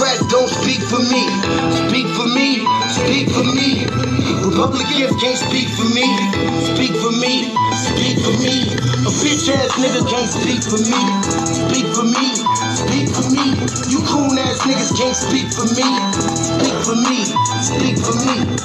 Democrats don't speak for me. Speak for me, speak for me. Republicans can't speak for me. Speak for me, speak for me. A bitch ass nigga can't speak for me. Speak for me, speak for me. You coon ass niggas can't speak for me. Speak for me, speak for me.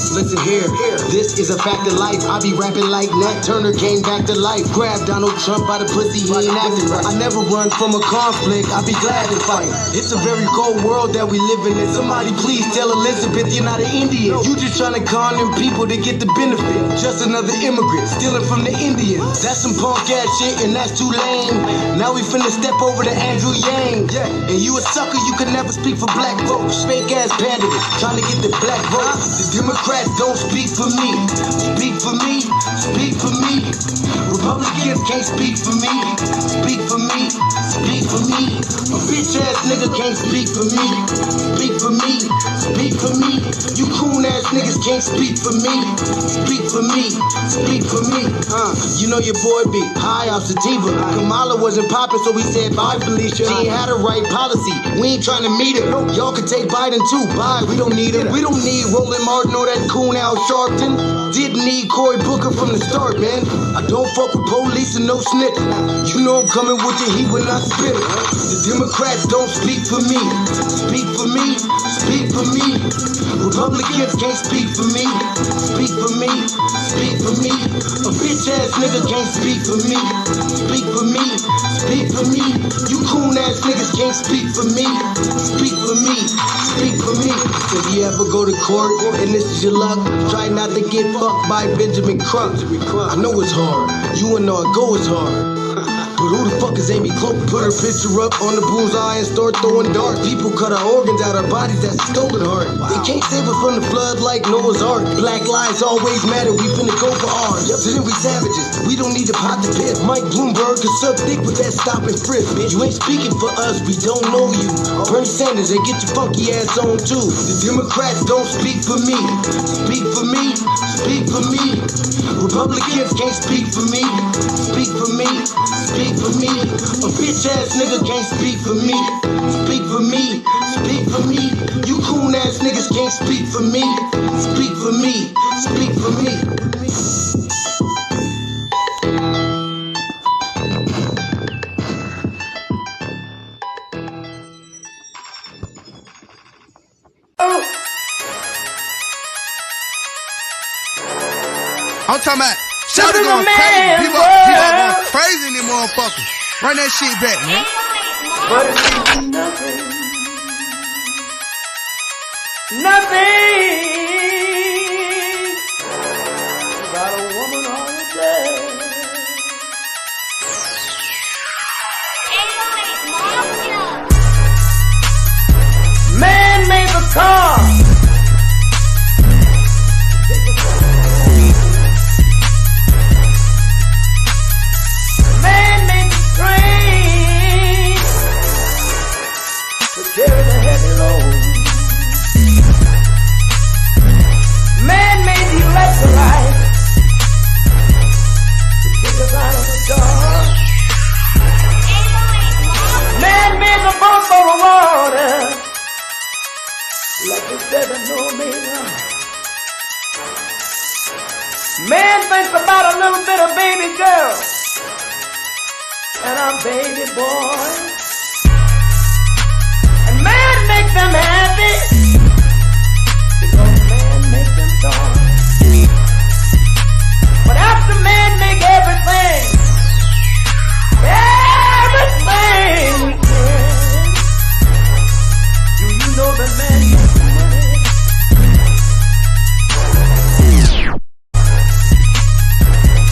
Listen here, this is a fact of life. I be rapping like Nat Turner came back to life. Grab Donald Trump by the pussy, he ain't acting right. I never run from a conflict, I be glad to fight. It's a very cold world that we live in. Somebody please tell Elizabeth you're not an Indian. You just trying to con them people to get the benefit. Just another immigrant, stealing from the Indians. That's some punk ass shit and that's too lame. Now we finna step over to Andrew Yang. And you a sucker, you can never speak for black folks. Fake ass candidates, trying to get the black vote. The Democrats don't speak for me. Speak for me, speak for me. Republicans can't speak for me. Speak for me, speak for me. A bitch ass nigga can't speak for me. Speak for me, speak for me. You coon ass niggas can't speak for me. Speak for me, speak for me. You know your boy be high off sativa. Kamala wasn't popping, so we said bye Felicia. She ain't had a right policy. We ain't trying to meet her. Y'all can take Biden too. Bye, we don't need her. We don't need Roland Martin or that coon Al Sharpton. Didn't need Cory Booker from the start, man. I don't fuck with police and no snitch. You know I'm coming with the heat when I spit it. The Democrats don't speak for me. Speak for me, speak for me. Republicans can't speak for me. Speak for me, speak for me. A bitch ass nigga can't speak for me. Speak for me, speak for me. You coon ass niggas can't speak for me. Speak for me, speak for me. If you ever go to court and this is your luck, try not to get fucked by Benjamin Crump. I know it's hard. You and know it go is hard. But who the fuck is Amy Cloak? Put her picture up on the bullseye and start throwing darts. People cut our organs out our bodies, that's a stolen heart. They can't save us from the flood like Noah's Ark. Black lives always matter, we finna go for ours. So then we savages, we don't need to pot the piss. Mike Bloomberg can suck dick with that stop and frisk, bitch. You ain't speaking for us, we don't know you. Bernie Sanders, they get your funky ass on too. The Democrats don't speak for me. Speak for me, speak for me. Republicans can't speak for me. Speak for me, speak for me. A bitch ass nigga can't speak for me. Speak for me, speak for me. You coon ass niggas can't speak for me. Speak for me, speak for me. I'm talking about Shouting going crazy. People going crazy in them motherfuckers. Run that shit back, man. But it's nothing. Nothing about a woman on a day. Man made the car. Man made the train to carry the heavy load. Man made the electrolyte to take us out of the dark. Man made the boat for the water like the 7-millimeter. Man thinks about a little bit of baby girl and a baby boy. And man makes them happy because man makes them joy. But after man make everything we can, do you know that man makes money?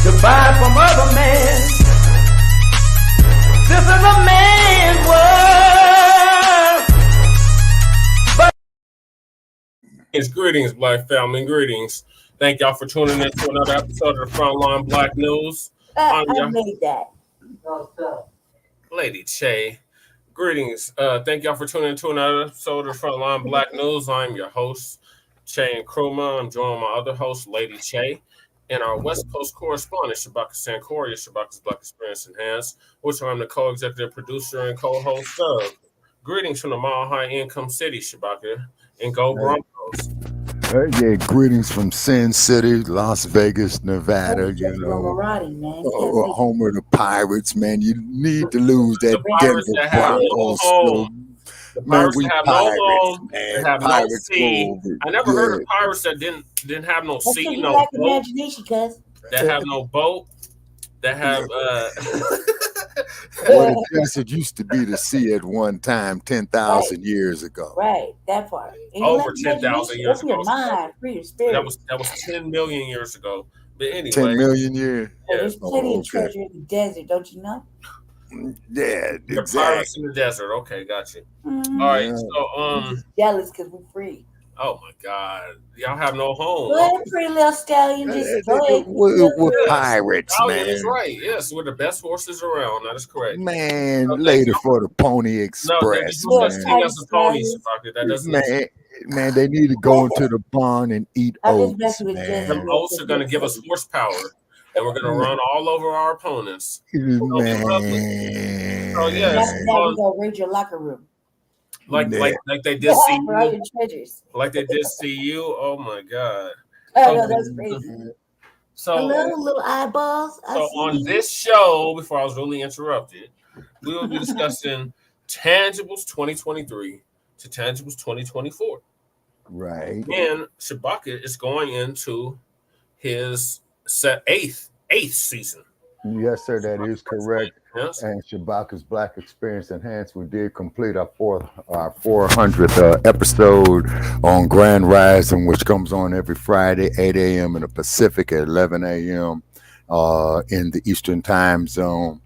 To buy from other men. This is a man's world. But Greetings, Black family, greetings. Thank y'all for tuning in to another episode of the Frontline Black News. I made that. Lady Che. Greetings. Thank y'all for tuning in to another episode of Frontline Black News. I'm your host, Che Nkrumah. I'm joined by my other host, Lady Che, and our West Coast correspondent, Shabaka Sankoria, Shabaka's Black Experience Enhanced, which I'm the co-executive producer and co-host of. Greetings from the Mile High Income City, Shabaka, and go Broncos. Yeah, greetings from Sin City, Las Vegas, Nevada. Home of the Pirates, man. You need to lose that Denver Broncos. The Pirates that have no home, that have no sea. I never heard of Pirates that didn't have no sea, no boat. Imagination, cuz. That have no boat. That have What a desert used to be the sea at one time, 10,000 years ago. Right, that part. Over 10,000 years ago. Your mind, free your spirit. That was 10 million years ago. But anyway, 10 million years. Yeah. There's plenty of treasure in the desert, don't you know? Yeah, the pirates in the desert. Okay, gotcha. Mm-hmm. All right, so jealous because we're free. Oh my God, y'all have no home. Well, pretty little stallion, just we're pirates, stallion man. Is right. Yes, we're the best horses around. That is correct. Man, later for the Pony Express. No, sing us the ponies. That doesn't. Man, they need to go into the barn and eat oats. Man. The oats are going to give us horsepower, and we're going to run all over our opponents. Man. So yes, we're going to raid your locker room. Like they did see you. Like they did see you. Oh my God. I know, that's crazy. So little eyeballs. So on this show, before I was really interrupted, we will be discussing tangibles 2023 to tangibles 2024. Right. And Shabaka is going into his eighth season. Yes, sir, that is correct. Yes. And Shabaka's Black Experience Enhanced, we did complete our 400th episode on Grand Rising, which comes on every Friday, 8 a.m. in the Pacific, at 11 a.m. In the Eastern Time Zone,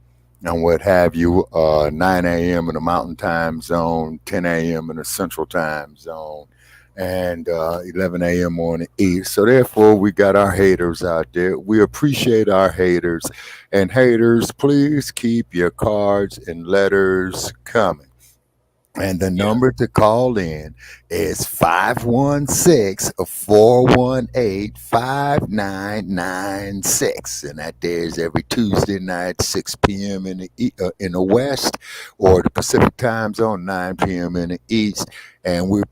and what have you, 9 a.m. in the Mountain Time Zone, 10 a.m. in the Central Time Zone, and 11 a.m. on the East. So therefore, we got our haters out there. We appreciate our haters. And haters, please keep your cards and letters coming. And the number to call in is 516-418-5996. And that there is every Tuesday night, 6 p.m. in the West, or the Pacific Time Zone, 9 p.m. in the East. And we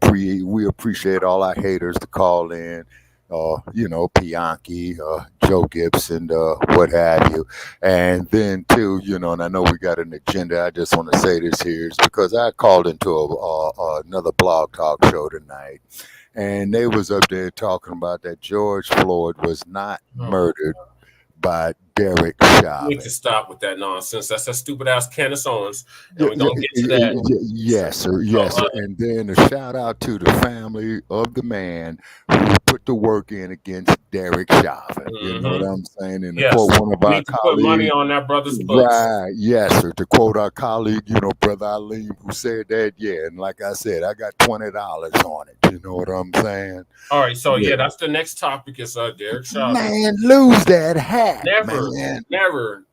appreciate all our haters to call in. Pianki, Joe Gibson, what have you. And then too, and I know we got an agenda. I just want to say this here is because I called into another blog talk show tonight, and they was up there talking about that George Floyd was not murdered by Derek Chauvin. We need to stop with that nonsense. That's that stupid ass Candace Owens. And we don't get to that. Yes, sir. Yes, sir. And then a shout out to the family of the man who put the work in against Derek Chauvin. Mm-hmm. You know what I'm saying? And to quote one of our colleagues, put money on that brother's books. Right. Yes, sir. To quote our colleague, Brother Ali, who said that. Yeah, and like I said, I got $20 on it. You know what I'm saying? All right. So that's the next topic is Derek Chauvin. Man, lose that hat. Never. Man. Never.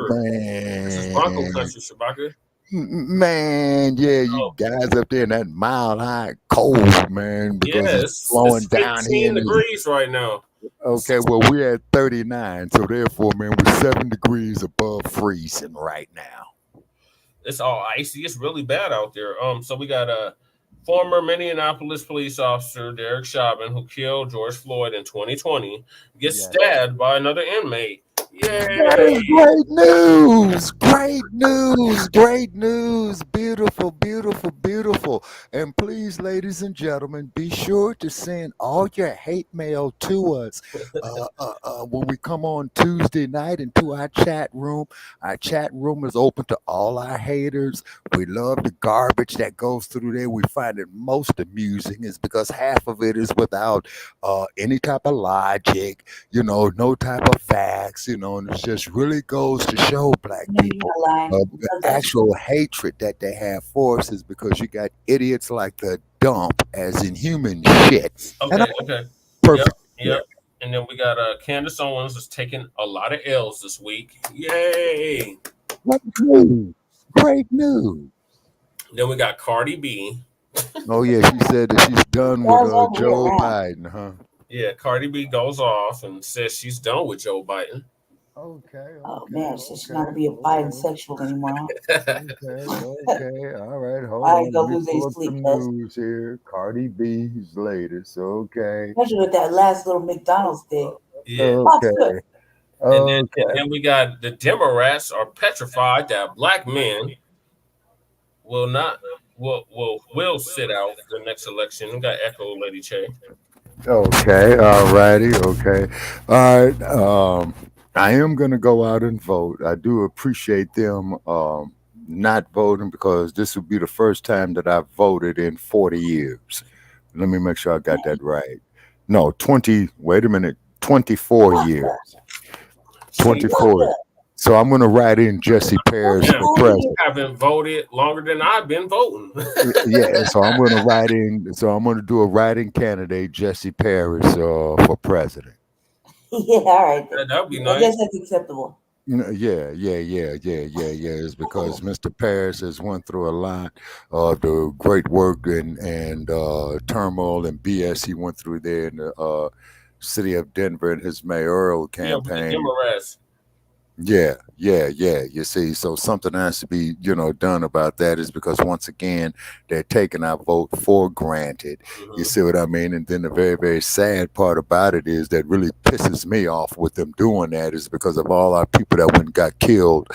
Man. This is Bronco country, Shabaka. Man, yeah, you guys up there in that mile high cold, man, because it's blowing down here. 15 degrees right now. Okay, well, we're at 39, so therefore, man, we're 7 degrees above freezing right now. It's all icy. It's really bad out there. So we got a former Minneapolis police officer, Derek Chauvin, who killed George Floyd in 2020, gets stabbed by another inmate. Yay! That is great news! Great news! Great news! Beautiful, beautiful, beautiful. And please, ladies and gentlemen, be sure to send all your hate mail to us when we come on Tuesday night into our chat room. Our chat room is open to all our haters. We love the garbage that goes through there. We find it most amusing is because half of it is without any type of logic, no type of facts, and it just really goes to show black people the actual hatred that they have for us is because you got idiots like the dump, as in human shit. Okay. Perfect. Yep. And then we got Candace Owens that's taking a lot of L's this week. Yay! What news? Great news. Then we got Cardi B. Oh yeah, she said that she's done with Joe Biden, huh? Yeah, Cardi B goes off and says she's done with Joe Biden. Okay, Oh okay, man, so she's not okay, gonna be a okay, bisexual anymore. okay. All right, hold I ain't on. Let gonna me lose any pull up sleep, some cuz. news here. Cardi B's latest. Okay, Especially with that last little McDonald's thing. Yeah. Pop good. okay, And okay. then we got the Democrats are petrified that black men will not will sit out the next election. We got Echo Lady Che. Okay, all righty, okay. All right, I am going to go out and vote. I do appreciate them not voting because this will be the first time that I've voted in 40 years. Let me make sure I got that right. No, 20, wait a minute, 24 Pasta. years. See, 24. Pasta. So I'm going to write in Jesse Parrish damn, for you president. haven't voted longer than I've been voting. Yeah, so I'm going to write in, so I'm going to do a write-in candidate, Jesse Parrish, for president. Yeah, all right then. That'd be I guess nice. that's acceptable. Yeah. It's because Mr. Paris has went through a lot of the great work and turmoil and BS he went through there in the city of Denver in his mayoral Yeah, with the campaign. Democrats. Yeah. You see, so something has to be, done about that is because once again, they're taking our vote for granted. You Hmm. see what I mean? And then the very, very sad part about it is that really pisses me off with them doing that is because of all our people that went and got killed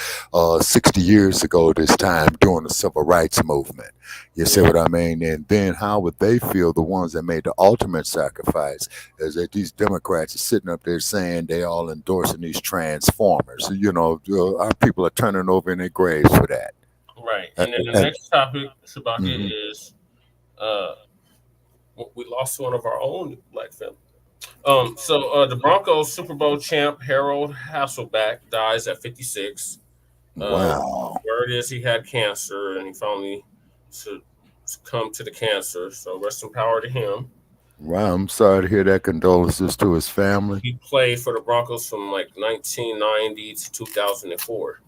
60 years ago this time during the civil rights movement. You see Yeah. what I mean? And then how would they feel, the ones that made the ultimate sacrifice, is that these Democrats are sitting up there saying they all endorsing these transformers. Our people are turning over in their graves for that. Right. Uh, And then the uh, next topic, Shabaka, mhm. is uh we lost one of our own black family. The Broncos Super Bowl champ Harold Hasselbach dies at 56. Uh, Wow. word is he had cancer and he finally succumbed to the cancer. So rest in power to him. Wow. I'm sorry to hear that. Condolences to his family. He played for the Broncos from like 1990 to 2004.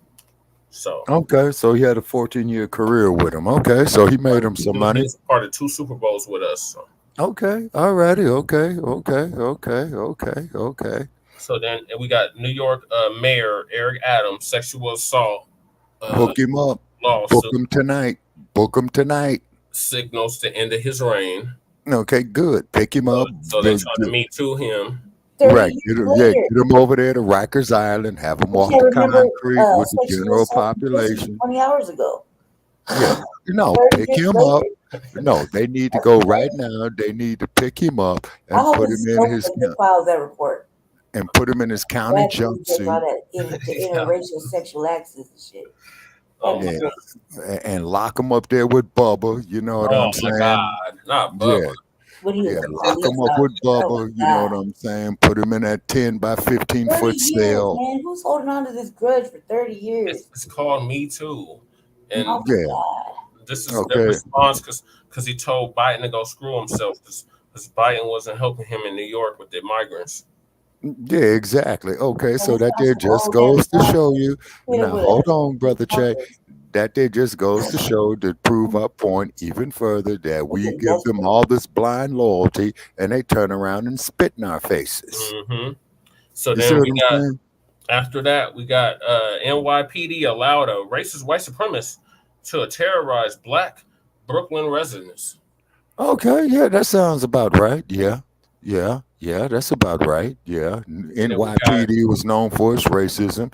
So Okay. So he had a 14-year career with him. Okay. So he made him some he money. was part of two Super Bowls with us. Okay. All righty. Okay. So then we got New York Mayor Eric Adams sexual assault uh, Hook him up. Book lawsuit him tonight. Book him tonight. signals the end of his reign. Okay, good. Pick him up. So they trying to me too him. 30 Right. years Yeah, later. get him over there to Rikers Island. Have him I walk can't the remember concrete with the sexual general assault and pussy population. 20 hours ago. Yeah. No, 30 pick years him up. later. No, they need to That's go right crazy. now. They need to pick him up I and hope put him his in his government files that report. county Bad things gets all jumpsuit that interracial sexual acts and shit. That'd Oh be my and sick. and lock him up there with Bubba. You know what Oh oh I'm my my God. saying? God, not Yeah. Bubba. When he was Yeah, the lock police him up with officer. Oh Bubba. my You know God. what I'm saying? Put him in that 10 by 15 30 foot years, cell. man. Who's holding on to this grudge for 30 years? It's called Me Too, and Oh my Yeah. God. this is their Okay. response because he told Biden to go screw himself because Biden wasn't helping him in New York with the migrants. Yeah, exactly. Okay, And so it's that not there some just old damn goes to guy. show you. Hit him Now, with hold a on, brother Che. compass. That there just goes to show to prove our point even further that They we get give them desperate. all this blind loyalty and they turn around and spit in our faces. Hmm. So You see then what we I'm got saying? after that we got NYPD allowed a racist white supremacist to terrorize black Brooklyn residents. Okay, yeah, that sounds about right. Yeah, that's about right. Yeah, And then we got NYPD was known for its racism.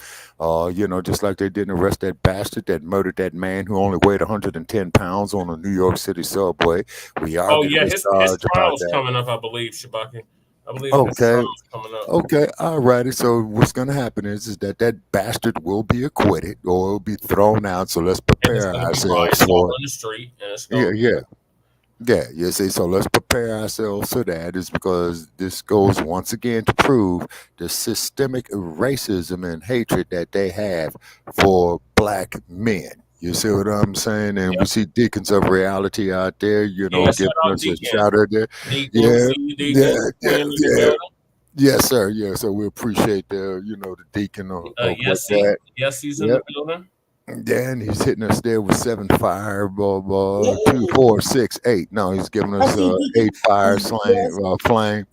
Just like they didn't arrest that bastard that murdered that man who only weighed 110 pounds on a New York City subway. We oh argued yeah, with his Sarge about trial's that. coming up, I believe, Shabaki. I believe his Okay, trial's coming up. okay, all righty. So what's going to happen is that bastard will be acquitted or will be thrown out. So let's And it's prepare gonna be ourselves riots all for it. on the street and it's Yeah, gonna be yeah. Yeah, you see, so let's prepare ourselves for that is because this goes once again to prove the systemic racism and hatred that they have for black men. You see what I'm saying? And we yeah. see Deacons of Reality out there, Yeah, shout giving out us a Deacon. shout out there. Deacon, we Yeah, see you yeah, Deacon. yeah, Queen in the yeah. building. Yes, sir. Yeah, so we appreciate the deacon with Yes, that. yes, he's in the Yep. building. Then he's hitting us there with 7 fire, Yeah. 2, 4, 6, 8. No, he's giving I us see Deacon. 8 fire Yes. flames.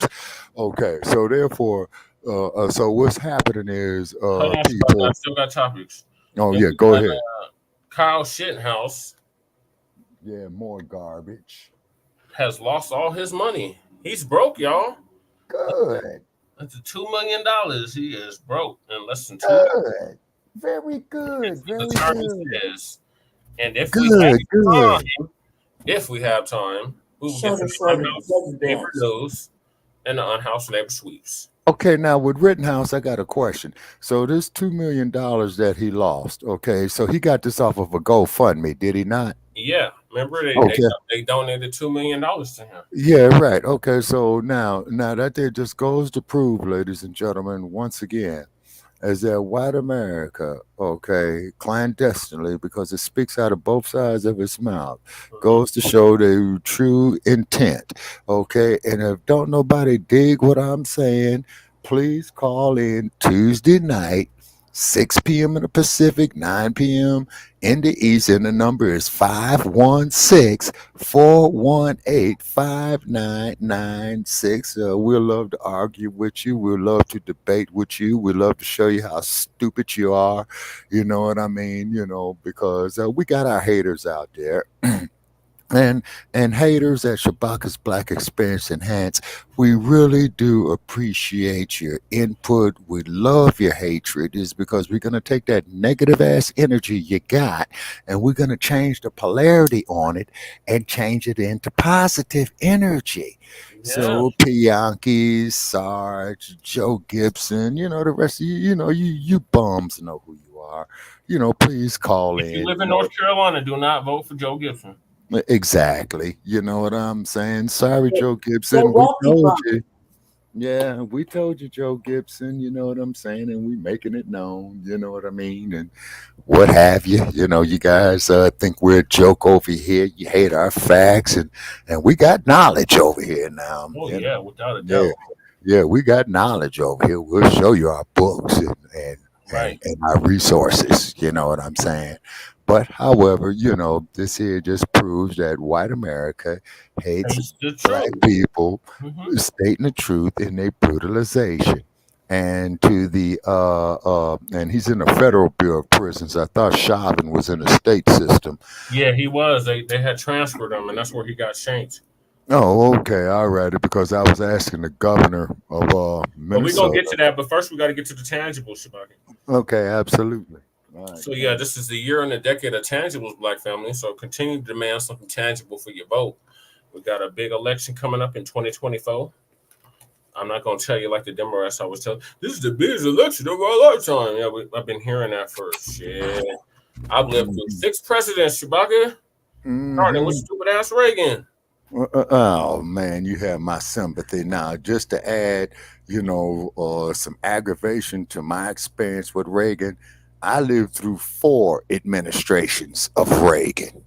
Okay, so therefore, So what's happening is Hold on, I people. still got topics. Oh Then yeah, we go got ahead. Kyle Shittenhouse Yeah, more garbage. has lost all his money. He's broke, y'all. Good, That's $2 million. He is broke in less than 2 years. good, very good, The very attorney good, says. And if we good, have good. time, we will get Shorty, to the shorty, unhoused just neighbor dance. news and the unhoused neighbor sweeps. Okay, now with Rittenhouse, I got a question. So this $2 million that he lost. Okay, so he got this off of a GoFundMe, did he not? Yeah, remember Okay. they donated $2 million to him. Yeah, right. Okay, so now that there just goes to prove, ladies and gentlemen, once again, is that white America, okay, clandestinely, because it speaks out of both sides of its mouth, Mhm. goes to show their true intent, okay? And if don't nobody dig what I'm saying, please call in Tuesday night, 6 p.m. in the Pacific, 9 p.m. in the East, and the number is 516-418-5996. We'll love to argue with you. We'll love to debate with you. We'll love to show you how stupid you are. You know what I mean? Because we got our haters out there. And haters at Shabaka's Black Experience Enhance, we really do appreciate your input. We love your hatred, is because we're gonna take that negative ass energy you got and we're gonna change the polarity on it and change it into positive energy. Yeah. So Pianki, Sarge, Joe Gibson, the rest of you, you bums know who you are. Please call If you in. live in North Carolina, do not vote for Joe Gibson. Exactly. You know what I'm saying? Sorry, Joe They're Gibson. We wealthy told from you. Yeah, we told you, Joe Gibson. You know what I'm saying? And we making it known. You know what I mean? And what have you? You guys think we're a joke over here. You hate our facts. And we got knowledge over here now. Oh yeah, without a Yeah. doubt. Yeah, we got knowledge over here. We'll show you our books Right. and our resources. You know what I'm saying? But however, this here just proves that white America hates It's the black truth. people Hmm. stating the truth in their brutalization. And and he's in the federal bureau of prisons. I thought Chauvin was in the state system. Yeah, he was. They had transferred him, and that's where he got shanked. Oh, okay, all right. Because I was asking the governor of But we're gonna Minnesota. get to that. But first, we got to get to the tangible, Shabaki. Okay, absolutely. All right. So yeah, this is the year and the decade of tangibles, Black family. So continue to demand something tangible for your vote. We got a big election coming up in 2024. I'm not gonna tell you like the Democrats always tell. This is the biggest election of our lifetime. Yeah, I've been hearing that for shit. I've lived through 6 presidents, Shabaka. Starting with Mhm. stupid ass Reagan. Oh man, you have my sympathy now. Just to add, some aggravation to my experience with Reagan, I lived through 4 administrations of Reagan.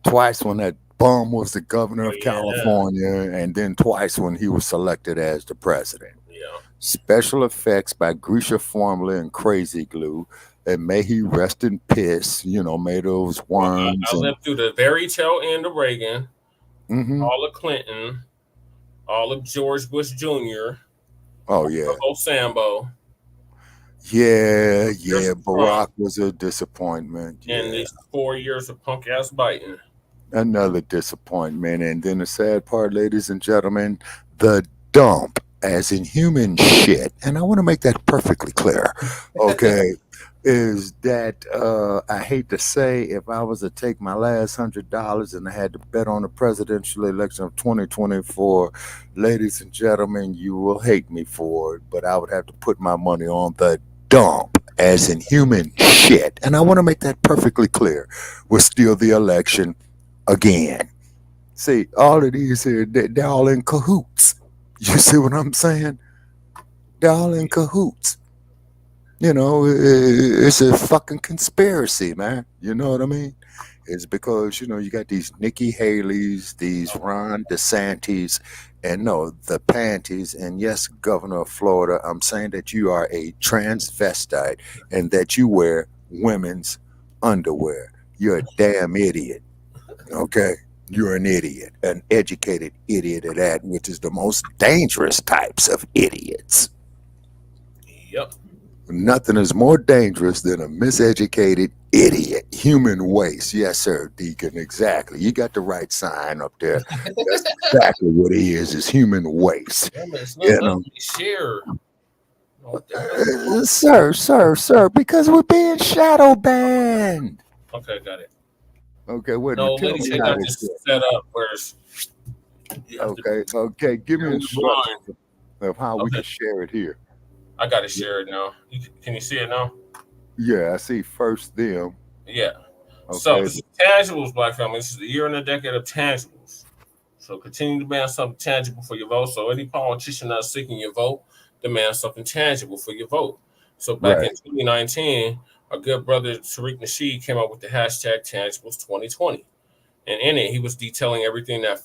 Twice when that bum was the governor of Yeah, California, and then twice when he was selected as the president. yeah. Special effects by Grisha Formula and Crazy Glue. And may he rest in piss, may those Well, worms I and lived through the very tail end of Reagan, hmm all of Clinton, all of George Bush Jr., oh yeah. of Sambo, Yeah, years yeah. of Trump, Barack was a disappointment. and Yeah, these 4 years of punk ass Biden. another disappointment. And then the sad part, ladies and gentlemen, the dump, as in human shit. And I want to make that perfectly clear. Okay. Is that I hate to say, if I was to take my last $100 and I had to bet on the presidential election of 2024, ladies and gentlemen, you will hate me for it, but I would have to put my money on the dump, as in human shit. And I want to make that perfectly clear. We're still the election again. See, all of these here, they're all in cahoots. You see what I'm saying? They're all in cahoots. It's a fucking conspiracy, man. You know what I mean? It's because, you got these Nikki Haley's, these Ron DeSantis, and no, the panties. And yes, Governor of Florida, I'm saying that you are a transvestite and that you wear women's underwear. You're a damn idiot. Okay? You're an idiot, an educated idiot at that, which is the most dangerous types of idiots. Yep. Nothing is more dangerous than a miseducated idiot. Human waste. Yes, sir, Deacon. Exactly. You got the right sign up there. That's exactly what it is human waste. Yeah, man, it's not You letting know, me share. What the hell? sir, because we're being shadow banned. Okay, got it. Okay, wait a No, minute. Tell Lady me Shay how got this this works. set up where you have to Okay. Give me share your mind. instructions of how we Okay, can share it here. I got to share it now. Can you see it now? Yeah, I see first them. Yeah. So Okay, this is tangibles, Black family. This is the year and a decade of tangibles. So continue to demand something tangible for your vote. So any politician that's seeking your vote, demand something tangible for your vote. So back in right. 2019, our good brother Tariq Nasheed came up with the hashtag Tangibles 2020. And in it, he was detailing everything that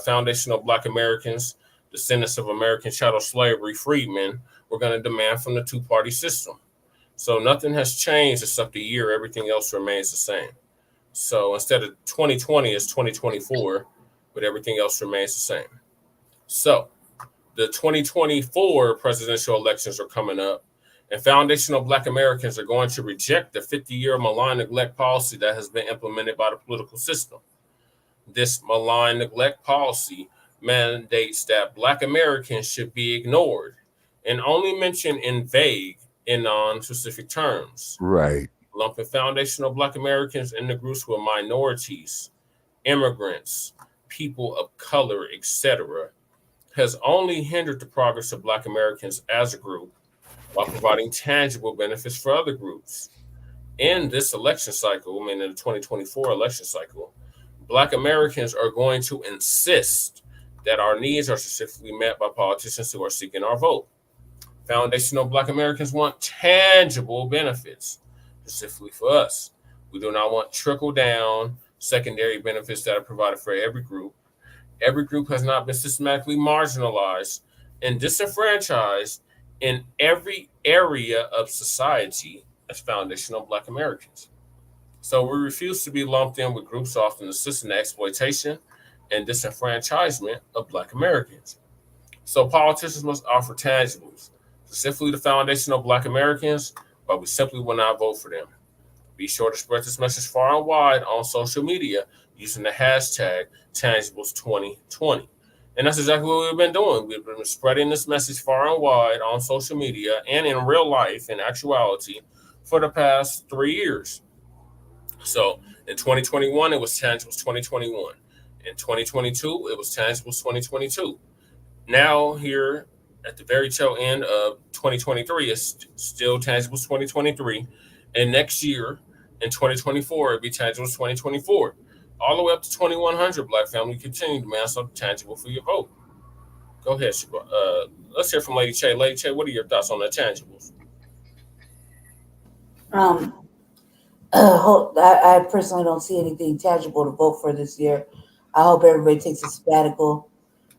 foundational Black Americans, descendants of American chattel slavery freedmen, were going to demand from the two-party system. So nothing has changed except the year. Everything else remains the same. So instead of 2020, it's 2024, but everything else remains the same. So the 2024 presidential elections are coming up, and foundational Black Americans are going to reject the 50-year malign neglect policy that has been implemented by the political system. This malign neglect policy mandates that Black Americans should be ignored and only mentioned in vague and non-specific terms, Right. lumping foundational Black Americans in the groups with minorities, immigrants, people of color, etc., has only hindered the progress of Black Americans as a group while providing tangible benefits for other groups. In this election cycle, I mean, in the 2024 election cycle, Black Americans are going to insist that our needs are specifically met by politicians who are seeking our vote. Foundational Black Americans want tangible benefits, specifically for us. We do not want trickle down secondary benefits that are provided for every group. Every group has not been systematically marginalized and disenfranchised in every area of society as foundational Black Americans. So we refuse to be lumped in with groups often assisting the exploitation and disenfranchisement of Black Americans. So politicians must offer tangibles, specifically the foundational Black Americans, but we simply will not vote for them. Be sure to spread this message far and wide on social media using the hashtag Tangibles2020. And that's exactly what we've been doing. We've been spreading this message far and wide on social media and in real life, in actuality, for the past 3 years. So in 2021, it was Tangibles 2021. In 2022, it was Tangibles 2022. Now, here at the very tail end of 2023, it's still Tangibles 2023. And next year, in 2024, it'll be Tangibles 2024. All the way up to 2100, Black family, continue to demand something tangible for your vote. Go ahead, let's hear from Lady Che. Lady Che, what are your thoughts on the tangibles? Um, I personally don't see anything tangible to vote for this year. I hope everybody takes a sabbatical,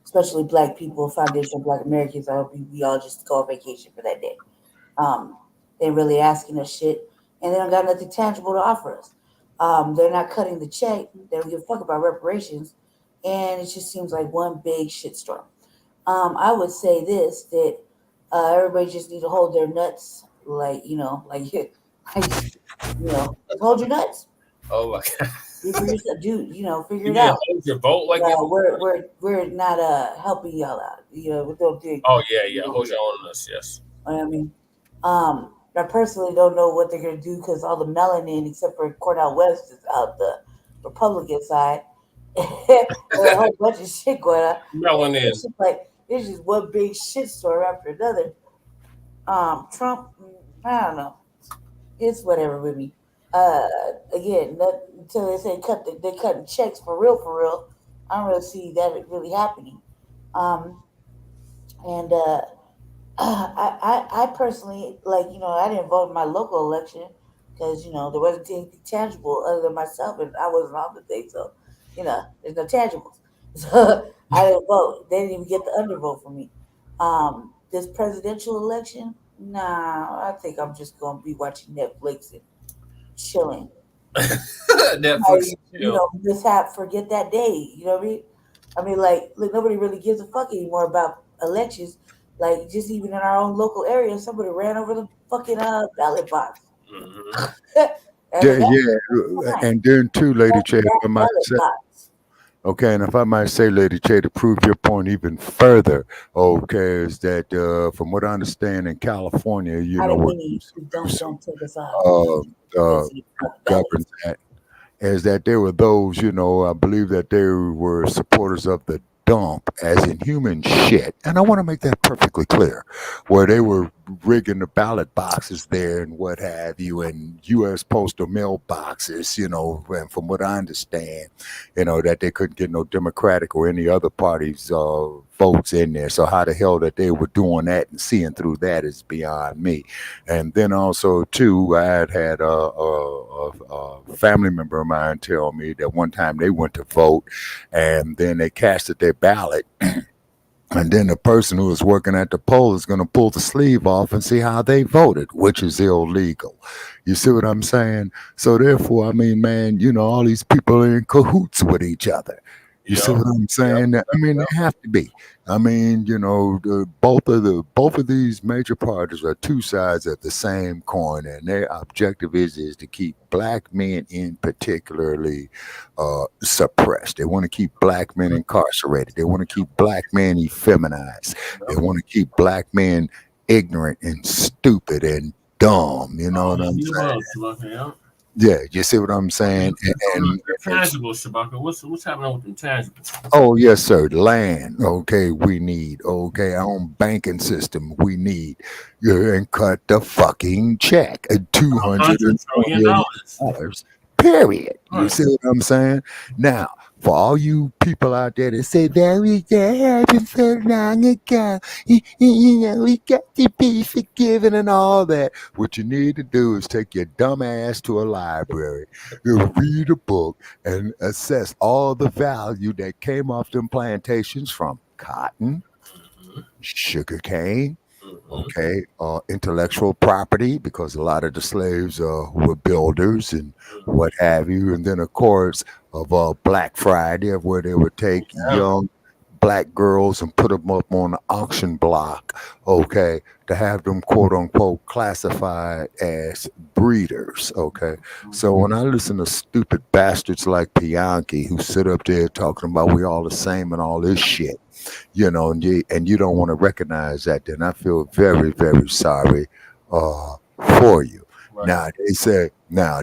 especially Black people, foundational Black Americans. I hope we all just go on vacation for that day. They're really asking us shit, and they don't got nothing tangible to offer us. They're not cutting the check. They don't give a fuck about reparations, and it just seems like one big shitstorm. I would say this that everybody just need to hold their nuts, like like just hold your nuts. Oh my God. Figure yourself, dude. Figure You it need to out. hold your vote like it. We're not helping y'all out. We don't do. Oh, yeah. Hold your own us, yes. I mean, I personally don't know what they're gonna do because all the melanin, except for Cornell West, is out the Republican side. There's a whole bunch of shit going on. Melanin. It's just one big shitstorm after another. Trump, I don't know. It's whatever with me. Again, until they say they're cutting checks for real. I don't really see that really happening. Um, and I personally I didn't vote in my local election because there wasn't anything tangible other than myself, and I wasn't on the thing, so there's no tangibles. So I didn't vote. They didn't even get the undervote for me. This presidential election, nah, I think I'm just gonna be watching Netflix and chilling. Netflix. Forget that day. You know what I mean? Like nobody really gives a fuck anymore about elections Like just even in our own local area, somebody ran over the fucking ballot box. Mhm. And Yeah, that's yeah. fine. And then too, Lady That's J, if that I might ballot say, box. okay, and if I might say, Lady J, to prove your point even further, okay, is that from what I understand in California, you I know, didn't what mean to use don't take us off. uh, uh, Sensitive about the governs ballots. that is that there were those, you know, I believe that they were supporters of the dump, as in human shit. And I want to make that perfectly clear, where they were rigging the ballot boxes there and what have you, and U.S. postal mail boxes, you know, and from what I understand, you know, that they couldn't get no Democratic or any other party's votes in there. So how the hell that they were doing that and seeing through that is beyond me. And then also too, I had a family member of mine tell me that one time they went to vote, and then they casted their ballot, and then the person who was working at the poll is going to pull the sleeve off and see how they voted, which is illegal. You see what I'm saying? So therefore, I mean, man, you know, all these people are in cahoots with each other. You see Yep. what I'm Yep. saying? I mean, they have to be. I mean, you know, both of these major parties are two sides of the same coin, and their objective is to keep black men in particularly suppressed. They want to keep black men incarcerated. They want to keep black men effeminized. They want to keep black men ignorant and stupid and dumb. You know All what of I'm the saying? above, Shabaka. Yep. Yeah, you see what I'm saying? Intangibles, Shabaka. What's happening with intangibles? Oh yes, sir. Land. Okay, we need. Okay, our own banking system. We need. Yeah, and cut the fucking check. Two hundred $100 and trillion. twenty dollars. Period. You Right. see what I'm saying? Now, for all you people out there that say that happened so long ago, you know, we got to be forgiven and all that. What you need to do is take your dumb ass to a library, you read a book, and assess all the value that came off them plantations from cotton, sugar cane, Mm-hmm. okay, intellectual property, because a lot of the slaves were builders and what have you. And then, of course, of Black Friday, of where they would take Yeah. young black girls and put them up on the auction block, okay, to have them quote unquote classified as breeders, okay. So when I listen to stupid bastards like Bianchi who sit up there talking about we all the same and all this shit, you know, and you don't want to recognize that, then I feel very, very sorry for you. Right. Now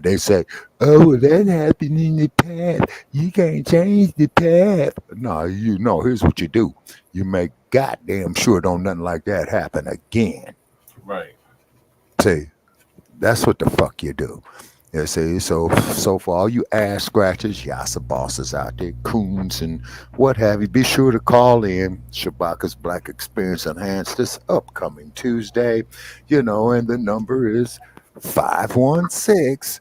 they say, oh, well, that happened in the past. You can't change the past. No, you know, here's what you do. You make goddamn sure don't nothing like that happen again. Right. See, that's what the fuck you do. You see, so for all you ass scratchers, yassa bosses out there, coons and what have you, be sure to call in Shabaka's Black Experience Enhanced this upcoming Tuesday, you know, and the number is 516-418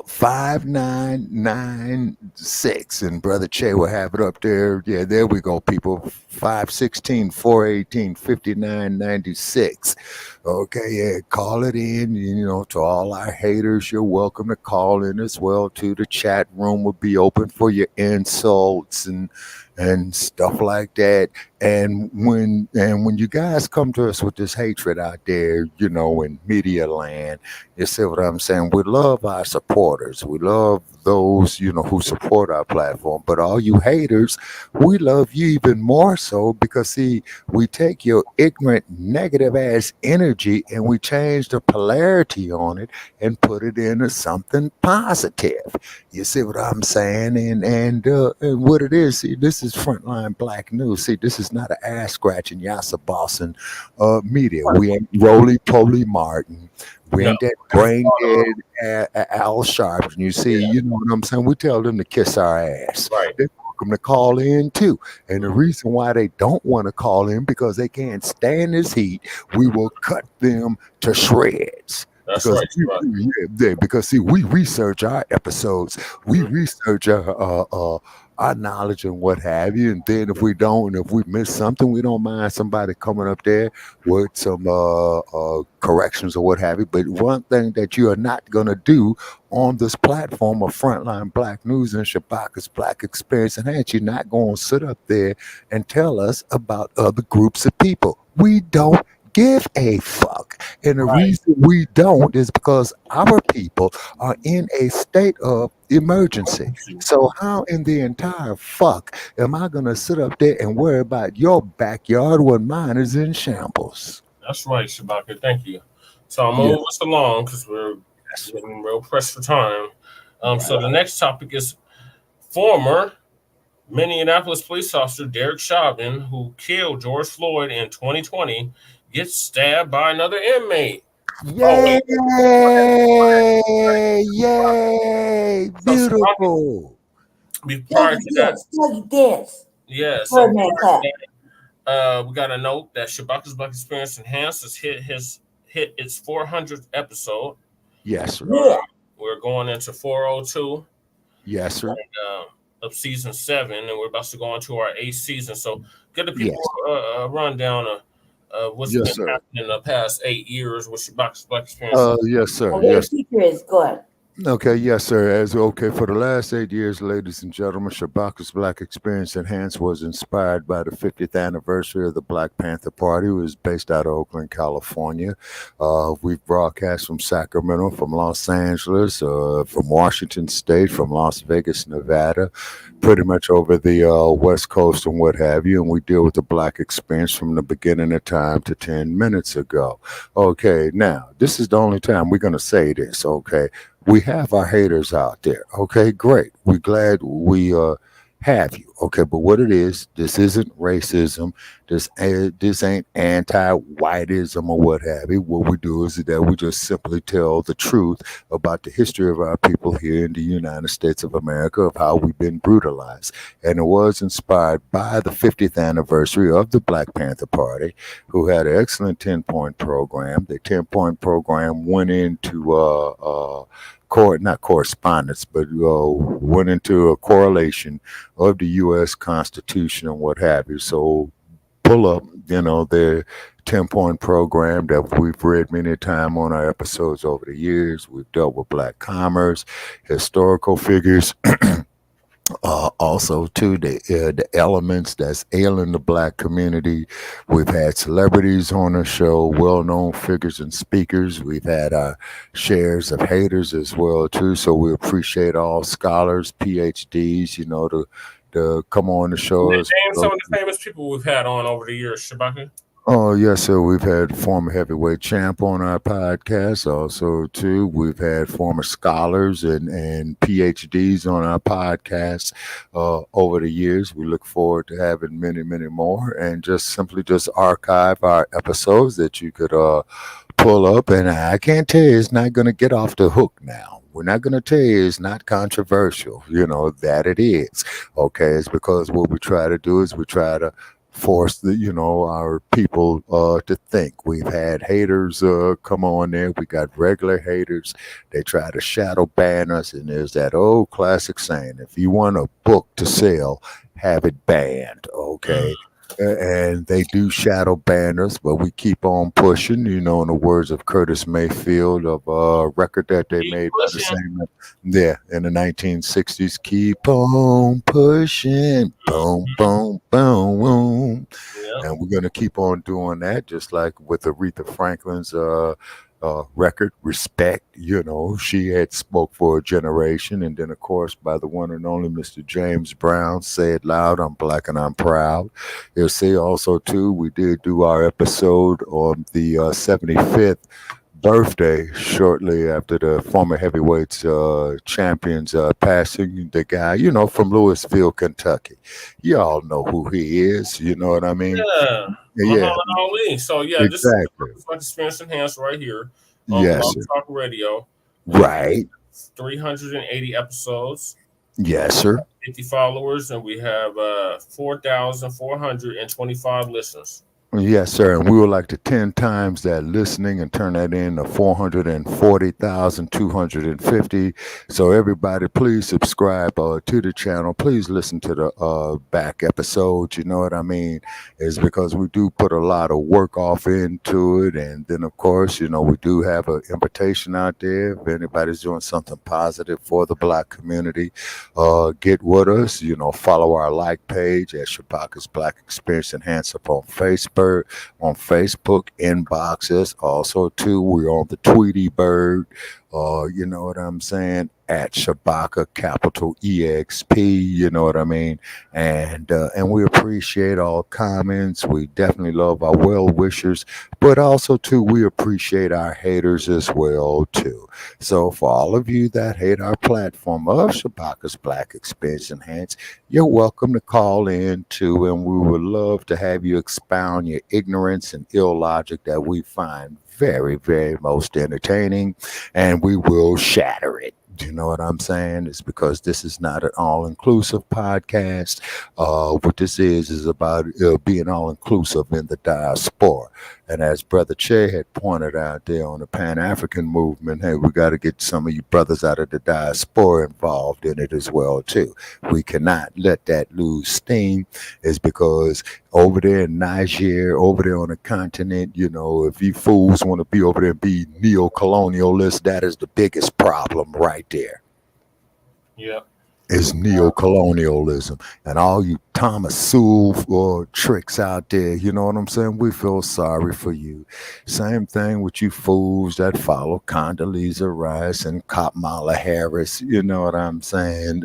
5996, and Brother Che will have it up there. Yeah, there we go, people. 516-418-5996. Okay, yeah, call it in. You know, to all our haters, you're welcome to call in as well too. The chat room will be open for your insults and stuff like that. And when you guys come to us with this hatred out there, you know, in media land, you see what I'm saying? We love our supporters. We love those, you know, who support our platform. But all you haters, we love you even more so because, see, we take your ignorant, negative ass energy and we change the polarity on it and put it into something positive. You see what I'm saying? And what it is, see, this is Frontline Black News. See, this is not an ass scratching, yassa bossing media. We ain't Roly Poly Martin. We No. ain't that brain dead Al Sharpton. You see, Yeah. you know what I'm saying? We tell them to kiss our ass. Right. They're welcome to call in too. And the reason why they don't want to call in because they can't stand this heat, we will cut them to shreds. That's because right. because see, we research our episodes, we research our knowledge and what have you, and then if we don't, if we miss something, we don't mind somebody coming up there with some corrections or what have you. But one thing that you are not gonna do on this platform of Frontline Black News and Shabaka's Black Experience Enhanced, you're not going to sit up there and tell us about other groups of people. We don't give a fuck. And the reason we don't is because our people are in a state of emergency. So how in the entire fuck am I going to sit up there and worry about your backyard when mine is in shambles? That's right, Shabaka. Thank you. So I'm Yeah. moving us along because we're getting real pressed for time. So the next topic is former Minneapolis police officer Derek Chauvin, who killed George Floyd in 2020, gets stabbed by another inmate. Yay! Yay! So Beautiful. prior to that, Dance. yeah. So Birdman clap. we got a note that Shabaka's Black Experience Enhanced has hit its 400th episode. Yes, sir. Yeah. We're going into 402. Yes, sir. Of season 7, and we're about to go into our 8th season. So, give the people a rundown of what's been happening in the past 8 years with Shabaka's Black Experience. Yes, sir. Okay, Yes. Secrets. Go ahead. Okay, yes, sir. For the last 8 years, ladies and gentlemen, Shabaka's Black Experience Enhanced was inspired by the 50th anniversary of the Black Panther Party. It was based out of Oakland, California. We've broadcast from Sacramento, from Los Angeles, from Washington State, from Las Vegas, Nevada, pretty much over the West Coast and what have you. And we deal with the Black experience from the beginning of time to 10 minutes ago. Okay, now, this is the only time we're going to say this, okay? We have our haters out there. Okay, great. We're glad we have you. Okay, but what it is, this isn't racism. This ain't anti-whiteism or what have you. What we do is that we just simply tell the truth about the history of our people here in the United States of America, of how we've been brutalized. And it was inspired by the 50th anniversary of the Black Panther Party, who had an excellent 10-point program. The 10-point program went into not correspondence, but went into a correlation of the U.S. Constitution and what have you. So pull up, their 10-point program that we've read many times on our episodes over the years. We've dealt with Black commerce, historical figures, also too the elements that's ailing the Black community. We've had celebrities on the show, well-known figures and speakers. We've had our shares of haters as well too. So we appreciate all scholars, PhDs, to come on the show. Name some of the famous people we've had on over the years, Shabaka. Oh, yes, sir. We've had former heavyweight champ on our podcast. Also, too, we've had former scholars and PhDs on our podcast over the years. We look forward to having many, many more, and just archive our episodes that you could pull up. And I can't tell you, it's not going to get off the hook now. We're not going to tell you it's not controversial, that it is. Okay, it's because what we try to do is we try to force our people to think. We've had haters come on there. We got regular haters. They try to shadow ban us, and there's that old classic saying, if you want a book to sell, have it banned. Okay. And they do shadow ban us, but we keep on pushing, in the words of Curtis Mayfield, of a record that they made by the same, in the 1960s. Keep on pushing, boom, boom, boom, boom. Yeah. And we're going to keep on doing that, just like with Aretha Franklin's record, Respect. She had spoke for a generation. And then, of course, by the one and only Mr. James Brown, Say It Loud, I'm Black and I'm Proud. You'll see also, too, we did do our episode on the 75th birthday shortly after the former heavyweights champions passing. The guy, from Louisville, Kentucky. Y'all know who he is. You know what I mean? Yeah. Ali. So exactly. This is Black Experience Enhanced right here on Blog Talk Radio. Right. 380 episodes. Yes, sir. 50 followers, and we have 4,425 listeners. Yes, sir. And we would like to 10 times that listening and turn that into 440,250. So everybody, please subscribe to the channel. Please listen to the back episodes. You know what I mean? It's because we do put a lot of work off into it. And then, of course, we do have an invitation out there. If anybody's doing something positive for the Black community, get with us. Follow our like page at Shabaka's Black Experience Enhancer on Facebook, inbox us. Also, too, we're on the Tweety Bird. You know what I'm saying? At Shabaka, capital EXP. You know what I mean? And we appreciate all comments. We definitely love our well wishers, but also too, we appreciate our haters as well too. So for all of you that hate our platform of Shabaka's Black Experience Enhanced, you're welcome to call in too, and we would love to have you expound your ignorance and illogic that we find very, very most entertaining, and we will shatter it. You know what I'm saying? It's because this is not an all-inclusive podcast. What this is about being all-inclusive in the diaspora. And as Brother Che had pointed out there on the Pan-African movement, hey, we got to get some of you brothers out of the diaspora involved in it as well, too. We cannot let that lose steam. Is because over there in Niger, over there on the continent, if you fools want to be over there and be neo-colonialists, that is the biggest problem right there. Yeah. Is neo-colonialism. And all you Thomas Sowell tricks out there, you know what I'm saying? We feel sorry for you. Same thing with you fools that follow Condoleezza Rice and Kamala Harris, you know what I'm saying?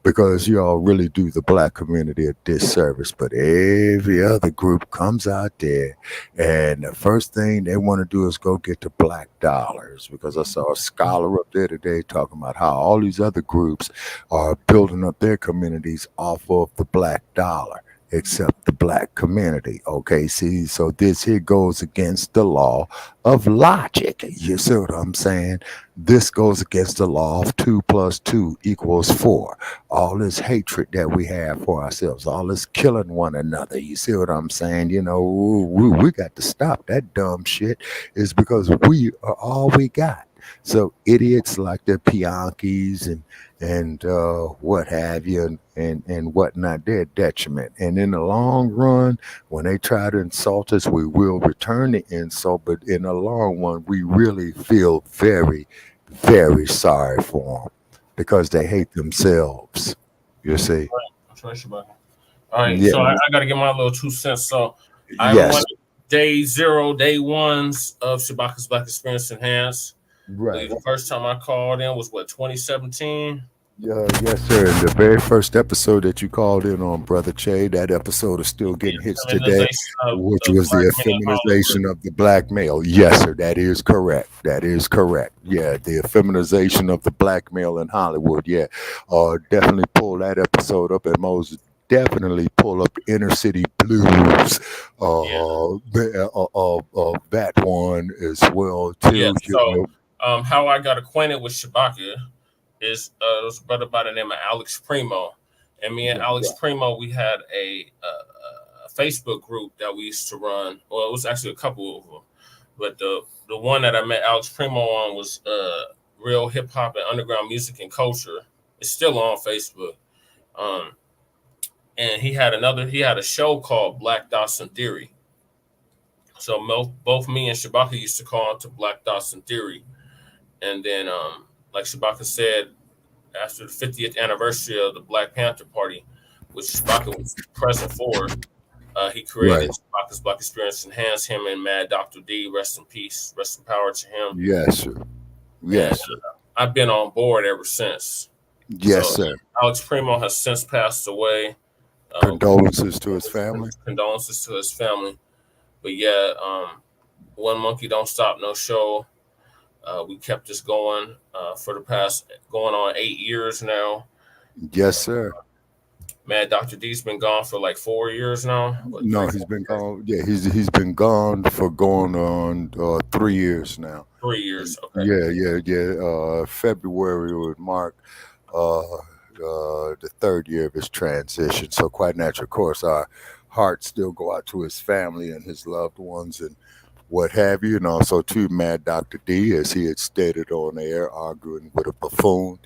Because y'all really do the Black community a disservice. But every other group comes out there, and the first thing they want to do is go get the black dollars. Because I saw a scholar up there today talking about how all these other groups are building up their communities off of the black dollar, except the Black community. Okay, see, so this here goes against the law of logic. You see what I'm saying? This goes against the law of 2 + 2 = 4. All this hatred that we have for ourselves, all this killing one another. You see what I'm saying? We got to stop that dumb shit. Is because we are all we got. So idiots like the Piankis and what have you and whatnot, they're a detriment. And in the long run, when they try to insult us, we will return the insult. But in the long run, we really feel very, very sorry for them because they hate themselves. You see? That's right, Shabaka. All right, Yeah. so I got to get my little 2 cents. So I Yes. won day 0, day 1s of Shabaka's Black Experience Enhanced. Right. The first time I called in was 2017. Yes, sir. And the very first episode that you called in on, Brother Che, that episode is still getting hits today, which was the effeminization of the black male. Yes, sir. That is correct. That is correct. Yeah, the effeminization of the black male in Hollywood. Yeah, definitely pull that episode up, and most definitely pull up the Inner City Blues that one as well too. Yeah, so how I got acquainted with Shabaka is there was a brother by the name of Alex Primo, and me and Alex Primo, we had a Facebook group that we used to run. Well, it was actually a couple of them, but the one that I met Alex Primo on was Real Hip Hop and Underground Music and Culture. It's still on Facebook. And he had a show called Black Dawson Theory. So both me and Shabaka used to call into Black Dawson Theory. And then, like Shabaka said, after the 50th anniversary of the Black Panther Party, which Shabaka was present for, he created Shabaka's Black Experience Enhanced. Him and Mad Dr. D, rest in peace, rest in power to him. Yes, sir. Yes, sir. I've been on board ever since. Yes, sir. Alex Primo has since passed away. Condolences to his family. Condolences to his family. But yeah, One Monkey Don't Stop No Show. We kept this going for the past going on 8 years now. Yes, sir. Mad Dr. D's been gone for like 4 years now. No, he's been gone. Yeah, he's been gone for going on 3 years now. 3 years. Okay. Yeah. February would mark the third year of his transition. So quite natural, of course, our heart still go out to his family and his loved ones and what have you. And also to Mad Dr. D, as he had stated on air, arguing with a buffoon,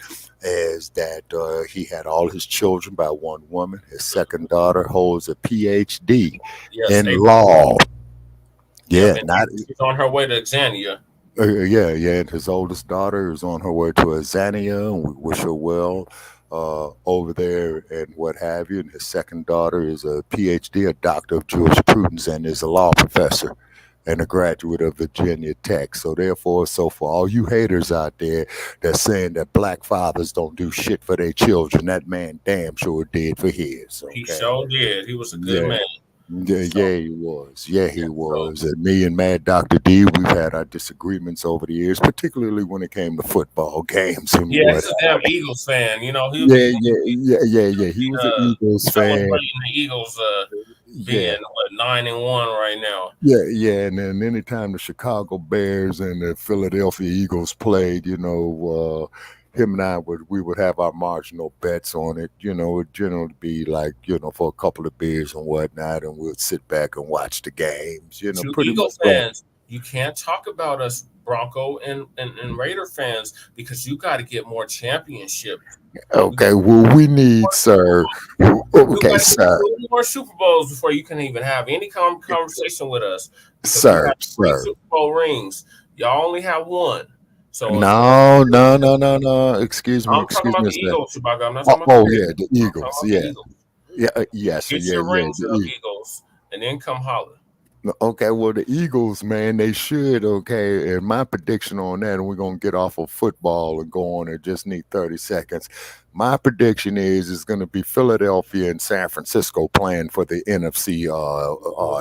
is that he had all his children by one woman. His second daughter holds a PhD Yes, in they. law. Yep, Yeah, and not she's on her way to Xania. yeah. And his oldest daughter is on her way to Azania, and we wish her well over there and what have you. And his second daughter is a PhD, a doctor of jurisprudence, and is a law professor and a graduate of Virginia Tech. So therefore, so for all you haters out there that's saying that black fathers don't do shit for their children, that man damn sure did for his. He Okay. sure did. He was a good Yeah. man. Yeah, So, yeah, he was. Yeah, he yeah, was. And me and Mad Dr. D, we've had our disagreements over the years, particularly when it came to football games and yeah, what. he's a damn Eagles fan. You know, he'll Yeah, be yeah. He was an Eagles fan. celebrating the Eagles Yeah, being 9-1 right now. yeah. And then anytime the Chicago Bears and the Philadelphia Eagles played, him and we would have our marginal bets on it. It would generally be like, for a couple of beers and whatnot, and we'd sit back and watch the games. To Pretty Eagle much. Going. fans, you can't talk about us Bronco and Raider fans because you got to get more championship. Okay, well, we need, sir. Okay, sir. More Super Bowls before you can even have any conversation with us. Sir. Super Bowl rings. Y'all only have one. So No. Excuse me. I'm talking about the Eagles, Shabaka. I'm not talking about the Eagles. Yeah. Yes. Get your rings up, Eagles, and then come holler. Okay, well, the Eagles, man, they should, okay, and my prediction on that, and we're going to get off of football and go on and just need 30 seconds. My prediction is it's going to be Philadelphia and San Francisco playing for the NFC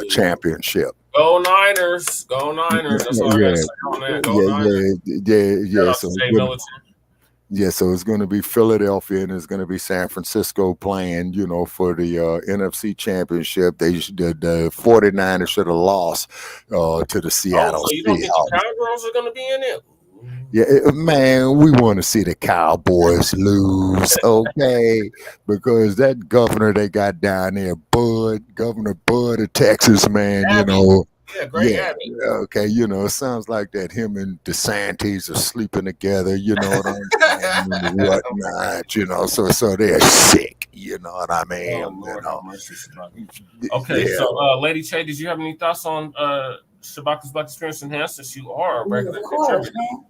championship. Go Niners. Go Niners. That's all I got to say on that. Go Niners. Yeah, so it's going to be Philadelphia and it's going to be San Francisco playing, for the NFC championship. The 49ers should have lost to the Seattle Seahawks. So you don't think the Cowgirls are going to be in it? Yeah, man, we want to see the Cowboys lose, okay? Because that governor they got down there, Governor Bud of Texas, man, Yeah, great Abby. Okay, it sounds like that him and DeSantis are sleeping together, what I'm saying, whatnot, so they're sick, you know what I mean? Okay, so Lady Che, did you have any thoughts on Shabaka's Black Experience Enhanced since you are a regular contributor? Man.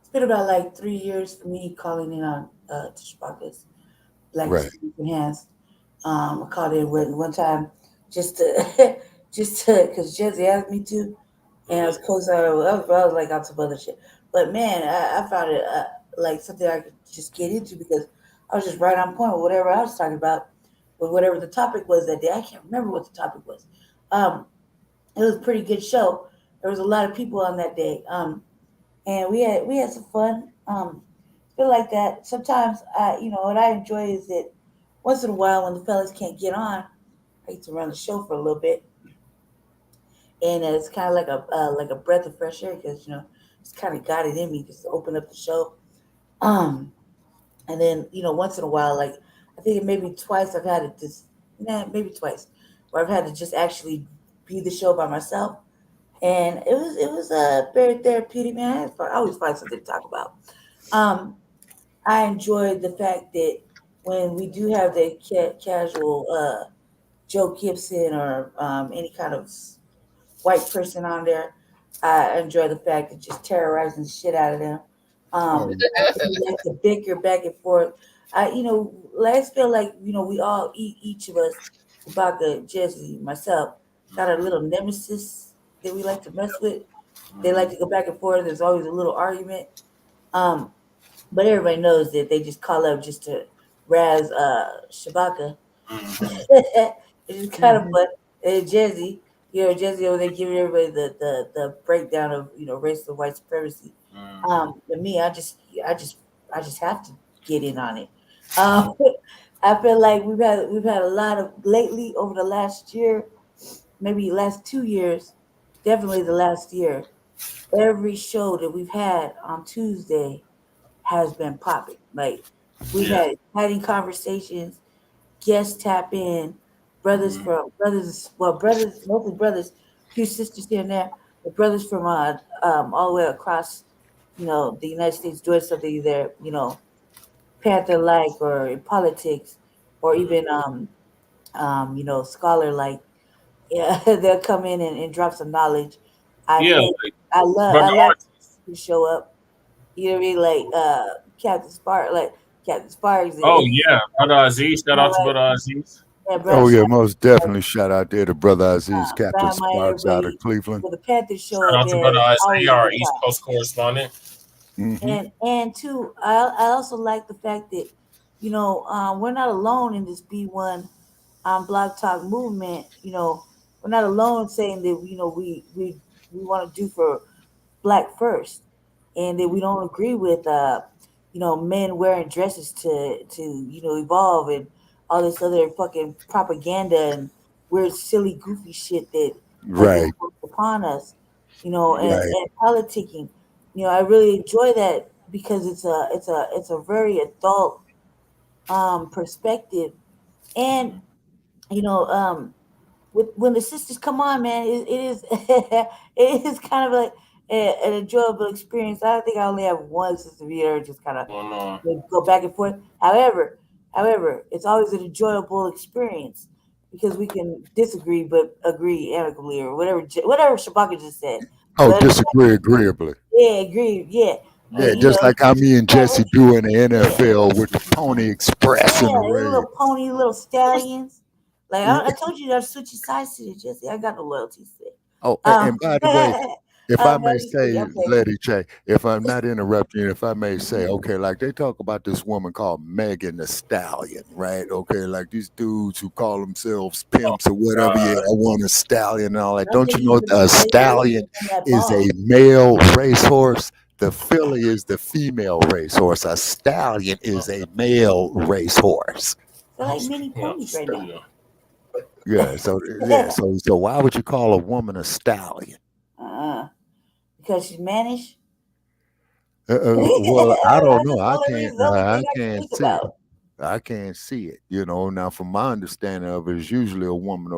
It's been about like 3 years for me calling in on Shabaka's Black Experience Enhanced. I called in one time just to because Jesse asked me to, and I was close out. I was like on some other shit, but man, I found it like something I could just get into because I was just right on point with whatever I was talking about, with whatever the topic was that day. I can't remember what the topic was. It was a pretty good show. There was a lot of people on that day, and we had some fun. Feel like that. Sometimes what I enjoy is that once in a while when the fellas can't get on, I get to run the show for a little bit, and it's kind of like a breath of fresh air because it's kind of got it in me just to open up the show, and then once in a while, like I think maybe twice I've had it just maybe twice where I've had to just actually be the show by myself, and it was very therapeutic, man. I always find something to talk about. I enjoyed the fact that when we do have the casual Joe Gibson or any kind of white person on there, I enjoy the fact that just terrorizing the shit out of them. I like to bicker back and forth. I feel like we all each of us, Chewbacca, Jesse, myself, got a little nemesis that we like to mess with. They like to go back and forth. There's always a little argument. But everybody knows that they just call up just to razz Chewbacca. It's just kind of fun. And Jesse over there giving everybody the breakdown of race and white supremacy. But me, I just have to get in on it. I feel like we've had a lot of lately over the last year, maybe last 2 years, definitely the last year. Every show that we've had on Tuesday has been popping. Like we've had exciting conversations. guest tap in, brothers from brothers, mostly brothers, few sisters here and there, but brothers from all the way across, the United States doing something either, Panther like or in politics, or even scholar like. Yeah, they'll come in and drop some knowledge. I Yeah, think like I brother love artists. to show up. You know what I mean? Like Captain Sparks Oh and yeah, brother Aziz. Shout out to like brother Aziz. Brother Oh yeah, Shaq, most definitely. Shout out there to Brother Aziz, Captain Bama, Sparks out of everybody. Cleveland. When the Panthers show Shout up, out to man, brother it's always Isaiah, a our good East time. Coast correspondent. Hmm. And two, I also like the fact that we're not alone in this B1 Blog Talk movement. We're not alone saying that we want to do for Black first, and that we don't agree with men wearing dresses to evolve and all this other fucking propaganda and weird silly goofy shit that has been Right, forced upon us, right, and politicking. I really enjoy that because it's a very adult perspective, and you know when the sisters come on, man, it is it is kind of like an enjoyable experience. I think I only have one sister here, just kind of Going on. go back and forth. However, it's always an enjoyable experience because we can disagree but agree amicably or whatever Shabaka just said. Oh, But disagree agreeably. yeah, agree, yeah, Yeah, just like how me and yeah, Jesse do in the yeah. NFL with the Pony Express Yeah, in the you ring. little pony, little stallions. Like I told you, I'll switch your sides to this, Jesse. I got no loyalty to it. Oh, Um, and by the way, if I may let me see. say, Okay. Lady Che, if I'm not interrupting you, if I may say, okay, like they talk about this woman called Megan the Stallion, right? Okay, like these dudes who call themselves pimps or whatever. Yeah, I want a stallion and all that. I don't Don't think you know he's a stallion that is ball. a male racehorse? The filly is the female racehorse. A stallion is a male racehorse. They're like mini Yeah, ponies right now. yeah. Yeah, so why would you call a woman a stallion? uh, because she's mannish. Well, I don't That's know. the only reason. The only I thing I can can't think see it. about. I can't see it. Now from my understanding of it, it's usually a woman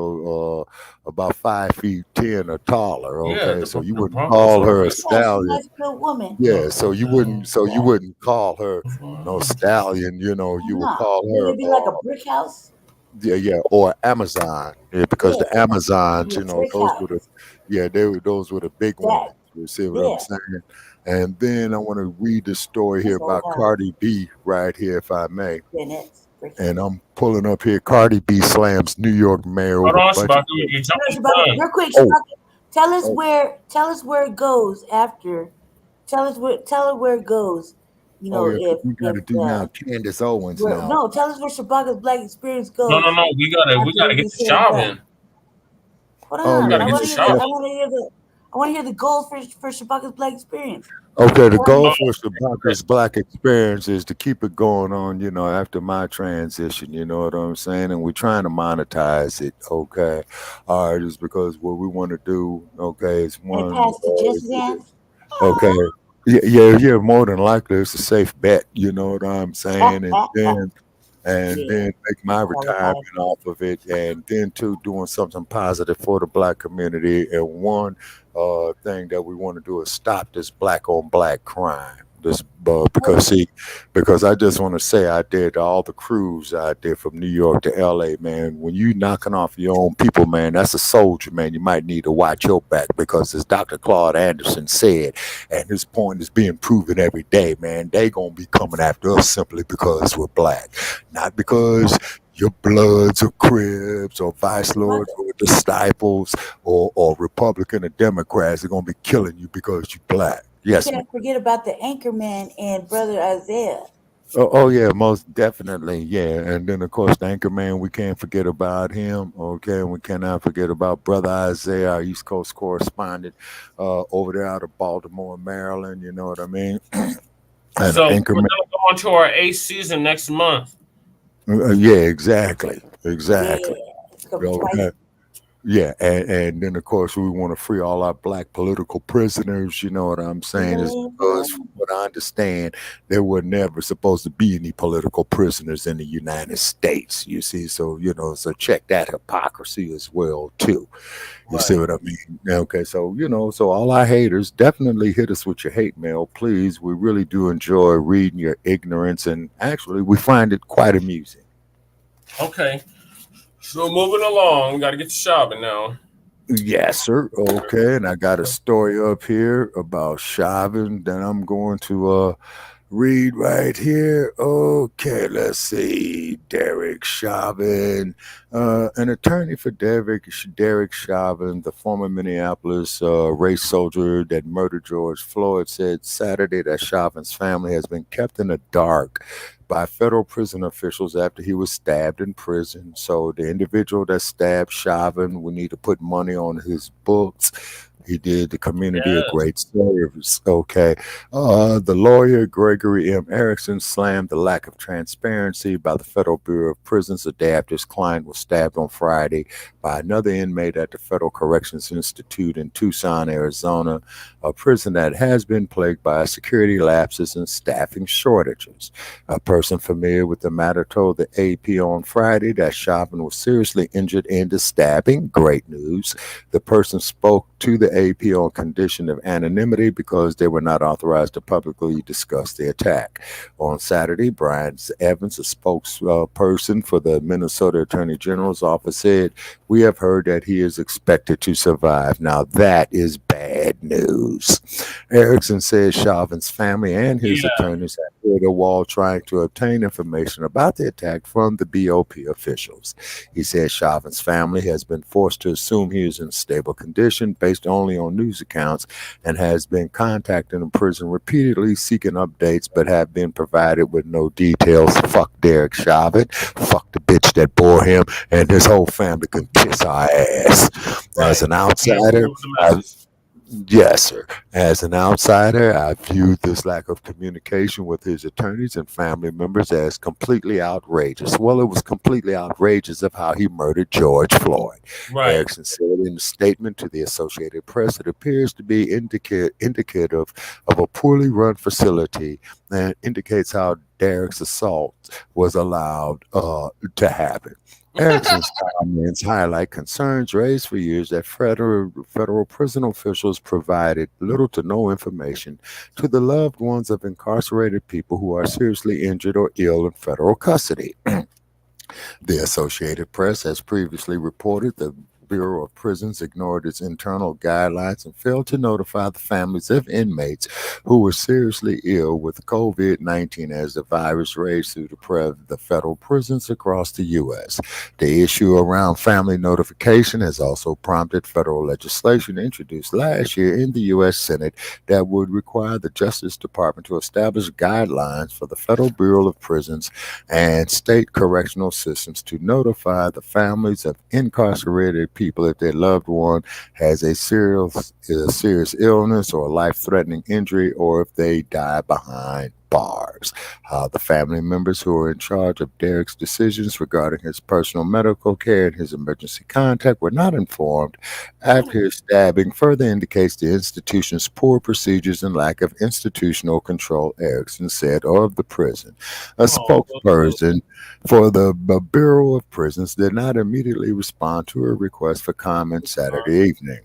about 5 feet 10 or taller. Yeah, Okay, so you the wouldn't Broncos call are her a right. Yeah, she's a stallion. nice built woman. Yeah, so you wouldn't. So you Yeah. wouldn't call her no stallion. You would Nah, call wouldn't her it be like a brick house? yeah, or Amazon. Yeah, because Yeah, the Amazons, a brick those were the house. those were the big That. women. You see what I'm Yeah, saying? And then I want to read the story here that's old about house. Cardi B right here, if I may. Yeah, that's brick house. And I'm pulling up here. Cardi B slams New York mayor Hold over on, budget. Shabaka. You jumped the Shabaka, gun. real quick, Oh, Shabaka, tell us oh, where it goes after. Tell her where it goes. oh yeah, because If we got to do now Candace Owens where now. no, tell us where Shabaka's Black experience No, no, goes no. We after gotta we get the say that. Chauvin. Hold Oh on, We yeah, gotta I get want the to hear the Chauvin. I want to hear the goals for Shabaka's Black experience. Okay, the Tell goal me. for Shabaka's Black experience is to keep it going on, after my transition, you know what I'm saying? And we're trying to monetize it, okay? All right, just because what we want to do, okay, is And it one, passed to Jesse's hands. okay. Yeah, more than likely it's a safe bet, you know what I'm saying? And Yeah, then make my qualified. retirement off of it, and then two doing something positive for the Black community. And one thing that we want to do is stop this black on black crime. This because I just want to say I did all the crews out there from New York to LA, man. When you knocking off your own people, man, that's a soldier, man. You might need to watch your back because as Dr. Claude Anderson said, and his point is being proven every day, man, they gonna be coming after us simply because we're black. Not because your Bloods or Cribs or Vice Lords or Disciples or Republican or Democrats are going to be killing you because you're black. Yes, ma'am. Can't forget about the Anchorman and Brother Isaiah. Oh, yeah, most definitely. Yeah. And then, of course, the Anchorman, we can't forget about him. Okay. And we cannot forget about Brother Isaiah, our East Coast correspondent over there out of Baltimore, Maryland. You know what I mean? And So we're Anchorman. gonna go on to our 8th season next month. Yeah, exactly. Yeah, it's gonna be twice. Okay. Yeah, and then of course we want to free all our black political prisoners. You know what I'm saying? Is because from what I understand, there were never supposed to be any political prisoners in the United States. You see, so so check that hypocrisy as well too. You see Right. what I mean? Okay, so so all our haters definitely hit us with your hate mail, please. We really do enjoy reading your ignorance, and actually we find it quite amusing. Okay. So moving along, we got to get to shopping now. Yes, sir. Okay, and I got a story up here about Chauvin that I'm going to read right here. Okay, let's see. Derek Chauvin, an attorney for Derek Chauvin, the former Minneapolis race soldier that murdered George Floyd, said Saturday that Chauvin's family has been kept in the dark by federal prison officials after he was stabbed in prison. So the individual that stabbed Chauvin, we need to put money on his books. He did the community a Yes. great service. Okay. The lawyer Gregory M. Erickson slammed the lack of transparency by the Federal Bureau of Prisons the day after his client was stabbed on Friday by another inmate at the Federal Corrections Institute in Tucson, Arizona, a prison that has been plagued by security lapses and staffing shortages. A person familiar with the matter told the AP on Friday that Chauvin was seriously injured in the stabbing. Great news. The person spoke to the AP on condition of anonymity because they were not authorized to publicly discuss the attack. On Saturday, Brian Evans, a spokesperson for the Minnesota Attorney General's office, said, "We have heard that he is expected to survive." Now, that is bad news. Erickson said Chauvin's family and his Yeah. attorneys have hit a wall trying to obtain information about the attack from the BOP officials. He said Chauvin's family has been forced to assume he is in stable condition based only on news accounts and has been contacting the prison repeatedly seeking updates but have been provided with no details. Fuck Derek Chauvin. Fuck the bitch that bore him, and his whole family can kiss our ass. As Right. an Yeah. outsider, What was the message? yes, sir. As an outsider, I viewed this lack of communication with his attorneys and family members as completely outrageous. Well, it was completely outrageous of how he murdered George Floyd. Right. Erickson said in a statement to the Associated Press, it appears to be indicative of a poorly run facility and indicates how Derek's assault was allowed to happen. Erickson's comments highlight concerns raised for years that federal prison officials provided little to no information to the loved ones of incarcerated people who are seriously injured or ill in federal custody. The Associated Press has previously reported the Bureau of Prisons ignored its internal guidelines and failed to notify the families of inmates who were seriously ill with COVID-19 as the virus raged through the federal prisons across the U.S. The issue around family notification has also prompted federal legislation introduced last year in the U.S. Senate that would require the Justice Department to establish guidelines for the Federal Bureau of Prisons and state correctional systems to notify the families of incarcerated people if their loved one has a serious illness or life-threatening injury, or if they die behind bars. The family members who are in charge of Derek's decisions regarding his personal medical care and his emergency contact were not informed after his stabbing further indicates the institution's poor procedures and lack of institutional control, Erickson said, of the prison. A Oh, spokesperson for the Bureau of Prisons did not immediately respond to a request for comment Saturday evening.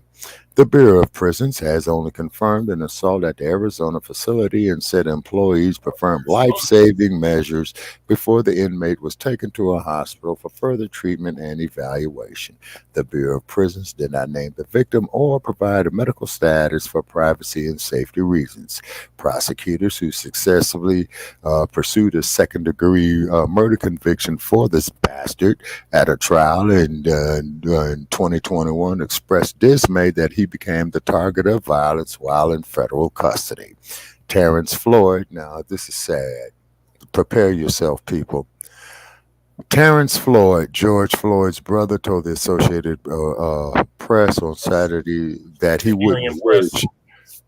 The Bureau of Prisons has only confirmed an assault at the Arizona facility and said employees performed life-saving measures before the inmate was taken to a hospital for further treatment and evaluation. The Bureau of Prisons did not name the victim or provide a medical status for privacy and safety reasons. Prosecutors who successfully pursued a second-degree murder conviction for this bastard at a trial in 2021 expressed dismay that he became the target of violence while in federal custody. Terrence Floyd, now this is sad. Prepare yourself, people. Terrence Floyd, George Floyd's brother, told the Associated Press on Saturday that he very wouldn't impressed. wish.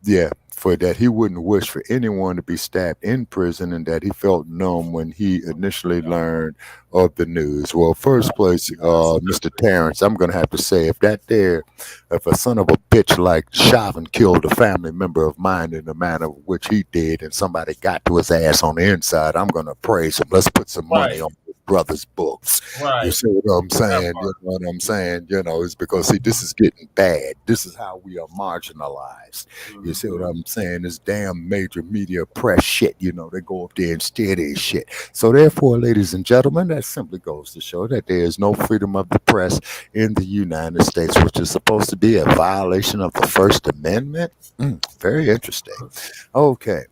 Yeah, for that he wouldn't wish for anyone to be stabbed in prison, and that he felt numb when he initially learned of the news. Well, first place, Mr. Terrence, I'm going to have to say, if a son of a bitch like Chauvin killed a family member of mine in the manner which he did, and somebody got to his ass on the inside, I'm going to praise him. Let's put some money on his brother's books. Right. You see what I'm saying? You know what I'm saying? You know, it's because, see, this is getting bad. This is how we are marginalized. You see what I'm saying? This damn major media press shit, you know, they go up there and steer this shit. So therefore, ladies and gentlemen, that simply goes to show that there is no freedom of the press in the United States, which is supposed to be a violation of the First Amendment. Very interesting. Okay.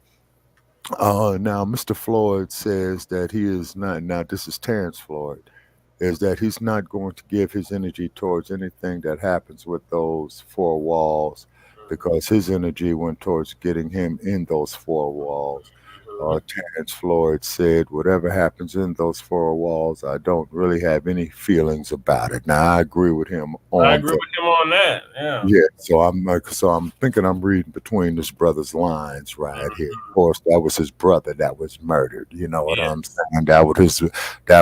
Now, Mr. Floyd says that he is not, now this is Terrence Floyd, is that he's not going to give his energy towards anything that happens with those four walls, because his energy went towards getting him in those four walls. Terrence Floyd said, whatever happens in those four walls, I don't really have any feelings about it. Now, I agree with him on that. Yeah. Yeah. So I'm thinking I'm reading between this brother's lines right here. Of course, that was his brother that was murdered. You know what I'm saying? That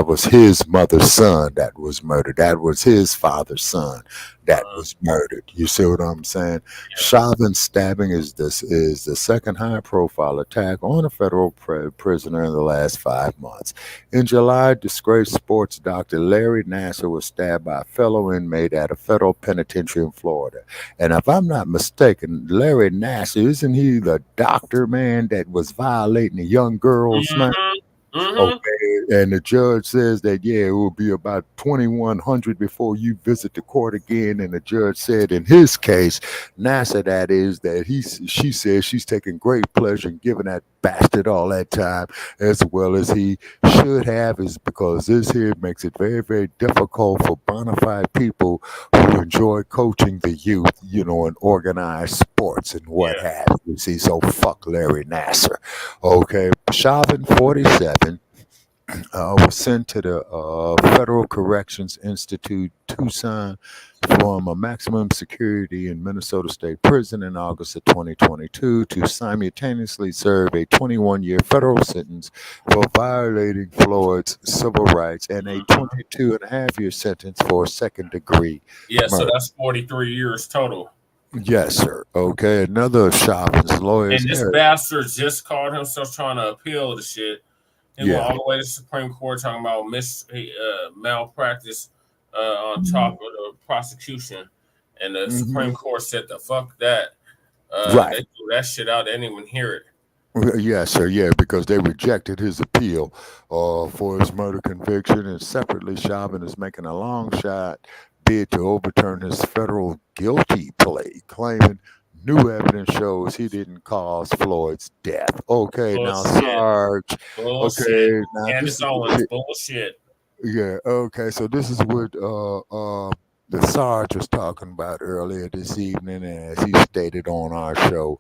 was his mother's son that was murdered. That was his father's son that was murdered. You see what I'm saying? Chauvin stabbing is the second high-profile attack on a federal prisoner in the last 5 months. In July, disgraced sports doctor Larry Nassar was stabbed by a fellow inmate at a federal penitentiary in Florida. And if I'm not mistaken, Larry Nassar, isn't he the doctor, man, that was violating the young girls, man? Okay, and the judge says that, it will be about 2,100 before you visit the court again. And the judge said in his case, NASA, that is, that she says she's taking great pleasure in giving that bastard all that time, as well as he should have, is because this here makes it very, very difficult for bona fide people who enjoy coaching the youth, you know, and organized sports and what have you. See, so fuck Larry Nassar. Okay, Chauvin, 47, was sent to the Federal Corrections Institute, Tucson, from a maximum security in Minnesota State Prison in August of 2022 to simultaneously serve a 21-year federal sentence for violating Floyd's civil rights and a 22.5-year sentence for second-degree murder. So that's 43 years total. Yes, sir. Okay, another Chauvin's lawyers. And this bastard just called himself trying to appeal the shit. He went all the way to the Supreme Court talking about malpractice on top of the prosecution. And the Supreme Court said the fuck that. They threw that shit out. They didn't even hear it. Yes, sir. Yeah, because they rejected his appeal for his murder conviction. And separately, Chauvin is making a long shot bid to overturn his federal guilty plea, claiming new evidence shows he didn't cause Floyd's death. Okay, now Sarge. Bullshit. Okay, now Candace Owens. Bullshit. Yeah. Okay, so this is what the Sarge was talking about earlier this evening, as he stated on our show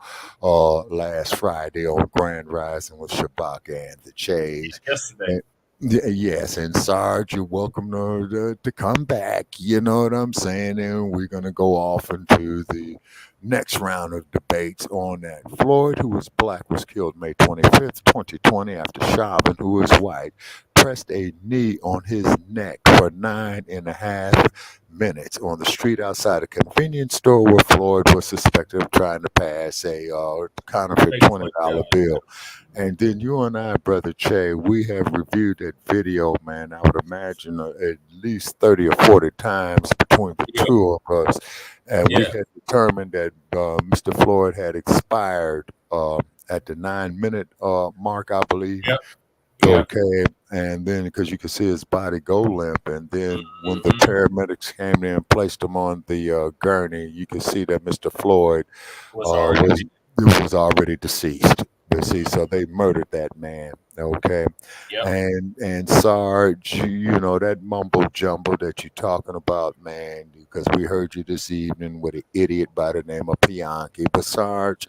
last Friday on Grand Rising with Hasselbach and the Chase. Yesterday. Yes, and Sarge, you're welcome to come back. You know what I'm saying? And we're going to go off into the next round of debates on that. Floyd, who was black, was killed May 25th, 2020, after Chauvin, who was white, pressed a knee on his neck for 9.5 minutes on the street outside a convenience store where Floyd was suspected of trying to pass a counterfeit $20 bill. And then you and I, Brother Che, we have reviewed that video, man. I would imagine at least 30 or 40 times between the two of us. And we had determined that Mr. Floyd had expired at the 9-minute mark, I believe. Okay, and then because you could see his body go limp, and then when the paramedics came in and placed him on the gurney, you could see that Mr. Floyd was already deceased. You see, so they murdered that man. Okay, and Sarge, you know that mumbo jumbo that you're talking about, man, because we heard you this evening with an idiot by the name of Bianchi. But Sarge,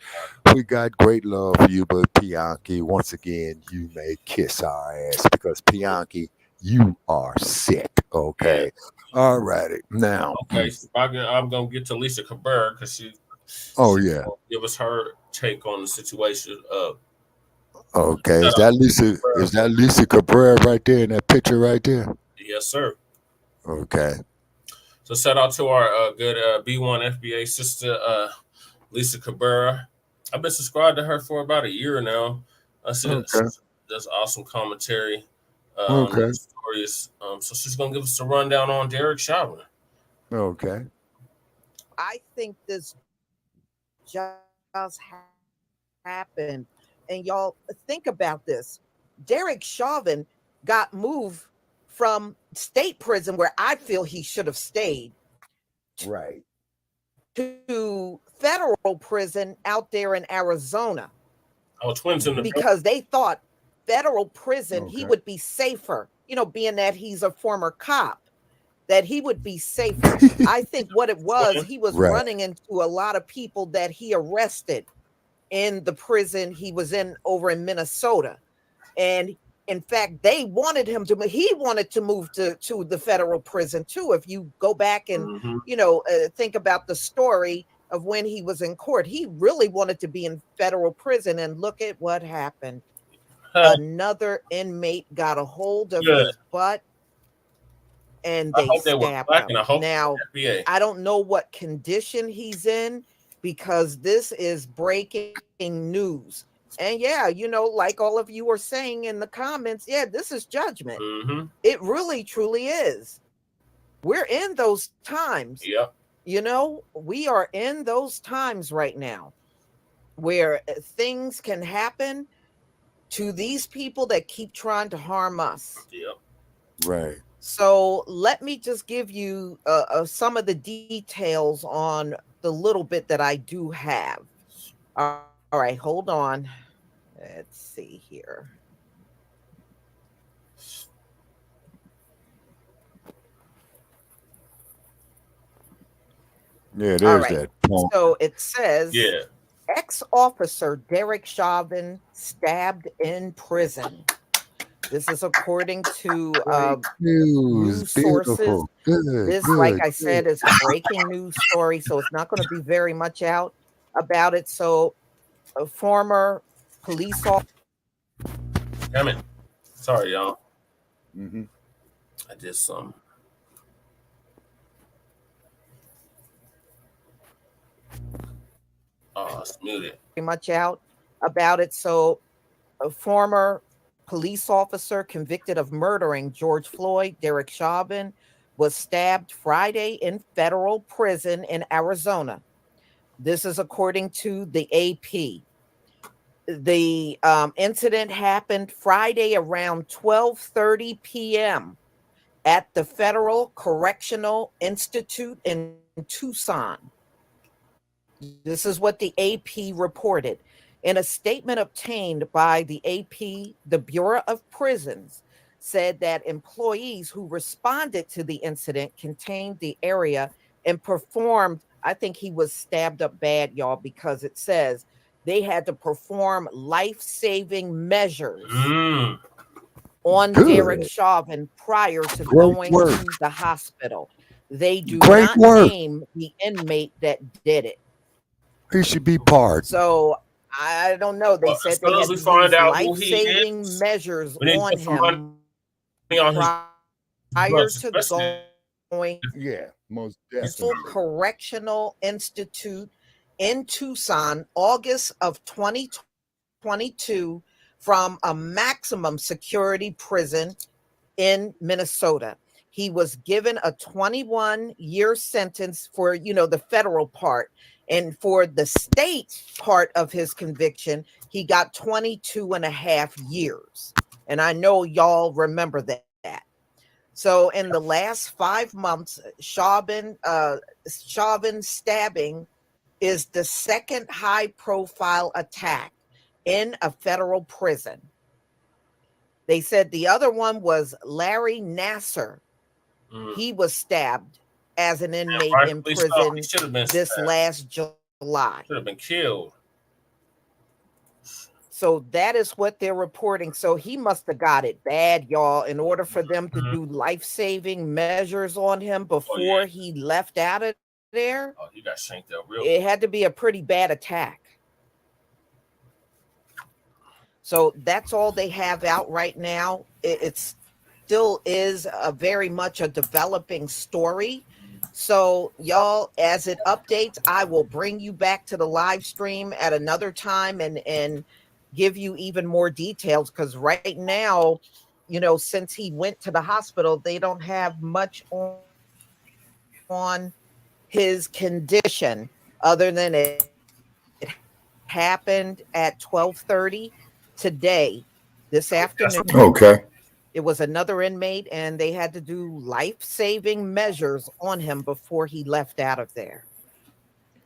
we got great love for you, but Bianchi, once again, you may kiss our ass because Bianchi, you are sick. Okay, all righty now. Okay, so I'm gonna get to Lisa Cabrera because she. Oh yeah. Give us her take on the situation. Okay, Shout is out that Lisa? Cabrera. Is that Lisa Cabrera right there in that picture right there? Yes, sir. Okay. So shout out to our good B1 FBA sister, Lisa Cabrera. I've been subscribed to her for about a year now. She Okay. does awesome commentary on Okay. these stories. So she's going to give us a rundown on Derek Chauvin. Okay. I think this just happened. And y'all think about this. Derek Chauvin got moved from state prison, where I feel he should have stayed, Right. to federal prison out there in Arizona, Oh, twins in the because they thought federal prison he Okay. would be safer, being that he's a former cop, that he would be safer. I think what it was, he was Right. running into a lot of people that he arrested in the prison he was in over in Minnesota. And in fact, he wanted to move to the federal prison too. If you go back and, think about the story of when he was in court, he really wanted to be in federal prison. And look at what happened. Another inmate got a hold of his butt, and I they hope they were stabbed black, him. and I hope Now, FBA. I don't know what condition he's in, because this is breaking news. And yeah, like all of you are saying in the comments, yeah, this is judgment. Mm-hmm. It really, truly is. We're in those times. Yep. We are in those times right now where things can happen to these people that keep trying to harm us. Yep. Right. So let me just give you some of the details on the little bit that I do have. All right, hold on. Let's see here. Yeah, All there's right. that point. So it says, Yeah. ex-officer Derek Chauvin stabbed in prison. This is according to news sources. Beautiful. Good. This, Good. like I said, is a breaking news story, so it's not going to be very much out about it. So a former police officer. Damn it. Sorry, y'all. Mm-hmm. I did some. Oh, it's muted. Much out about it. So a former police officer convicted of murdering George Floyd, Derek Chauvin, was stabbed Friday in federal prison in Arizona. This is according to the AP. The incident happened Friday around 12:30 p.m. at the Federal Correctional Institute in Tucson. This is what the AP reported. In a statement obtained by the AP, the Bureau of Prisons said that employees who responded to the incident contained the area and performed, I think he was stabbed up bad, y'all, because it says they had to perform life-saving measures on Good. Derek Chauvin prior to Great going work. to the hospital. They do Great not work. name the inmate that did it. He should be pardoned. So I don't know. They Well, said as they soon had as we to find use out who he life-saving is, measures we need to on put some him money on his prior drugs, to especially going Yeah, most to definitely. Correctional Institute in Tucson, August of 2022, from a maximum security prison in Minnesota. He was given a 21-year sentence for, the federal part. And for the state part of his conviction, he got 22 and a half years. And I know y'all remember that. So in the last 5 months, Chauvin stabbing is the second high-profile attack in a federal prison. They said the other one was Larry Nasser. He was stabbed as an inmate in prison this last July. Should have been killed. So that is what they're reporting. So he must have got it bad, y'all, in order for them to do life-saving measures on him before he left out of there. Oh, he got shanked up real. It had to be a pretty bad attack. So that's all they have out right now. It still is a very much a developing story. So y'all, as it updates, I will bring you back to the live stream at another time and give you even more details, because right now, you know, since he went to the hospital, they don't have much on his condition other than it happened at 12:30 today, this afternoon. Okay. It was another inmate, and they had to do life-saving measures on him before he left out of there.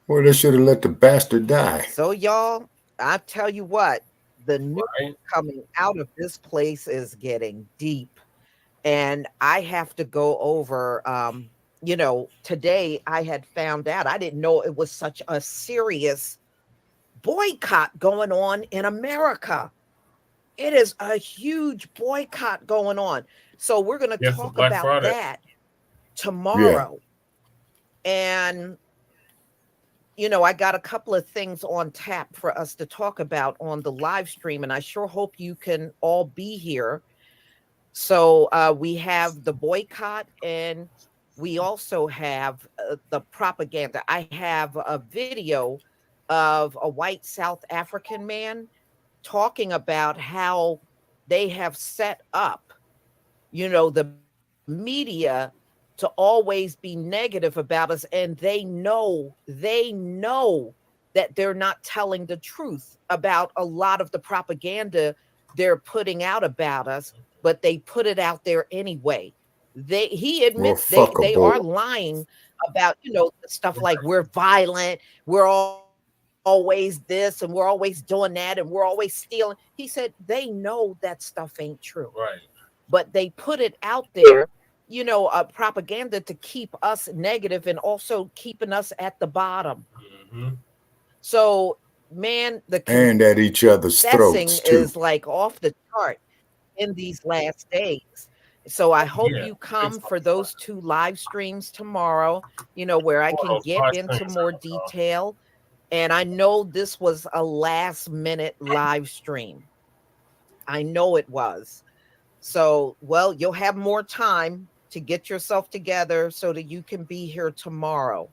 Well, they should have let the bastard die. So, y'all, I tell you what, the news Right? coming out of this place is getting deep. And I have to go over, you know, today I had found out, I didn't know it was such a serious boycott going on in America. It is a huge boycott going on. So we're going to Yeah, for talk Black about Friday. that tomorrow. And, you know, I got a couple of things on tap for us to talk about on the live stream, and I sure hope you can all be here. So we have the boycott, and we also have the propaganda. I have a video of a white South African man talking about how they have set up, you know, the media to always be negative about us, and they know that they're not telling the truth about a lot of the propaganda they're putting out about us, but they put it out there anyway. He admits they are lying about, you know, stuff like we're violent, we're always this, and we're always doing that, and we're always stealing. He said they know that stuff ain't true, Right. but they put it out there, you know, propaganda to keep us negative and also keeping us at the bottom. Mm-hmm. So, man, the And at each other's throats too. is like off the chart in these last days. So I hope Yeah, you come big for those 2 live streams tomorrow, you know, where I can those get live into streams more out, detail. And I know this was a last minute live stream. I know it was. So, well, you'll have more time to get yourself together so that you can be here tomorrow.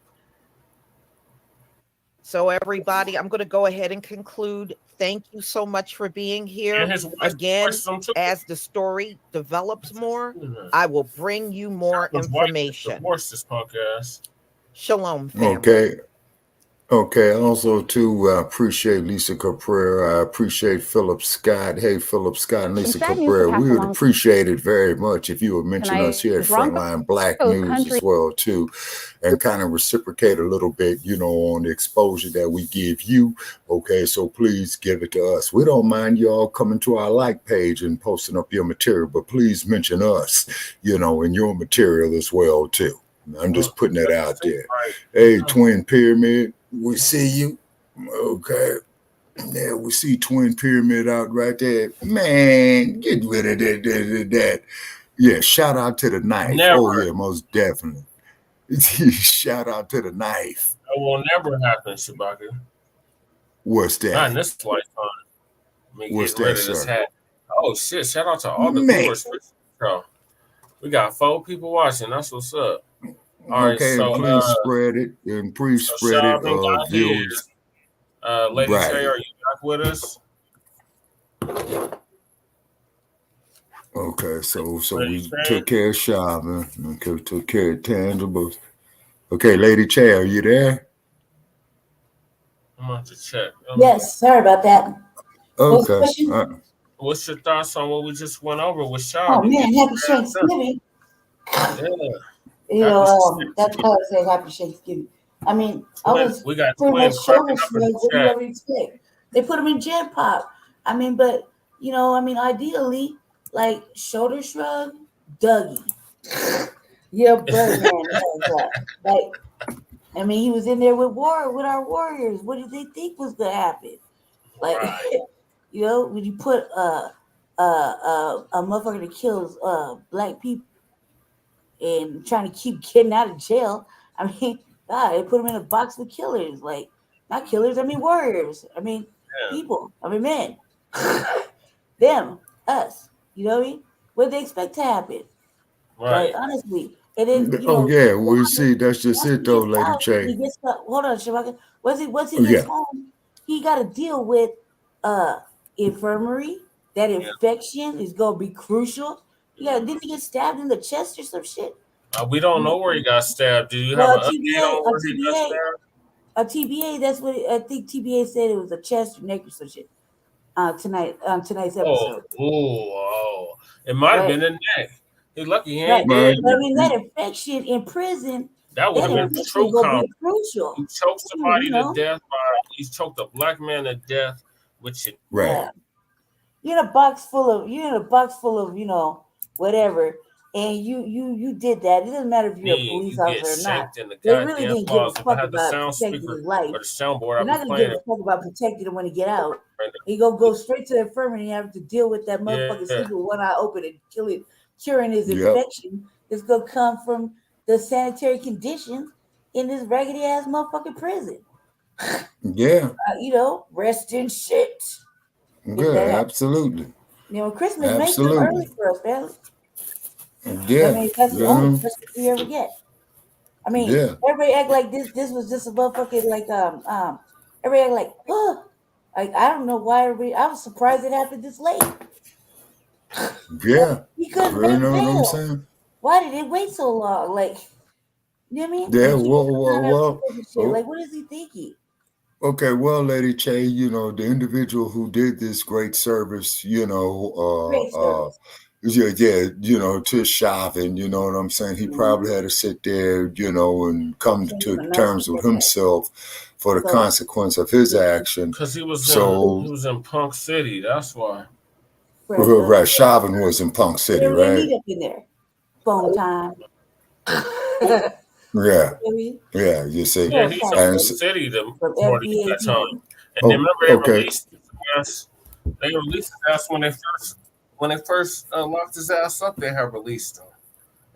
So, everybody, I'm going to go ahead and conclude. Thank you so much for being And here. his wife Again, watched them too. as the story develops more, I will bring you more His wife information. divorced this punk ass. Shalom, family. Okay. Okay. Also, too, I appreciate Lisa Cabrera. I appreciate Philip Scott. Hey, Philip Scott and Lisa Cabrera. We would appreciate it very much if you would mention us here at Frontline Black News as well, too, and kind of reciprocate a little bit, you know, on the exposure that we give you. Okay. So please give it to us. We don't mind y'all coming to our like page and posting up your material, but please mention us, you know, in your material as well, too. I'm just putting that out there. Hey, Twin Pyramid, we see you. Okay. Yeah, we see Twin Pyramid out right there. Man, get rid of that. Yeah, shout out to the knife. Never. Oh, yeah, most definitely. Shout out to the knife. That will never happen, Shabaka. What's that? Not in this lifetime. Let me What's get rid that, of this sir? hat. Oh, shit. Shout out to all the Man. viewers. We got 4 people watching. That's what's up. All right, Okay, so please spread it and please spread it, Chauvin got viewers. his. Lady Right. Shay, are you back with us? Okay, so Lady we Shay? took care of Chauvin. Okay, took care of tangibles. Okay, Lady Che, are you there? I'm going to have to check. Yes, sorry about that. What's the Okay. question? What's your thoughts on what we just went over with Oh Chauvin? man, happy Thanksgiving. Yeah. You know, that's how I say happy Thanksgiving. I mean, I was We got pretty much twins cracking shoulder up in shrug. the What do you chat. ever expect? They put them in Gen Pop. I mean, but you know, I mean, ideally, like shoulder shrug, Dougie. Yeah, Birdman. Like, I mean, he was in there with our warriors. What did they think was gonna happen? Like, Right. you know, when you put a motherfucker that kills black people and trying to keep getting out of jail. I mean, God, they put him in a box with killers. Like, not killers, I mean warriors. I mean, people. I mean men. them, us. You know what I mean? What they expect to happen. Right. Like honestly, and then Oh yeah, well, see, that's just it though, Lady Chain. he gets hold on, Shabaka. Once he Oh, gets yeah. home, he got to deal with infirmary. That infection is gonna be crucial. Yeah, didn't he get stabbed in the chest or some shit? We don't know where he got stabbed. Do you have an update on where he got stabbed? A TBA. That's what I think. TBA said it was a chest or neck or some shit. Tonight's episode. Oh, it might have been a neck. He's lucky he ain't Right. dead. But I mean, that infection in prison. That would have been true comedy. Crucial. You choked somebody to death you choked a black man to death with your Right. You're in a box full of, whatever, and you did that. It doesn't matter if you're a police officer or not. They really didn't give a fuck about protecting his life. Or the soundboard. You're not gonna give a fuck about protecting him when he get out. He gonna go straight to the infirmary and have to deal with that motherfucker sleeping with one eye open and curing his infection. It's gonna come from the sanitary conditions in this raggedy ass motherfucking prison. Yeah. Rest in shit. Yeah, absolutely. Christmas makes it early for us, man. Yeah. I mean, that's the only Christmas we ever get. I mean, everybody act like this was just a motherfucking everybody act like, I don't know why I was surprised it happened this late. Yeah. He couldn't you know what I'm saying? Why did it wait so long? Like, you know what I mean? Yeah, well. Like, what is he thinking? Okay, well, Lady Che, the individual who did this great service, to Chauvin, you know what I'm saying? He probably had to sit there, and come to terms with himself for the consequence of his action. Because he was in Punk City, that's why. Right, Chauvin was in Punk City, right? Meet up in there. Phone time. Yeah, you see. Yeah, he's in the city party at that time. And remember they released his ass when they first locked his ass up. They had released him,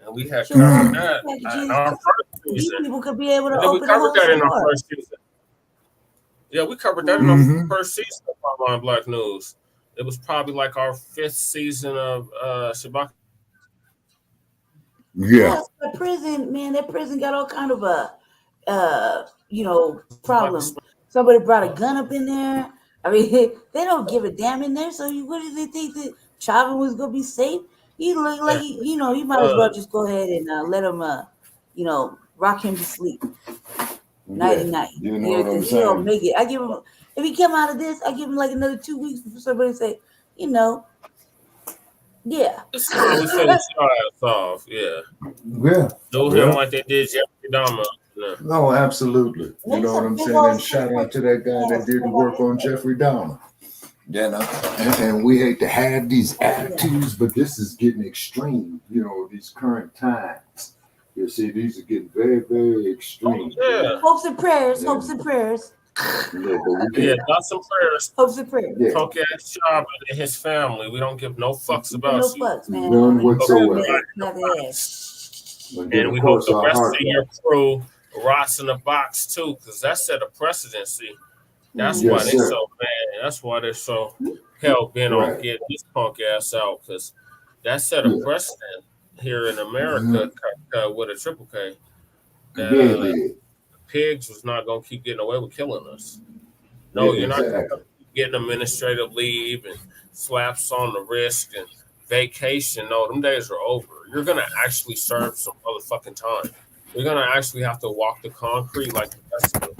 and we had covered that in our first season. People could be able to open we covered that in our first season. Yeah, we covered that in our first season of Frontline Black News. It was probably like our 5th season of Shabaka. Yeah. The prison, man, that prison got all kind of problems. Somebody brought a gun up in there. I mean, they don't give a damn in there. So what did they think that Chauvin was gonna be safe? He looked like you might as well just go ahead and let him rock him to sleep. Nighty night. You know what I'm saying? He'll make it. I give him if he come out of this, I give him like another 2 weeks before somebody say, yeah. We finish your ass off, yeah. Yeah. Do him like they did Jeffrey Dahmer. No, absolutely. You know what I'm saying? And shout out to that guy that did the work on Jeffrey Dahmer. And we hate to have these attitudes, but this is getting extreme, these current times. You see, these are getting very, very extreme. Hopes and prayers. Hopes and prayers. Thoughts and prayers. Hopes and prayers. Punk ass Chauvin and his family. We don't give no fucks about you. Fucks, man. None whatsoever. And we hope the rest of your crew rots in the box too, because that set a precedency. That's why they're so mad. That's why they're so hell bent on getting this punk ass out, because that set a precedent here in America with a triple K. Pigs was not going to keep getting away with killing us. No, you're not going to getting administrative leave and slaps on the wrist and vacation. No, them days are over. You're going to actually serve some motherfucking time. You're going to actually have to walk the concrete like the rest of it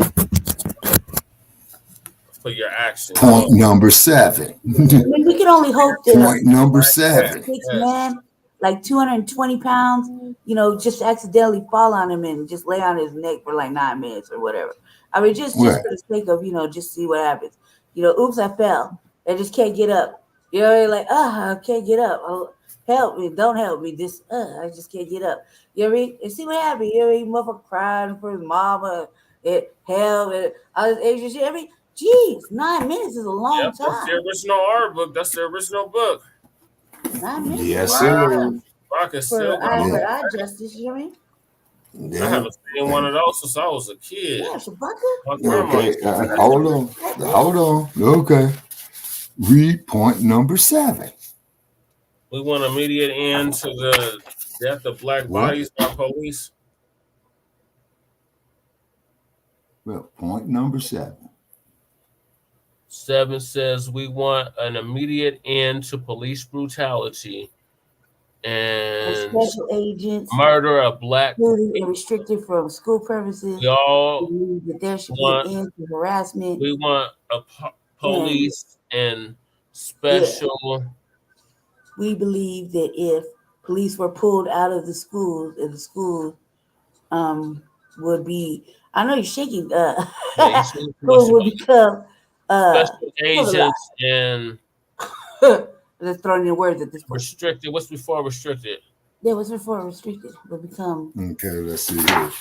for your actions. Point number 7. We can only hope that point number 7. Man, like 220 pounds, just accidentally fall on him and just lay on his neck for like 9 minutes or whatever. I mean, just for the sake of, just see what happens. Oops, I fell. I just can't get up. Like, I can't get up. Oh, help me. Don't help me. I just can't get up. You know what I mean? And see what happens. Motherfucker crying for his mama. Hell, and all this extra shit. I mean, geez, 9 minutes is a long time. That's the original art book. That's the original book. 9 minutes. Yes, sir. For eye justice, you know what I mean? Yeah. I haven't seen one of those since I was a kid. Yeah, Shabaka. Okay, hold on. Okay. Read point number 7. We want immediate end to the death of black bodies by police. Well, point number 7. 7 says we want an immediate end to police brutality and special agents, murder of black included and restricted from school premises. We all believe that there should want, be an end to harassment. We want a police and special. Yeah. We believe that if police were pulled out of the schools, and the schools would be, I know you're shaking, schools would become special agents and let's throw in the words at this point. Restricted. What's before restricted? Yeah, what's before restricted would become. Okay, let's see here.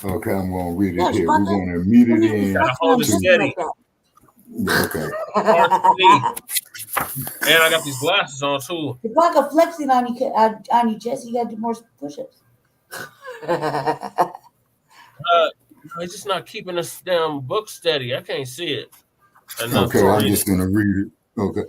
Okay, I'm going to read it here. We're going to immediately end. Hold it steady. Okay. And I got these glasses on too. If I can flexing on you, Jesse, you got to do more push-ups. It's just not keeping this damn book steady. I can't see it. Okay, I'm just going to read it. Okay.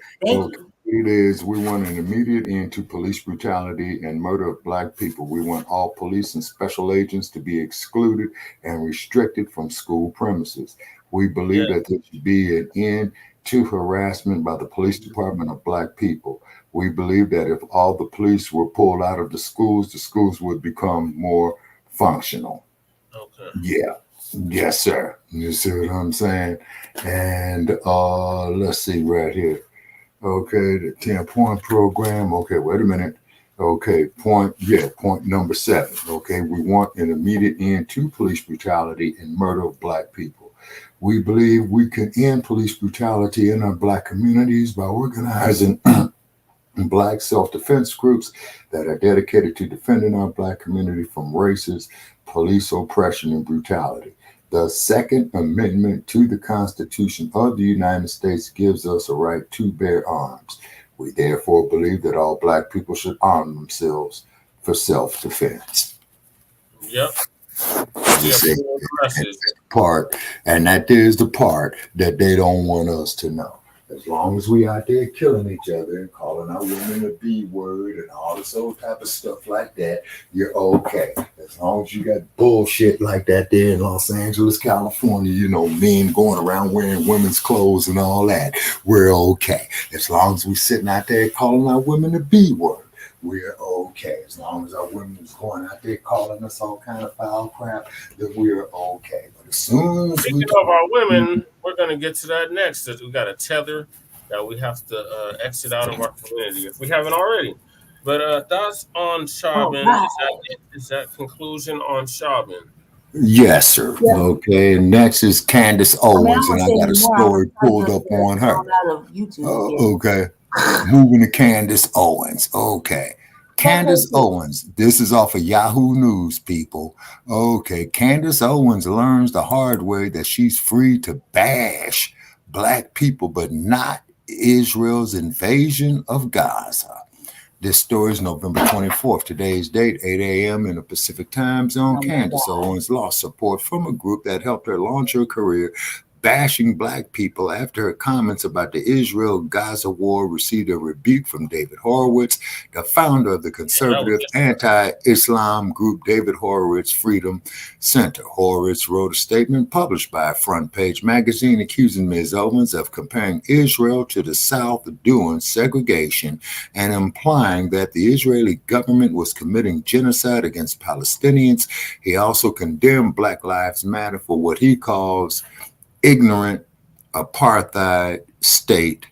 It is, we want an immediate end to police brutality and murder of black people. We want all police and special agents to be excluded and restricted from school premises. We believe that there should be an end to harassment by the police department of black people. We believe that if all the police were pulled out of the schools would become more functional. Okay. Yeah. Yes, sir. You see what I'm saying? And let's see right here. Okay, the 10-point program. Okay, wait a minute. Okay, point number 7. Okay, we want an immediate end to police brutality and murder of black people. We believe we can end police brutality in our black communities by organizing black self-defense groups that are dedicated to defending our black community from racist police oppression and brutality. The Second Amendment to the Constitution of the United States gives us a right to bear arms. We therefore believe that all black people should arm themselves for self-defense. Yep. And that is the part that they don't want us to know. As long as we out there killing each other and calling our women the B word and all this old type of stuff like that, you're okay. As long as you got bullshit like that there in Los Angeles, California, you know, men going around wearing women's clothes and all that, we're okay. As long as we sitting out there calling our women the B word, we're okay. As long as our women is going out there calling us all kind of foul crap, then we're okay. But as soon as speaking of our women, we're going to get to that next. We got a tether that we have to exit out of our community if we haven't already. But thoughts on Chauvin? Is that conclusion on Chauvin? Yes, sir. Yeah. Okay. And next is Candace Owens, and I got a story pulled up on her. Okay. Moving to Candace Owens. Okay. Candace Owens. This is off of Yahoo News, people. Okay. Candace Owens learns the hard way that she's free to bash black people, but not Israel's invasion of Gaza. This story is November 24th. Today's date, 8 a.m. in the Pacific time zone. Candace Owens lost support from a group that helped her launch her career bashing black people after her comments about the Israel-Gaza war received a rebuke from David Horowitz, the founder of the conservative anti-Islam group David Horowitz Freedom Center. Horowitz wrote a statement published by a front page magazine accusing Ms. Owens of comparing Israel to the South doing segregation and implying that the Israeli government was committing genocide against Palestinians. He also condemned Black Lives Matter for what he calls ignorant apartheid state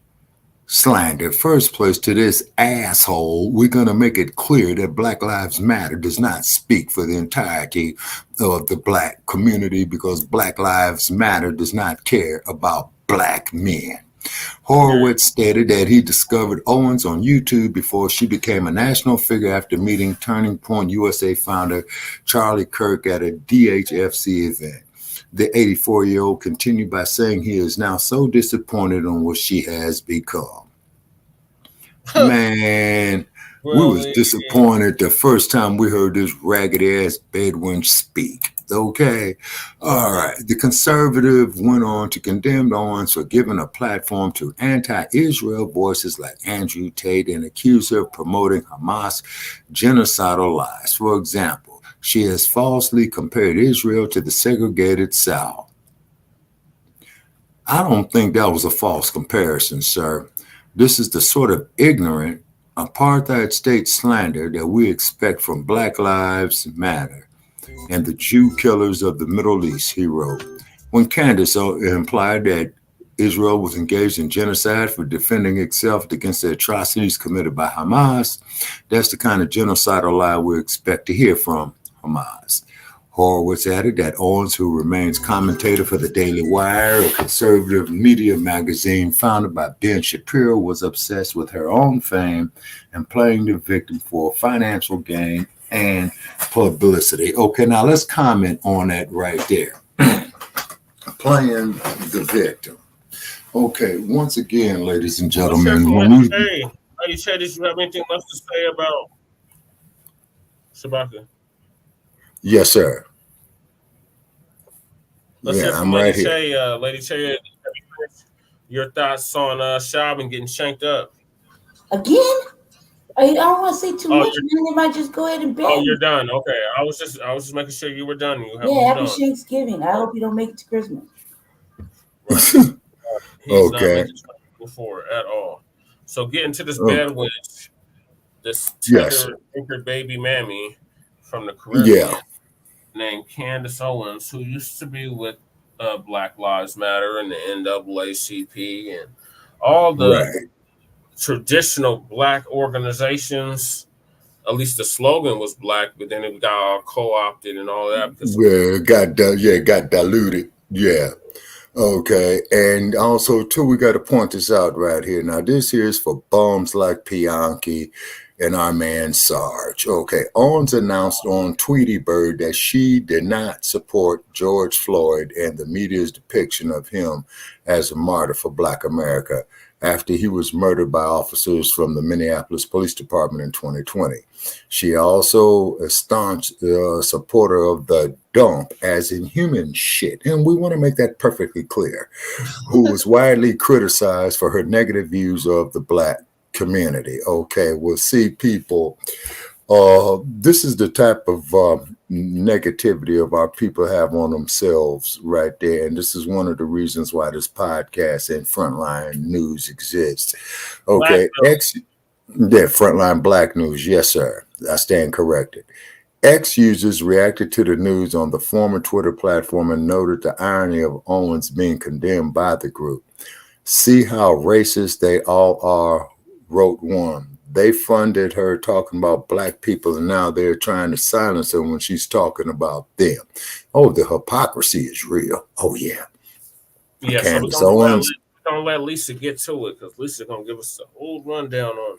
slander. First place to this asshole, we're going to make it clear that Black Lives Matter does not speak for the entirety of the black community because Black Lives Matter does not care about black men. Horowitz stated that he discovered Owens on YouTube before she became a national figure after meeting Turning Point USA founder Charlie Kirk at a DHFC event. The 84-year-old continued by saying he is now so disappointed on what she has become. Man, we was disappointed the first time we heard this ragged-ass Bedouin speak. Okay. All right. The conservative went on to condemn Owens for giving a platform to anti-Israel voices like Andrew Tate and accuse her of promoting Hamas genocidal lies. For example, she has falsely compared Israel to the segregated South. I don't think that was a false comparison, sir. This is the sort of ignorant apartheid state slander that we expect from Black Lives Matter and the Jew killers of the Middle East, he wrote. When Candace implied that Israel was engaged in genocide for defending itself against the atrocities committed by Hamas, that's the kind of genocidal lie we expect to hear from Hamas. Horowitz added that Owens, who remains commentator for the Daily Wire, a conservative media magazine founded by Ben Shapiro, was obsessed with her own fame and playing the victim for financial gain and publicity. Okay, now let's comment on that right there. Playing the victim. Okay, once again, ladies and gentlemen, Lady Shay, did you have anything else to say about Shabaka? Yes, sir. Let's hear from Lady Shay. Lady Shay, your thoughts on Chauvin getting shanked up? Again? I don't want to say too much, man. They might just go ahead and ban. Oh, you're done. Okay, I was just making sure you were done. Happy Thanksgiving. I hope you don't make it to Christmas. Right. He's not making before at all. So get into this bed with this tender baby mammy from the Caribbean named Candace Owens, who used to be with Black Lives Matter and the NAACP and all the traditional Black organizations. At least the slogan was Black, but then it got all co-opted and all that. It got diluted. Yeah. Okay. And also, too, we got to point this out right here. Now, this here is for bums like Bianchi and our man Sarge. Okay. Owens announced on Tweety Bird that she did not support George Floyd and the media's depiction of him as a martyr for Black America after he was murdered by officers from the Minneapolis Police Department in 2020. She also a staunch supporter of the dump, as in human shit, and we want to make that perfectly clear, who was widely criticized for her negative views of the Black community. Okay, we'll see people. This is the type of negativity of our people have on themselves right there. And this is one of the reasons why this podcast and Frontline News exists. Okay. Frontline Black News. Yes, sir. I stand corrected. Ex-users reacted to the news on the former Twitter platform and noted the irony of Owens being condemned by the group. See how racist they all are, wrote one. They funded her talking about Black people, and now they're trying to silence her when she's talking about them. Oh, the hypocrisy is real. Oh, yeah. Yeah, Candace Owens. We're going to let Lisa get to it, because Lisa's going to give us a whole rundown on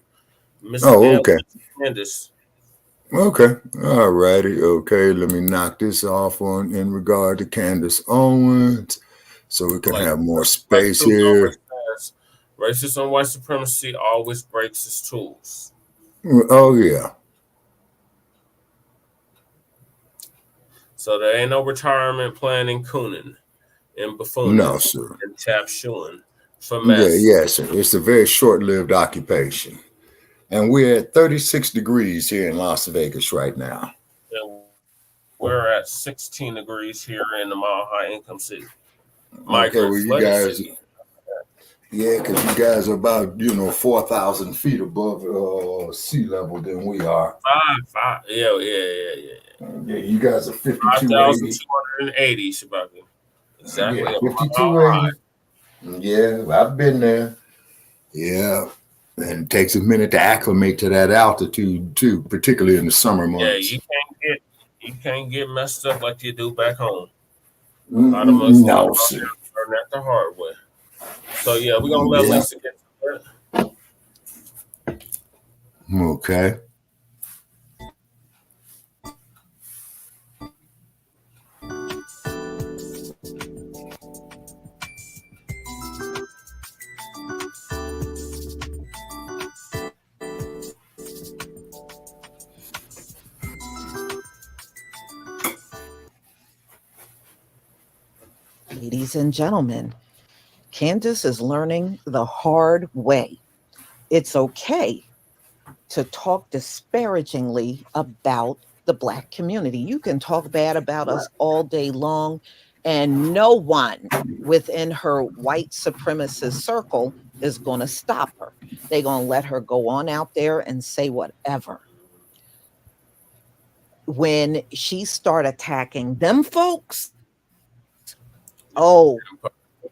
Miss Candace. Okay. All righty. Okay, let me knock this off in regard to Candace Owens so we can have more space here. Racism and white supremacy always breaks its tools. Oh, yeah. So there ain't no retirement plan in Coonan, in Buffoonin, no, sir. and Tap Shoeing for mess. Yes, sir. It's a very short-lived occupation. And we're at 36 degrees here in Las Vegas right now. And we're at 16 degrees here in the Mile High Income City. Okay, well, you guys... Yeah, because you guys are about, 4,000 feet above sea level than we are. Five. Yeah. Yeah, you guys are 5,280, Shabaka. Exactly. Yeah, 5280. Yeah, I've been there. Yeah. And it takes a minute to acclimate to that altitude, too, particularly in the summer months. Yeah, you can't get messed up like you do back home. A lot of us learn that the hard way. So, yeah, we're going to let Lisa get to it. Okay. Ladies and gentlemen, Candace is learning the hard way. It's okay to talk disparagingly about the Black community. You can talk bad about us all day long, and no one within her white supremacist circle is going to stop her. They're going to let her go on out there and say whatever. When she start attacking them folks, oh,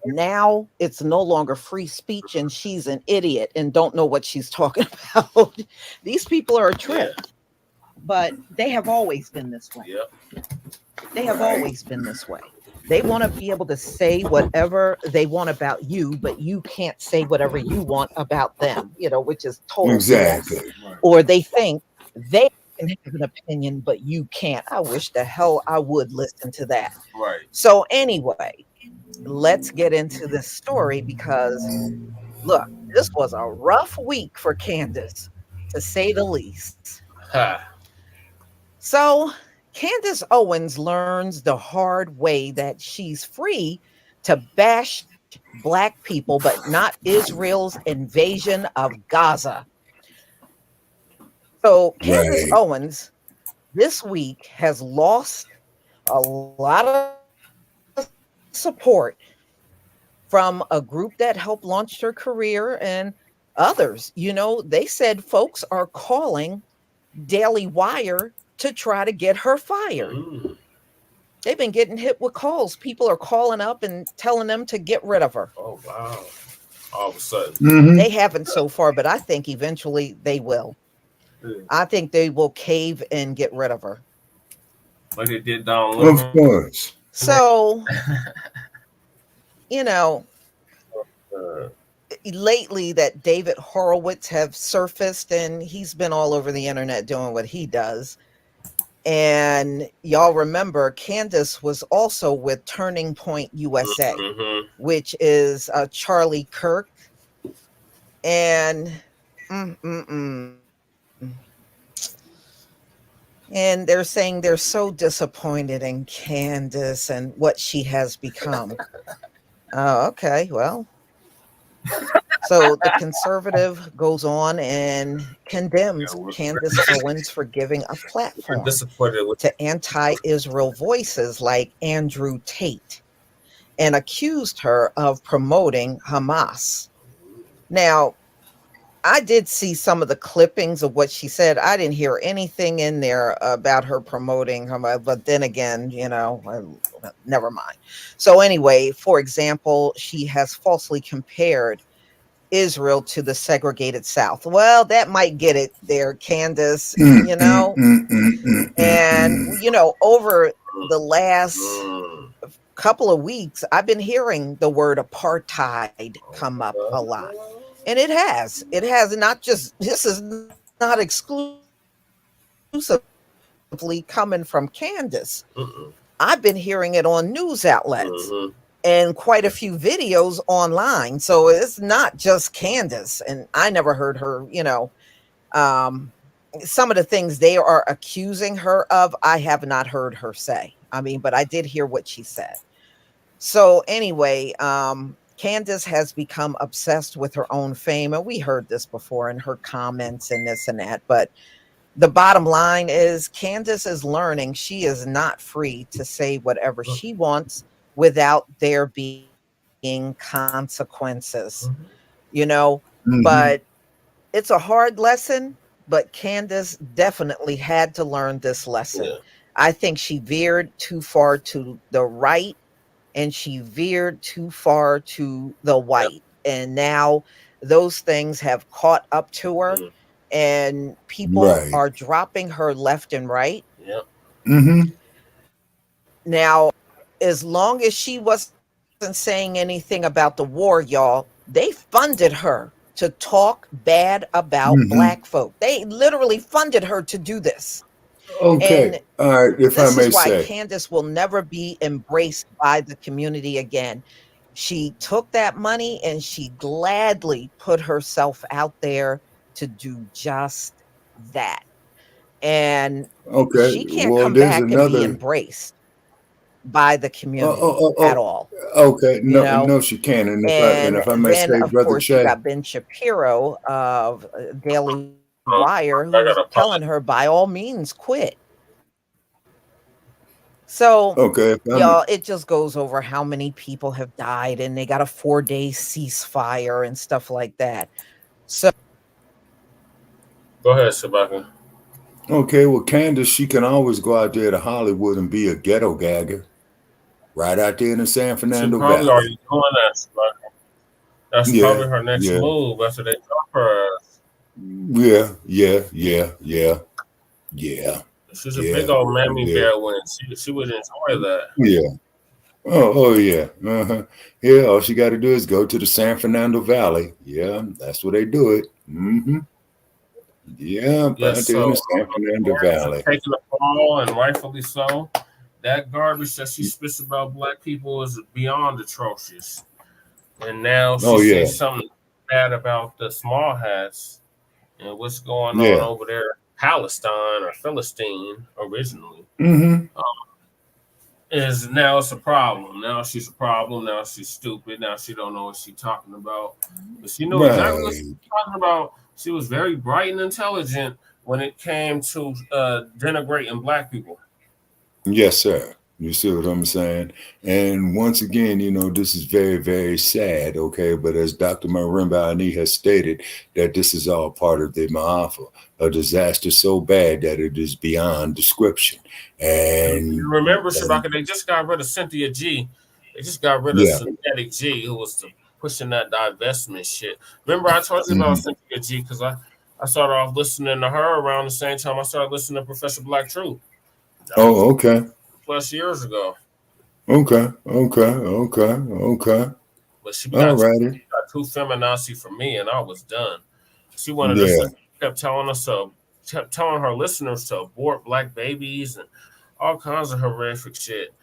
now it's no longer free speech and she's an idiot and don't know what she's talking about. These people are a trip, but they have always been this way. They have always been this way. They want to be able to say whatever they want about you, but you can't say whatever you want about them, which is totally exactly. BS. Or they think they can have an opinion, but you can't. I wish the hell I would listen to that. Right. So anyway, let's get into this story because, look, this was a rough week for Candace, to say the least. So Candace Owens learns the hard way that she's free to bash Black people, but not Israel's invasion of Gaza. So Candace Owens this week has lost a lot of support from a group that helped launch her career and others. They said folks are calling Daily Wire to try to get her fired. They've been getting hit with calls. People are calling up and telling them to get rid of her. Oh, wow. All of a sudden. They haven't so far, but I think eventually they will. I think they will cave and get rid of her. Like they did down low. Of course. So, lately that David Horowitz have surfaced, and he's been all over the internet doing what he does. And y'all remember Candace was also with Turning Point USA, which is Charlie Kirk. And and they're saying they're so disappointed in Candace and what she has become. Oh, okay, well. So the conservative goes on and condemns Candace Owens for giving a platform to anti-Israel voices like Andrew Tate and accused her of promoting Hamas. Now, I did see some of the clippings of what she said. I didn't hear anything in there about her promoting Hamas, but then again, never mind. So anyway, for example, she has falsely compared Israel to the segregated South. Well, that might get it there, Candace, And, over the last couple of weeks, I've been hearing the word apartheid come up a lot. And it has not just, this is not exclusively coming from Candace. I've been hearing it on news outlets and quite a few videos online. So it's not just Candace. And I never heard her, some of the things they are accusing her of, I have not heard her say. But I did hear what she said. So anyway, Candace has become obsessed with her own fame. And we heard this before in her comments and this and that. But the bottom line is Candace is learning she is not free to say whatever she wants without there being consequences, But it's a hard lesson. But Candace definitely had to learn this lesson. Yeah. I think she veered too far to the right. And she veered too far to the white. And now those things have caught up to her. And people are dropping her left and right. Now, as long as she wasn't saying anything about the war, y'all, they funded her to talk bad about Black folk. They literally funded her to do this. Okay. And all right. If I may say, this is why Candace will never be embraced by the community again. She took that money and she gladly put herself out there to do just that. And she can't come back and be embraced. by the community at all, Okay, you no, know. no, she can. And And if I may then, say, of Brother course, you Che. got Ben Shapiro of Daily I Wire, got who's a telling her by all means quit. So, Okay, y'all, it just goes over how many people have died, and they got a 4-day ceasefire and stuff like that. So, Go ahead, Shabaka. okay. Well, Candace, she can always go out there to Hollywood and be a ghetto gagger, right out there in the San She Fernando probably Valley. already doing that, Shabaka. That's Yeah, probably her next yeah, move after they drop her ass. yeah, yeah, yeah, yeah, yeah, She's a big yeah, old mammy yeah, bear when she would enjoy that. yeah. Oh yeah. Uh-huh. Yeah, all she got to do is go to the San Fernando Valley. Yeah, that's where they do it. Mm-hmm. Yeah, Yes, out there in so the San Fernando parents are Valley. taking a fall, and rightfully so. That garbage that she spits about black people is beyond atrocious. And now she Oh yeah, says something bad about the small hats and what's going on yeah. over there, Palestine or Philistine originally. Mm-hmm. Is now it's a problem. Now she's a problem. Now she's stupid. Now she don't know what she's talking about. But she knew exactly what she Right. was talking about. She was very bright and intelligent when it came to denigrating black people. Yes, sir. You see what I'm saying? And once again, this is very, very sad, okay? But as Dr. Marimba Ani has stated, that this is all part of the Ma'afa, a disaster so bad that it is beyond description. You And, remember, Shabaka, they just got rid of Cynthia G. They just got rid of yeah. Synthetic G, who was pushing that divestment shit. Remember, I told you about Mhm. Cynthia G because I started off listening to her around the same time I started listening to Professor Black Truth. That was Oh, okay. plus years ago. Okay. Okay. Okay. Okay. But she All got righty. too feminazi for me, and I was done. She wanted us Yeah. to kept telling her listeners to abort black babies and all kinds of horrific shit.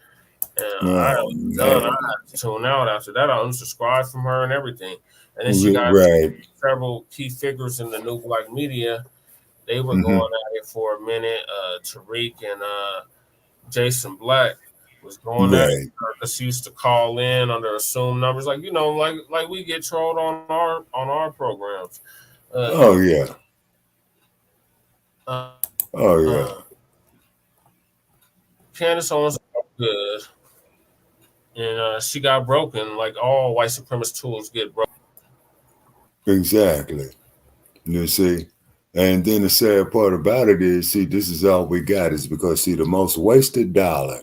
And I Oh, was done. I man. had to tune out after that. I unsubscribed from her and everything. And then she got Right. several key figures in the new black media. They were Mm-hmm. going at it for a minute. Tariq and Jason Black was going at it Right. because she used to call in under assumed numbers, like like we get trolled on our programs. Uh, Oh, yeah. uh, Oh, yeah. uh, Candace Owens was good, and she got broken like all white supremacist tools get broken. Exactly. You see? And then the sad part about it is, see, this is all we got is because, see, the most wasted dollar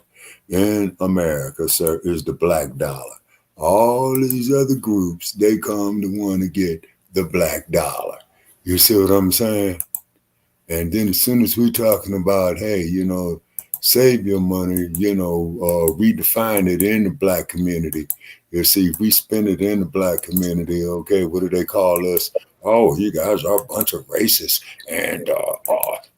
in America, sir, is the black dollar. All these other groups, they come to want to get the black dollar. You see what I'm saying? And then as soon as we're talking about, hey, save your money, redefine it in the black community. You see, if we spend it in the black community, okay, what do they call us? Oh, you guys are a bunch of racists, and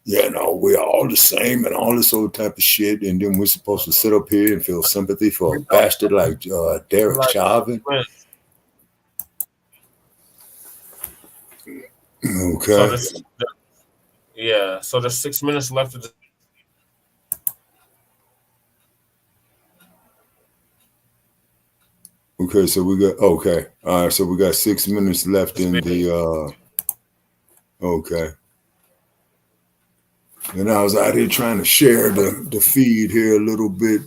we're all the same and all this old type of shit. And then we're supposed to sit up here and feel sympathy for a bastard like Derek Like, Chauvin. so Okay. so there's 6 minutes left of the Okay, so we got okay. All right, so we got 6 minutes left in the okay. And I was out here trying to share the feed here a little bit,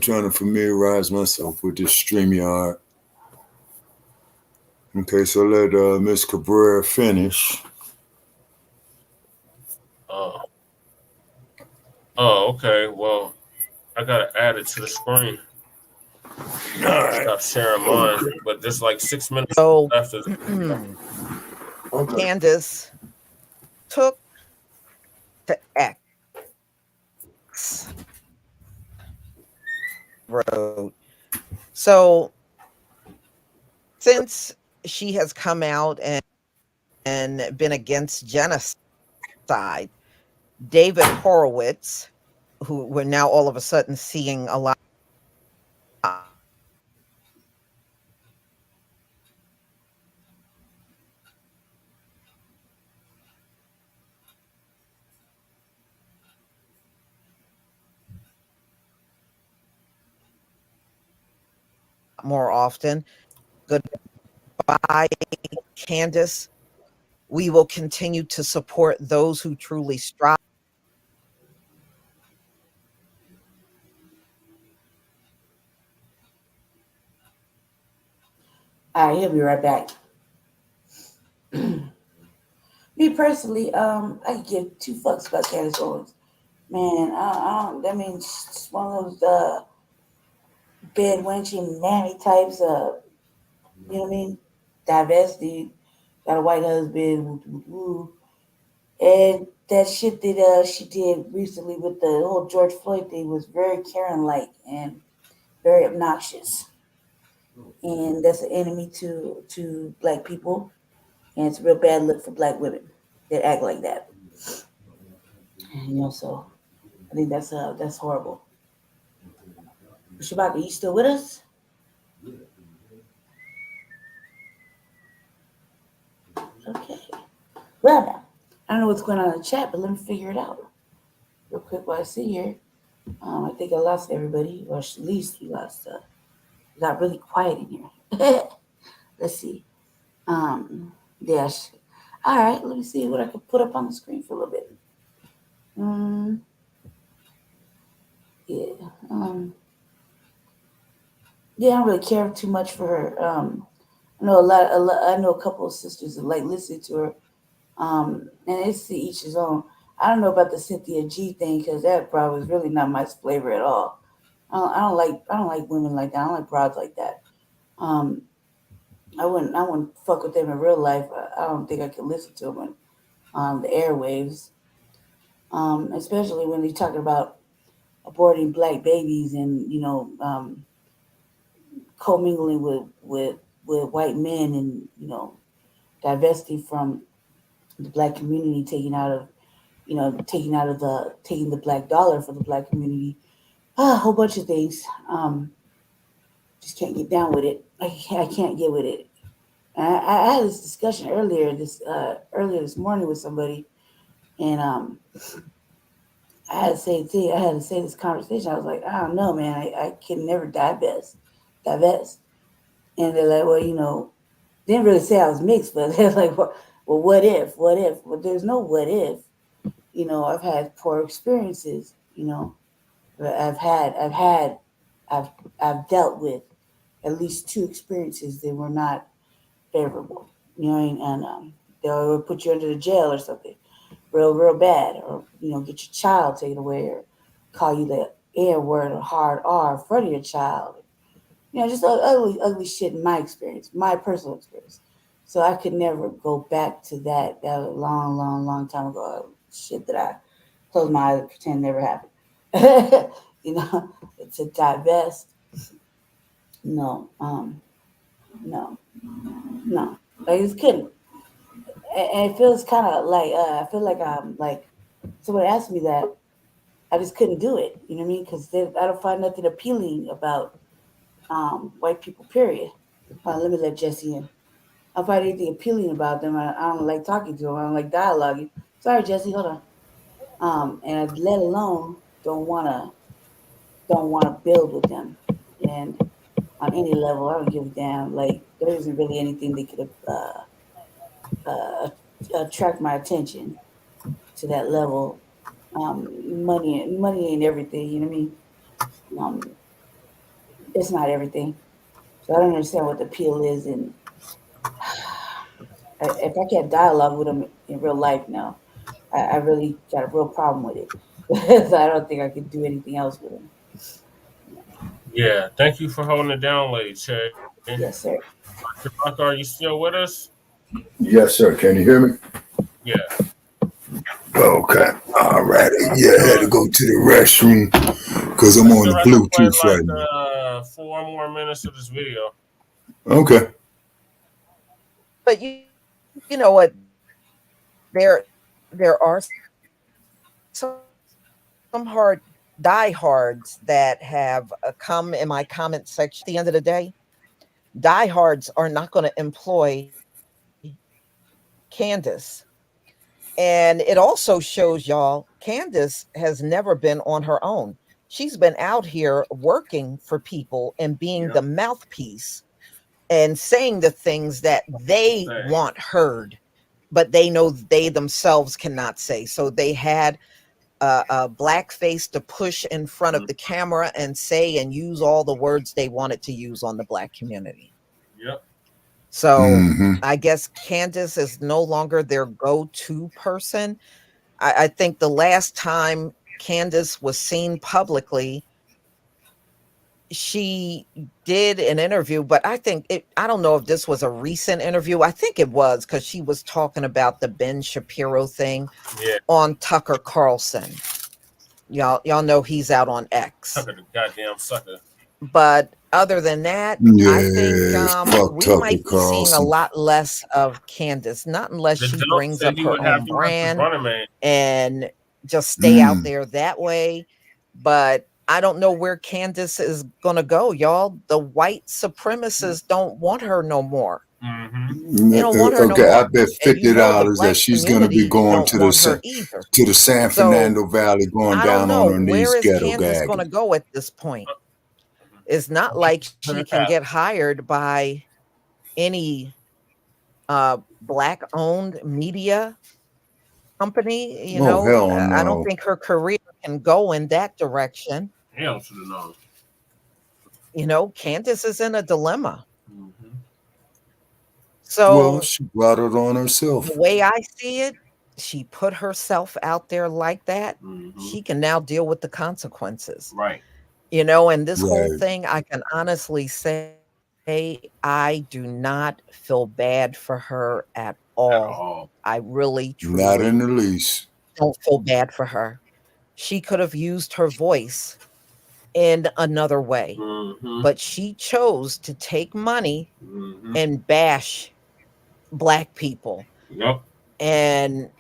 trying to familiarize myself with this StreamYard. Okay, so let Miss Cabrera finish. okay. Well, I gotta add it to the screen. All right. Stop sharing mine, but there's like 6 minutes so left. Okay. Candace took to X wrote. So since she has come out and been against genocide, David Horowitz, who we're now all of a sudden seeing a lot more often. Goodbye, Candace. We will continue to support those who truly strive. All right, he'll be right back. Me personally, I could give two fucks about Candace Owens. Man, that means she's one of those bed wenching mammy types. You know what I mean? Divested, got a white husband, and that shit that she did recently with the whole George Floyd thing was very Karen-like and very obnoxious. And that's an enemy to black people, and it's a real bad look for black women that act like that. So I think that's horrible. Shabaka, you still with us? Okay. Well, now, I don't know what's going on in the chat, but let me figure it out real quick while I sit here. I think I lost everybody, or at least we lost. It got really quiet in here. Let's see. Yeah. All right. Let me see what I can put up on the screen for a little bit. Yeah. Yeah, I don't really care too much for her. I know I know a couple of sisters that like listening to her. And it's to each his own. I don't know about the Cynthia G thing because that broad was really not my flavor at all. I don't like women like that. I don't like broads like that. I wouldn't fuck with them in real life. I don't think I could listen to them on the airwaves. Especially when they're talking about aborting black babies and commingling with white men and divesting from the black community, taking the black dollar for the black community, a whole bunch of things. Just can't get down with it. I can't get with it. I had this discussion earlier this morning with somebody, and I had to say this conversation. I was like, I don't know, man. I can never divest. And they're like, well, didn't really say I was mixed, but they're like, well, what if? Well, there's no what if. I've had poor experiences. I've dealt with at least two experiences that were not favorable. And they'll put you under the jail or something, real bad, or get your child taken away, or call you the N word or hard R in front of your child. Just ugly shit in my experience, my personal experience. So I could never go back to that. That was a long time ago. Shit that I close my eyes and pretend never happened. To divest. No. No. I just couldn't. And it feels kind of like I feel like I'm like someone asked me that. I just couldn't do it. You know what I mean? Because I don't find nothing appealing about white people. Period. Let me let Jesse in. I don't find anything appealing about them. I don't like talking to them. I don't like dialoguing. Sorry, Jesse. Hold on. And let alone don't wanna build with them. And on any level, I don't give a damn. Like there isn't really anything that could attract my attention to that level. Money ain't everything. You know what I mean? It's not everything. So I don't understand what the appeal is. And if I can't dialogue with them in real life now, I really got a real problem with it. So I don't think I could do anything else with them. Yeah, thank you for holding it down, Lady Che. Yes, sir. Shabaka, are you still with us? Yes, sir. Can you hear me? Yeah. Okay. All right. Yeah, I had to go to the restroom because I'm on the Bluetooth right now. 4 more minutes of this video. Okay. But you know what? There are some hard diehards that have come in my comment section. At the end of the day, diehards are not going to employ Candace. And it also shows y'all Candace has never been on her own. she's been out here working for people and being the mouthpiece and saying the things that they want heard, but they know they themselves cannot say. So they had a blackface to push in front of the camera and say and use all the words they wanted to use on the Black community. Yep. So I guess Candace is no longer their go-to person. I think the last time Candace was seen publicly, she did an interview, but I don't know if this was a recent interview. I think it was, because she was talking about the Ben Shapiro thing on Tucker Carlson. Y'all know he's out on X. Tucker, the goddamn sucker. But other than that, I think we might be seeing a lot less of Candace, not unless she brings up her own brand and just stay out there that way. But I don't know where Candace is going to go, y'all. The white supremacists don't want her no more. They don't want her no more. I bet $50 that she's going to be going to the San Fernando Valley, going down on her knees. Where is Candace going to go at this point? It's not like she can get hired by any Black-owned media company. Hell no. I don't think her career can go in that direction. Hell to the no. Candace is in a dilemma. So she brought it on herself. The way I see it, she put herself out there like that. She can now deal with the consequences. Right. And this whole thing, I can honestly say, I do not feel bad for her at all. I really, truly, not in the least, don't feel bad for her. She could have used her voice in another way, but she chose to take money and bash Black people. Yep. And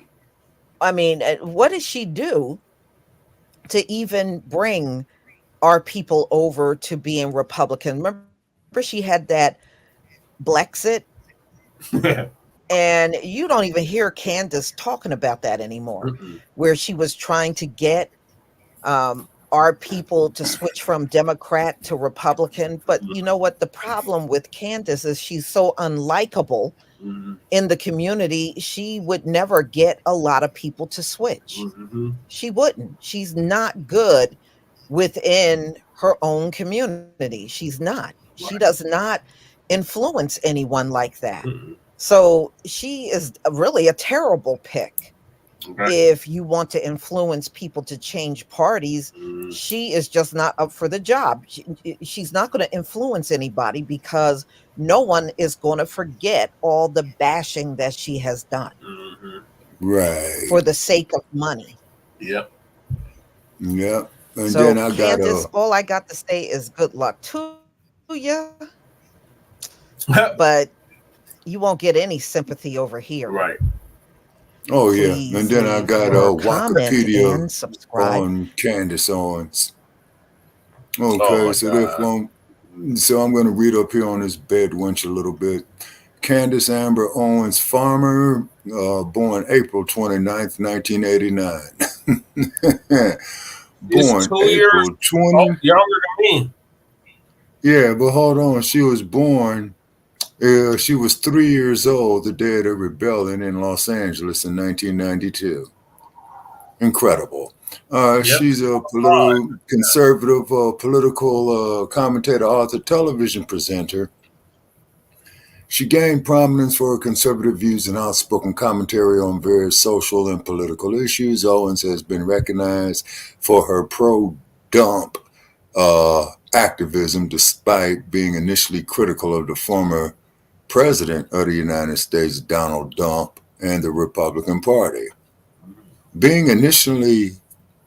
I mean, what did she do to even bring our people over to being Republican? Remember, she had that Blexit, and you don't even hear Candace talking about that anymore, where she was trying to get our people to switch from Democrat to Republican. But you know what? The problem with Candace is she's so unlikable in the community. She would never get a lot of people to switch. She wouldn't. She's not good within her own community. She's not. She does not influence anyone like that. So she is really a terrible pick. If you want to influence people to change parties, she is just not up for the job. She's not going to influence anybody because no one is going to forget all the bashing that she has done. Right. For the sake of money. Yep. Yep. And so then I Candace, all I got to say is good luck to you. But you won't get any sympathy over here. Right. Oh, Please yeah. And then I got Wikipedia on Candace Owens. Okay, so I'm going to read up here on this bed wench a little bit. Candace Amber Owens Farmer, born April 29th, 1989. Born April 20. Younger than me. Yeah, but hold on. She was born... she was 3 years old the day of the rebellion in Los Angeles in 1992. Incredible. She's a conservative political commentator, author, television presenter. She gained prominence for her conservative views and outspoken commentary on various social and political issues. Owens has been recognized for her pro-dump activism, despite being initially critical of the former President of the United States, Donald Trump, and the Republican Party. Being initially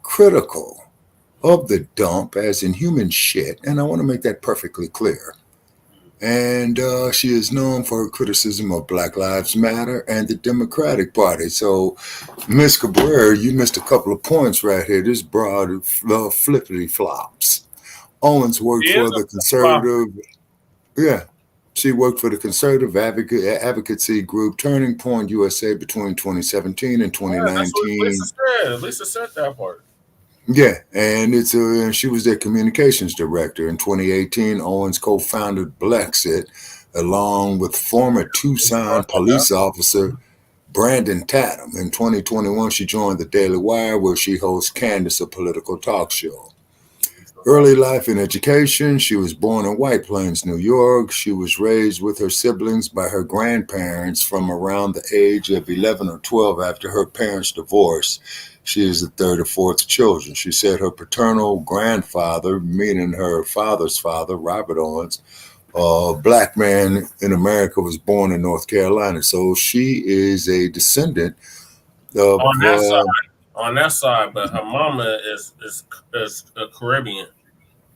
critical of the dump as in human shit, and I want to make that perfectly clear. And she is known for her criticism of Black Lives Matter and the Democratic Party. So, Ms. Cabrera, you missed a couple of points right here. This broad flippity flops. Owens worked for the conservative. Yeah. She worked for the conservative advocacy group Turning Point USA between 2017 and 2019. Yeah, that's what Lisa said. Lisa said that part. Yeah, and she was their communications director. In 2018, Owens co-founded Blacc along with former Tucson police officer Brandon Tatum. In 2021, she joined the Daily Wire, where she hosts Candace, a political talk show. Early life and education. She was born in White Plains, New York. She was raised with her siblings by her grandparents from around the age of 11 or 12 after her parents' divorce. She is the third or fourth children. She said her paternal grandfather, meaning her father's father, Robert Owens, a black man in America, was born in North Carolina. So she is a descendant of... On that side, but her mama is a Caribbean.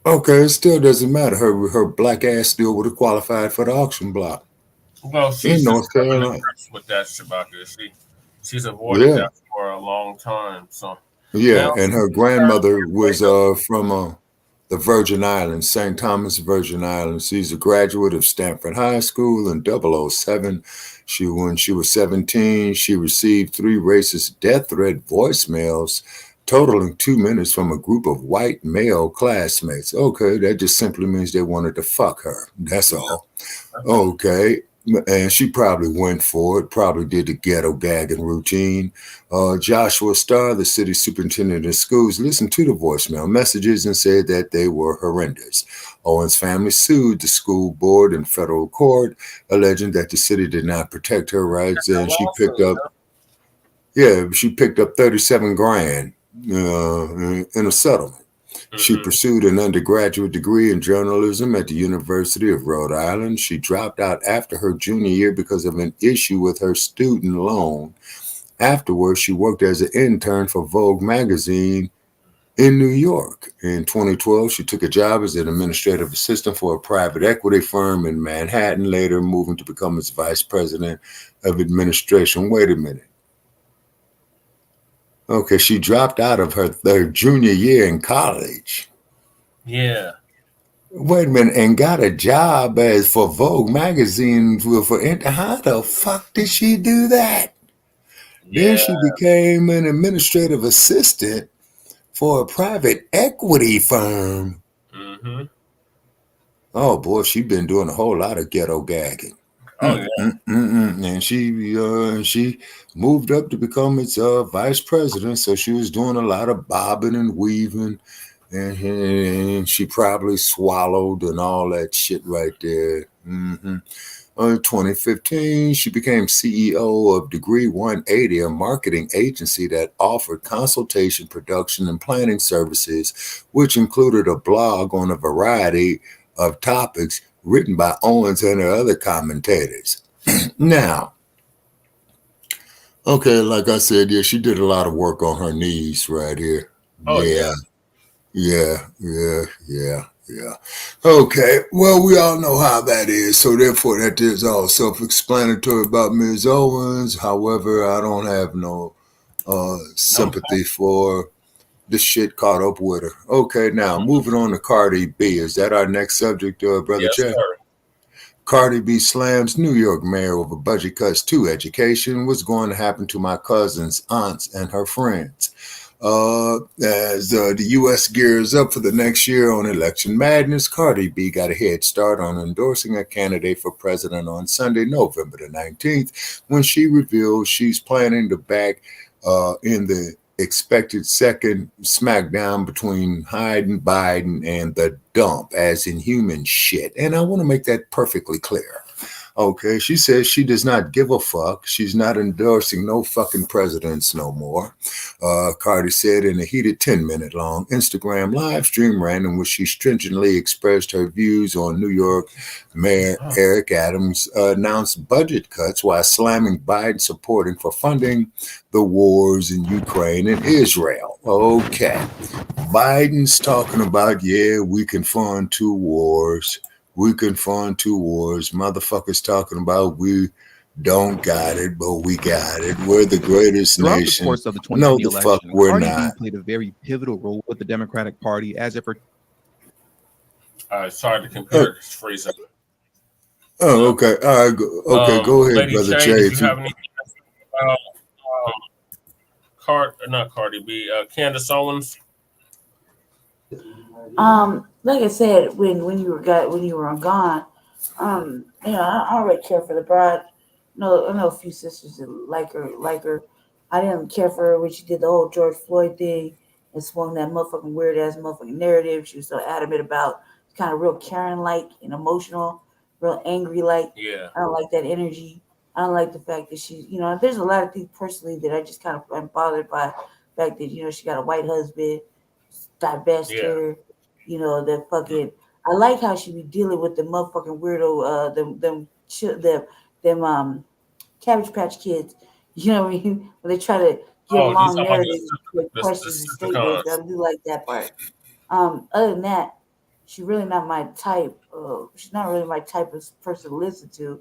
Okay, it still doesn't matter. Her black ass still would have qualified for the auction block. Well, she's in North Carolina with that, Shabaka. She's avoided that for a long time. So and her grandmother was from the Virgin Islands, St. Thomas Virgin Islands. She's a graduate of Stanford High School in 007. When she was 17, she received 3 racist death threat voicemails totaling 2 minutes from a group of white male classmates. Okay, that just simply means they wanted to fuck her. That's all. Okay. And she probably went for it, probably did the ghetto gagging routine. Joshua Starr, the city superintendent of schools, listened to the voicemail messages and said that they were horrendous. Owens' family sued the school board in federal court, alleging that the city did not protect her rights, and she picked up 37 grand in a settlement. She pursued an undergraduate degree in journalism at the University of Rhode Island. She dropped out after her junior year because of an issue with her student loan. Afterwards, she worked as an intern for Vogue magazine in New York. In 2012, she took a job as an administrative assistant for a private equity firm in Manhattan, later moving to become its vice president of administration. Wait a minute. Okay, she dropped out of her junior year in college. Yeah. Wait a minute, and got a job as for Vogue magazine how the fuck did she do that? Yeah. Then she became an administrative assistant for a private equity firm. Mm-hmm. Oh boy, she been doing a whole lot of ghetto gagging. Oh yeah. And she moved up to become its vice president. So she was doing a lot of bobbing and weaving, and she probably swallowed and all that shit right there. In 2015, she became CEO of Degree 180, a marketing agency that offered consultation, production, and planning services, which included a blog on a variety of topics written by Owens and her other commentators. Now, okay, like I said, she did a lot of work on her knees right here. Oh, yeah. Okay, well, we all know how that is. So therefore, that is all self-explanatory about Ms. Owens. However, I don't have no sympathy for the shit caught up with her. Okay, now moving on to Cardi B. Is that our next subject, Brother Chad? Cardi B slams New York mayor over budget cuts to education. What's going to happen to my cousin's aunts and her friends? As the U.S. gears up for the next year on election madness, Cardi B got a head start on endorsing a candidate for president on Sunday, November the 19th, when she revealed she's planning to back in the expected second smackdown between Biden and the dump, as in human shit. And I want to make that perfectly clear. Okay, she says she does not give a fuck. She's not endorsing no fucking presidents no more. Cardi said in a heated 10-minute long Instagram live stream ran in which she stringently expressed her views on New York Mayor Eric Adams' announced budget cuts while slamming Biden supporting for funding the wars in Ukraine and Israel. Okay, Biden's talking about, we can fund 2 wars. We can fund 2 wars. Motherfuckers talking about we don't got it, but we got it. We're the greatest nation. Throughout the course of the 2020 election, fuck we're Cardi not. B played a very pivotal role with the Democratic Party as it sorry to compare this freezer. Oh, okay. All right. Okay, go ahead, Lady Brother Che, Jay. do you have anything about not Cardi B, Candace Owens? Like I said, when you were gone, I don't really care for the bride. No, I know a few sisters that like her. I didn't care for her when she did the whole George Floyd thing and swung that motherfucking weird ass motherfucking narrative. She was so adamant about, kind of real Karen like and emotional, real angry like. Yeah. I don't like that energy. I don't like the fact that she's, there's a lot of things personally that I just kind of am bothered by. The fact that, she got a white husband, divest Yeah. her, the fucking. I like how she be dealing with the motherfucking weirdo, them Cabbage Patch Kids. You know what I mean? When they try to give Oh, you long talking about narratives, with the questions and statements. I Decepticons? do like that part. Other than that, she's really not my type. She's not really my type of person to listen to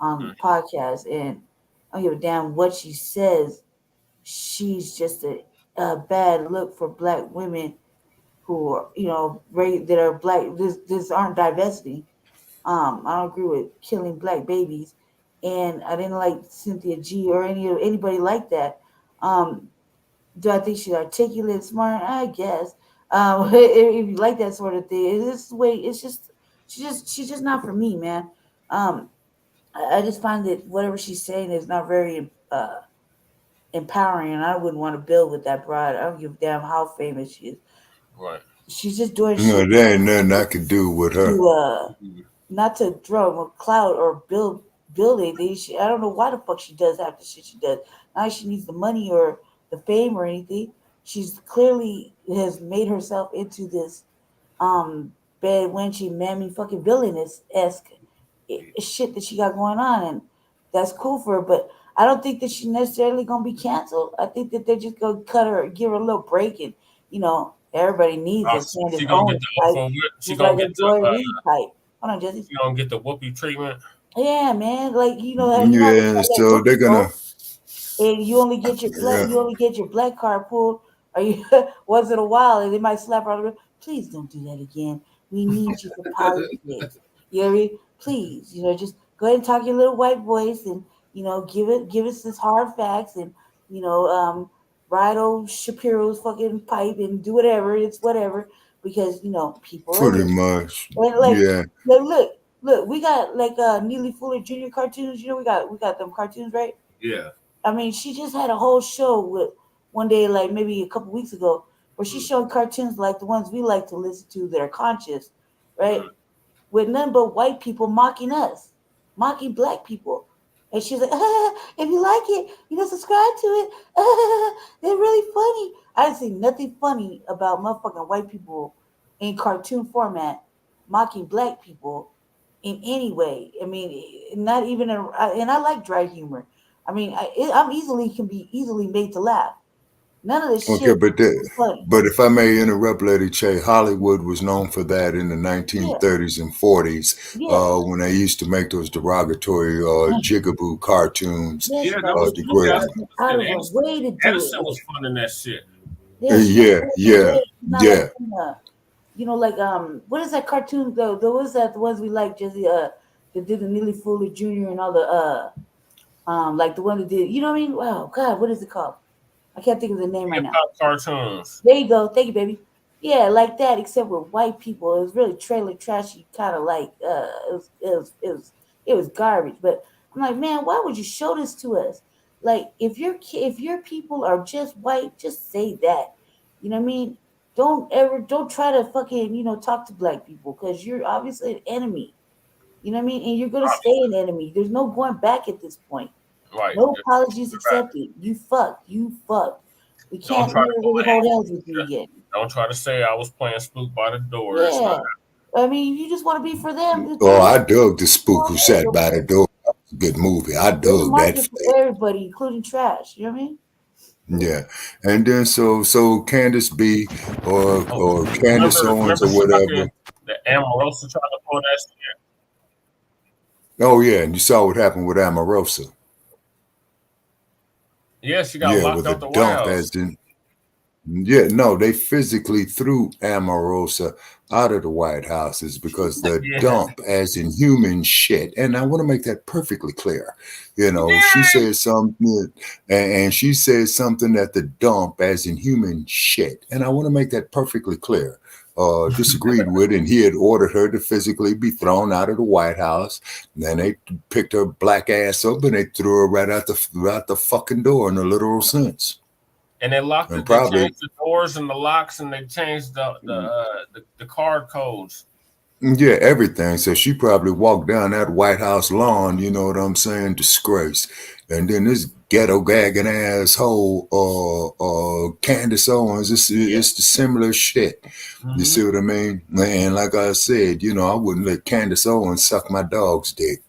on the podcast, and I don't give a damn what she says. She's just a bad look for black women who are, that are black. This aren't diversity. I don't agree with killing black babies, and I didn't like Cynthia G or anybody like that. Um, do I think she's articulate, smart? I guess. If you like that sort of thing, this way, it's just she's just not for me, man. Um, I just find that whatever she's saying is not very empowering, and I wouldn't want to build with that broad. I don't give a damn how famous she is. Right. She's just doing No, shit there ain't nothing I could do with her. to not to draw a cloud or build anything. I don't know why the fuck she does half the shit she does. Not like she needs the money or the fame or anything. She's clearly has made herself into this bad winchy mammy fucking villainous esque shit that she got going on, and that's cool for her. But I don't think that she's necessarily gonna be canceled. I think that they're just gonna cut her, give her a little break, and everybody needs a Candace She gonna get Owens the type, awful. She just gonna like a get the. Joy Reid type. Hold on, Jesse. She gonna get the whoopee treatment. Yeah, man. Like how they Yeah, have that so they're whoopee gonna. roll, and Yeah. you only get your black card pulled, or you once in a while, and they might slap her on the wrist. Please don't do that again. We need you for politics. You know what I mean? Please, just go ahead and talk your little white voice, and give us this hard facts, and you know, um, ride old Shapiro's fucking pipe and do whatever. It's whatever, because people are Pretty listening. much. And Yeah. look, we got like Neely Fuller Jr. cartoons. We got them cartoons, right? Yeah. I mean, she just had a whole show with one day, like maybe a couple weeks ago, where she showed cartoons like the ones we like to listen to that are conscious, right? With none but white people mocking us, mocking black people. And she's like, if you like it, subscribe to it. They're really funny. I didn't see nothing funny about motherfucking white people in cartoon format mocking black people in any way. I mean, not even, and I like dry humor. I mean, I'm can be easily made to laugh. None of this Okay, shit is funny. but if I may interrupt, Lady Che, Hollywood was known for that in the Yeah, 1930s and 40s yeah. when they used to make those derogatory jigaboo cartoons Yes, Yeah, that man. was They yeah. degrading. went out And of their way to do it. Edison was funding that shit. Yeah, she went Yeah, out of her yeah, way. Not like yeah. like what is that cartoon though? What is that? The ones we like, Jesse. That did the Neely Fuller Jr. and all the like the one that did. You know what I mean? Wow, God, what is it called? I can't think of the name right Hip now. hop cartoons. There you go. Thank you, baby. Yeah, like that, except with white people. It was really trailer trashy, kind of like it was garbage. But I'm like, man, why would you show this to us? Like, if your people are just white, just say that. You know what I mean? Don't try to fucking talk to black people because you're obviously an enemy. You know what I mean? And you're gonna stay an enemy. There's no going back at this point. Right. No apologies Right. accepted. You fucked. You fucked. We Don't can't try to never pull really a hold hands with you again. Don't try to say I was playing spook by the door. That's not. Yeah. I mean, you just want to be for them. Just Oh, do I it. dug the Spook Who Sat Go by for the it. Door. That was a good movie. I There's a dug that market flick. for everybody, including trash. You know what I mean? Yeah, and then so Candace B Oh, or Candace Owens remember or whatever. fucking the Amarosa trying to pull that shit. Oh yeah, and you saw what happened with Amarosa. Yeah, she got Yeah, locked with a out the White dump House. as in. Yeah, no, they physically threw Amarosa out of the White Houses because the Yeah. dump, as in human shit, and I want to make that perfectly clear. She Yeah. said something, and she said something at the dump, as in human shit, and I want to make that perfectly clear. disagreed with, and he had ordered her to physically be thrown out of the White House. And then they picked her black ass up and they threw her right out the fucking door in a literal sense. And they locked And it. probably, they changed the doors and the locks, and they changed the card codes. yeah, everything. So she probably walked down that White House lawn, you know what I'm saying, disgrace. And then this ghetto gagging asshole, Candace Owens, it's the similar shit. Mm-hmm. You see what I mean? And like I said, you know, I wouldn't let Candace Owens suck my dog's dick.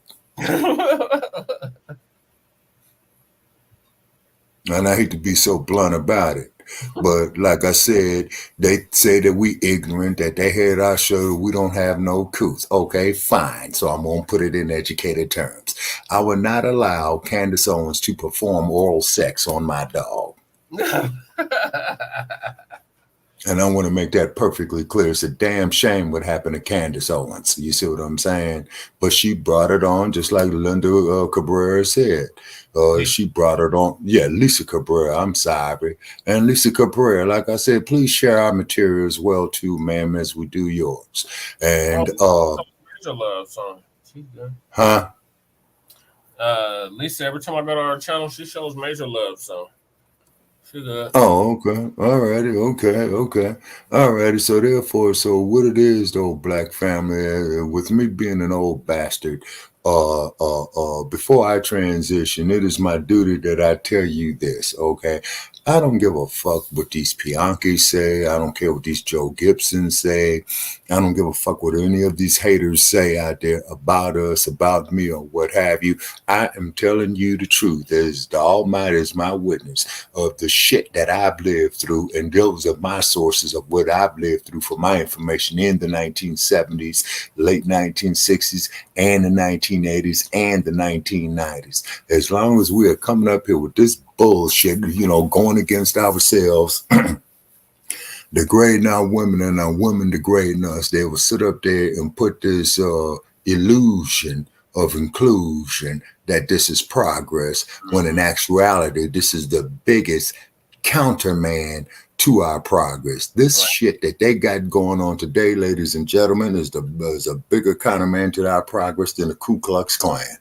And I hate to be so blunt about it. But like I said, they say that we ignorant, that they heard our show, we don't have no couth. Okay, fine. So I'm going to put it in educated terms. I will not allow Candace Owens to perform oral sex on my dog. And I want to make that perfectly clear. It's a damn shame what happened to Candace Owens. You see what I'm saying? But she brought it on, just like Linda Cabrera said. She brought it on. Yeah, Lisa Cabrera. I'm sorry. And Lisa Cabrera, like I said, please share our material as well too, ma'am, as we do yours. And Major Love song. She's good. Huh? Lisa, every time I go to our channel, she shows Major Love song. Oh, okay. Alrighty. Okay. Alrighty. So therefore, so what it is though, Black family, with me being an old bastard, before I transition, it is my duty that I tell you this, okay? I don't give a fuck what these Piankis say. I don't care what these Joe Gibsons say. I don't give a fuck what any of these haters say out there about us, about me, or what have you. I am telling you the truth. As the Almighty is my witness of the shit that I've lived through, and those are my sources of what I've lived through for my information in the 1970s, late 1960s, and the 1980s, and the 1990s. As long as we are coming up here with this bullshit, you know, going against ourselves, degrading our women and our women degrading us, they will sit up there and put this illusion of inclusion that this is progress, when in actuality, this is the biggest counterman to our progress. This shit that they got going on today, ladies and gentlemen, is a bigger counterman to our progress than the Ku Klux Klan.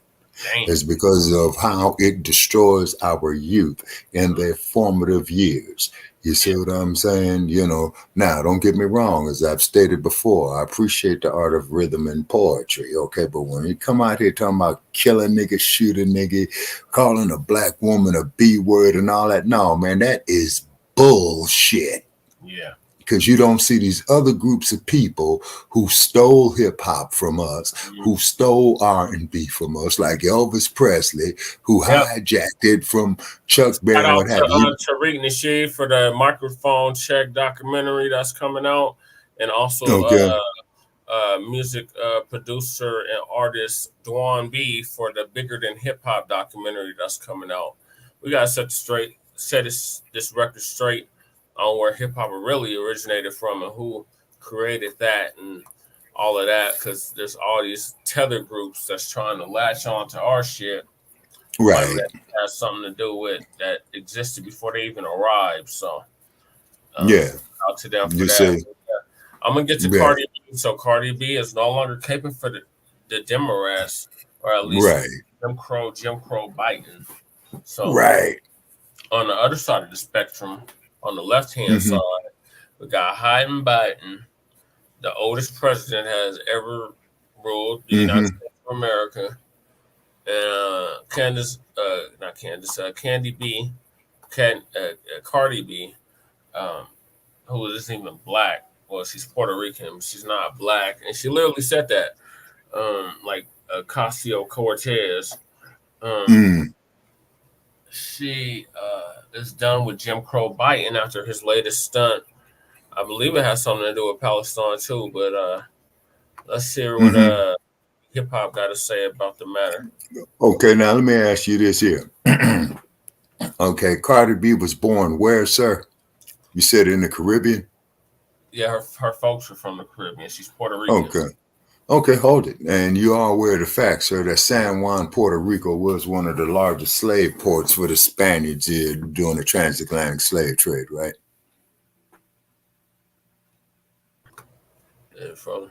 It's because of how it destroys our youth in their formative years. You see what I'm saying? You know, now don't get me wrong, as I've stated before, I appreciate the art of rhythm and poetry, okay? But when you come out here talking about kill a nigga, shoot a nigga, calling a black woman a B word and all that, no, man, that is bullshit. Yeah. Because you don't see these other groups of people who stole hip hop from us, who stole R&B from us, like Elvis Presley, who hijacked it from Chuck Berry. Shout out to Tariq Nasheed for the microphone check documentary that's coming out, and also music producer and artist Dwan B for the Bigger Than Hip Hop documentary that's coming out. We gotta set this record straight on where hip hop really originated from and who created that and all of that, because there's all these tether groups that's trying to latch on to our shit. Right. That has something to do with that existed before they even arrived. So out to them for that. I'm gonna get to Cardi B. So Cardi B is no longer caping for the Democrats, or at least Jim Crow biting. So on the other side of the spectrum, on the left-hand side, we got Biden Biden, the oldest president has ever ruled the United States of America. And Cardi B, who isn't even black. Well, she's Puerto Rican. She's not black. And she literally said that, like Ocasio-Cortez. She is done with Jim Crow biting after his latest stunt. I believe it has something to do with Palestine too, but let's hear what hip hop got to say about the matter. Okay, now let me ask you this here. Okay, Cardi B was born where, sir? You said in the Caribbean? Yeah, her folks are from the Caribbean. She's Puerto Rican. Okay, hold it. And you are aware of the fact, sir, that San Juan, Puerto Rico was one of the largest slave ports for the Spaniards during the transatlantic slave trade, right? Yeah, fella.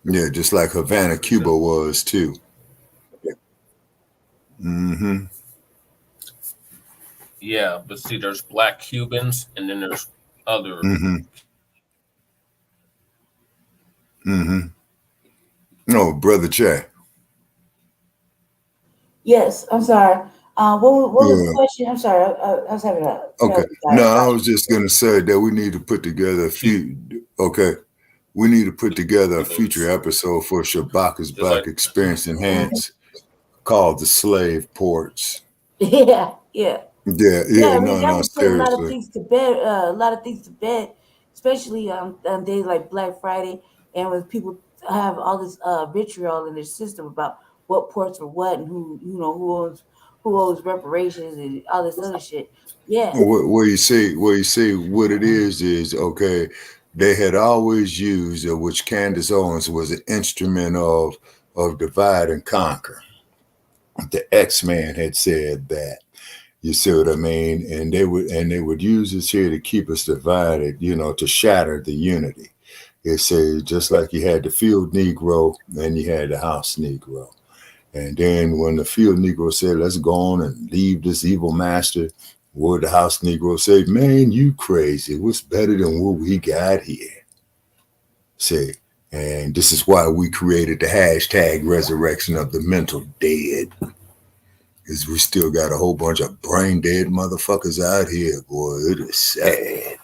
Yeah, just like Havana, Cuba was too. Mm-hmm. Yeah, but see, there's black Cubans, and then there's other. Mm-hmm. Mm-hmm. No, Brother Che. Yes, I'm sorry. What was the Yeah. question? I'm sorry. I was having a Okay. No, I was just gonna say that we need to put together a few. Okay. We need to put together a future episode for Shabaka's Just like Black Experience Enhanced called The Slave Ports. Yeah, yeah. Yeah, Yeah, yeah, I mean that no, would put a lot of seriously. things to bed. A lot of things to bed, especially on days like Black Friday, and when people have all this vitriol in their system about what ports for what and who owes reparations and all this other shit. Yeah, Where you see what it is okay. They had always used, which Candace Owens was an instrument of divide and conquer. The X-Man had said that. You see what I mean? And they would use this here to keep us divided, to shatter the unity. It says just like you had the field Negro and you had the house Negro. And then when the field Negro said, let's go on and leave this evil master, would the house Negro say, man, you crazy. What's better than what we got here? See, and this is why we created the hashtag resurrection of the mental dead. Because we still got a whole bunch of brain dead motherfuckers out here, boy. It is sad.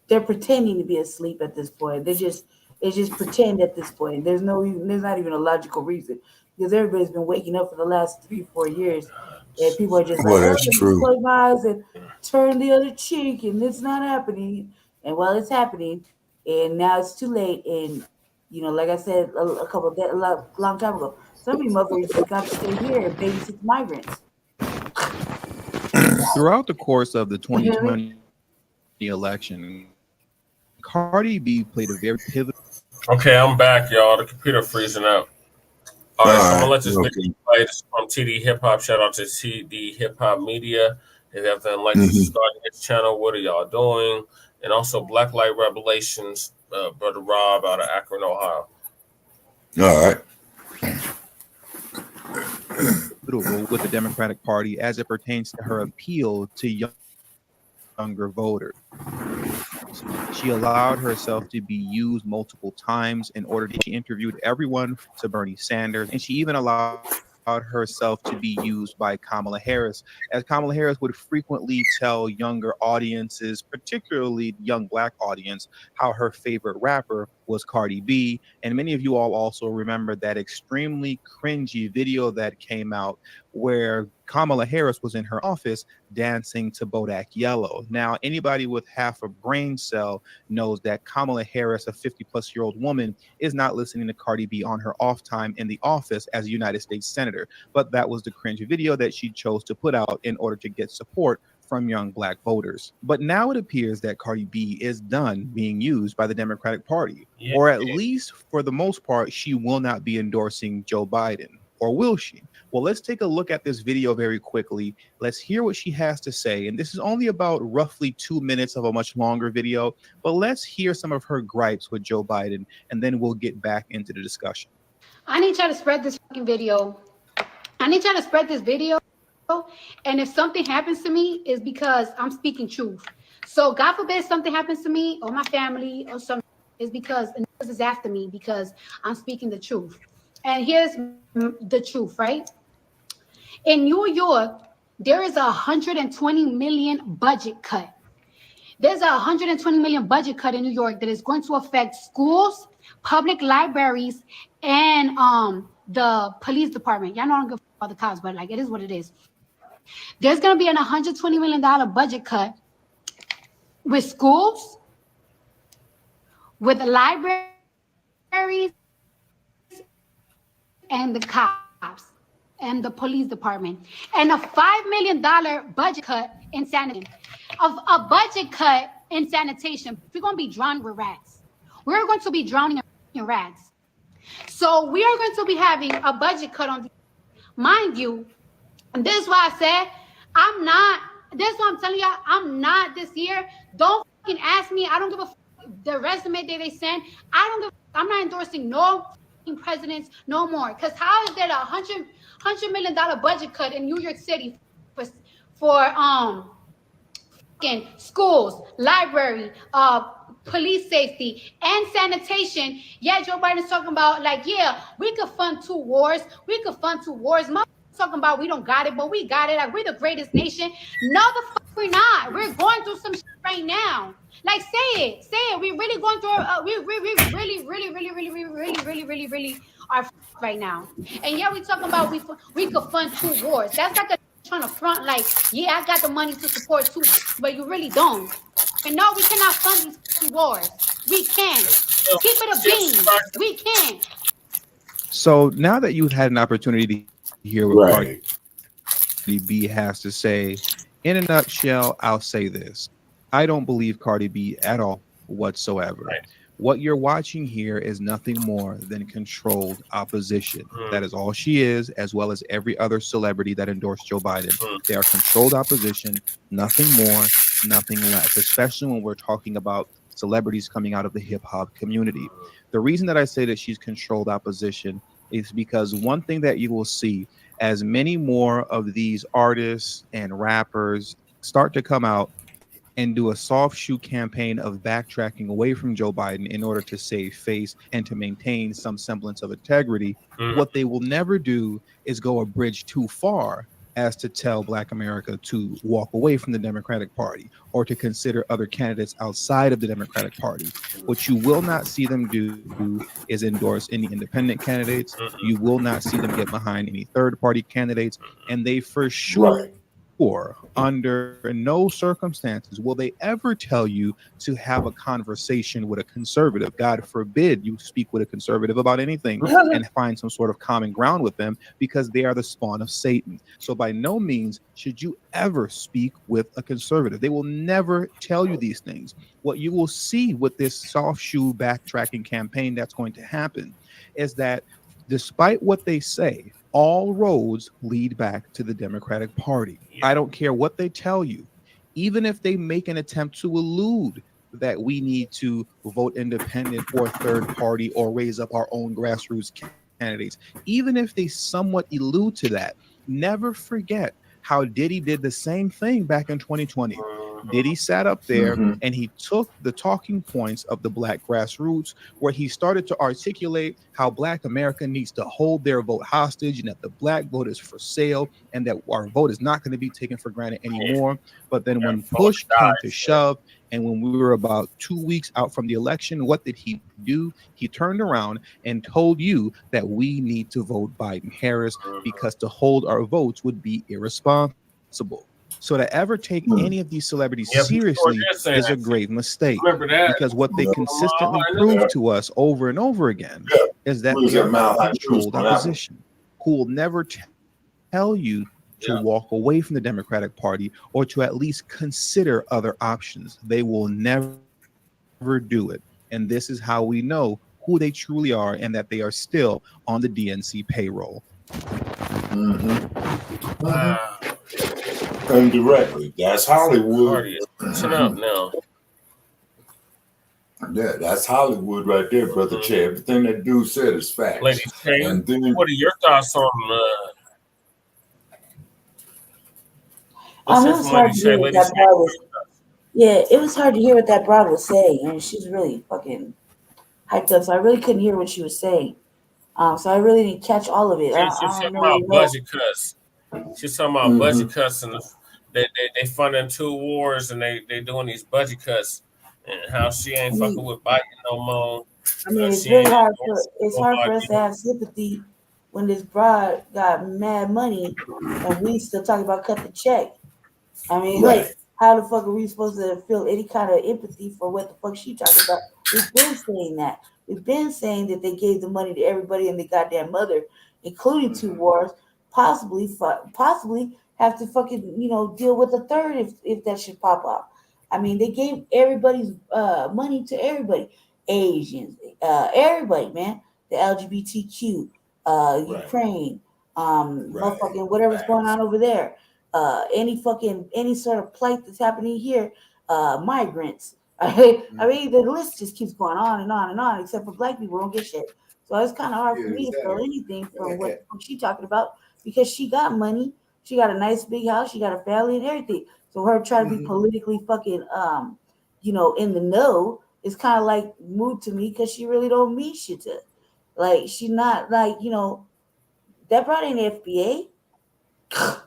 they're pretending to be asleep at this point. It's just pretend at this point. There's not even a logical reason because everybody's been waking up for the last 3-4 years, and people are just like, Well, oh, that's let me true. close my eyes and turn the other cheek, and it's not happening. And well, it's happening, and now it's too late. And like I said long time ago, some of you motherfuckers just got to stay here and babysit migrants. Throughout the course of the 2020 election, Cardi B played a very pivotal. Okay, I'm back, y'all. The computer freezing out. All right, so I'm gonna let this Okay. video play. This is from TD Hip Hop. Shout out to TD Hip Hop Media. If you haven't liked Mhm. subscribe to this channel, what are y'all doing? And also Black Light Revelations, Brother Rob out of Akron, Ohio. All right. Role with the Democratic Party as it pertains to her appeal to younger voters. She allowed herself to be used multiple times in order to, she interviewed everyone to Bernie Sanders, and she even allowed herself to be used by Kamala Harris, as Kamala Harris would frequently tell younger audiences, particularly young Black audience, how her favorite rapper was Cardi B. And many of you all also remember that extremely cringy video that came out where Kamala Harris was in her office dancing to Bodak Yellow. Now, anybody with half a brain cell knows that Kamala Harris, a 50-plus-year-old woman, is not listening to Cardi B on her off time in the office as a United States Senator. But that was the cringy video that she chose to put out in order to get support from young Black voters. But now it appears that Cardi B is done being used by the Democratic Party, or at least for the most part, she will not be endorsing Joe Biden. Or will she? Well, let's take a look at this video very quickly. Let's hear what she has to say. And this is only about roughly 2 minutes of a much longer video, but let's hear some of her gripes with Joe Biden, and then we'll get back into the discussion. I need y'all to spread this fucking video. I need y'all to spread this video. And if something happens to me, is because I'm speaking truth. So God forbid something happens to me or my family or something, is because this is after me because I'm speaking the truth. And here's the truth, right? In New York, there is a $120 million budget cut. There's a $120 million budget cut in New York that is going to affect schools, public libraries, and the police department. Y'all know I don't give a fuck about the cops, but like it is what it is. There's going to be an $120 million budget cut with schools, with the libraries, and the cops, and the police department, and a $5 million budget cut in sanitation. A budget cut in sanitation. We're going to be drowning with rats. We're going to be drowning in rats. So we are going to be having a budget cut on, mind you. And this is why I said I'm not. This is what I'm telling y'all. I'm not this year. Don't fucking ask me. I don't give a fuck. the resume that they send. I'm not endorsing no presidents no more. Because how is there $100 million budget cut in New York City for schools, library, police safety, and sanitation? Yeah, Joe Biden's talking about like, yeah, we could fund 2 wars. Talking about we don't got it, but we got it. Like, we're the greatest nation. No, the fuck we're not. We're going through some shit right now. Like, say it. We're really going through. We really are right now. And yeah, we talking about we could fund 2 wars. That's like a trying to front like, yeah, I got the money to support 2, but you really don't. And no, we cannot fund these wars. We can't. Keep it a bean. We can't. So now that you've had an opportunity to hear what Cardi B has to say, in a nutshell, I'll say this. I don't believe Cardi B at all whatsoever. Right. What you're watching here is nothing more than controlled opposition. That is all she is, as well as every other celebrity that endorsed Joe Biden. They are controlled opposition, nothing more, nothing less, especially when we're talking about celebrities coming out of the hip-hop community. The reason that I say that she's controlled opposition is because one thing that you will see as many more of these artists and rappers start to come out and do a soft shoe campaign of backtracking away from Joe Biden in order to save face and to maintain some semblance of integrity, what they will never do is go a bridge too far as to tell Black America to walk away from the Democratic Party or to consider other candidates outside of the Democratic Party. What you will not see them do is endorse any independent candidates. You will not see them get behind any third-party candidates, and they for sure, under no circumstances will they ever tell you to have a conversation with a conservative. God forbid you speak with a conservative about anything and find some sort of common ground with them, because they are the spawn of Satan. So by no means should you ever speak with a conservative. They will never tell you these things. What you will see with this soft shoe backtracking campaign that's going to happen is that despite what they say, all roads lead back to the Democratic Party. I don't care what they tell you. Even if they make an attempt to elude that we need to vote independent or third party or raise up our own grassroots candidates, even if they somewhat elude to that, never forget how Diddy did the same thing back in 2020. Diddy sat up there and he took the talking points of the Black grassroots, where he started to articulate how Black America needs to hold their vote hostage and that the Black vote is for sale and that our vote is not going to be taken for granted anymore. But then when push came to shove, and when we were about 2 weeks out from the election, what did he do? He turned around and told you that we need to vote Biden-Harris because to hold our votes would be irresponsible. So to ever take any of these celebrities seriously is a grave mistake, because what they consistently prove to us over and over again is that they are controlled opposition who will never tell you to walk away from the Democratic Party or to at least consider other options. They will never do it. And this is how we know who they truly are and that they are still on the DNC payroll. Indirectly. That's Hollywood. Shut up now. Yeah, that's Hollywood right there, Brother Che. Everything that dude said is facts. Lady Che, and then, what are your thoughts on it was hard to hear what that broad was. Yeah, it was hard to hear what that broad was saying, and she's really fucking hyped up. So I really couldn't hear what she was saying. So I really didn't catch all of it. She's talking about budget cuts. She's talking about budget cuts, and they funding 2 wars, and they doing these budget cuts, and how she ain't fucking with Biden no more. I mean, it's really hard. It's hard for us to have sympathy when this broad got mad money, and we still talking about cut the check. I mean, like, how the fuck are we supposed to feel any kind of empathy for what the fuck she talking about? We've been saying that. We've been saying that they gave the money to everybody and the goddamn mother, including 2 wars. Possibly have to fucking, deal with a third if that should pop off. I mean, they gave everybody's money to everybody. Asians, everybody, man. The LGBTQ, Ukraine, motherfucking whatever's going on over there. Any sort of plight that's happening here, migrants, I mean, the list just keeps going on and on and on, except for black people don't get shit. So it's kind of hard for me to feel anything from what she's talking about because she got money, she got a nice big house, she got a family and everything. So her trying to be politically fucking, in the know is kind of like mood to me because she really don't mean shit to. Like she not like that brought in the FBA.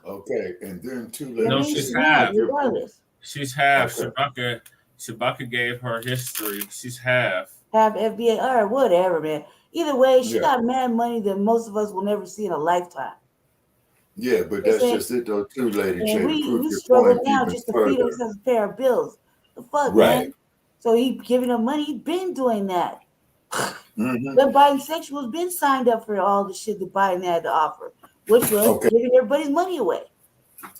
Okay, and then two I No, mean, ladies. she's she's half. not, regardless. She's half. Okay. Shabaka gave her history. She's half. Have FBA or whatever, man. Either way, she Yeah. got mad money that most of us will never see in a lifetime. Yeah, but that's just it though, too, Lady J, And to prove we your struggle point now even just to feed further. ourselves a pair of bills. The fuck, Right. man. So he giving them money. He been doing that. Mm-hmm. The bisexuals been signed up for all the shit that Biden had to offer, which was giving everybody's money away.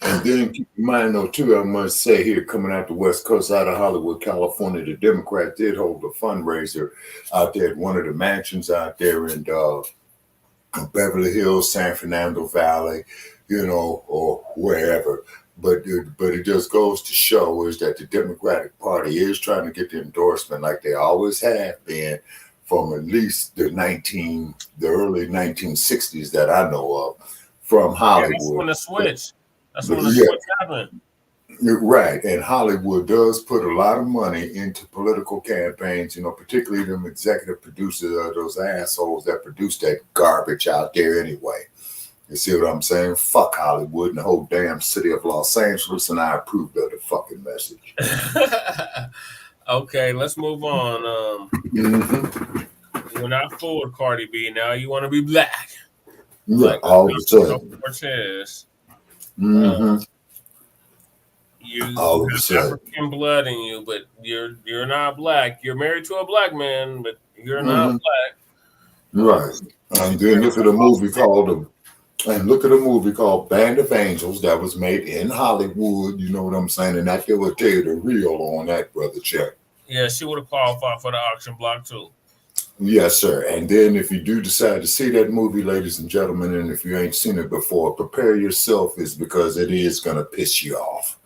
And then keep in mind, though, too, I must say here, coming out the West Coast, out of Hollywood, California, the Democrats did hold a fundraiser out there at one of the mansions out there in Beverly Hills, San Fernando Valley, or wherever. But it just goes to show is that the Democratic Party is trying to get the endorsement like they always have been from at least the early 1960s that I know of from Hollywood. That's when the switch. That's when the switch happened. Right. And Hollywood does put a lot of money into political campaigns, particularly them executive producers of those assholes that produce that garbage out there anyway. You see what I'm saying? Fuck Hollywood and the whole damn city of Los Angeles, and I approve of the fucking message. Okay, let's move on. You're not fooled, Cardi B. Now you want to be black. Yeah, like all of a sudden. Cortez. You all of a have sudden. African blood in you, but you're not black. You're married to a black man, but you're not black. Right. And then look at a movie called Band of Angels that was made in Hollywood. You know what I'm saying? And that will tell you the real on that, brother Chuck. Yeah, she would have qualified for the auction block too. Yes, sir. And then if you do decide to see that movie, ladies and gentlemen, and if you ain't seen it before, prepare yourself, is because it is going to piss you off.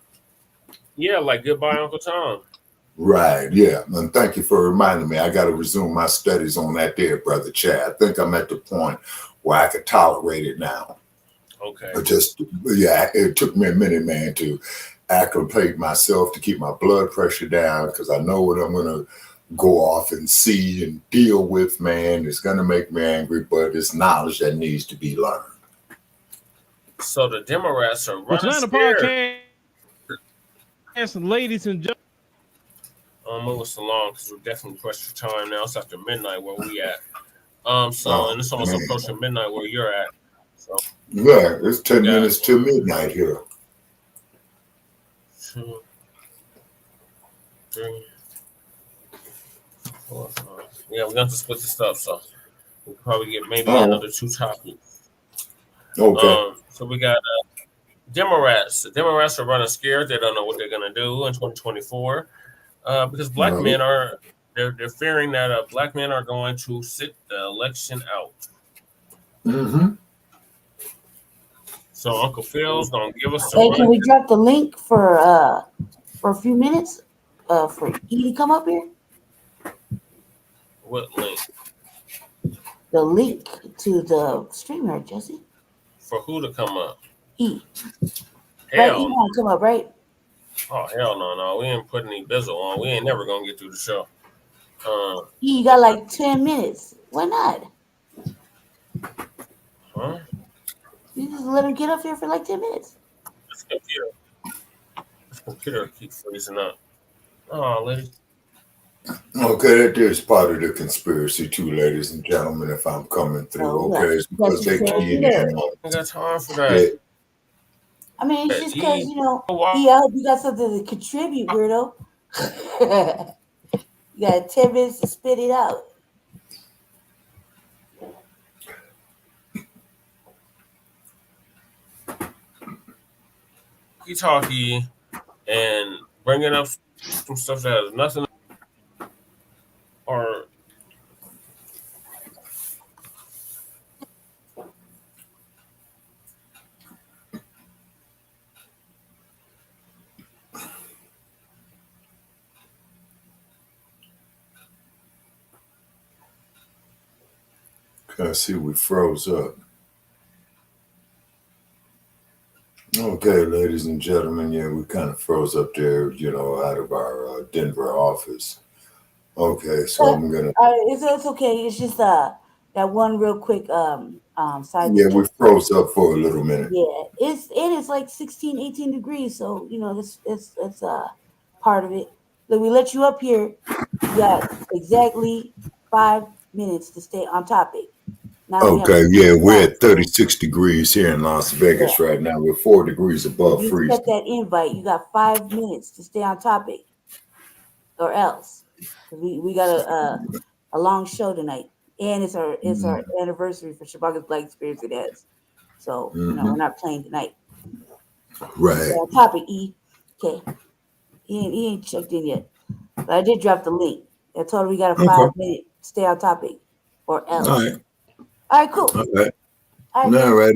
Yeah, like Goodbye, Uncle Tom. Right, yeah. And thank you for reminding me. I got to resume my studies on that there, brother Chad. I think I'm at the point where I could tolerate it now. Okay. It took me a minute, man, to acclimate myself, to keep my blood pressure down, because I know what I'm going to go off and see and deal with, man. It's going to make me angry, but it's knowledge that needs to be learned. So the Democrats are running tonight scared. Podcast, ladies and gentlemen. I'm moving so long because we're definitely pressed for time now. It's after midnight where we at. And it's almost approaching midnight where you're at. So yeah, it's 10 minutes to midnight here. 2, 3, 4, 5. Yeah, we're going to split this up, so we'll probably get maybe another 2 topics. Okay. So we got Democrats. The Democrats are running scared. They don't know what they're going to do in 2024 because black men are they're fearing that black men are going to sit the election out. So Uncle Phil's gonna give us some. Hey, can we drop the link for a few minutes for E to come up here? What link? The link to the streamer, Jesse. For who to come up? E. Hell. Right, E want to come up, right? Oh hell no! We ain't putting any bizzle on. We ain't never gonna get through the show. E, you got like 10 minutes. Why not? Huh? You just let him get up here for like 10 minutes. This computer keeps freezing up. Oh, lady. Okay, that is part of the conspiracy too, ladies and gentlemen, if I'm coming through. Okay, it's because they keyed in on. I got time for that. I mean, it's just because, E, I hope you got something to contribute, weirdo. You got 10 minutes to spit it out. Talkie and bringing up some stuff that has nothing or I see we froze up. Okay, ladies and gentlemen, yeah, we kind of froze up there, out of our Denver office. Okay, so I'm gonna. It's okay. It's just that one real quick side. Yeah, we froze up for a little minute. Yeah, it is like 16, 18 degrees, so it's part of it. Look, we let you up here. You got exactly 5 minutes to stay on topic. Now okay, we're at 36 degrees here in Las Vegas right now. We're 4 degrees above freezing. You accept that invite. You got 5 minutes to stay on topic, or else we got a long show tonight, and it's our anniversary for Chicago's Black Experience. It has, so we're not playing tonight. Right. So topic E. Okay, he ain't checked in yet, but I did drop the link. I told him we got a 5 minute stay on topic, or else. All right, cool. All right. All right.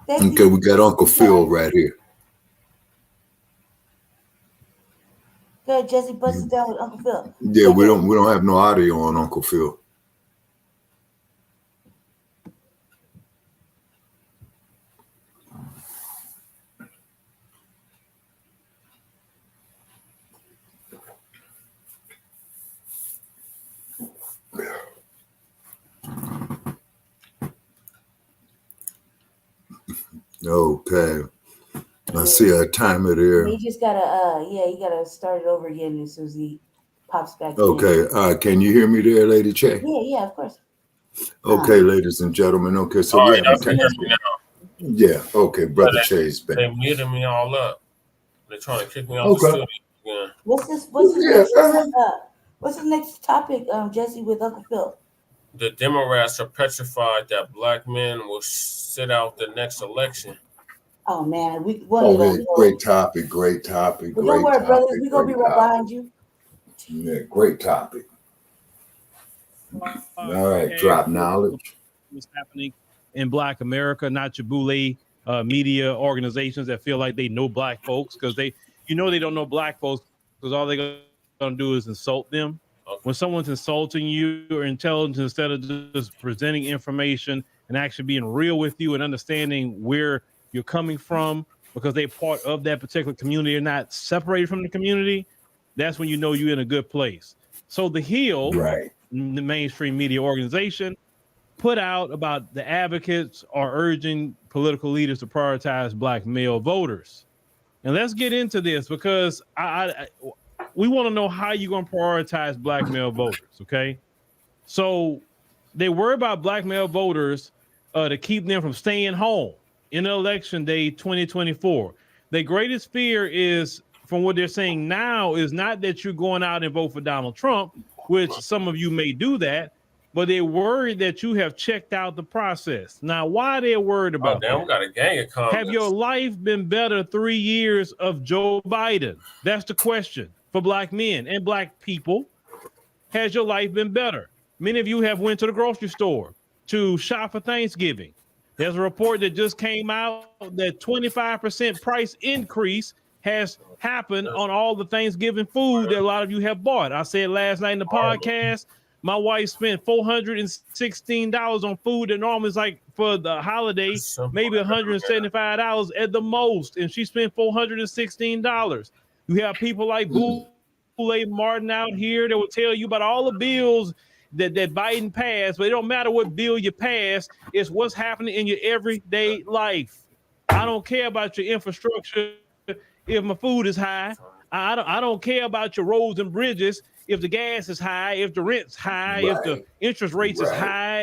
Okay, we got Uncle Phil right here. Go ahead, Jesse, bust it down with Uncle Phil. Yeah, we don't have no audio on Uncle Phil. Okay. I see a timer there. You just gotta you gotta start it over again as soon as he pops back in. Okay. Can you hear me there, Lady Che? Yeah, of course. Okay, ladies and gentlemen. Okay, so all right, y'all can hear me now. Yeah, okay, Brother Che's back. They muted me all up. They're trying to kick me off the studio again. What's the next topic, Jesse, with Uncle Phil? The Democrats are petrified that black men will sit out the next election. Oh man, great topic. Don't worry, brothers. We're gonna be right behind you. Yeah, great topic. All right, drop knowledge. What's happening in Black America, not your boule media organizations that feel like they know black folks, because they don't know black folks because all they're gonna do is insult them. When someone's insulting you or intelligence, instead of just presenting information and actually being real with you and understanding where you're coming from because they're part of that particular community and not separated from the community, that's when you know you're in a good place. So The Hill, the mainstream media organization, put out about the advocates are urging political leaders to prioritize black male voters. And let's get into this because we want to know how you're going to prioritize black male voters, okay? So they worry about black male voters to keep them from staying home in election day 2024. Their greatest fear is, from what they're saying now, is not that you're going out and vote for Donald Trump, which some of you may do that, but they're worried that you have checked out the process. Now, why are they worried about that? We got a gang of comments. Have your life been better 3 years of Joe Biden? That's the question for black men and black people. Has your life been better? Many of you have went to the grocery store to shop for Thanksgiving. There's a report that just came out that 25% price increase has happened on all the Thanksgiving food that a lot of you have bought. I said last night in the podcast, my wife spent $416 on food that normally is like for the holiday, maybe $175 at the most, and she spent $416. You have people like Boule Martin out here that will tell you about all the bills that Biden passed, but it don't matter what bill you pass, it's what's happening in your everyday life. I don't care about your infrastructure if my food is high. I don't care about your roads and bridges if the gas is high, if the rent's high, if the interest rates is high,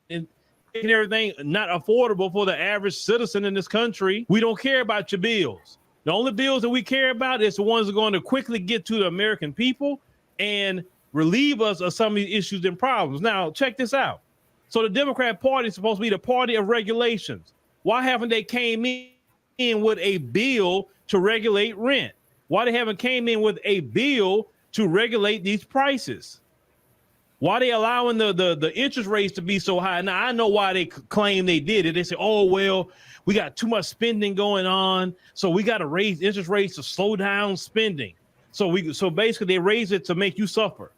and everything not affordable for the average citizen in this country. We don't care about your bills. The only bills that we care about is the ones that are going to quickly get to the American people and relieve us of some of these issues and problems. Now, check this out. So the Democrat Party is supposed to be the party of regulations. Why haven't they came in with a bill to regulate rent? Why they haven't came in with a bill to regulate these prices? Why they allowing the interest rates to be so high? Now, I know why they claim they did it. They say, oh, well, we got too much spending going on, so we got to raise interest rates to slow down spending. So basically they raise it to make you suffer.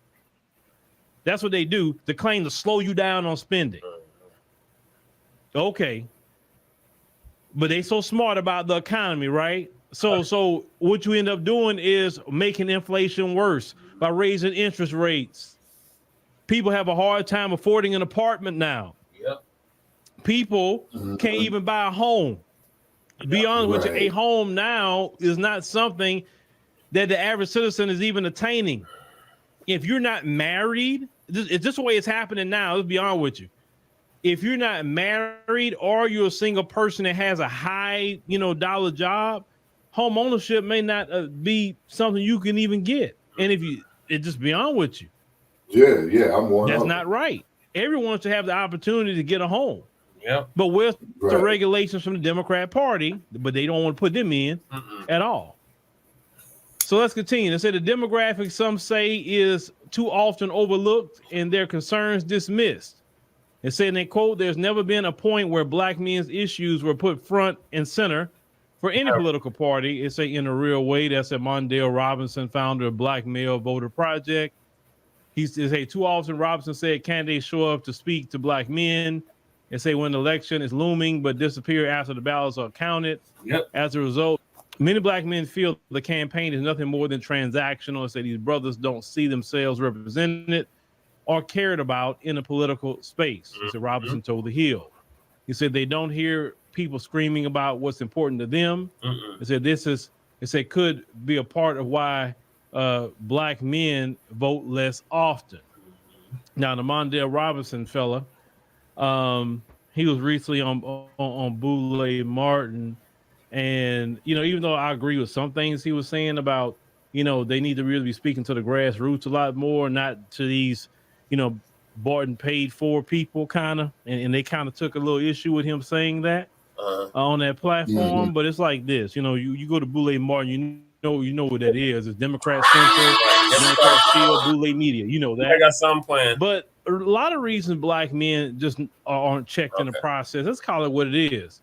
That's what they do to claim to slow you down on spending. Okay. But they so smart about the economy, right? So what you end up doing is making inflation worse by raising interest rates. People have a hard time affording an apartment now. Yep. People can't even buy a home. Be honest with you, a home now is not something that the average citizen is even attaining. If you're not married, it's just the way it's happening now. Let's be honest with you. If you're not married or you're a single person that has a high, dollar job, home ownership may not be something you can even get. And just be honest with you. Yeah, I'm one. That's not right. Everyone should have the opportunity to get a home. Yeah. But with the regulations from the Democrat Party, but they don't want to put them in at all. So let's continue. They say the demographic, some say, is too often overlooked and their concerns dismissed. It said, and they quote, there's never been a point where black men's issues were put front and center for any political party. It's in a real way. That's Mondale Robinson, founder of Black Male Voter Project. He says, hey, too often Robinson said candidates show up to speak to black men and say when the election is looming, but disappear after the ballots are counted. Yep. As a result, many black men feel the campaign is nothing more than transactional. Say these brothers don't see themselves represented or cared about in a political space. So Robinson told The Hill. He said they don't hear people screaming about what's important to them. He said could be a part of why black men vote less often. Now the Mondale Robinson fella, he was recently on Boulay Martin, and even though I agree with some things he was saying about they need to really be speaking to the grassroots a lot more, not to these bought and paid for people kind of, and they kind of took a little issue with him saying that on that platform. But it's like this, you go to Boulay Martin, you know what that is. It's Democrat Center, Democrat Shield, Boulay Media. You know that. I got something planned. But a lot of reasons black men just aren't checked in the process. Let's call it what it is.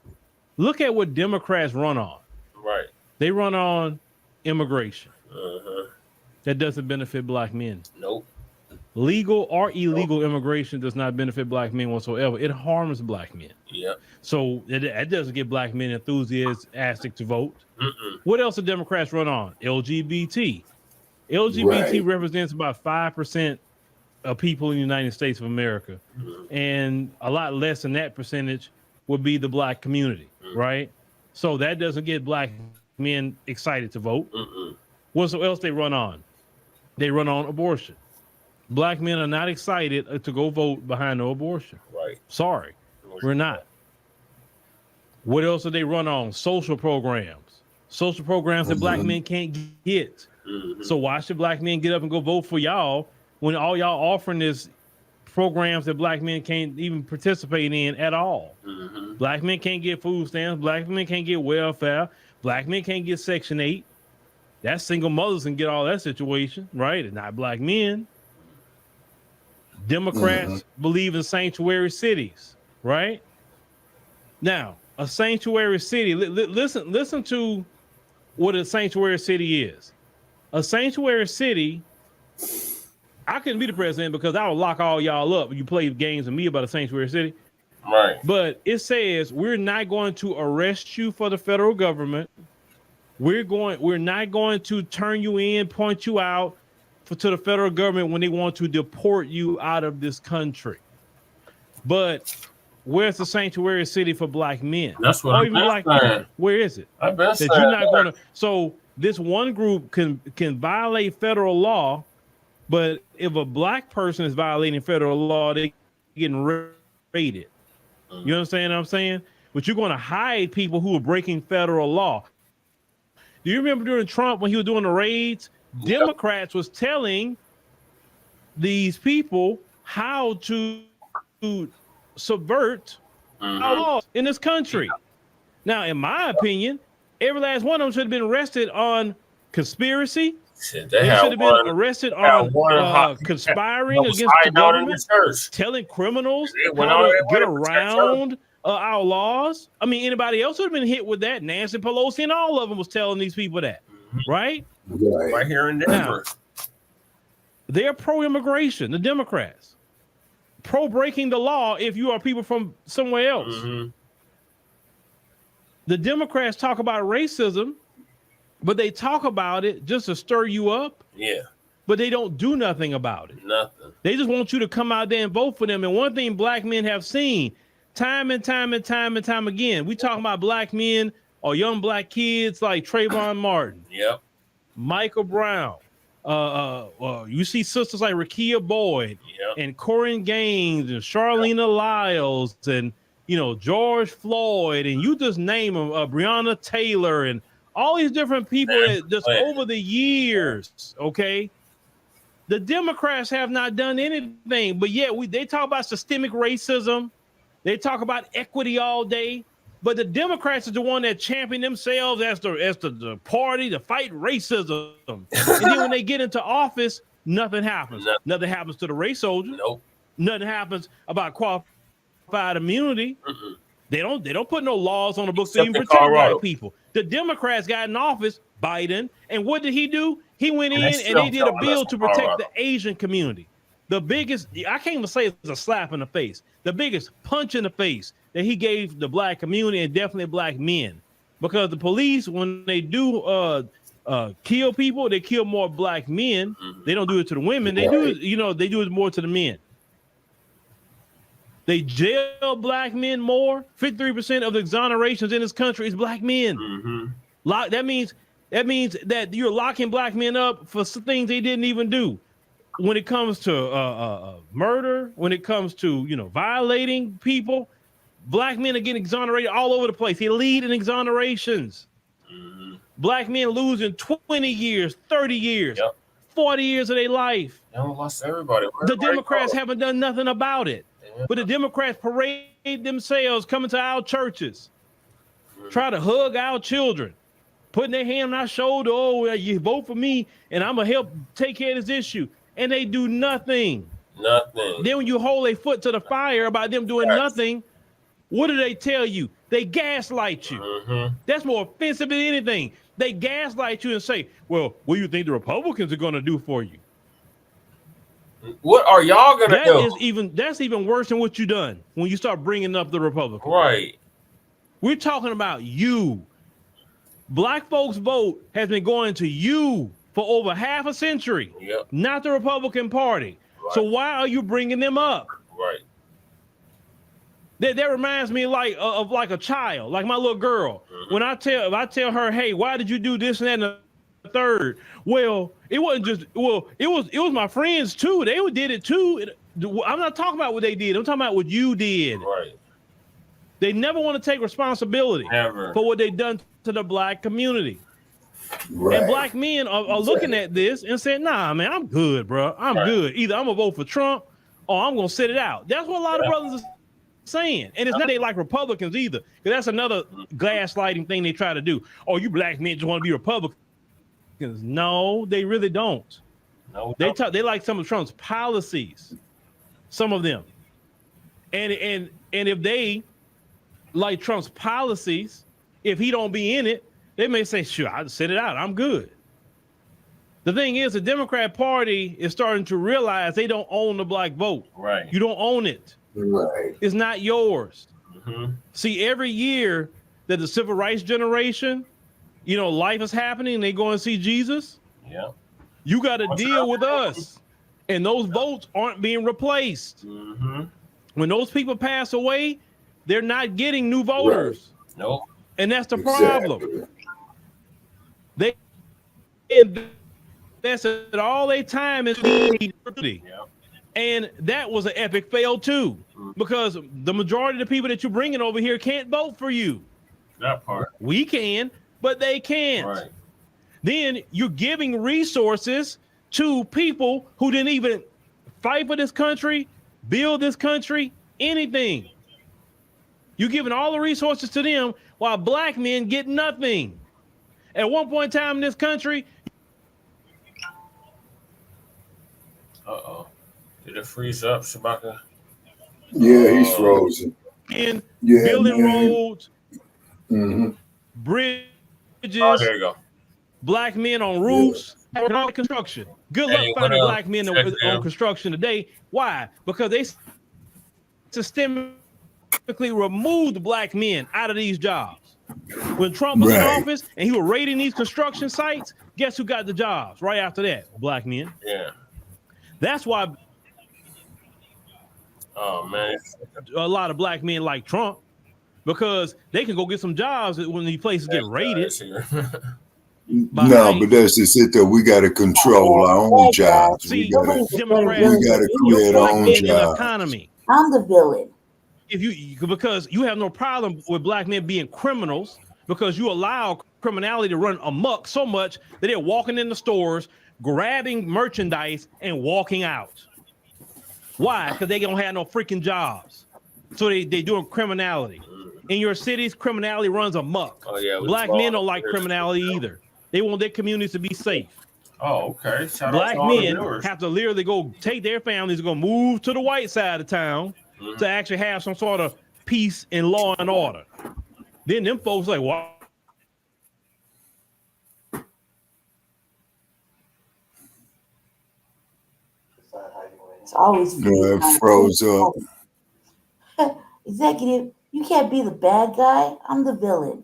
Look at what Democrats run on. Right. They run on immigration. That doesn't benefit black men. Nope. Legal or illegal immigration does not benefit black men whatsoever. It harms black men. Yep. So that doesn't get black men enthusiastic to vote. What else do Democrats run on? LGBT. LGBT represents about 5% of people in the United States of America. And a lot less than that percentage would be the black community, right? So that doesn't get black men excited to vote. What else they run on? They run on abortion. Black men are not excited to go vote behind no abortion. Right. Sorry, we're not. What else do they run on? Social programs. Social programs that black men can't get. So why should black men get up and go vote for y'all when all y'all offering is programs that black men can't even participate in at all? Black men can't get food stamps. Black men can't get welfare. Black men can't get Section 8. That's single mothers can get all that situation, right? And not black men. Democrats believe in sanctuary cities, right? Now, a sanctuary city, listen to what a sanctuary city is. A sanctuary city, I couldn't be the president because I would lock all y'all up when you play games with me about a sanctuary city. Right. But it says we're not going to arrest you for the federal government. We're not going to turn you in, point you out to the federal government when they want to deport you out of this country. But where's the sanctuary city for black men? That's what I'm black men? Where is it? I bet that you're not going to. So this one group can violate federal law, but if a black person is violating federal law, they getting raided. You understand what I'm saying? But you're going to hide people who are breaking federal law. Do you remember during Trump when he was doing the raids? Democrats was telling these people how to subvert our laws in this country. Now, in my opinion, every last one of them should have been arrested on conspiracy. They should have been arrested on conspiring against the government, telling criminals how to get around our laws. I mean, anybody else would have been hit with that. Nancy Pelosi and all of them was telling these people that, right? Right here in Denver. They're pro-immigration, the Democrats. Pro-breaking the law if you are people from somewhere else. Mm-hmm. The Democrats talk about racism, but they talk about it just to stir you up. Yeah. But they don't do nothing about it. Nothing. They just want you to come out there and vote for them. And one thing black men have seen time and time again, we talking about black men or young black kids like Trayvon Martin, Yep. Michael Brown. You see sisters like Rakia Boyd, Yep. and Corinne Gaines and Charlena Lyles and George Floyd, and you just name them, Breonna Taylor, and all these different people that just over the years, okay? The Democrats have not done anything, but yet they talk about systemic racism. They talk about equity all day, but the Democrats are the one that champion themselves as the party to fight racism. And then when they get into office, nothing happens. Nothing happens to the race soldier. Nope. Nothing happens about qualified immunity. Mm-mm. They don't put no laws on the books to Except even in protect Colorado. black people. The Democrats got in office, Biden, and what did he do? He went in And and they did a bill to protect the Asian community. The biggest, I can't even say it's a slap in the face, the biggest punch in the face that he gave the black community, and definitely black men. Because the police, when they do kill people, they kill more black men. Mm-hmm. They don't do it to the women. They do it, they do it more to the men. They jail black men more. 53% of the exonerations in this country is black men. Mm-hmm. That means that you're locking black men up for things they didn't even do. When it comes to murder, when it comes to violating people, black men are getting exonerated all over the place. They lead in exonerations. Mm-hmm. Black men losing 20 years, 30 years, Yep. 40 years of their life. They lost everybody. The Democrats haven't done nothing about it. Yeah. But the Democrats parade themselves coming to our churches, try to hug our children, putting their hand on our shoulder. Oh, you vote for me, and I'm going to help take care of this issue. And they do nothing. Nothing. Then when you hold a foot to the fire about them doing nothing, what do they tell you? They gaslight you. Mm-hmm. That's more offensive than anything. They gaslight you and say, well, what do you think the Republicans are going to do for you? What are y'all going to do? That's even worse than what you done when you start bringing up the Republicans. Right. We're talking about you. Black folks' vote has been going to you for over half a century, Yep. not the Republican Party. Right. So why are you bringing them up? Right. That reminds me of like a child, like my little girl. Mm-hmm. When I tell her, hey, why did you do this and that and the third? Well, it wasn't just, it was my friends too. They did it too. I'm not talking about what they did. I'm talking about what you did. Right. They never want to take responsibility Never. for what they've done to the black community. Right. And black men are looking at this and saying, nah, man, I'm good, bro. I'm good. Either I'm going to vote for Trump or I'm going to sit it out. That's what a lot of brothers are saying. And it's not they like Republicans either, because that's another gaslighting thing they try to do. Oh, you black men just want to be Republicans. No, they really don't. No, They like some of Trump's policies, some of them. And if they like Trump's policies, if he don't be in it, they may say, sure, I'll sit it out. I'm good. The thing is, the Democrat Party is starting to realize they don't own the black vote. Right. You don't own it. Right. It's not yours. Mm-hmm. See, every year that the civil rights generation, life is happening, they go and see Jesus. Yeah. You got to deal with us. And those votes aren't being replaced. Mm-hmm. When those people pass away, they're not getting new voters. Right. Nope. And that's the Exactly. problem. They invested all their time in liberty. Yeah. And that was an epic fail too, because the majority of the people that you're bringing over here can't vote for you. That part. We can, but they can't. Right. Then you're giving resources to people who didn't even fight for this country, build this country, anything. You're giving all the resources to them while black men get nothing. At one point in time in this country. Uh-oh. Did it freeze up, Shabaka? Yeah, he's frozen. In Yeah, building man. roads, Mm-hmm. bridges, Oh, there you go. black men on roofs, and all construction. Good luck Hey, what finding up? black men Check on down. construction today. Why? Because they systemically removed black men out of these jobs. When Trump was in Right. office and he was raiding these construction sites, guess who got the jobs right after that? Black men. Yeah. That's why Oh man. a lot of black men like Trump, because they can go get some jobs when these places get raided. No, but that's just it though. We got to control our own jobs. See, We got to create our own in the jobs. economy. I'm the villain. If you because you have no problem with black men being criminals, because you allow criminality to run amok so much that they're walking in the stores, grabbing merchandise and walking out. Why? Because they don't have no freaking jobs. So they doing criminality. In your cities, criminality runs amok. Oh, yeah, Black men don't like criminality either. They want their communities to be safe. Oh, okay. Shout Black out to all the men viewers. have to literally go take their families, go move to the white side of town to actually have some sort of peace and law and order. Then them folks like, what? It's always It froze up. Executive, you can't be the bad guy. I'm the villain.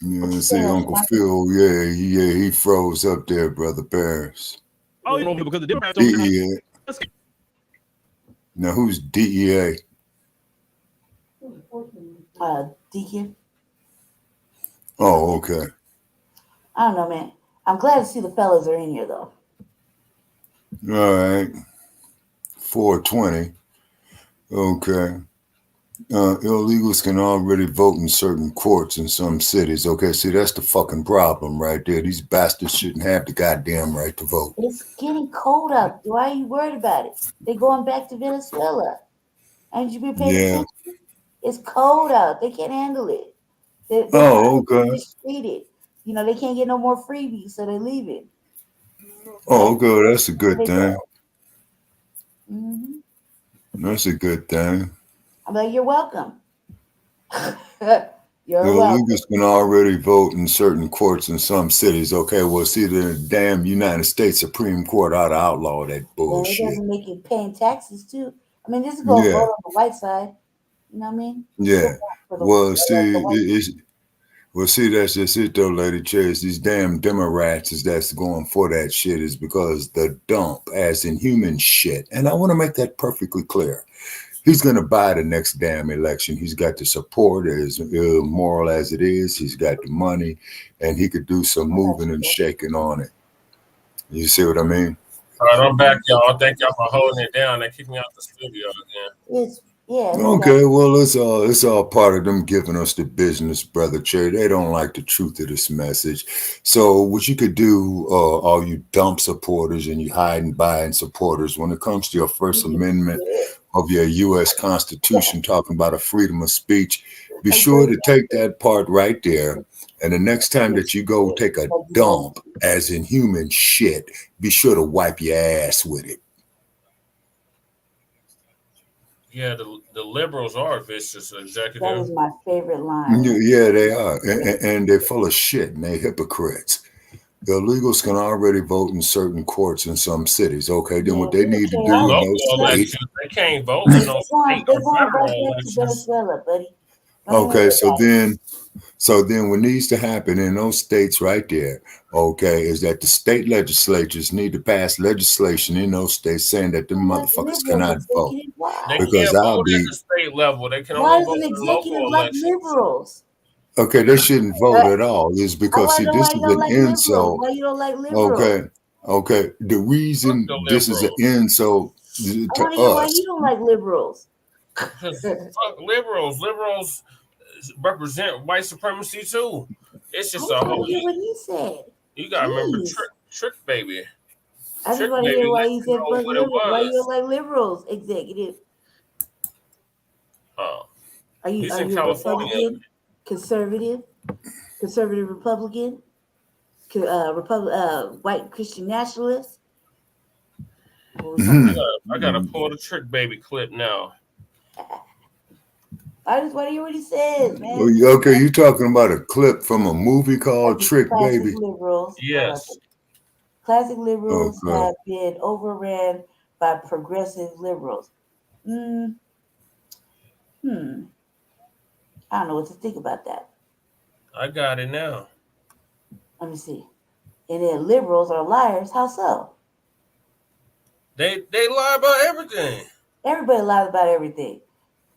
Yeah, see, Uncle Phil, he froze up there, Brother Paris. Oh, you know, because the Democrats don't DEA. Now, who's DEA? Deacon. Oh, okay. I don't know, man. I'm glad to see the fellas are in here, though. All right. 420. Okay. Illegals can already vote in certain courts in some cities. Okay, see, that's the fucking problem right there. These bastards shouldn't have the goddamn right to vote. It's getting cold out. Why are you worried about it? They're going back to Venezuela. And you be paying attention? It's cold out. They can't handle it. They're okay. mistreated. You know, they can't get no more freebies, so they're leaving. Oh, good. That's a good thing. Mm-hmm. That's a good thing. I'm like, you're welcome. You're The welcome. illegals can already vote in certain courts in some cities. Okay, well, see, the damn United States Supreme Court ought to outlaw that And it bullshit. doesn't make you paying taxes, too. I mean, this is going to vote on the white side. You know what I mean? Yeah. Well, see, that's just it, though, Lady Chase. These damn Democrats that's going for that shit is because the dump, as in human shit. And I want to make that perfectly clear. He's going to buy the next damn election. He's got the support, as immoral as it is. He's got the money, and he could do some moving and shaking on it. You see what I mean? All right, I'm back, y'all. Thank y'all for holding it down. They kicked me out the studio again. Okay, well, it's all part of them giving us the business, Brother Che. They don't like the truth of this message. So what you could do, all you dump supporters and you hide and buying supporters, when it comes to your First Amendment of your U.S. Constitution, talking about a freedom of speech, be sure to take that part right there. And the next time that you go take a dump, as in human shit, be sure to wipe your ass with it. Yeah, the liberals are vicious, executive. That is my favorite line. Yeah, they are. And they're full of shit, and they're hypocrites. The illegals can already vote in certain courts in some cities. Okay, then what they need to do in those states. They can't vote in those state or federal elections. Venezuela, buddy. Okay, so then what needs to happen in those states right there, okay, is that the state legislatures need to pass legislation in those states saying that them motherfuckers cannot vote. They Because can't I'll vote be at the state level. They can Why only is vote an in local executive like elections. liberals? okay, they shouldn't vote at all. Is because see, this is an insult. Why you don't like liberals? Okay. The reason this is an insult to Why us. you don't like liberals? Because fuck liberals. Liberals represent white supremacy too. It's just a whole. Hear what he said. You gotta remember Trick Baby. I just want to hear why he said fuck liberals. Why you don't like liberals, executive? Oh, Are you he's in a California. Republican, conservative Republican, white Christian nationalist? I gotta pull the Trick Baby clip now. I just want to hear what he says, man. Okay, you talking about a clip from a movie called Trick Classic Baby? liberals. Yes. Classic liberals Okay. have been overran by progressive liberals. I don't know what to think about that. I got it now. Let me see. And then liberals are liars. How so? They lie about everything. Everybody lies about everything.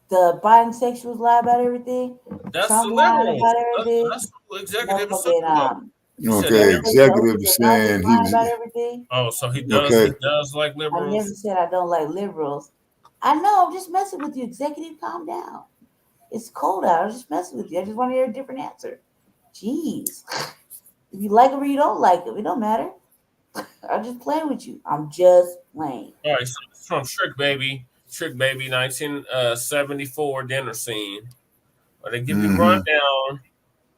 The bisexuals lie about everything. That's Trump the lying liberals. about everything. That's what executive is Motherfucking, saying about. He said Okay, that executive is saying he lying was about everything. Oh, so he okay. does like I never liberals. said I don't like liberals. I know, I'm just messing with you. Executive, calm down. It's cold out. I'm just messing with you. I just want to hear a different answer. Jeez. If you like them or you don't like them, it don't matter. I'm just playing with you. I'm just playing. All right, so it's from Trick Baby, 1974 dinner scene. Where they give you Mhm. rundown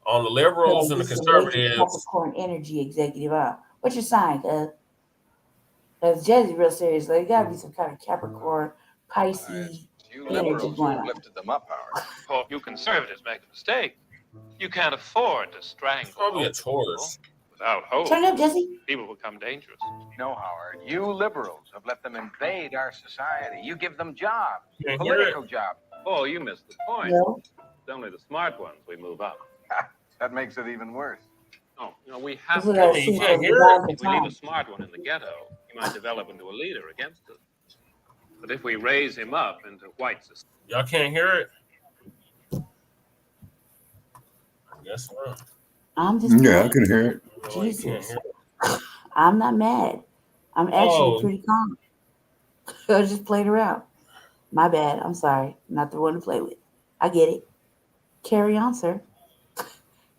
on the liberals and the This is way too conservatives. Capricorn energy, executive. What's your sign, cuz? Because Jazzy's real serious. Like, gotta be some kind of Capricorn, Pisces You energy liberals going who have on. lifted them up, Howard. Oh, you conservatives make a mistake. You can't afford to strangle Probably a hope Taurus. people. Without hope, Turn it up, Jesse. people become dangerous. No, Howard. You liberals have let them invade our society. You give them jobs, Can't hear political jobs. Oh, you missed the point. No. It's only the smart ones we move up. That makes it even worse. Oh, we have This is to. our you scene can't from hear Divine If we leave a Baton. smart one in the ghetto, he might develop into a leader against us. But if we raise him up into white society, Y'all can't hear it? I guess not. I'm just Yeah, I playing. can hear it. No, you can't Jesus. hear it. I'm not mad. I'm actually Oh, pretty calm. I just played around. My bad. I'm sorry. Not the one to play with. I get it. Carry on, sir.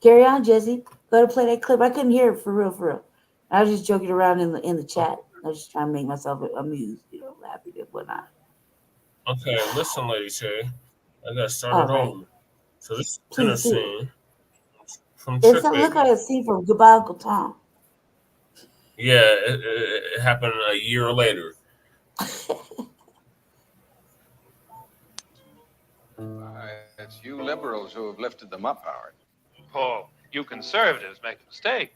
Carry on, Jesse. Go to play that clip. I couldn't hear it for real, for real. I was just joking around in the chat. I was just trying to make myself amused, laughing and whatnot. okay. Listen, Lady Shay. I got All started right. over. So this is Please dinner do. scene from It Trick looked Baby. like a scene from Goodbye Uncle Tom. Yeah, it happened a year later. It's you liberals who have lifted them up, Howard. oh, you conservatives make a mistake.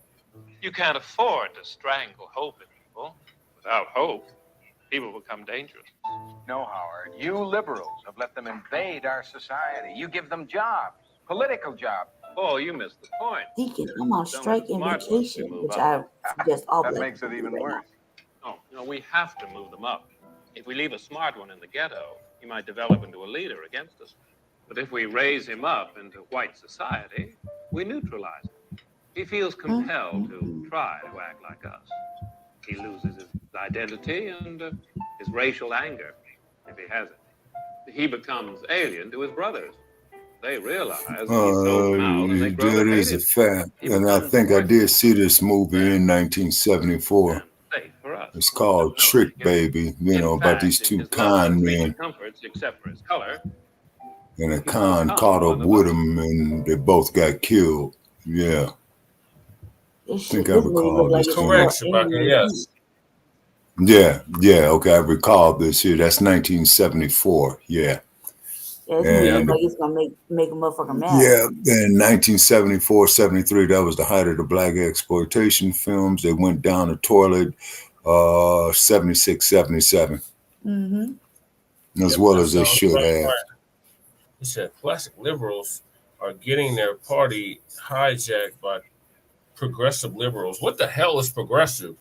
You can't afford to strangle hope in people. Without hope, people become dangerous. No, Howard. You liberals have let them invade our society. You give them jobs, political jobs. Oh, you missed the point. Deacon, I'm on It's only strike the and smart ones we vacation, move which up. I suggest all That black makes it people even do right worse. No, we have to move them up. If we leave a smart one in the ghetto, he might develop into a leader against us. But if we raise him up into white society, we neutralize him. He feels compelled to try to act like us. He loses his identity and his racial anger, if he has it. He becomes alien to his brothers. They realize that he's so foul and they grow to That hate is a him. fact. He And I becomes think I worthless did see this movie in 1974. and safe for us. It's called No, Trick thank you. Baby, In about fact, these in two his love con for creature men. comforts, except for his color, And a he's con become caught up one of with us. him and they both got killed. Yeah. I think I This movie recall look like this it's one. Correct, for Shabaka. enemy Yes. Yeah, okay, I recall this here. That's 1974, yeah. Yeah, this movie Yeah. look And like it's gonna make a motherfucker mad. yeah, in 1974, 73, that was the height of the black exploitation films. They went down the toilet 76, 77, Mm-hmm. as Yep, well that as they sounds should right. have. Right. He said plastic liberals are getting their party hijacked by progressive liberals. What the hell is progressive?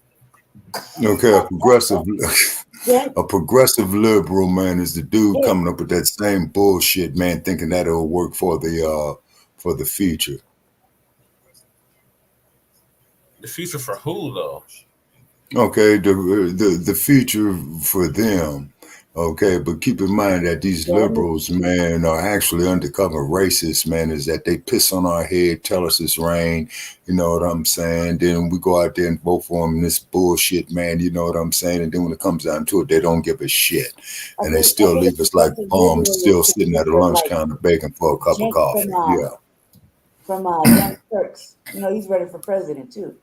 Okay, Yeah, a progressive liberal, man, is the dude yeah. coming up with that same bullshit, man, thinking that it'll work for the future. The future for who, though? Okay, the future for them. Okay, but keep in mind that these liberals, man, are actually undercover racists, man, is that they piss on our head, tell us it's rain, you know what I'm saying? Then we go out there and vote for them in this bullshit, man, you know what I'm saying? And then when it comes down to it, they don't give a shit. And they still leave us like bums still sitting at a lunch counter begging for a cup of Jenk coffee. Yeah. from Young Turks. You know, he's running for president too.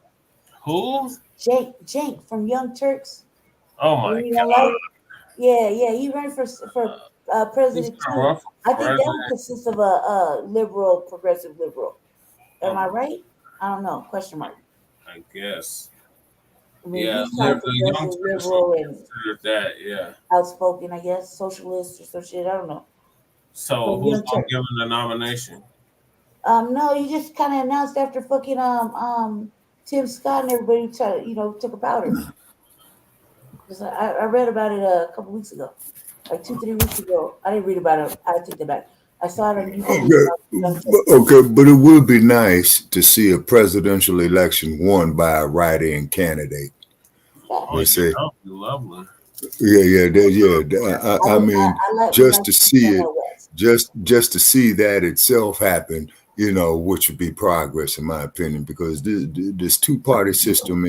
Who? Cenk from Young Turks. Oh my You don't God. like? Yeah, he ran for President kinda too. rough I think that president. would consist of a liberal, progressive liberal. Am I right? I don't know. Question mark. I guess. I mean, Yeah, he's kind of the young progressive, person liberal, and considered that. Yeah. outspoken, I guess, socialist or some shit. I don't know. So But who's young gonna Turk. give him the nomination? No, you just kind of announced after fucking Tim Scott and everybody took a powder. 'Cause I read about it a couple weeks ago, like 2-3 weeks ago. I didn't read about it. I take that back. I saw it on YouTube. Okay, but it would be nice to see a presidential election won by a write-in candidate. Oh, They say, that would be lovely. I mean, I like just to see it, West. just to see that itself happen, which would be progress in my opinion, because this two-party system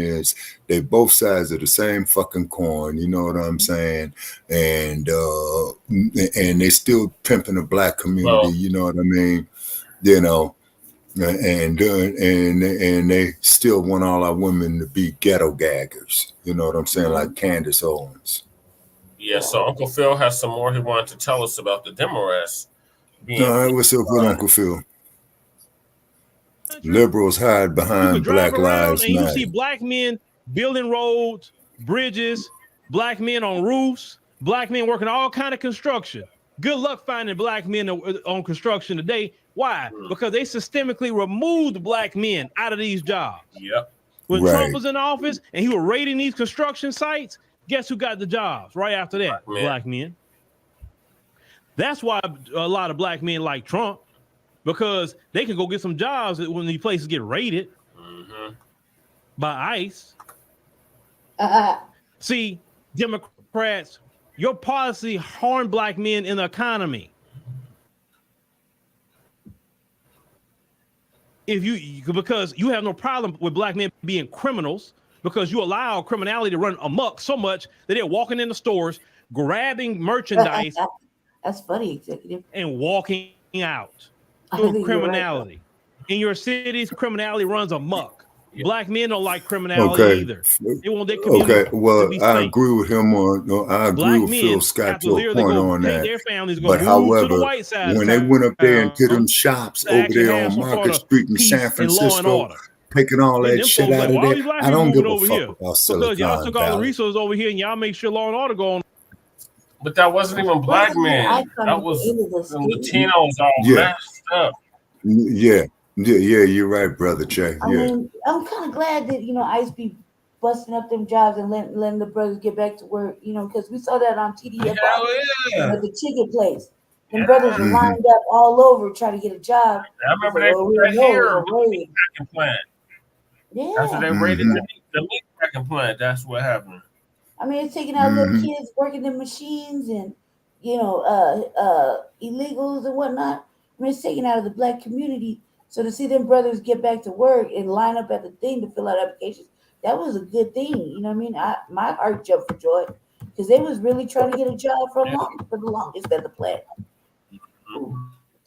they both sides of the same fucking coin. You know what I'm saying? And they still pimping the black community. Well, you know what I mean? And they still want all our women to be ghetto gaggers. You know what I'm saying? Like Candace Owens. yeah. So Uncle Phil has some more he wanted to tell us about the Democrats. All right, what's up with Uncle Phil? Liberals hide behind drive Black around Lives and you Matter. see black men building roads, bridges, black men on roofs, black men working all kind of construction. Good luck finding black men on construction today. Why? Because they systemically removed black men out of these jobs. Yep. When Trump was in office and he was raiding these construction sites, guess who got the jobs right after that? Black men. That's why a lot of black men like Trump, because they can go get some jobs when these places get raided by ICE. See, Democrats, your policy harmed black men in the economy. Because you have no problem with black men being criminals, because you allow criminality to run amok so much that they're walking in the stores, grabbing merchandise. That's funny, executive. And walking out. Doing criminality. In your cities, criminality runs amok. Black men don't like criminality either. They want their community to be safe. I agree with him I agree with Phil Scott to a point on that. Their families but however, to the white side when they went up there into them shops over there on Market Street in San Francisco, taking all that shit out of there, I don't give a fuck about Silicon Because y'all took all the Valley. resources over here and y'all make sure law and order go on. But that wasn't even black men. That was the Latinos all messed up. Yeah, you're right, brother Che. I mean, I'm kind of glad that ICE be busting up them jobs and letting the brothers get back to work. Because we saw that on TDF at the chicken place. Them brothers were lined up all over trying to get a job. I remember they were here with the meat packing plant. Yeah, after they raided the meat packing plant, that's what happened. I mean, it's taking out little kids working the machines and illegals and whatnot. I mean, it's taken out of the black community. So to see them brothers get back to work and line up at the thing to fill out applications, that was a good thing. You know what I mean? My heart jumped for joy because they was really trying to get a job for the longest at the plant.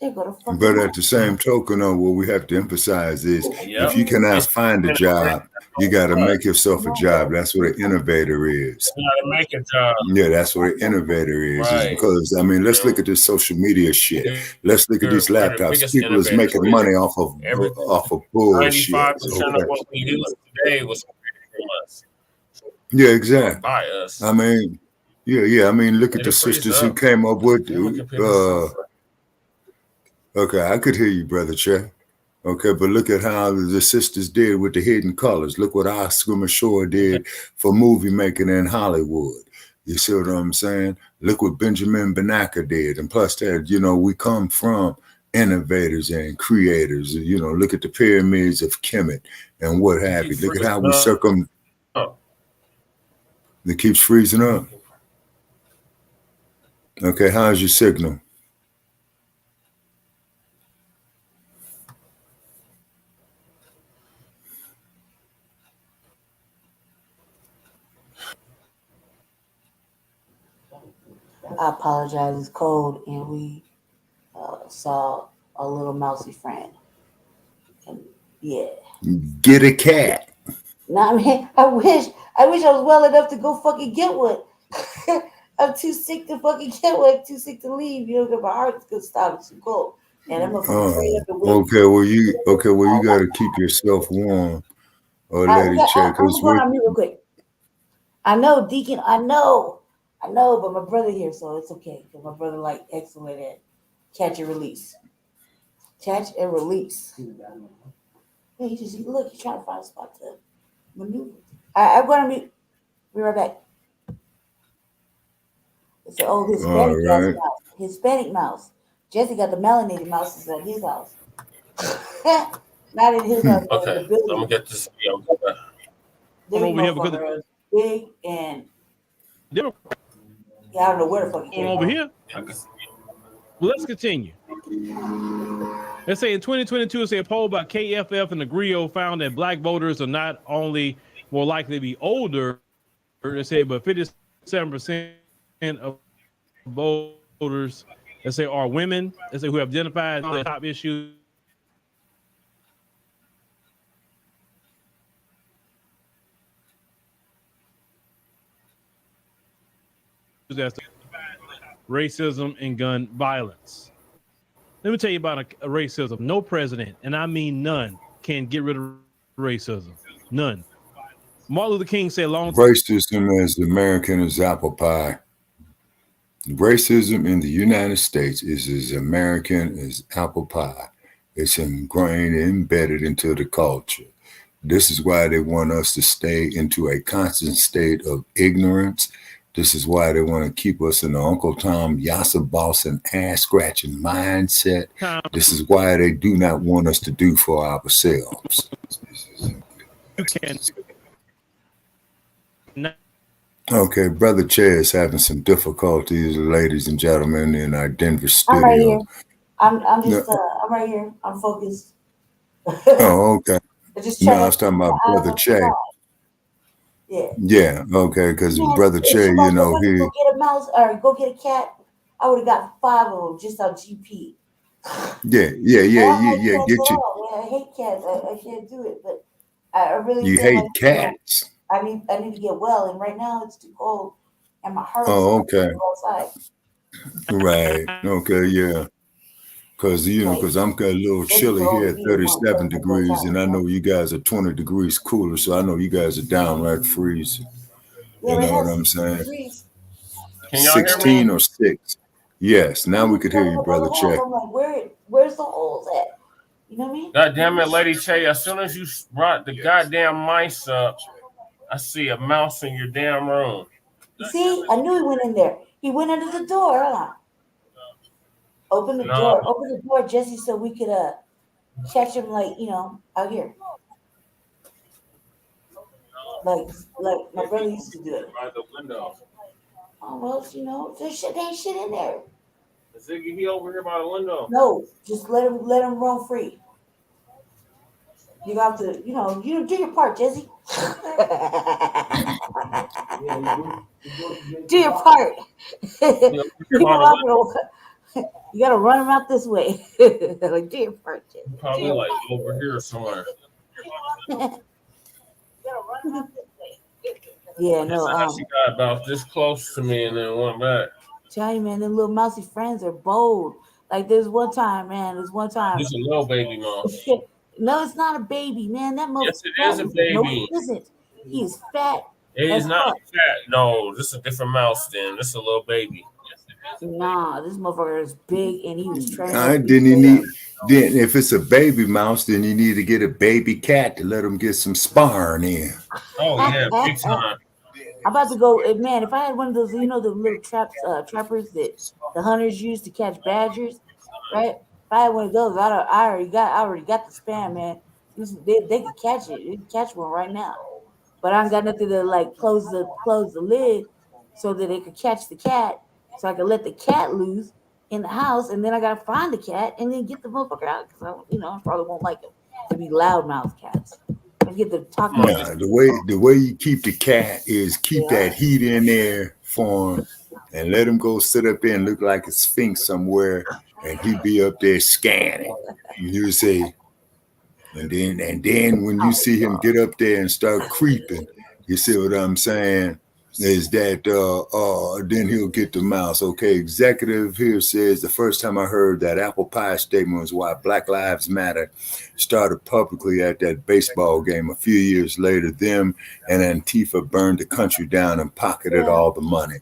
But at the same token, what we have to emphasize is if you cannot find a job, you got to make yourself a job. That's what an innovator is. You got to make a job. Yeah, that's what an innovator is. Right. Because, I mean, let's look at this social media shit. Let's look at these laptops. People is making money off of bullshit. 95% of what we use today was from us. Yeah, exactly. By us. I mean, yeah. I mean, look at the sisters who came up with okay, I could hear you, Brother Che. Okay, but look at how the sisters did with the Hidden Colors. Look what Oscar Mashore did for movie making in Hollywood. You see what I'm saying? Look what Benjamin Banneker did. And plus that, we come from innovators and creators. Look at the pyramids of Kemet and what have you. Look at how we It keeps freezing up. Okay, how's your signal? I apologize. It's cold, and we saw a little mousy friend. And get a cat. No, I mean, I wish I was well enough to go fucking get one. I'm too sick to fucking get away, too sick to leave. You know, my heart's gonna stop. It's too cold. And I'm gonna straight up and wait. Okay, well you got to keep yourself warm, Lady Che, I'm because going on mute real quick. I know, Deacon. I know, but my brother here, so it's okay. Because my brother like excellent at catch and release. Catch and release. Yeah, he's trying to find a spot to maneuver. I'm going to mute. Be right back. It's an old Hispanic mouse. Hispanic mouse. Jesse got the melanated mouses at his house. Not in his house, but in the building. I'm gonna get this video. This motherfucker is big and I don't know where the fuck he came over here. Well, let's continue. Let's say in 2022, it's a poll by KFF and the Grio found that black voters are not only more likely to be older, they say, but 57% of voters, let's say, are women, let's say, who have identified the top issues. Racism and gun violence. Let me tell you about a racism. No president, and I mean none, can get rid of racism. None. Martin Luther King said long time. Racism as American as apple pie. Racism in the United States is as American as apple pie. It's ingrained, embedded into the culture. This is why they want us to stay into a constant state of ignorance. This is why they want to keep us in the Uncle Tom Yassa boss and ass scratching mindset. This is why they do not want us to do for ourselves. Okay, Brother Che is having some difficulties, ladies and gentlemen, in our Denver studio. I'm right here. I'm just I'm right here. I'm focused. Oh, okay. I was talking about Brother Che. Yeah, okay, because Brother Che, you know, he go get a mouse or go get a cat. I would have got 5 of them just on GP. Yeah. Get you. I hate cats. I can't do it, but I really. You hate cats. I need to get well, and right now it's too cold, and my heart. Okay. Outside. Right. Okay. Yeah. Because I'm a little chilly here at 37 degrees, and I know you guys are 20 degrees cooler, so I know you guys are downright freezing. You know what I'm saying? 16 or 6. Yes. Now we could hear you, Brother Che. I'm like, where's the holes at? You know what I mean? God damn it, Lady Che! As soon as you brought the goddamn mice up, I see a mouse in your damn room. You see, I knew he went in there. He went under the door. Huh? Open the door, Jesse, so we could catch him, like, out here. Like my brother used to do it. By the window. Oh well, there ain't shit in there. Is he over here by the window? No, just let him roam free. You got to, you do your part, Jesse. Do your part. You gotta run him out this way. Like, do your part, Jesse. Probably like over here somewhere. Yeah, no. She got about this close to me and then went back. Tell you, man, them little mousy friends are bold. Like, there's one time. This is a little baby mouse. No, it's not a baby, man. That mouse. Yes, it is a baby. No, it isn't. He is fat. It is not fat. No, this is a different mouse then. This is a little baby. Nah, this motherfucker is big and he was trained. Then if it's a baby mouse, then you need to get a baby cat to let him get some sparring in. Oh yeah, big time. I'm about to go, man. If I had one of those, the little trappers that the hunters use to catch badgers, right? If I had one of those, I already got the spam, man. They could catch it. They could catch one right now. But I ain't got nothing to like close the lid so that they could catch the cat. So I could let the cat loose in the house, and then I gotta find the cat and then get the motherfucker out because I probably won't like them to be loudmouth cats. I get the talk. Nah, the way you keep the cat is keep that heat in there for him and let him go sit up there and look like a sphinx somewhere, and he'd be up there scanning. You say, and then when you see him get up there and start creeping, you see what I'm saying? is that then he'll get the mouse. Okay, executive here says the first time I heard that apple pie statement was why Black Lives Matter started publicly at that baseball game. A few years later, them and Antifa burned the country down and pocketed all the money.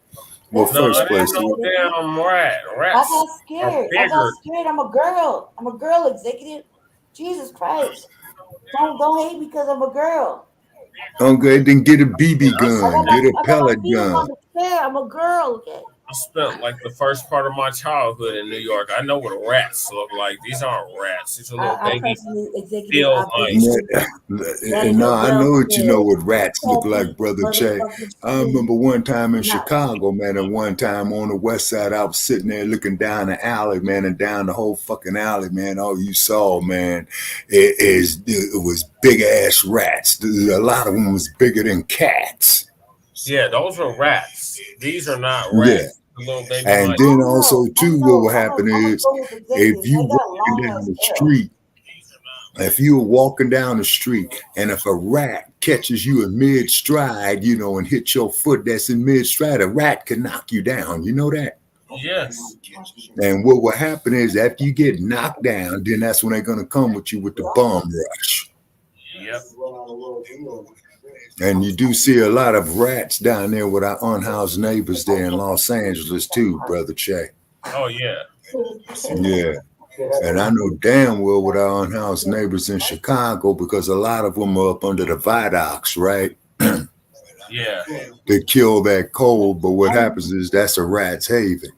Well, That's first No, it ain't place, no damn rat. I Rats got are scared. bigger. I'm a girl. I'm a girl, executive. Jesus Christ. Don't hate me because I'm a girl. okay, then get a BB gun, get a I got my pellet feet up on gun. the chair. I'm a girl, okay? I spent like the first part of my childhood in New York. I know what rats look like. These aren't rats. These are little I baby personally, executive, field I've been mice. that No, your I girl know what you know said, what rats look like, happy Brother Che. motherfucking I sleep. remember one time in Not Chicago, man, and one time on the west side, I was sitting there looking down the alley, man, and down the whole fucking alley, man. All you saw, man, it was big ass rats. A lot of them was bigger than cats. Yeah, those are rats. These are not Yeah. rats. The little baby And mice. then also, too, what will happen I'm a is go with if executive. you They got walking long down ass the tail. street, if you were walking down the street and if a rat catches you in mid stride, you know, and hit your foot that's in mid stride, a rat can knock you down. You know that? Yes. And what will happen is after you get knocked down, then that's when they're going to come with you with the bomb rush. Yep. And you do see a lot of rats down there with our unhoused neighbors there in Los Angeles too, Brother Che. Oh yeah. Yeah. And I know damn well with our unhoused neighbors in Chicago because a lot of them are up under the viaducts, right? Yeah. They kill that cold, but what happens is that's a rat's haven.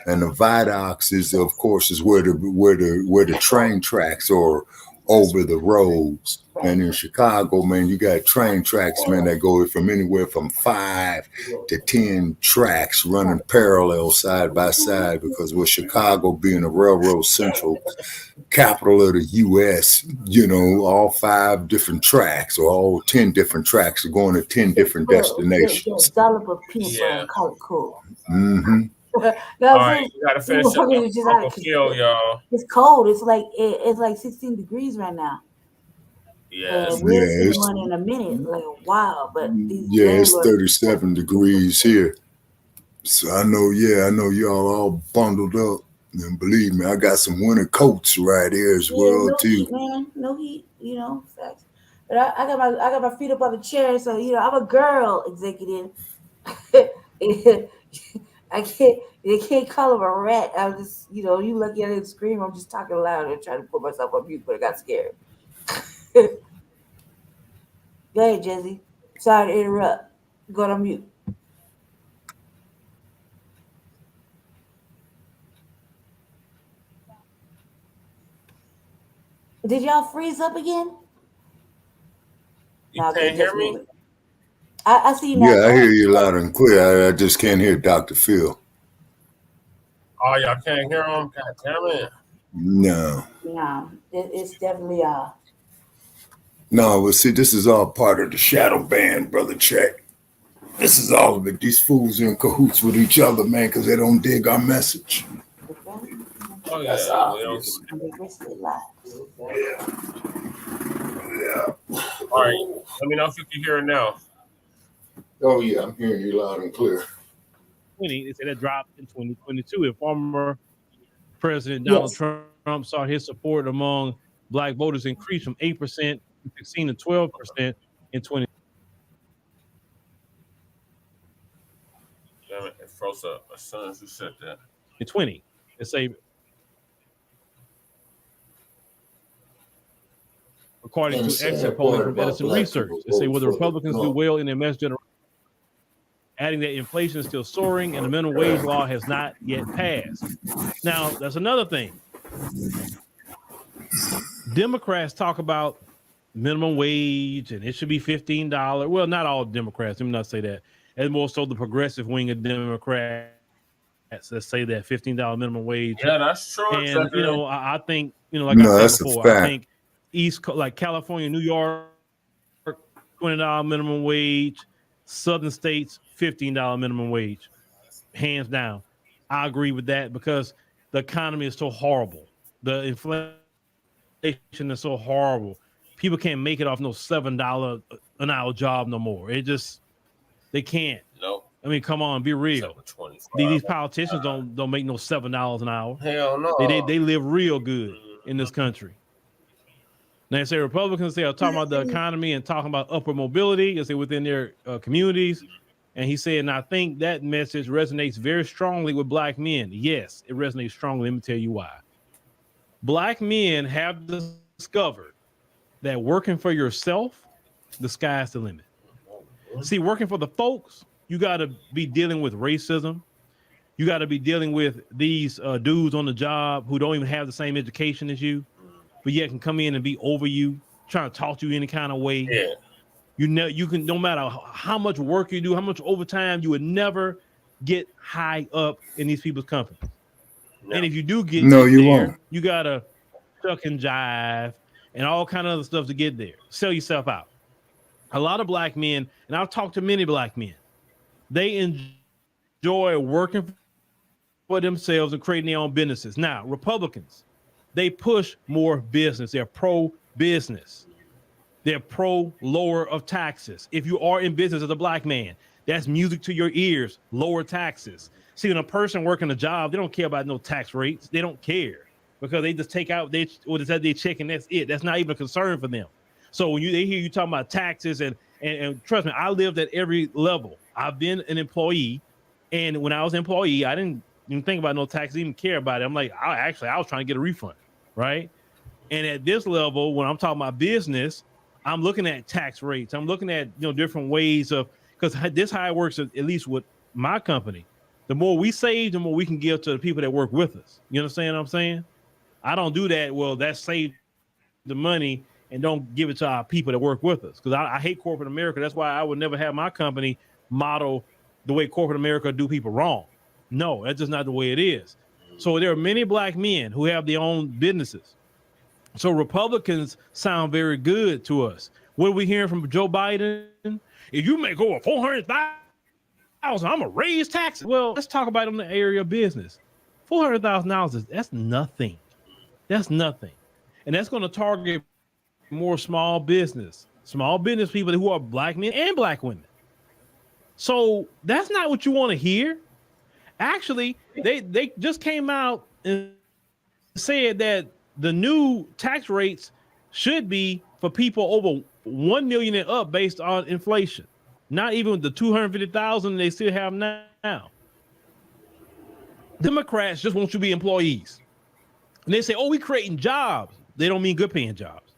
And the viaducts is, of course, is where the train tracks are over the roads. And in Chicago, man, you got train tracks, man, that go from anywhere from 5 to 10 tracks running parallel side by side because with Chicago being a railroad central capital of the U.S., you know, all 5 different tracks or all 10 different tracks are going to 10 different destinations. Dollop of peanut butter and call it cool. Mm-hmm. All right, we gotta finish up Uncle Phil, y'all. It's cold. It's like 16 degrees right now. Yes. We'll see the money in a minute. Like wow, but it's 37 degrees here. So I know y'all all bundled up. And believe me, I got some winter coats right here as well no too. Heat, man. No heat, you know. Facts. But I got my feet up on the chair, so you know I'm a girl, executive. They can't call him a rat. I was just, you know, you lucky I didn't scream. I'm just talking loud and trying to put myself on mute, but I got scared. Go ahead, Jesse. Sorry to interrupt. Go on mute. Did y'all freeze up again? You can't hear me? I see you now. Yeah, I hear you loud and clear. I just can't hear Dr. Phil. Oh, y'all can't hear him? God damn it. No. No, it's definitely No, well, see, this is all part of the shadow band, Brother Check. This is all of it. These fools are in cahoots with each other, man, because they don't dig our message. Oh, yeah. All right. Let me know if you can hear it now. Oh, yeah, I'm hearing you loud and clear. They said it dropped in 2022. And former President Donald Trump saw his support among Black voters increase from 8% to 16 to 12% in 20. Damn it froze up as soon as you said that. In 20, they say, according to exit polling from Edison Research, they say whether Republicans do well in their mess generation, adding that inflation is still soaring and the minimum wage law has not yet passed. Now, that's another thing. Democrats talk about minimum wage and it should be $15. Well, not all Democrats, let me not say that. And more so the progressive wing of Democrats that say that $15 minimum wage. Yeah, that's true. And, exactly. you know, I think, you know, like I said before, I think like California, New York, $20 minimum wage, Southern states, $15 minimum wage, hands down. I agree with that because the economy is so horrible. The inflation is so horrible. People can't make it off no $7 an hour job no more. They can't. I mean, come on, be real. These politicians don't make no $7 an hour. Hell no. They live real good in this country. Now, they say Republicans, they are talking about the economy and talking about upward mobility, as they within their communities. And he said, and I think that message resonates very strongly with black men. Yes, it resonates strongly. Let me tell you why. Black men have discovered that working for yourself, the sky's the limit. See, working for the folks, you got to be dealing with racism. You got to be dealing with these dudes on the job who don't even have the same education as you, but yet can come in and be over you, trying to talk to you any kind of way. Yeah. You know, you can, no matter how much work you do, how much overtime, you would never get high up in these people's companies. No. And if you do get there, you got to chuck and jive and all kind of other stuff to get there. Sell yourself out. A lot of black men, and I've talked to many black men, they enjoy working for themselves and creating their own businesses. Now, Republicans, they push more business. They're pro-business. They're pro-lower of taxes. If you are in business as a black man, that's music to your ears, lower taxes. See, when a person working a job, they don't care about no tax rates. They don't care because they just take out their check and that's it. That's not even a concern for them. So when they hear you talking about taxes and trust me, I lived at every level. I've been an employee, and when I was an employee, I didn't even think about no taxes, even care about it. I'm like, I was trying to get a refund, right? And at this level, when I'm talking about business, I'm looking at tax rates. I'm looking at different ways of, because this how it works, at least with my company. The more we save, the more we can give to the people that work with us. You understand what I'm saying? I don't do that. Well, that's save the money and don't give it to our people that work with us. Because I hate corporate America. That's why I would never have my company model the way corporate America do people wrong. No, that's just not the way it is. So there are many black men who have their own businesses. So Republicans sound very good to us. What are we hearing from Joe Biden? If you make over $400,000, I'm gonna raise taxes. Well, let's talk about it in the area of business. $400,000 that's nothing. That's nothing, and that's going to target more small business people who are black men and black women. So that's not what you want to hear. Actually, they just came out and said that the new tax rates should be for people over 1 million and up based on inflation. Not even the 250,000 they still have now. Democrats just want you to be employees. And they say, oh, we're creating jobs. They don't mean good paying jobs.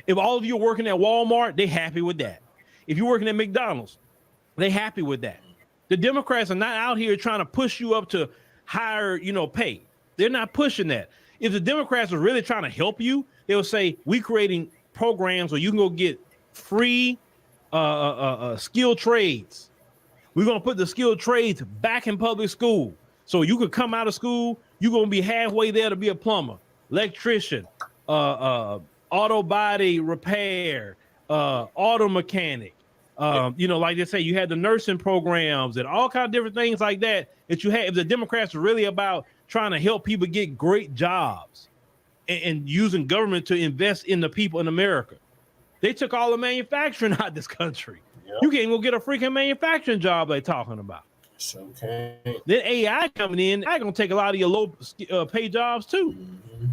If all of you are working at Walmart, they happy with that. If you're working at McDonald's, they happy with that. The Democrats are not out here trying to push you up to higher, pay. They're not pushing that. If the Democrats are really trying to help you, they'll say, we're creating programs where you can go get free skilled trades. We're going to put the skilled trades back in public school. So you could come out of school, you're going to be halfway there to be a plumber, electrician, auto body repair, auto mechanic. Like they say, you had the nursing programs and all kinds of different things like that you had. If the Democrats are really about trying to help people get great jobs and using government to invest in the people in America, they took all the manufacturing out of this country. Yep. You can't go get a freaking manufacturing job they're talking about. Okay. Then AI coming in, AI gonna take a lot of your low pay jobs too. Mm-hmm.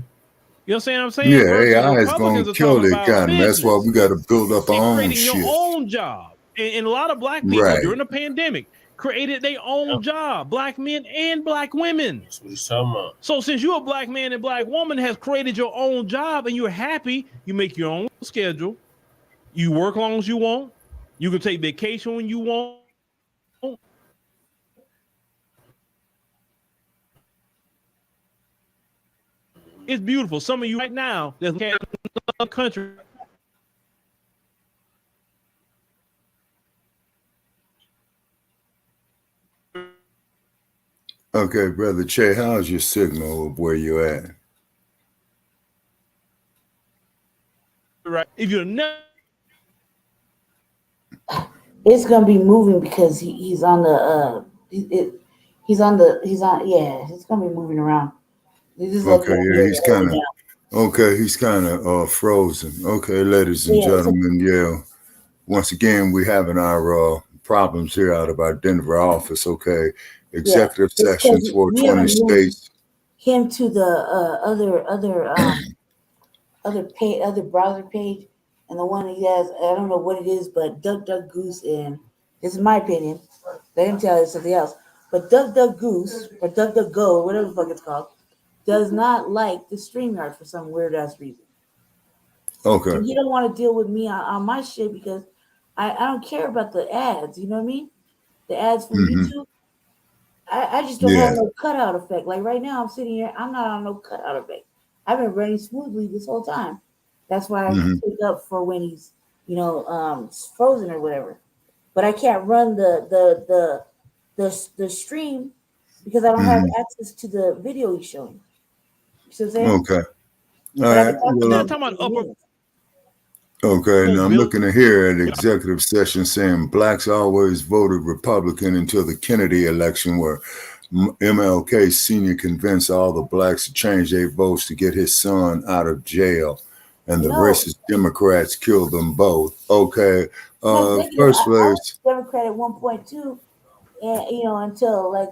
You know what I'm saying? Yeah, AI is gonna kill the economy. That's why we got to build up our own shit. Your own job, and a lot of black people during the pandemic created their own job. Black men and black women. So since you're a black man and black woman has created your own job and you're happy, you make your own schedule. You work long as you want. You can take vacation when you want. It's beautiful. Some of you right now that's in another country. Okay, Brother Che, how's your signal of where you're at? Right. If you're not, it's gonna be moving because he's on the he's gonna be moving around. He's kind of frozen. Okay, ladies and gentlemen, once again, we're having our problems here out of our Denver office. Okay, Yeah, executive it's because sessions for we haven't 20 moved states. him to the other browser page, and the one he has, I don't know what it is, but DuckDuckGoose, and this is my opinion. Let him tell you something else. But DuckDuckGoose or DuckDuckGo, whatever the fuck it's called, does not like the StreamYard for some weird ass reason. Okay. And he don't want to deal with me on my shit because I don't care about the ads. You know what I mean? The ads from YouTube. I just don't have Yeah. no cutout effect. Like right now, I'm sitting here. I'm not on no cutout effect. I've been running smoothly this whole time. That's why I can pick up for when he's, frozen or whatever. But I can't run the stream because I don't have access to the video he's showing. You see what I'm saying? Okay. All But I right. can talk Well, Now talking about upper okay, now I'm Bill. looking at here at executive session saying blacks always voted Republican until the Kennedy election, where MLK Sr. convinced all the blacks to change their votes to get his son out of jail, and the racist Democrats killed them both. Okay, first I place. was Democrat at 1.2, and until I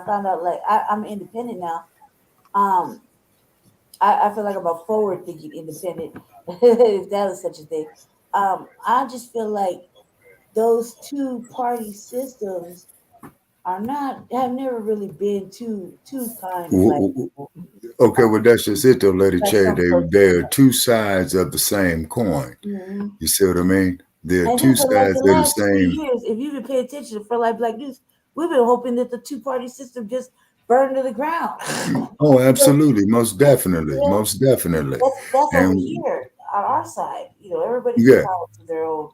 found out I'm independent now. I feel like I'm a forward thinking independent, if that was such a thing. I just feel like those two party systems have never really been too kind to black people. Okay, well that's just it though, Lady That's Che. something They are two sides of the same coin. Mm-hmm. You see what I mean? They're And two then for like sides the of the last 3 same. years, if you've been paying attention to For Life Black News, we've been hoping that the two-party system just burned to the ground. Oh, absolutely, most definitely, most definitely. That's over And here on our side. Everybody's yeah, entitled to their own,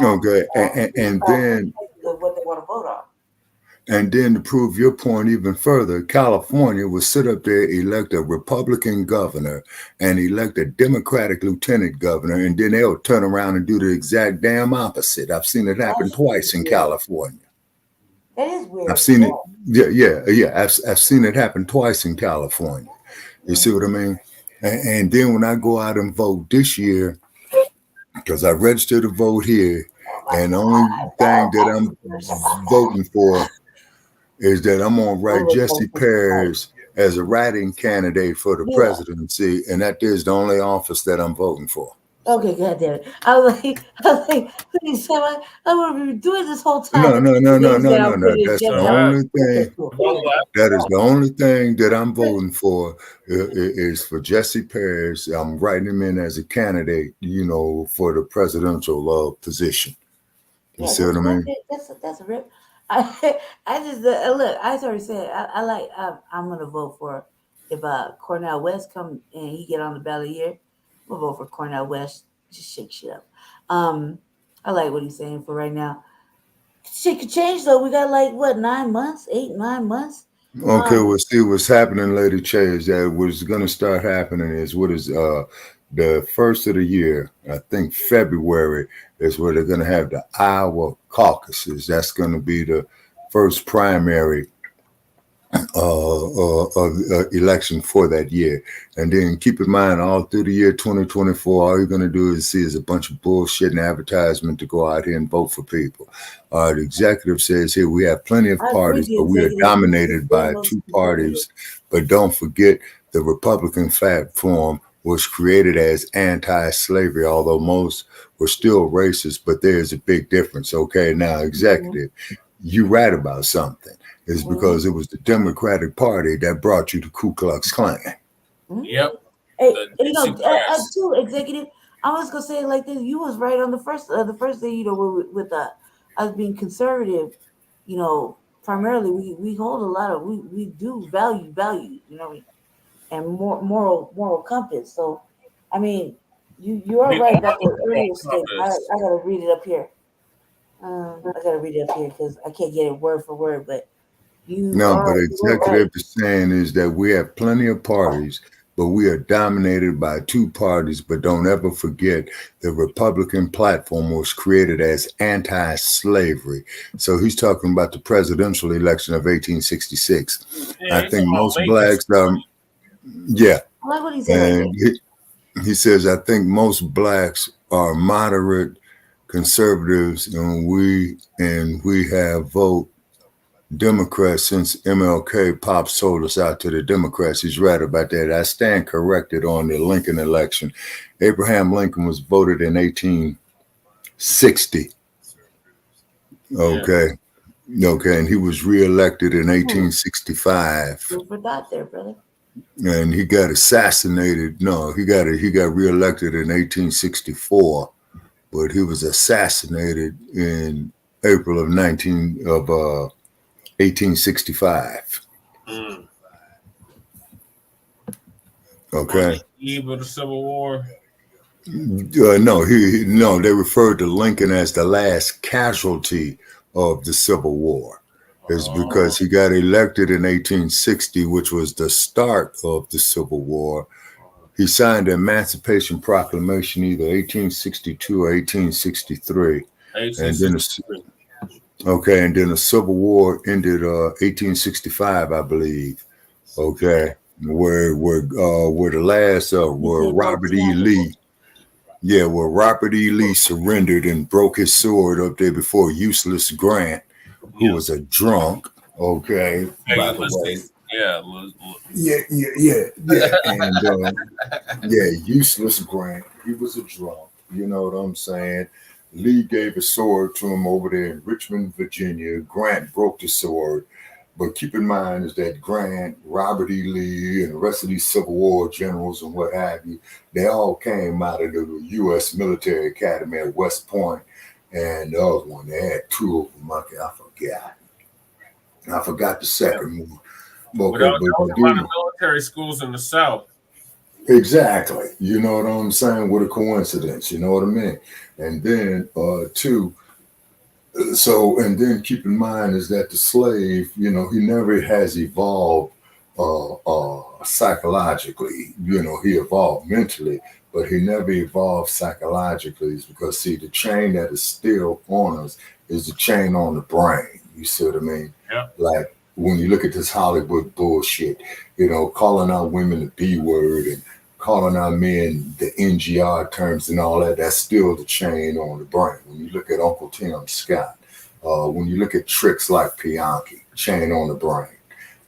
okay, and then of what they want to vote on. and then to prove your point even further, California will sit up there, elect a Republican governor and elect a Democratic lieutenant governor, and then they'll turn around and do the exact damn opposite. I've seen it happen twice in California. That is weird. I've seen it. Yeah. I've seen it happen twice in California. You see what I mean? And then when I go out and vote this year, because I registered to vote here, and the only thing that I'm voting for is that I'm going to write Jesse Perez as a writing candidate for the presidency, and that is the only office that I'm voting for. Okay, goddamn it! I was like, please, Sam, I would have been doing this whole time. No. That's the only thing. That is the only thing that I'm voting for is for Jesse Perez. I'm writing him in as a candidate, for the presidential position. You see what I mean? That's a rip. I just look. I already said I'm gonna vote for if Cornel West come and he get on the ballot here. We'll vote for Cornel West. Just shake shit up. I like what he's saying for right now. Shit could change though. We got 9 months, 9 months. Okay, we'll see what's happening, Lady Che. Is that what's going to start happening is the first of the year, I think February, is where they're going to have the Iowa caucuses. That's going to be the first primary election for that year. And then keep in mind, all through the year 2024, all you're going to do is see is a bunch of bullshit and advertisement to go out here and vote for people. The executive says here we have plenty of parties, but we are dominated by two parties. But don't forget the Republican platform was created as anti-slavery, although most were still racist, but there's a big difference. Okay, now executive, you right about something. It's because it was the Democratic Party that brought you to Ku Klux Klan. Yep. Hey, too, executive. I was gonna say it like this. You was right on the first day. With us being conservative, primarily we hold a lot of we do value, and more moral compass. So, I mean, you are right about the earlier state. I gotta read it up here. Because I can't get it word for word, but. But executive is saying is that we have plenty of parties, but we are dominated by two parties. But don't ever forget the Republican platform was created as anti-slavery. So he's talking about the presidential election of 1866. I think most blacks, yeah. I like what he said. And he says, I think most blacks are moderate conservatives, and we have vote Democrats since MLK Pops sold us out to the Democrats. He's right about that. I stand corrected on the Lincoln election. Abraham Lincoln was voted in 1860. Okay. Okay, and he was reelected in 1865. Food for thought there, brother. And he got assassinated. No, he got reelected in 1864, but he was assassinated in April of 1865. Okay. Eve of the Civil War. No, they referred to Lincoln as the last casualty of the Civil War. It's because he got elected in 1860, which was the start of the Civil War. He signed the Emancipation Proclamation either 1862 or 1863. And then the Civil War ended 1865, I believe. Okay, where the last where Robert E. Lee. Yeah, where Robert E. Lee surrendered and broke his sword up there before Useless Grant, who was a drunk. Okay, by the way. And Useless Grant, he was a drunk. You know what I'm saying? Lee gave a sword to him over there in Richmond, Virginia. Grant broke the sword. But keep in mind is that Grant, Robert E. Lee, and the rest of these Civil War generals and what have you, they all came out of the U.S. Military Academy at West Point. And the other one, they had two of them. I forgot the second one. But there was a lot of military schools in the South. Exactly. You know what I'm saying? What a coincidence. You know what I mean? And then, and then keep in mind is that the slave, he never has evolved psychologically. He evolved mentally, but he never evolved psychologically. It's because, see, the chain that is still on us is the chain on the brain. You see what I mean? Yeah. Like when you look at this Hollywood bullshit, calling out women the B word and calling out men the NGR terms and all that, that's still the chain on the brain. When you look at Uncle Tim Scott, when you look at tricks like Pianki, chain on the brain.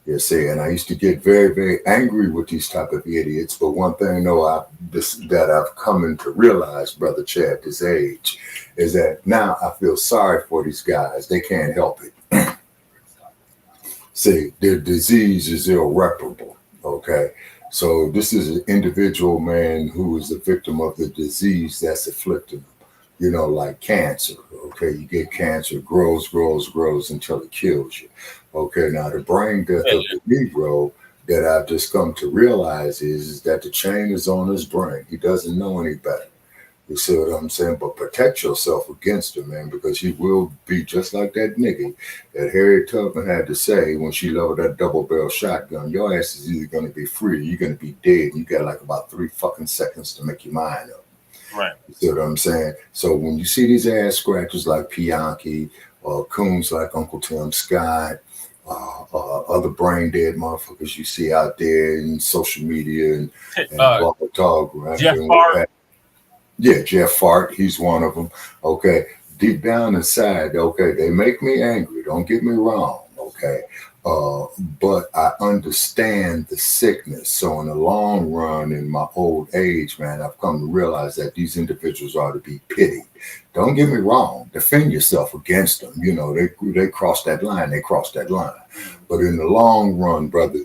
You see, and I used to get very, very angry with these type of idiots. But one thing, that I've come into realize, Brother Chad, this age, is that now I feel sorry for these guys. They can't help it. See, their disease is irreparable. Okay. So this is an individual man who is a victim of the disease that's afflicting him, like cancer. Okay, you get cancer, grows until it kills you. Okay, now the brain death of the Negro that I've just come to realize is that the chain is on his brain. He doesn't know any better. You see what I'm saying? But protect yourself against him, man, because he will be just like that nigga that Harriet Tubman had to say when she loaded that double-barrel shotgun. Your ass is either going to be free or you're going to be dead. And you got like about 3 fucking seconds to make your mind up. Right. You see what I'm saying? So when you see these ass scratchers like Pianki or coons like Uncle Tim Scott, other brain dead motherfuckers you see out there in social media and talk, right? Jeff Fart. Yeah, Jeff Fart, he's one of them. Okay, deep down inside, okay, they make me angry. Don't get me wrong, okay? But I understand the sickness. So in the long run, in my old age, man, I've come to realize that these individuals are to be pitied. Don't get me wrong. Defend yourself against them. They cross that line. They cross that line. But in the long run, brother,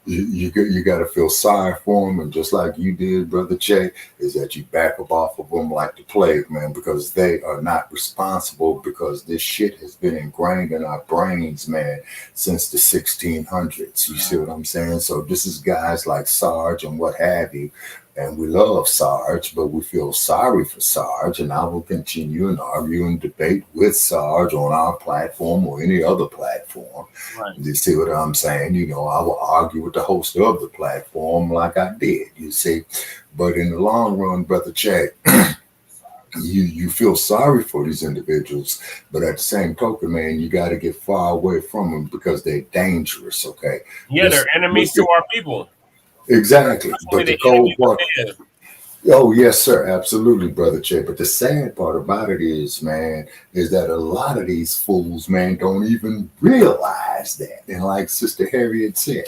you got to feel sorry for them. And just like you did, Brother Che, is that you back up off of them like the plague, man, because they are not responsible, because this shit has been ingrained in our brains, man, since the 1600s. You see what I'm saying? So this is guys like Sarge and what have you. And we love Sarge, but we feel sorry for Sarge. And I will continue and argue and debate with Sarge on our platform or any other platform. Right. You see what I'm saying? I will argue with the host of the platform like I did, you see. But in the long run, Brother Chad, you feel sorry for these individuals. But at the same token, man, you got to get far away from them because they're dangerous, okay? Yeah, they're enemies to our people. Exactly. But the cold part, Oh, yes, sir. Absolutely, Brother Che. But the sad part about it is, man, is that a lot of these fools, man, don't even realize that. And like Sister Harriet said,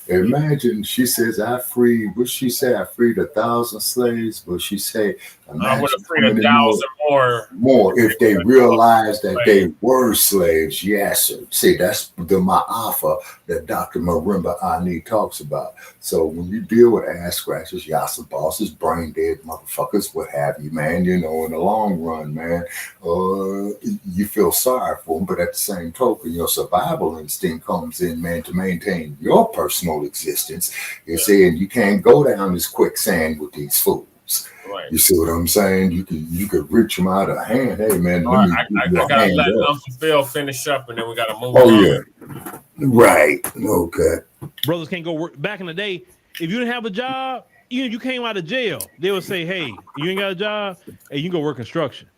imagine she says, I freed, what she say? I freed 1,000 slaves. But she say, I would imagine have how freed many 1,000 more. more if they realized that they were slaves. Yes, sir. See, that's the ma'afa that Dr. Marimba Ani talks about. So when you deal with ass scratchers, yassa bosses, brain dead motherfuckers, what have you, man, you know, in the long run, man, you feel sorry for them. But at the same token, your survival instinct comes in, man, to maintain your personal existence. You're saying you can't go down this quicksand with these fools. Right. You see what I'm saying? You could reach them out of hand. Hey, man, let me give you I a gotta hand let up. Uncle Phil finish up, and then we gotta move Oh, on. yeah. Right. Okay. Brothers can't go work. Back in the day, if you didn't have a job, you came out of jail, they would say, hey, you ain't got a job, hey, you can go work construction.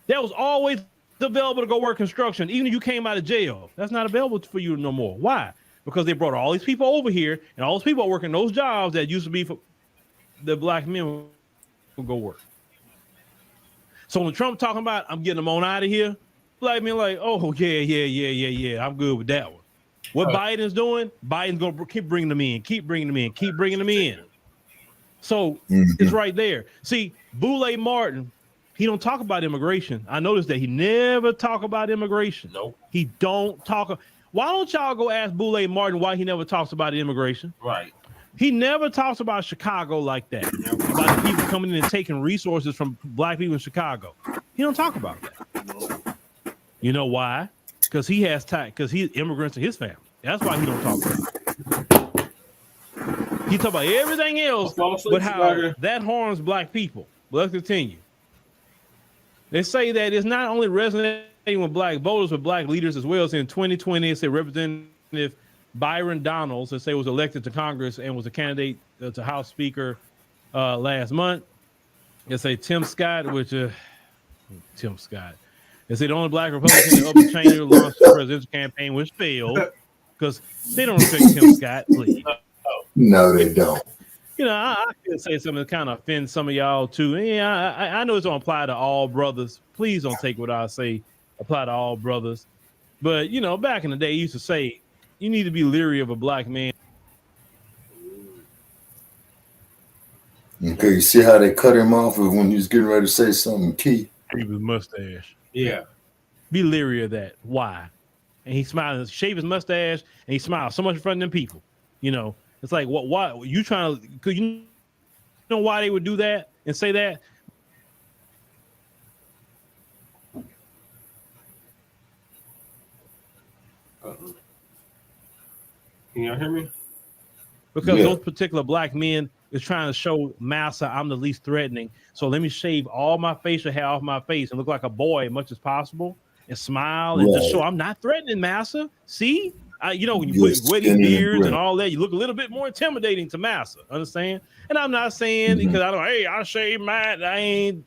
That was always available to go work construction, even if you came out of jail. That's not available for you no more. Why? Because they brought all these people over here, and all those people are working those jobs that used to be for the black men would go work. So when Trump talking about, I'm getting them on out of here, black men like, oh, yeah, I'm good with that one. What Biden's doing, Biden's going to keep bringing them in. So it's right there. See, Boule Martin, he don't talk about immigration. I noticed that he never talk about immigration. Nope. He don't talk. Why don't y'all go ask Boule Martin why he never talks about immigration? Right. He never talks about Chicago like that. About the people coming in and taking resources from black people in Chicago. He don't talk about that. You know why? Because he has because he's immigrants to his family. That's why he don't talk about it. He talk about everything else, but how that harms black people. But let's continue. They say that it's not only resonating with black voters, but black leaders as well. So in 2020, they say Representative Byron Donalds, they say, was elected to Congress and was a candidate to House Speaker last month. They say Tim Scott, Tim Scott. They say the only black Republican to Upper Cheney launched the presidential campaign, which failed because they don't respect Tim Scott, please. No, they don't. You know, I could say something that kind of offends some of y'all too. Yeah, I know it's don't apply to all brothers. Please don't take what I say apply to all brothers. But you know, back in the day, you used to say you need to be leery of a black man. Okay, you see how they cut him off when he was getting ready to say something key? Shave his mustache. Yeah. Be leery of that. Why? And he smiles, shave his mustache, and he smiles so much in front of them people. You know, it's like, what? Why you trying to? Cause you know why they would do that and say that? Can y'all hear me? Because those particular black men is trying to show massa I'm the least threatening. So let me shave all my facial hair off my face and look like a boy as much as possible and smile and just show I'm not threatening massa. See? You know, when you put wedding beards and all that, you look a little bit more intimidating to massa. Understand? And I'm not saying because I don't, hey, I shave mine.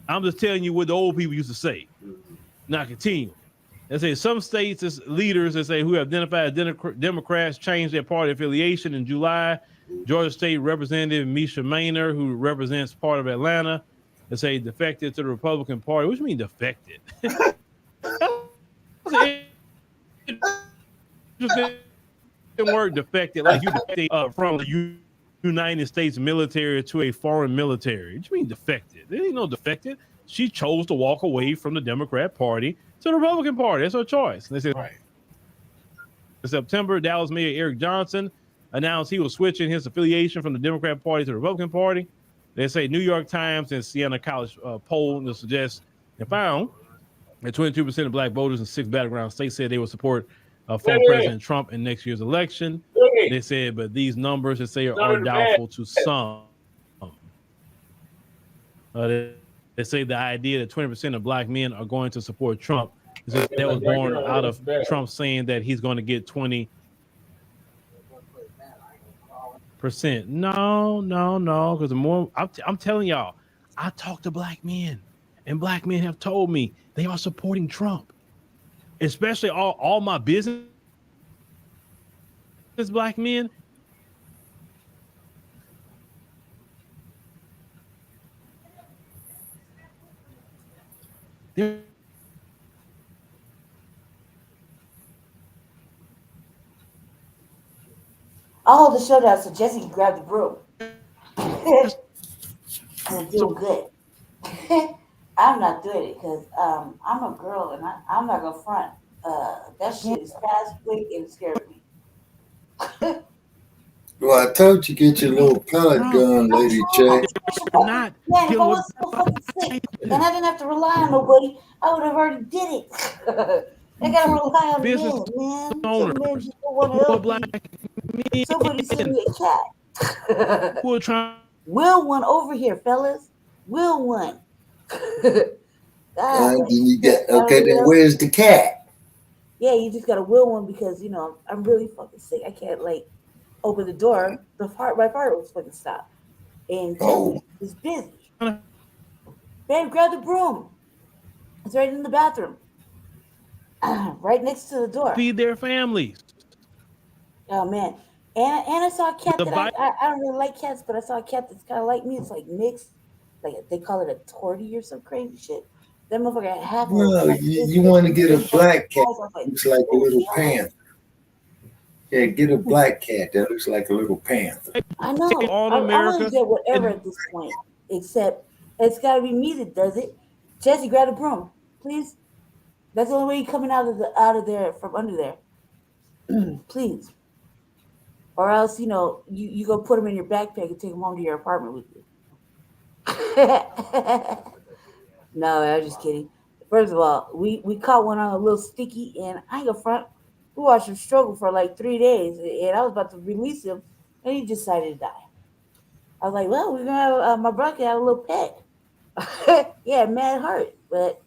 I'm just telling you what the old people used to say. Now continue. They say some states as leaders they say who have identified Democrats changed their party affiliation in July. Georgia State Representative Misha Maynor, who represents part of Atlanta, they say defected to the Republican Party. What do you mean defected? Word defected, like you defected from the United States military to a foreign military. What do you mean defected? There ain't no defected. She chose to walk away from the Democrat Party to the Republican Party. That's her choice. They said, in September, Dallas Mayor Eric Johnson announced he was switching his affiliation from the Democrat Party to the Republican Party. They say New York Times and Siena College poll that suggests and found that 22% of black voters in 6 battleground states said they would support former President Trump in next year's election. They said, but these numbers they say are doubtful to some. They say the idea that 20% of black men are going to support Trump that was born out of Trump saying that he's going to get 20%. No, because the more I'm telling y'all, I talk to black men, and black men have told me they are supporting Trump, especially all my business black men. I'll hold the show down so Jesse can grab the broom. I'm doing good. I'm not doing it because I'm a girl and I'm not gonna front. That shit is fast, quick, and it scares me. Well, I told you get your little pellet gun, Lady J. Not Man, if I was so fucking sick and I didn't have to rely on nobody, I would have already did it. I gotta rely on business men, man. owners Some men just don't want to who are help black me. men Somebody send me a cat. who are trying. Will one over here, fellas. Will one. You get, okay, then where's the cat? Yeah, you just gotta will one because I'm really fucking sick. I can't open the door. My heart was fucking stop. And Jesse is busy. Babe, grab the broom. It's right in the bathroom. Right next to the door. Feed their families. Oh man. And I saw a cat that I don't really like cats, but I saw a cat that's kind of like me. It's like mixed. Like they call it a tortie or some crazy shit. That motherfucker had half of it. No, you want to get a black cat that looks like a little panther. Yeah, get a black cat that looks like a little panther. I know. All I'm America. gonna get whatever at this point, except it's gotta be me that does it. Jesse, grab the broom, please. That's the only way you're coming out of there from under there. Please. Or else, you go put them in your backpack and take them home to your apartment with you. No, I was just kidding. First of all, we caught one on a little sticky, and I ain't gonna front. We watched him struggle for like 3 days, and I was about to release him, and he decided to die. I was like, well, we're gonna have my brother have a little pet. Yeah, mad heart, but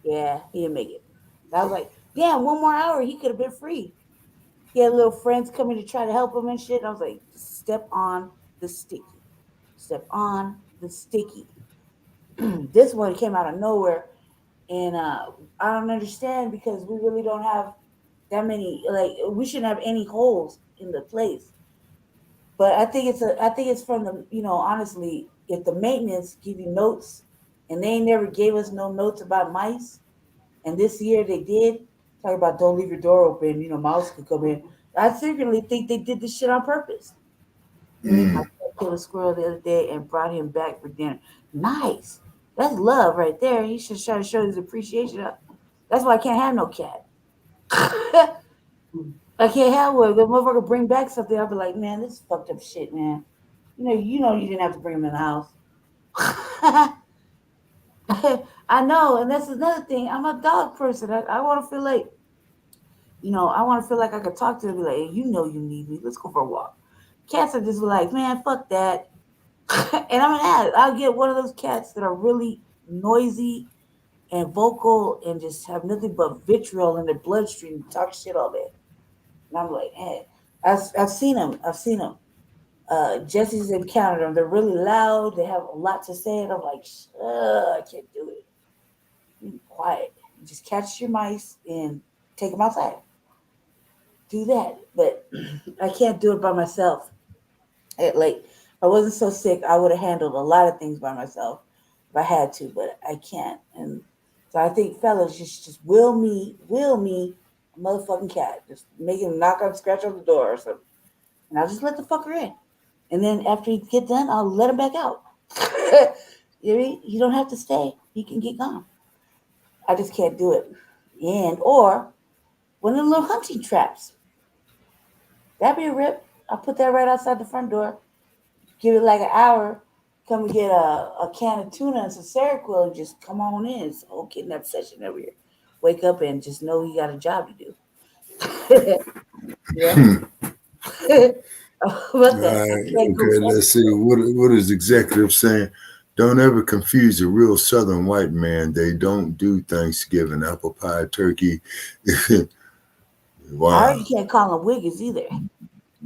yeah, he didn't make it. I was like, damn, 1 more hour, he could have been free. He had little friends coming to try to help him and shit. And I was like, step on the sticky. Step on the sticky. This one came out of nowhere. And I don't understand because we really don't have that many, we shouldn't have any holes in the place. But I think it's from the, honestly, if the maintenance give you notes and they never gave us no notes about mice, and this year they did, talk about don't leave your door open, mouse could come in. I secretly think they did this shit on purpose. I killed a squirrel the other day and brought him back for dinner. Nice. That's love right there. He should try to show his appreciation. That's why I can't have no cat. I can't have one. The motherfucker bring back something. I'll be like, man, this is fucked up shit, man. You didn't have to bring him in the house. I know, and that's another thing. I'm a dog person. I want to feel like, I want to feel like I could talk to them and be like, hey, you need me. Let's go for a walk. Cats are just like, man, fuck that. And I'm an addict. I'll get one of those cats that are really noisy and vocal and just have nothing but vitriol in their bloodstream and talk shit all day. And I'm like, hey, I've seen them. Jesse's encountered them. They're really loud. They have a lot to say. And I'm like, I can't do it. Be quiet. Just catch your mice and take them outside. Do that. But I can't do it by myself. If I wasn't so sick, I would have handled a lot of things by myself if I had to, but I can't. And so I think fellas just will me a motherfucking cat. Just make him knock on, scratch on the door or something. And I'll just let the fucker in. And then after he get done, I'll let him back out. You don't have to stay. He can get gone. I just can't do it. Or one of the little hunting traps. That'd be a rip. I'll put that right outside the front door. Give it like an hour. Come and get a can of tuna and some Seroquel and just come on in. It's a whole kidnap session over here. Wake up and just know you got a job to do. Yeah. All right. Okay, let's see. What is executive saying? Don't ever confuse a real Southern white man. They don't do Thanksgiving, apple pie, turkey. Wow. I already can't call them Wiggins either.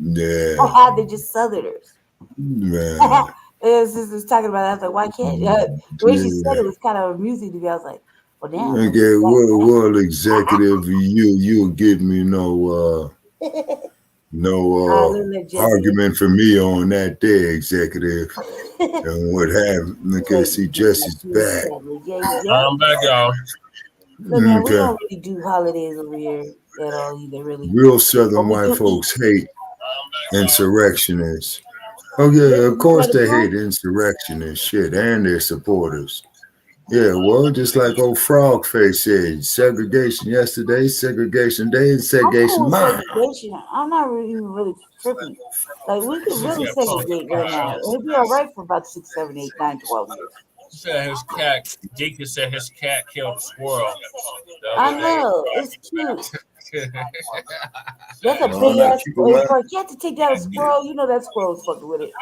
Yeah. They're just Southerners. Man. It's talking about that. I was like, why can't the way she said it was kind of amusing to me. I was like, well, damn. Okay, world executive, you'll give me no No let Jesse. argument for me on that day, executive. And what have okay, see Jesse's back. I'm back, y'all. Look, man, we Okay. don't really do holidays over here at all either, really. Real Southern But we white do folks hate insurrectionists. Oh yeah, of course they hate insurrectionists, shit, and their supporters. Yeah, well, just like old Frogface said, segregation yesterday, segregation day, and I'm segregation cool with tomorrow. segregation. I'm not really tripping. Like, we could really segregate right now. It'll be all right for about 6, 7, 8, 9, 12 years. Said his cat. Deacon said his cat killed a squirrel. I know. It's cute. That's a No, big not ass keep squirrel. alive. Bro, you have to take down a squirrel. You know that squirrel's fucking with it.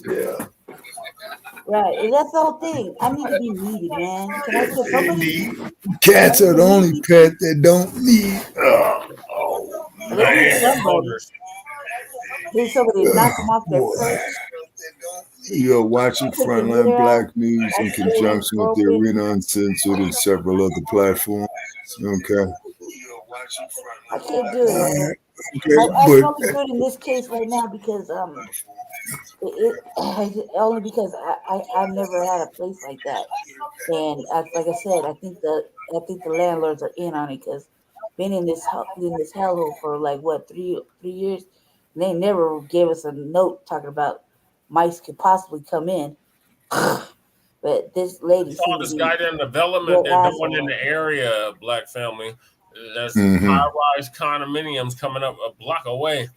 Yeah. Right. And that's the whole thing. I need to be needed, man. Can I tell somebody? Cats are the only pet that don't need. They need somebody. They need somebody to knock them off their perch. You're watching Frontline Black News in conjunction with the Arena Uncensored and several other platforms. Okay. I can't do it. Okay, I can but only do it in this case right now because only because I never had a place like that, and like I said, I think the landlords are in on it because been in this hellhole for like what 3 years, and they never gave us a note talking about mice could possibly come in. But this lady saw seemed this to guy be in development they're real doing in asshole. the area, Black family. There's Mhm. high-rise condominiums coming up a block away.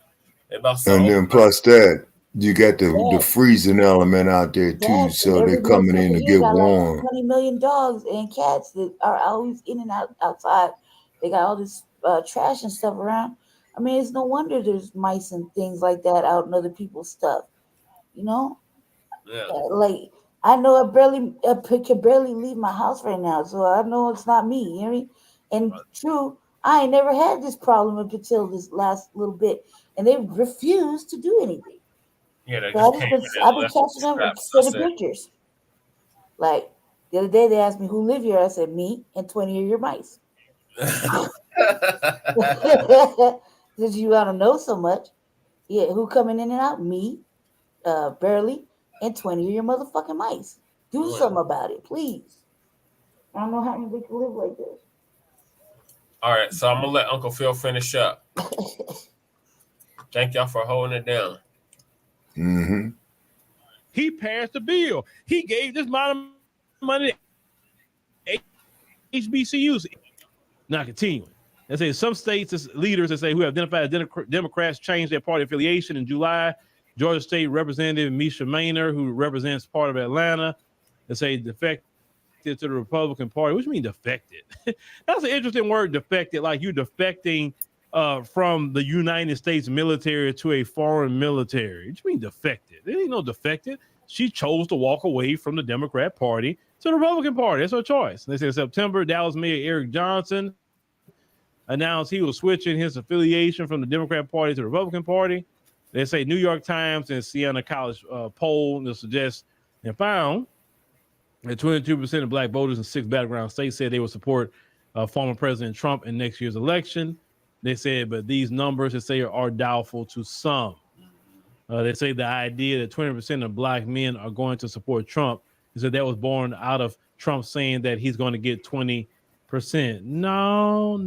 They about to and open then up. plus that, you got the freezing element out there too, Yes, so they're every coming in motherfucker to here get got like warm. 20 million dogs and cats that are always in and outside. They got all this trash and stuff around. I mean, it's no wonder there's mice and things like that out in other people's stuff. You know, Yeah. like I know I can barely leave my house right now, so I know it's not me. You know what I mean? And true, I ain't never had this problem up until this last little bit, and they refuse to do anything. Yeah, they So just came in I've and been left some catching them and scraps. sending pictures. Like the other day, they asked me who live here. I said me and 20 of your mice. Since you want to know so much, yeah, who coming in and out? Me, barely, and 20 of your motherfucking mice. Do something about it, please. I don't know how many can live like this. All right, so I'm gonna let Uncle Phil finish up. Thank y'all for holding it down. Mm-hmm. He passed a bill. He gave this amount of money to HBCUs. Now continuing. They say some states' leaders that say who have identified Democrats changed their party affiliation in July. Georgia State Representative Misha Maynor, who represents part of Atlanta, they say defected to the Republican Party. What do you mean defected? That's an interesting word, defected. Like you're defecting from the United States military to a foreign military. What do you mean defected? There ain't no defected. She chose to walk away from the Democrat Party to the Republican Party. That's her choice. They say in September, Dallas Mayor Eric Johnson announced he was switching his affiliation from the Democrat Party to the Republican Party. They say New York Times and Siena College poll that suggests and found that 22% of black voters in 6 battleground states said they would support former President Trump in next year's election. They said, but these numbers, they say, are doubtful to some. They say the idea that 20% of black men are going to support Trump is that was born out of Trump saying that he's going to get 20%. No.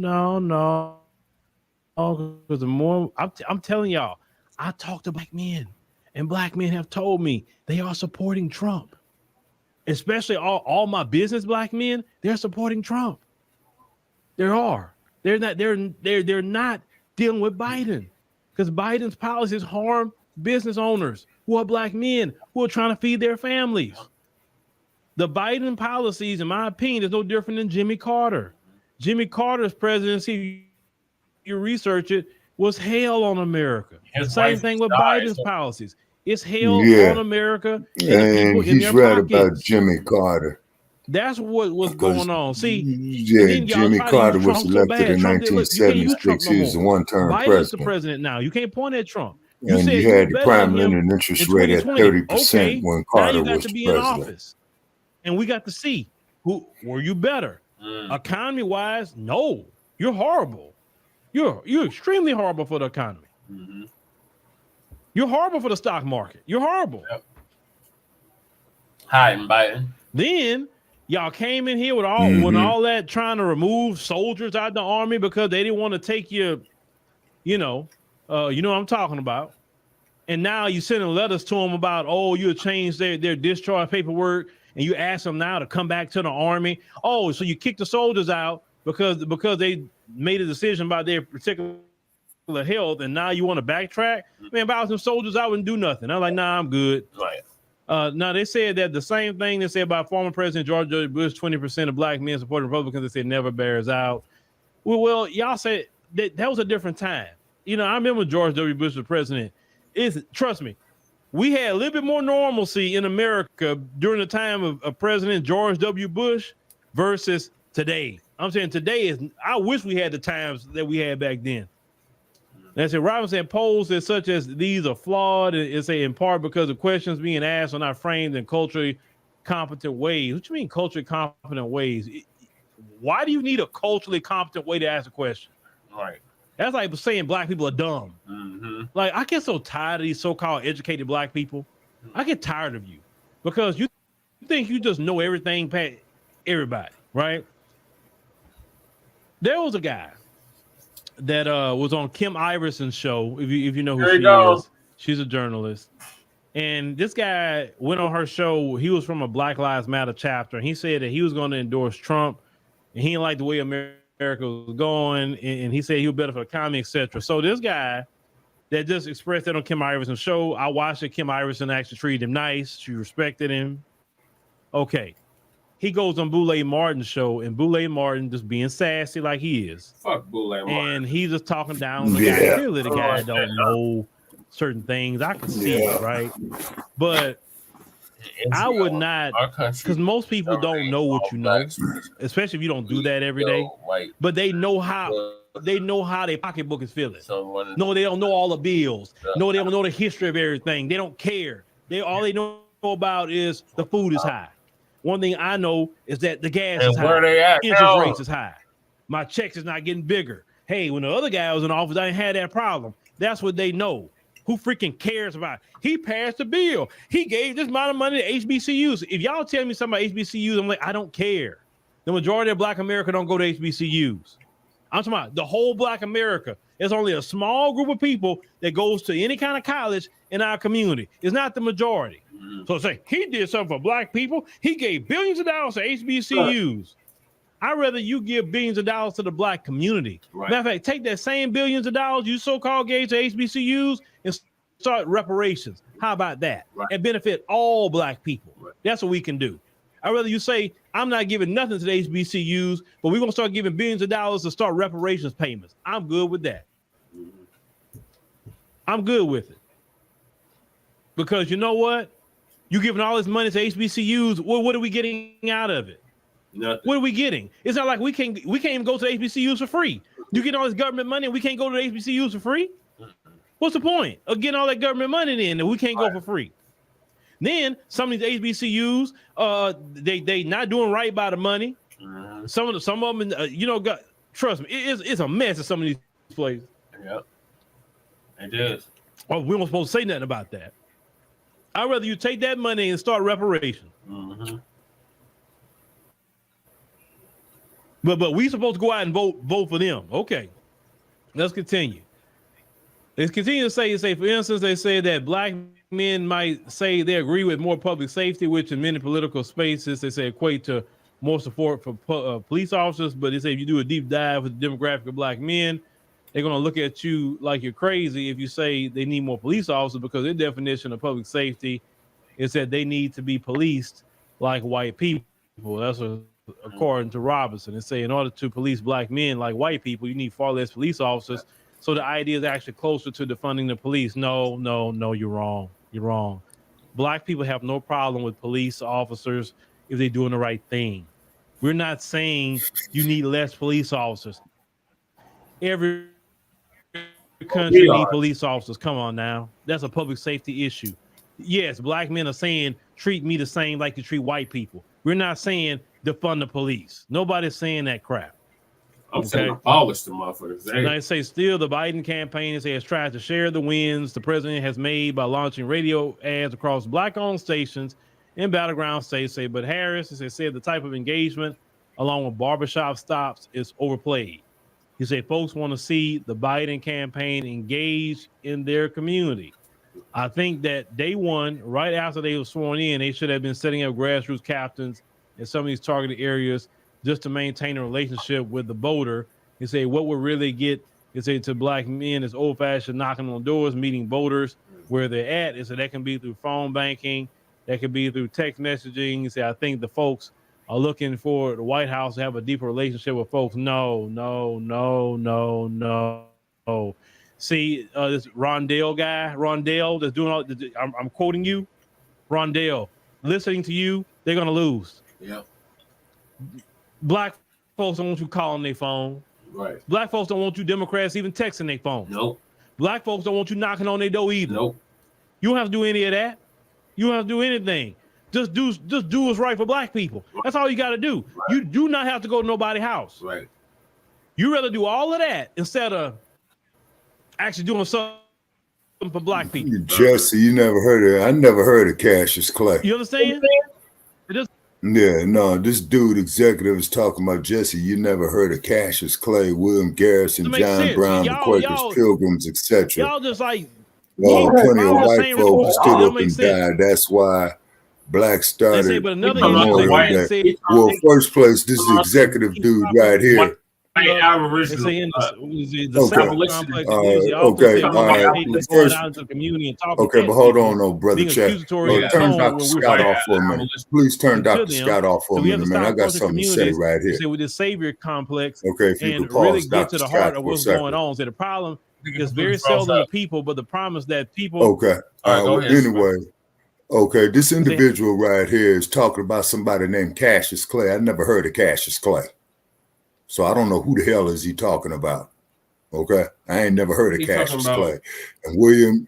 Because the more I'm telling y'all, I talk to black men, and black men have told me they are supporting Trump. Especially all my business black men, they're supporting Trump. There are. They're not dealing with Biden because Biden's policies harm business owners who are black men who are trying to feed their families. The Biden policies, in my opinion, is no different than Jimmy Carter. Jimmy Carter's presidency, you research it, was hell on America. The same thing with Biden's policies. It's hell on America and the people in their right pockets. about Jimmy Carter. That's what was going on. See, yeah, Jimmy Carter was elected in 1976. He was a one-term Biden's president. the president now. You can't point at Trump. And you had the prime lending interest rate at 30% when Carter was to be president. in office. And we got to see who were you better. Economy-wise, no, you're horrible. You're extremely horrible for the economy. Mm-hmm. You're horrible for the stock market. You're horrible. Yep. Hiding, biting. Then y'all came in here with Mm-hmm. all that trying to remove soldiers out the army because they didn't want to take you know what I'm talking about. And now you sending letters to them about, oh, you'll change their discharge paperwork, and you ask them now to come back to the army. Oh, so you kick the soldiers out because they made a decision about their particular health, and now you want to backtrack? Man, about some soldiers, I wouldn't do nothing. I'm like, nah, I'm good. Right. Now they said that the same thing they said about former President George W. Bush, 20% of black men support Republicans. They said never bears out. Well, y'all said that was a different time. You know, I remember George W. Bush was president. Trust me, we had a little bit more normalcy in America during the time of President George W. Bush versus today. I'm saying today I wish we had the times that we had back then. And said Robinson polls as such as these are flawed, and it's in part because the questions being asked are not framed in culturally competent ways. What you mean culturally competent ways? Why do you need a culturally competent way to ask a question? Right. That's like saying black people are dumb. Mm-hmm. Like, I get so tired of these so-called educated black people. I get tired of you because you think you just know everything past everybody, right? There was a guy that was on Kim Iverson's show. If you know who she is, she's a journalist. And this guy went on her show. He was from a Black Lives Matter chapter. And he said that he was going to endorse Trump, and he didn't like the way America was going, and he said he was better for the economy, etc. So this guy that just expressed that on Kim Iverson's show, I watched it. Kim Iverson actually treated him nice. She respected him. Okay. He goes on Boulay Martin's show, and Boulay Martin just being sassy like he is. Fuck Boulay Martin. And he's just talking down the guy. Clearly the guy don't know certain things. I can see it, right? But I would not, because most people don't know what you know, especially if you don't do that every day. But they know how their pocketbook is feeling. No, they don't know all the bills. No, they don't know the history of everything. They don't care. All they know about is the food is high. One thing I know is that the gas is high. Where they at? Interest rates is high. My checks is not getting bigger. Hey, when the other guy was in office, I didn't have that problem. That's what they know. Who freaking cares about it? He passed a bill. He gave this amount of money to HBCUs. If y'all tell me something about HBCUs, I'm like, I don't care. The majority of Black America don't go to HBCUs. I'm talking about the whole Black America. There's only a small group of people that goes to any kind of college in our community. It's not the majority. So say he did something for Black people. He gave billions of dollars to HBCUs. I'd rather you give billions of dollars to the Black community. Right. Matter of fact, take that same billions of dollars you so-called gave to HBCUs and start reparations. How about that? Right. And benefit all Black people. Right. That's what we can do. I'd rather you say, I'm not giving nothing to the HBCUs, but we're going to start giving billions of dollars to start reparations payments. I'm good with that. I'm good with it. Because you know what? You giving all this money to HBCUs, well, what are we getting out of it? Nothing. What are we getting? It's not like we can't even go to HBCUs for free. You get all this government money and we can't go to the HBCUs for free? What's the point of getting all that government money in and we can't go for free? Then some of these HBCUs, they not doing right by the money. Some of them, trust me, it's a mess at some of these places. Yep, it is. Oh, we weren't supposed to say nothing about that. I'd rather you take that money and start reparations. Mm-hmm. But we supposed to go out and vote for them. Okay, let's continue. Let's continue to say, for instance, they say that Black men might say they agree with more public safety, which in many political spaces, they say equate to more support for police officers. But they say if you do a deep dive with the demographic of Black men, they're going to look at you like you're crazy if you say they need more police officers, because their definition of public safety is that they need to be policed like white people. That's according to Robinson. They say in order to police Black men like white people, you need far less police officers. So the idea is actually closer to defunding the police. No, you're wrong. You're wrong. Black people have no problem with police officers if they're doing the right thing. We're not saying you need less police officers. Every country needs police officers. Come on now. That's a public safety issue. Yes, Black men are saying treat me the same like you treat white people. We're not saying defund the police. Nobody's saying that crap. I'm saying abolish the motherfuckers. And I say still the Biden campaign has tried to share the wins the president has made by launching radio ads across Black-owned stations in battleground states. But Harris has said the type of engagement along with barbershop stops is overplayed. He said folks want to see the Biden campaign engage in their community. I think that day one, right after they were sworn in, they should have been setting up grassroots captains in some of these targeted areas just to maintain a relationship with the voter. He said what would really get to Black men is old-fashioned knocking on doors, meeting voters where they're at. He said that can be through phone banking, that can be through text messaging. He said I think the folks are looking for the White House to have a deeper relationship with folks. No. See, this Rondell guy, that's doing all. I'm quoting you, Rondell. Listening to you, they're gonna lose. Yeah. Black folks don't want you calling their phone. Right. Black folks don't want you Democrats even texting their phone. Nope. Black folks don't want you knocking on their door either. Nope. You don't have to do any of that. You don't have to do anything. Just do what's right for Black people. That's all you got to do. Right. You do not have to go to nobody's house. Right. You rather do all of that instead of actually doing something for Black people. Jesse, you never heard of? I never heard of Cassius Clay. You understand? Yeah, no, this dude executive is talking about Jesse. You never heard of Cassius Clay, William Garrison, John Brown, the Quakers, Pilgrims, etc. Y'all just like plenty of white folks stood up and died. That's why Blacc started Memorial Day. Well, first place, this is executive dude right here. Aboriginal. Okay, but hold on, no, brother Chad. Turn Dr. Scott off for a minute. Please turn Dr. Scott off for a minute, man. I got something to say right here. With the savior complex, okay, if you and could pause, really get to the heart of what's going on. So the problem is very seldom the people, but the problem is that people. Okay. Anyway. Okay, this individual right here is talking about somebody named Cassius Clay. I never heard of Cassius Clay. So I don't know who the hell is he talking about. Okay. I ain't never heard of Cassius Clay. And William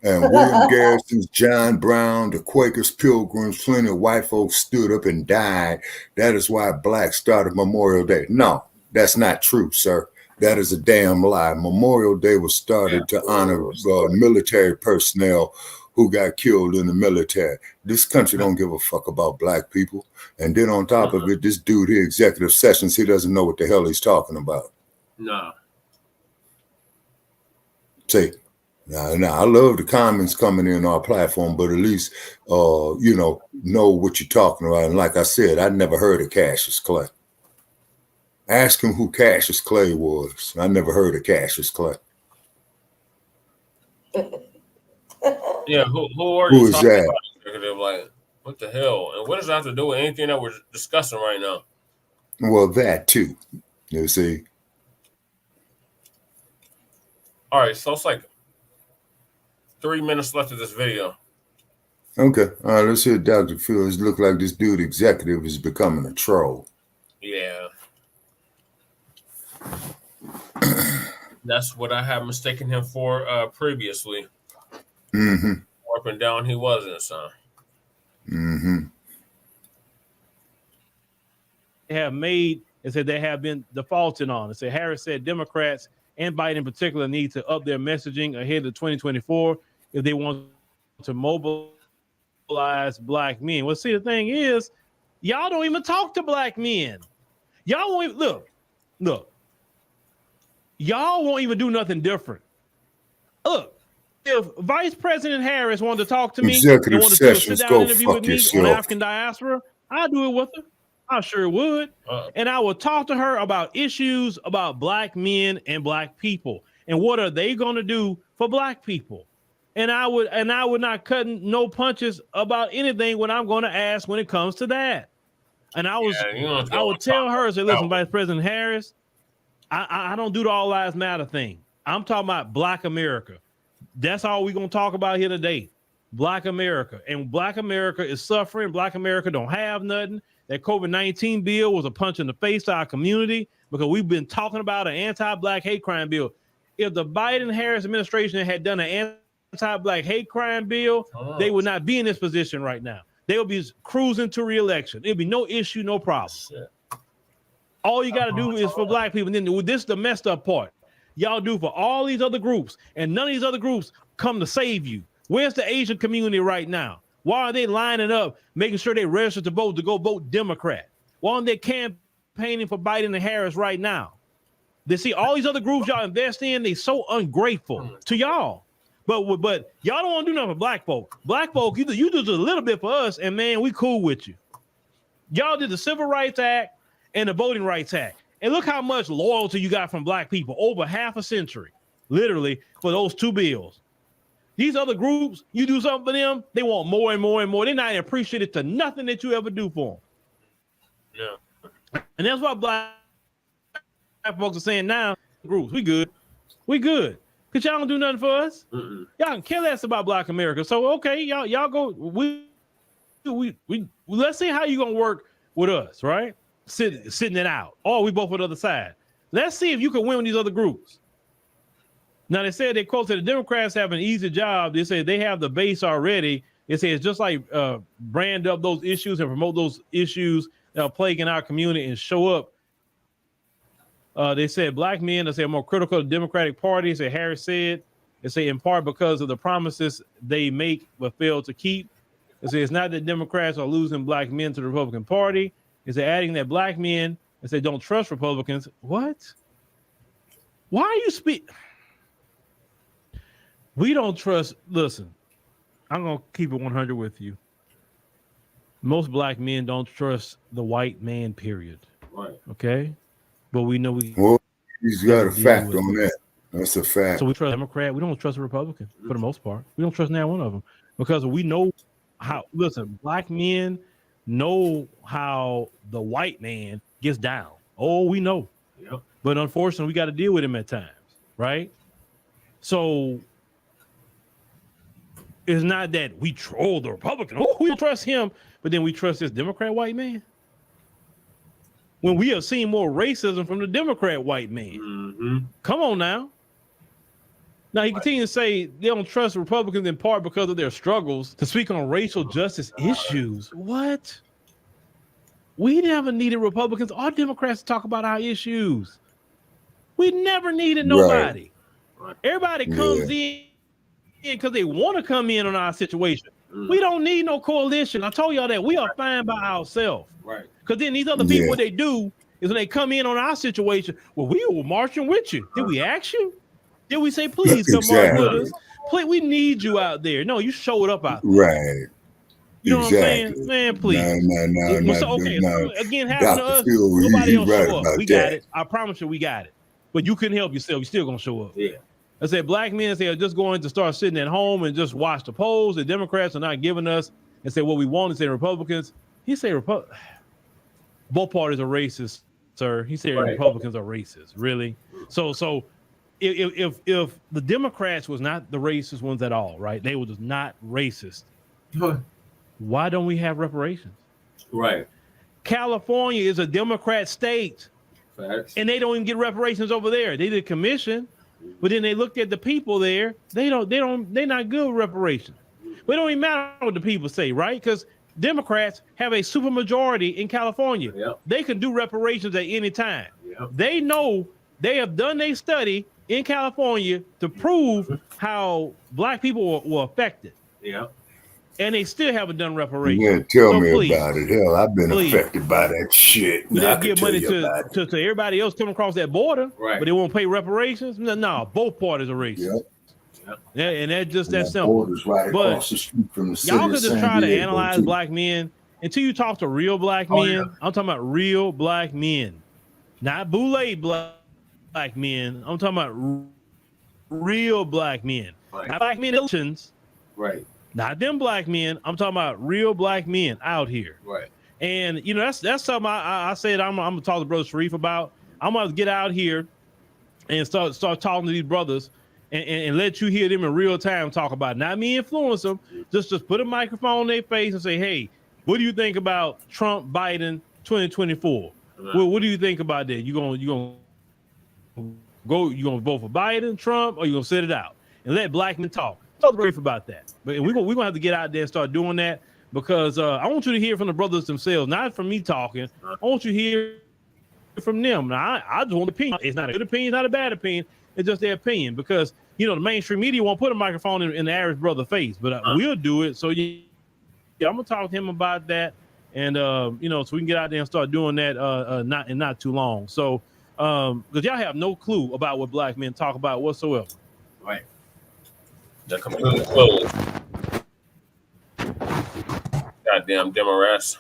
Garrison, John Brown, the Quakers, Pilgrims, plenty of white folks stood up and died. That is why Blacc started Memorial Day. No, that's not true, sir. That is a damn lie. Memorial Day was started to honor military personnel who got killed in the military. This country don't give a fuck about Black people. And then on top of it, this dude here, Executive Sessions, he doesn't know what the hell he's talking about. No. See, now I love the comments coming in our platform, but at least, know what you're talking about. And like I said, I never heard of Cassius Clay. Ask him who Cassius Clay was. I never heard of Cassius Clay. Yeah, who are you who is talking that? about? They're like, what the hell? And what does that have to do with anything that we're discussing right now? Well, that too. You see. All right, so it's like 3 minutes left of this video. Okay. All right, let's hear Dr. Fields. Look like this dude executive is becoming a troll. Yeah. That's what I had mistaken him for previously. Mm-hmm. Up and down he wasn't, son. Mm-hmm. They have made, it said they have been defaulting on. It said Harris said Democrats and Biden in particular need to up their messaging ahead of 2024 if they want to mobilize Black men. Well, see, the thing is, y'all don't even talk to Black men. Y'all won't even, look. Y'all won't even do nothing different. Look. If Vice President Harris wanted to talk to me, Executive and wanted to do a Sessions, sit-down go interview fuck with me yourself. on African diaspora, I'd do it with her. I sure would. And I would talk to her about issues about Black men and Black people and what are they going to do for Black people. And I would not cut no punches about anything when I'm going to ask when it comes to that. And I would tell her, say, listen, Vice President Harris, I don't do the All Lives Matter thing. I'm talking about Black America. That's all we're going to talk about here today. Black America. And Black America is suffering. Black America don't have nothing. That COVID-19 bill was a punch in the face to our community because we've been talking about an anti-Black hate crime bill. If the Biden-Harris administration had done an anti-Black hate crime bill, they would not be in this position right now. They would be cruising to re-election. It'd be no issue, no problem. All you got to do is for black people. And then this is the messed up part. Y'all do for all these other groups, and none of these other groups come to save you. Where's the Asian community right now? Why are they lining up, making sure they register to go vote Democrat? Why aren't they campaigning for Biden and Harris right now? They see all these other groups y'all invest in, they so ungrateful to y'all. But y'all don't want to do nothing for black folk. Black folk, you do just a little bit for us, and man, we cool with you. Y'all did the Civil Rights Act and the Voting Rights Act. And look how much loyalty you got from black people, over half a century, literally, for those two bills. These other groups, you do something for them, they want more and more and more. They're not appreciated to nothing that you ever do for them. Yeah. And that's why black folks are saying now, groups, we good. Because y'all don't do nothing for us. Y'all can care less about black America. So, okay, y'all go, we let's see how you going to work with us, right? Sitting it out. Or we both on the other side. Let's see if you can win with these other groups. Now, they said, they quote, the Democrats have an easy job. They say they have the base already. They say it's just like brand up those issues and promote those issues that are plaguing our community and show up. They said black men, they say, are more critical of the Democratic Party. They say Harris said, they say in part because of the promises they make but fail to keep. They say it's not that Democrats are losing black men to the Republican Party. Is adding that black men, and say don't trust Republicans. What? Why are you speak? We don't trust. Listen, I'm gonna keep it 100 with you. Most black men don't trust the white man. Period. Right. Okay, but we know we. Well, he's got a fact on that. That's a fact. So we trust Democrat. We don't trust a Republican for the most part. We don't trust neither one of them because we know how. Listen, black men know how the white man gets down. Oh, we know. Yep. But unfortunately, we got to deal with him at times, right? So it's not that we troll the Republican. Oh, we don't trust him, but then we trust this Democrat white man. When we have seen more racism from the Democrat white man. Come on now. Now, he continues to say they don't trust Republicans in part because of their struggles to speak on racial justice issues. What? We never needed Republicans or Democrats to talk about our issues. We never needed nobody. Right. Everybody comes in because they want to come in on our situation. We don't need no coalition. I told y'all that we are fine by ourselves. Right. Because then these other people, what they do is when they come in on our situation, well, we were marching with you. Did we ask you? Did we say, please come march with us? Please, we need you out there. No, you showed up out there. Right. You know what I'm saying? Man, please. No. So again, happened to us. Nobody else show up. We got it. I promise you, we got it. But you couldn't help yourself. You're still going to show up. Yeah. I said, black men say are just going to start sitting at home and just watch the polls. The Democrats are not giving us and say what we want. And say Republicans. He said both parties are racist, sir. He said Republicans are racist. Really? So if the Democrats was not the racist ones at all, right? They were just not racist. Why don't we have reparations? Right. California is a Democrat state. Facts. And they don't even get reparations over there. They did a commission, but then they looked at the people there. They're not good with reparations. But it don't even matter what the people say, right? Because Democrats have a super majority in California. Yep. They can do reparations at any time. Yep. They know, they have done their study in California to prove how black people were affected. Yeah. And they still haven't done reparations. Yeah, tell me about it. Hell, I've been affected by that shit. They give money to everybody else coming across that border, but they won't pay reparations. No, both parties are racist. Yep. Yeah, and that's simple. Right across the street from the city y'all could just try to analyze black men until you talk to real black men. Yeah. I'm talking about real black men, not boule black men. I'm talking about real black men, not black men elections. Right. Not them black men. I'm talking about real black men out here. Right. And that's something I said I'm gonna talk to Brother Sharif about. I'm gonna get out here and start talking to these brothers and let you hear them in real time talk about it. Not me influence them. Just put a microphone in their face and say, hey, what do you think about Trump, Biden, 2024? Right. Well, what do you think about that? You gonna vote for Biden, Trump, or you gonna sit it out and let black men talk? Talk brief about that. But we're gonna have to get out there and start doing that because I want you to hear from the brothers themselves, not from me talking. I want you to hear from them. Now, I just want the opinion. It's not a good opinion, not a bad opinion. It's just their opinion because, you know, the mainstream media won't put a microphone in the average brother's face, but we'll do it. So, yeah, I'm going to talk to him about that. And, you know, so we can get out there and start doing that not too long. So, because y'all have no clue about what black men talk about whatsoever. Right. They're completely closed. Goddamn demo rats.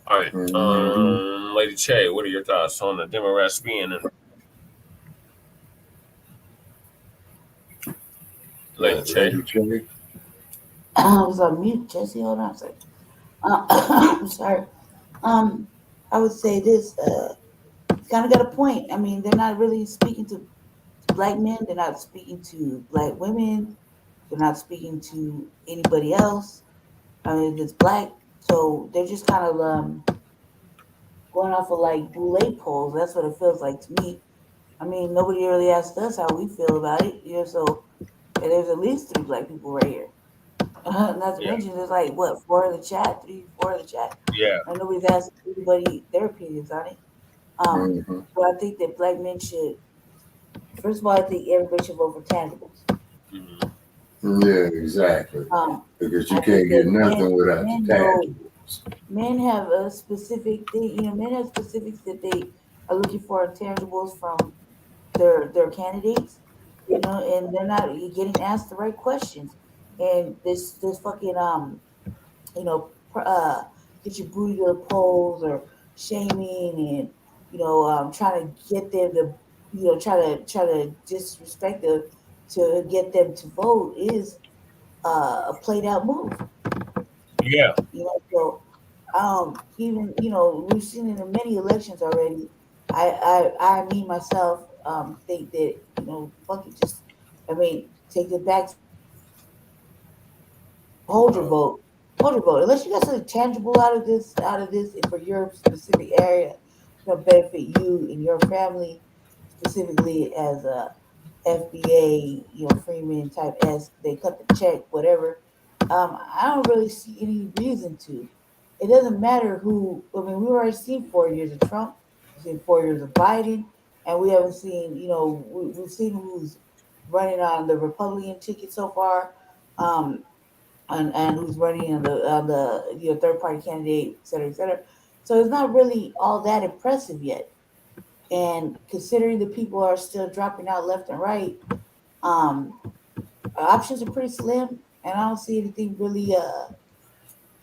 All right. Lady Che, what are your thoughts on the demo rats being in? Lady Che. I was on mute, Jesse. Hold on a second. I'm sorry. I would say this. Kind of got a point. I mean, they're not really speaking to black men. They're not speaking to black women. They're not speaking to anybody else. I mean, it's black. So they're just kind of going off of like boule polls. That's what it feels like to me. I mean, nobody really asked us how we feel about it. You know, so there's at least 3 black people right here. Not to mention, there's like what 4 in the chat, 3, 4 in the chat. Yeah. And nobody's asked anybody their opinions on it. So I think that black men should. First of all, I think everybody should vote for tangibles. Yeah, exactly. Because you can't get nothing without the tangibles. Men have a specific thing. You know, men have specifics that they are looking for intangibles from their candidates. You know, and they're not getting asked the right questions. And this fucking you know, get your booty to the polls or shaming and you know trying to get them to you know try to disrespect them to get them to vote is a played out move. Yeah. You know, so even you know we've seen it in many elections already. I me myself think that you know fuck it, just I mean take it back. Hold your vote. Hold your vote. Unless you got something tangible out of this, and for your specific area, to benefit you and your family, specifically as a FBA, you know, Freeman type S, they cut the check, whatever. I don't really see any reason to. It doesn't matter who. I mean, we've already seen 4 years of Trump, we've seen 4 years of Biden, and we haven't seen. You know, we've seen who's running on the Republican ticket so far. And who's running on the you know third party candidate, et cetera, et cetera. So it's not really all that impressive yet. And considering the people are still dropping out left and right, options are pretty slim, and I don't see anything really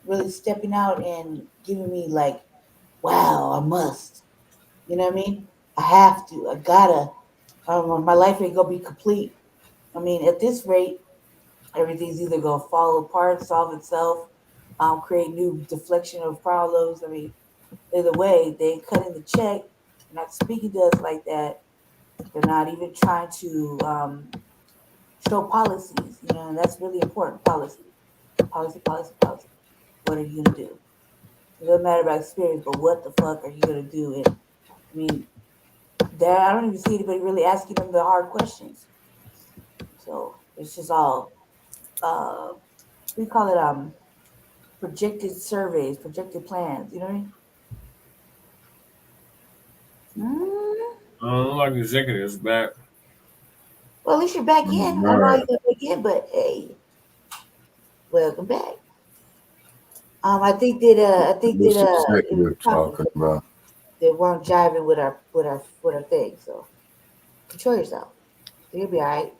really stepping out and giving me like, wow, I must. You know what I mean? I have to. I gotta. My life ain't gonna be complete. I mean, at this rate, everything's either gonna fall apart, solve itself, create new deflection of problems. I mean, either way, they cutting the check. They're not speaking to us like that. They're not even trying to show policies. You know, and that's really important. Policy. What are you gonna do? It doesn't matter about experience, but what the fuck are you gonna do? And I mean, I don't even see anybody really asking them the hard questions. So it's just all we call it projected surveys, projected plans. You know what I mean? Like executives back. Well, at least you're back in. I know you're back in, but hey, welcome back. I think that talking about they weren't jiving with our thing. So control yourself. You'll be all right.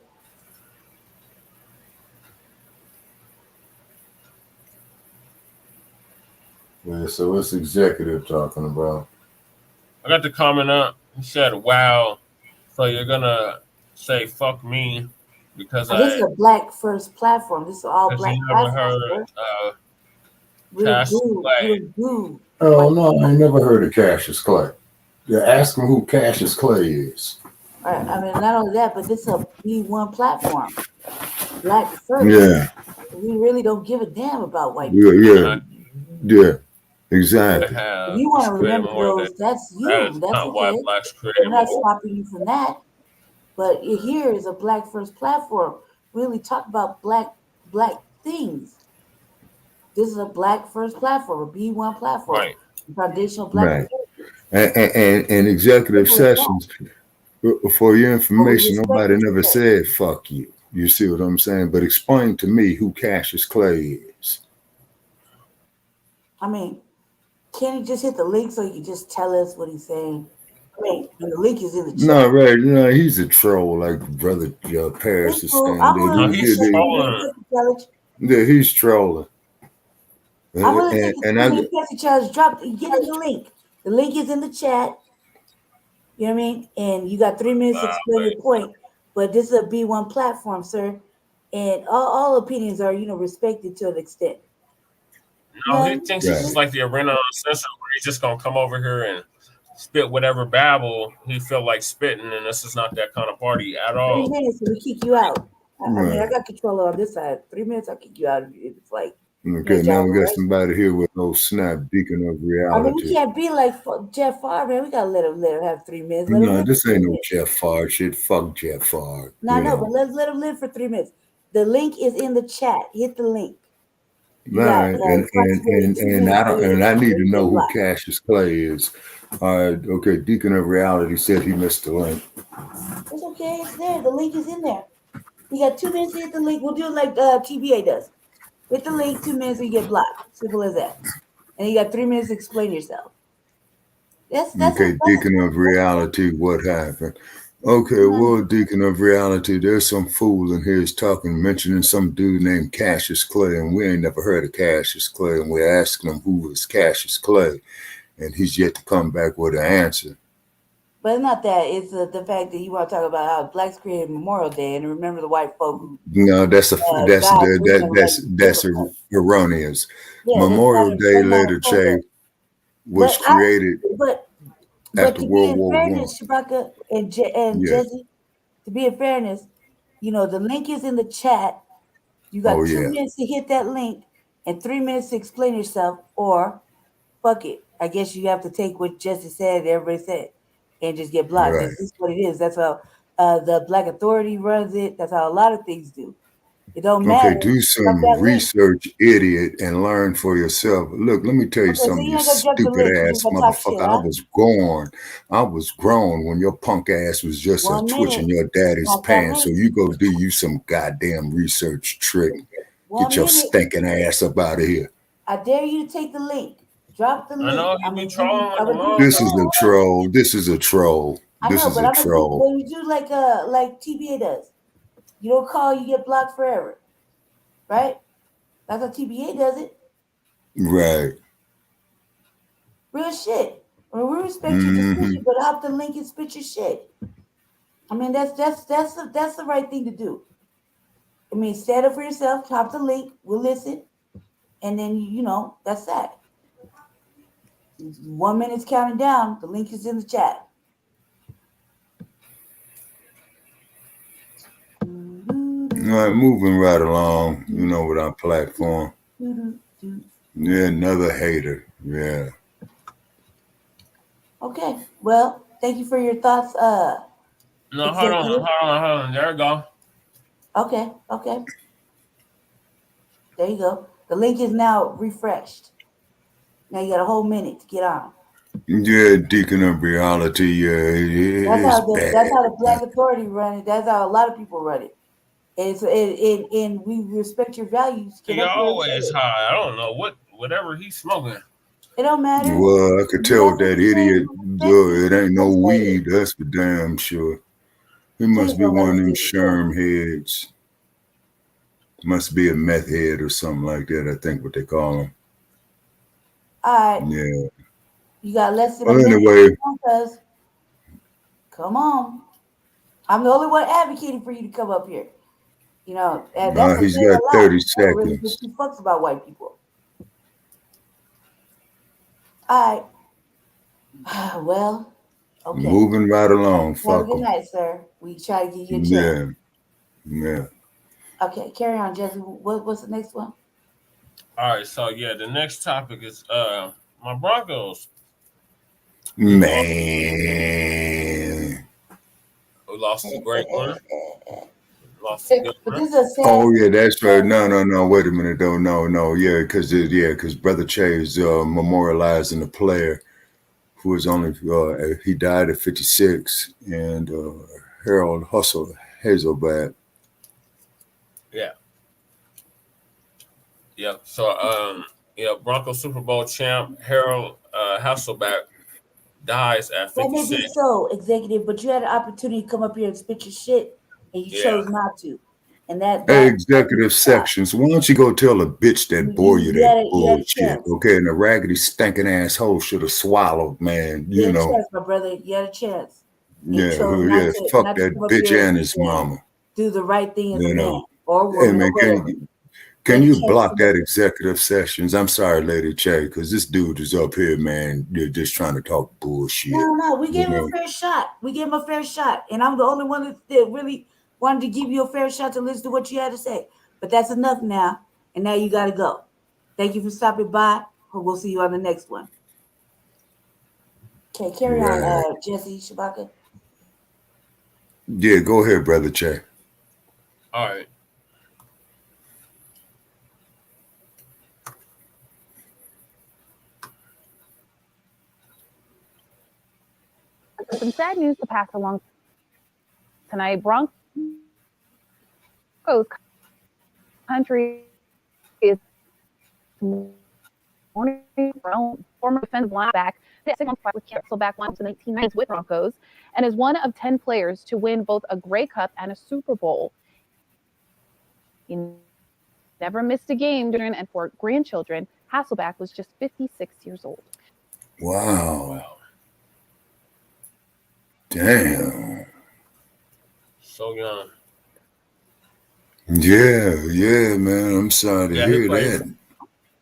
Yeah, so what's executive talking about? I got the comment up. He said, "Wow, so you're gonna say fuck me because this is a black first platform. This is all black you never platform. heard Cassius Clay." Oh no, I ain't never heard of Cassius Clay. Yeah, ask him who Cassius Clay is. All right, I mean, not only that, but this is a B1 platform. Black first. Yeah. We really don't give a damn about white people. Yeah. Exactly. If you want to remember those, that's you. That's okay. We're not stopping you from that. But here is a black first platform. We really talk about black things. This is a black first platform, a B1 platform, foundational black. Right. And executive Simple as that. sessions, for your But we information, respect nobody what you never say. said fuck you. You see what I'm saying? But explain to me who Cassius Clay is. I mean, can't he just hit the link so he can just tell us what he's saying? I mean, and the link is in the No, chat. right. No, he's a troll, like Brother Paris It's is cool. saying. I'm willing to he's take a trolling. Pepsi challenge. Yeah, he's trolling. I'm willing to take a And 2-minute Pepsi challenge. Get in the link. The link is in the chat. You know what I mean? And you got 3 minutes to explain your point. But this is a B1 platform, sir. And all opinions are, respected to an extent. No, he thinks this is like the arena session where he's just gonna come over here and spit whatever babble he feel like spitting, and this is not that kind of party at 3 all. minutes and we kick you out. I mean, I Right. got control on this side. 3 minutes, I'll kick you out. If it's like, Okay, now we got right? somebody here with no snap, deacon of I mean, we reality. can't be like Jeff Favre, man. We gotta let him have 3 minutes. Let him No, live this for 3 ain't no minutes. Jeff Favre shit. Fuck Jeff Favre. No, You no, know. but let's let him live for 3 minutes. The link is in the chat. Hit the link. You All got right, approximately 2 and minutes. I need to know who Block. Cassius Clay is. All right, okay. Deacon of reality said he missed the link. It's okay. It's there. The link is in there. You got 2 minutes to hit the link. We'll do it like TBA does. Hit the link, 2 minutes, and you get blocked. Simple as that. And you got 3 minutes to explain yourself. That's Okay, Deacon of reality, what happened? Okay, well, Deacon of reality, there's some fool in here is mentioning some dude named Cassius Clay, and we ain't never heard of Cassius Clay, and we're asking him who is Cassius Clay, and he's yet to come back with an answer. But it's not that. It's the fact that you want to talk about how blacks created Memorial Day and remember the white folk who. No, that's erroneous. Yeah, Memorial Day later, photo. Che, was created after to World be in War I. fairness, Shabaka and Jesse, to be in fairness, the link is in the chat. You got 2 minutes to hit that link and 3 minutes to explain yourself, or fuck it. I guess you have to take what Jesse said, everybody said, and just get blocked. Right. This is what it is. That's how the Black Authority runs it. That's how a lot of things do. It don't matter. Okay, do some research, idiot, and learn for yourself. Look, let me tell you something, you stupid ass motherfucker. I was grown when your punk ass was just twitching your daddy's pants. So you go do you some goddamn research trick. Get your stinking ass up out of here. I dare you to take the link. Drop the link. I know you be trolling. This is a troll. This is a troll. This is a troll. When you do like TBA does, you don't call, you get blocked forever, right? That's how TBA does it. Right. Real shit. I mean, we respect your decision, but hop the link and spit your shit. I mean, that's the right thing to do. I mean, stand up for yourself. Hop the link. We'll listen, and then that's that. 1 minute's counting down. The link is in the chat. All right, moving right along, with our platform. Yeah, another hater. Yeah. Okay. Well, thank you for your thoughts. No, hold on. There we go. Okay. There you go. The link is now refreshed. Now you got a whole minute to get on. Yeah, Deacon of reality. Yeah, that's how the Black Authority run it. That's how a lot of people run it. And we respect your values. He always high. I don't know whatever he's smoking. It don't matter. Well, I could tell that idiot. It ain't no weed. That's for damn sure. He must be one of them sherm heads. Must be a meth head or something like that. I think what they call them. All right. Yeah. You got less than a minute. Anyway. Come on. I'm the only one advocating for you to come up here. That's he's got 30 seconds. He fucks about white people. All right. Well, okay. Moving right along. Have a good night, sir. We try to give you a chance. Yeah. Okay, carry on, Jesse. What's the next one? All right, so the next topic is my Broncos. Man. Who lost a great one. Oh yeah, that's right. No. Wait a minute, though. No. Yeah, because Brother Che is memorializing the player who was only he died at 56, and Harald Hasselbach. Yeah. Yep. So Broncos Super Bowl champ Harald Hasselbach dies at That may 56. be so, executive, but you had an opportunity to come up here and spit your shit, and you chose not to. And that Executive sections. Why don't you go tell a bitch that bore you that had a bullshit? chance. Okay, and the raggedy stinking asshole should have swallowed, man. You You had a know. chance, my brother. You had a chance. Yeah, fuck that come up bitch here and his mama. do the right thing as You a man know. or Hey woman man, or whatever. can Get a you chance block to- that executive sessions? I'm sorry, Lady Che, because this dude is up here, man. You're just trying to talk bullshit. No, we gave You him know? a fair shot. We gave him a fair shot, and I'm the only one that really wanted to give you a fair shot to listen to what you had to say. But that's enough now, and now you got to go. Thank you for stopping by. We'll see you on the next one. Okay, carry on, Jesse Shabaka. Yeah, go ahead, Brother Che. All right. Some sad news to pass along tonight. Broncos country is mourning former defensive linebacker with Hasselbach won to 1990s with Broncos and is one of 10 players to win both a Grey Cup and a Super Bowl. He never missed a game during, and for grandchildren, Hasselbach was just 56 years old. Wow. Damn. So young. Yeah, man. I'm sorry to hear that.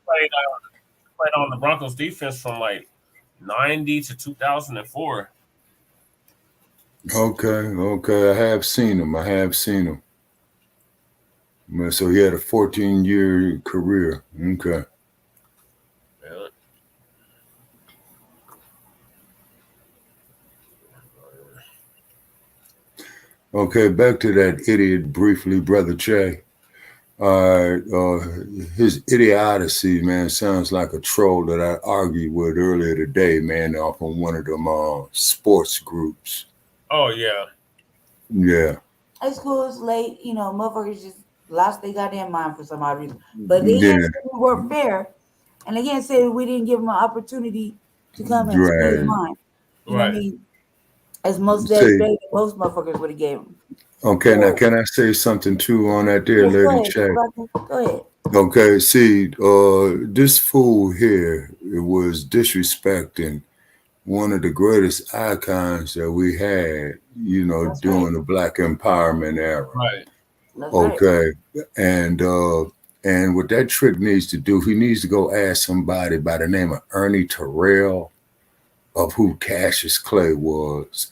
Played on the Broncos defense from like 90 to 2004. Okay. I have seen him. So he had a 14-year career. Okay. Yeah. Okay, back to that idiot briefly, Brother Che. His idiocy, man, sounds like a troll that I argued with earlier today, man, off on one of them sports groups. Oh, yeah. Yeah. High school is late, motherfuckers just lost their goddamn mind for some odd reason. But they can't say we weren't fair, and they can't say we didn't give them an opportunity to come and speak his mind. You know what I mean? As most days, most motherfuckers would have gave them. Okay, now can I say something too on that there, Lady Che? Go ahead. Okay, see, this fool here was disrespecting one of the greatest icons that we had, during the Black empowerment era. Right. Okay. And what that trick needs to do, he needs to go ask somebody by the name of Ernie Terrell of who Cassius Clay was.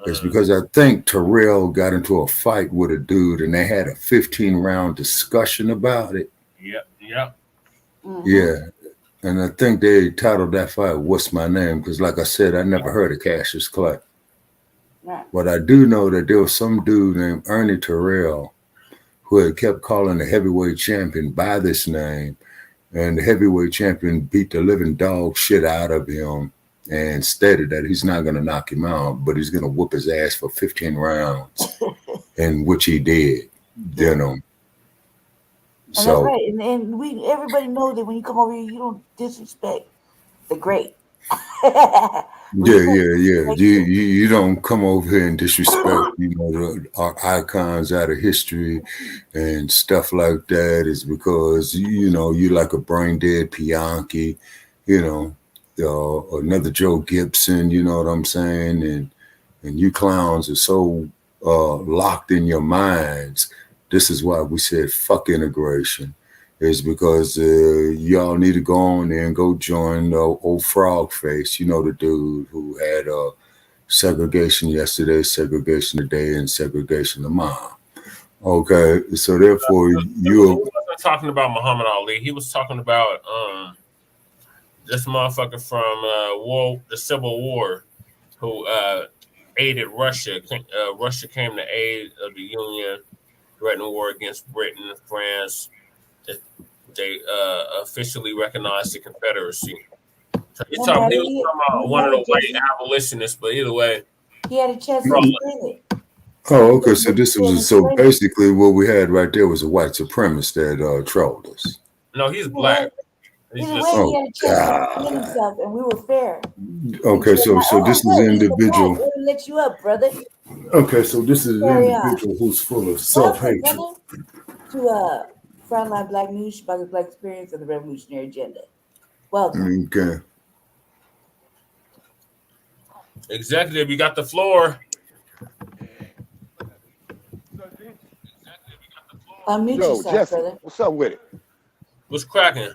It's because I think Terrell got into a fight with a dude and they had a 15-round discussion about it. Yep. Mm-hmm. Yeah. And I think they titled that fight, What's My Name? Because like I said, I never heard of Cassius Clay. Right. But I do know that there was some dude named Ernie Terrell who had kept calling the heavyweight champion by this name. And the heavyweight champion beat the living dog shit out of him and stated that he's not going to knock him out, but he's going to whoop his ass for 15 rounds, in which he did, And that's right. And everybody knows that when you come over here, you don't disrespect the great. Yeah. You don't come over here and disrespect, our icons out of history and stuff like that. Is because you like a brain dead Bianchi, another Joe Gibson. You know what I'm saying? And you clowns are so locked in your minds. This is why we said fuck integration. Is because y'all need to go on there and go join old Frog Face, the dude who had segregation yesterday, segregation today, and segregation tomorrow. Okay, so therefore he wasn't talking about Muhammad Ali. He was talking about this motherfucker from the Civil War who aided Russia. Russia came to aid of the Union, threatened war against Britain, France. They officially recognized the Confederacy. He was talking about one of the white abolitionists, but either way. He had a chance to explain it. Oh, okay. So this was so basically what we had right there was a white supremacist that trolled us. No, he's black. Either way, he had a chance to explain himself, and we were fair. Okay, so this is an individual. We'll let you up, brother. Okay, so this is an individual who's full of self-hatred. To Frontline Black News, Chicago Black Experience, and the Revolutionary Agenda. Welcome. Okay. Executive, you got the floor. Unmute yourself, Jesse, brother. what's up with it? What's cracking?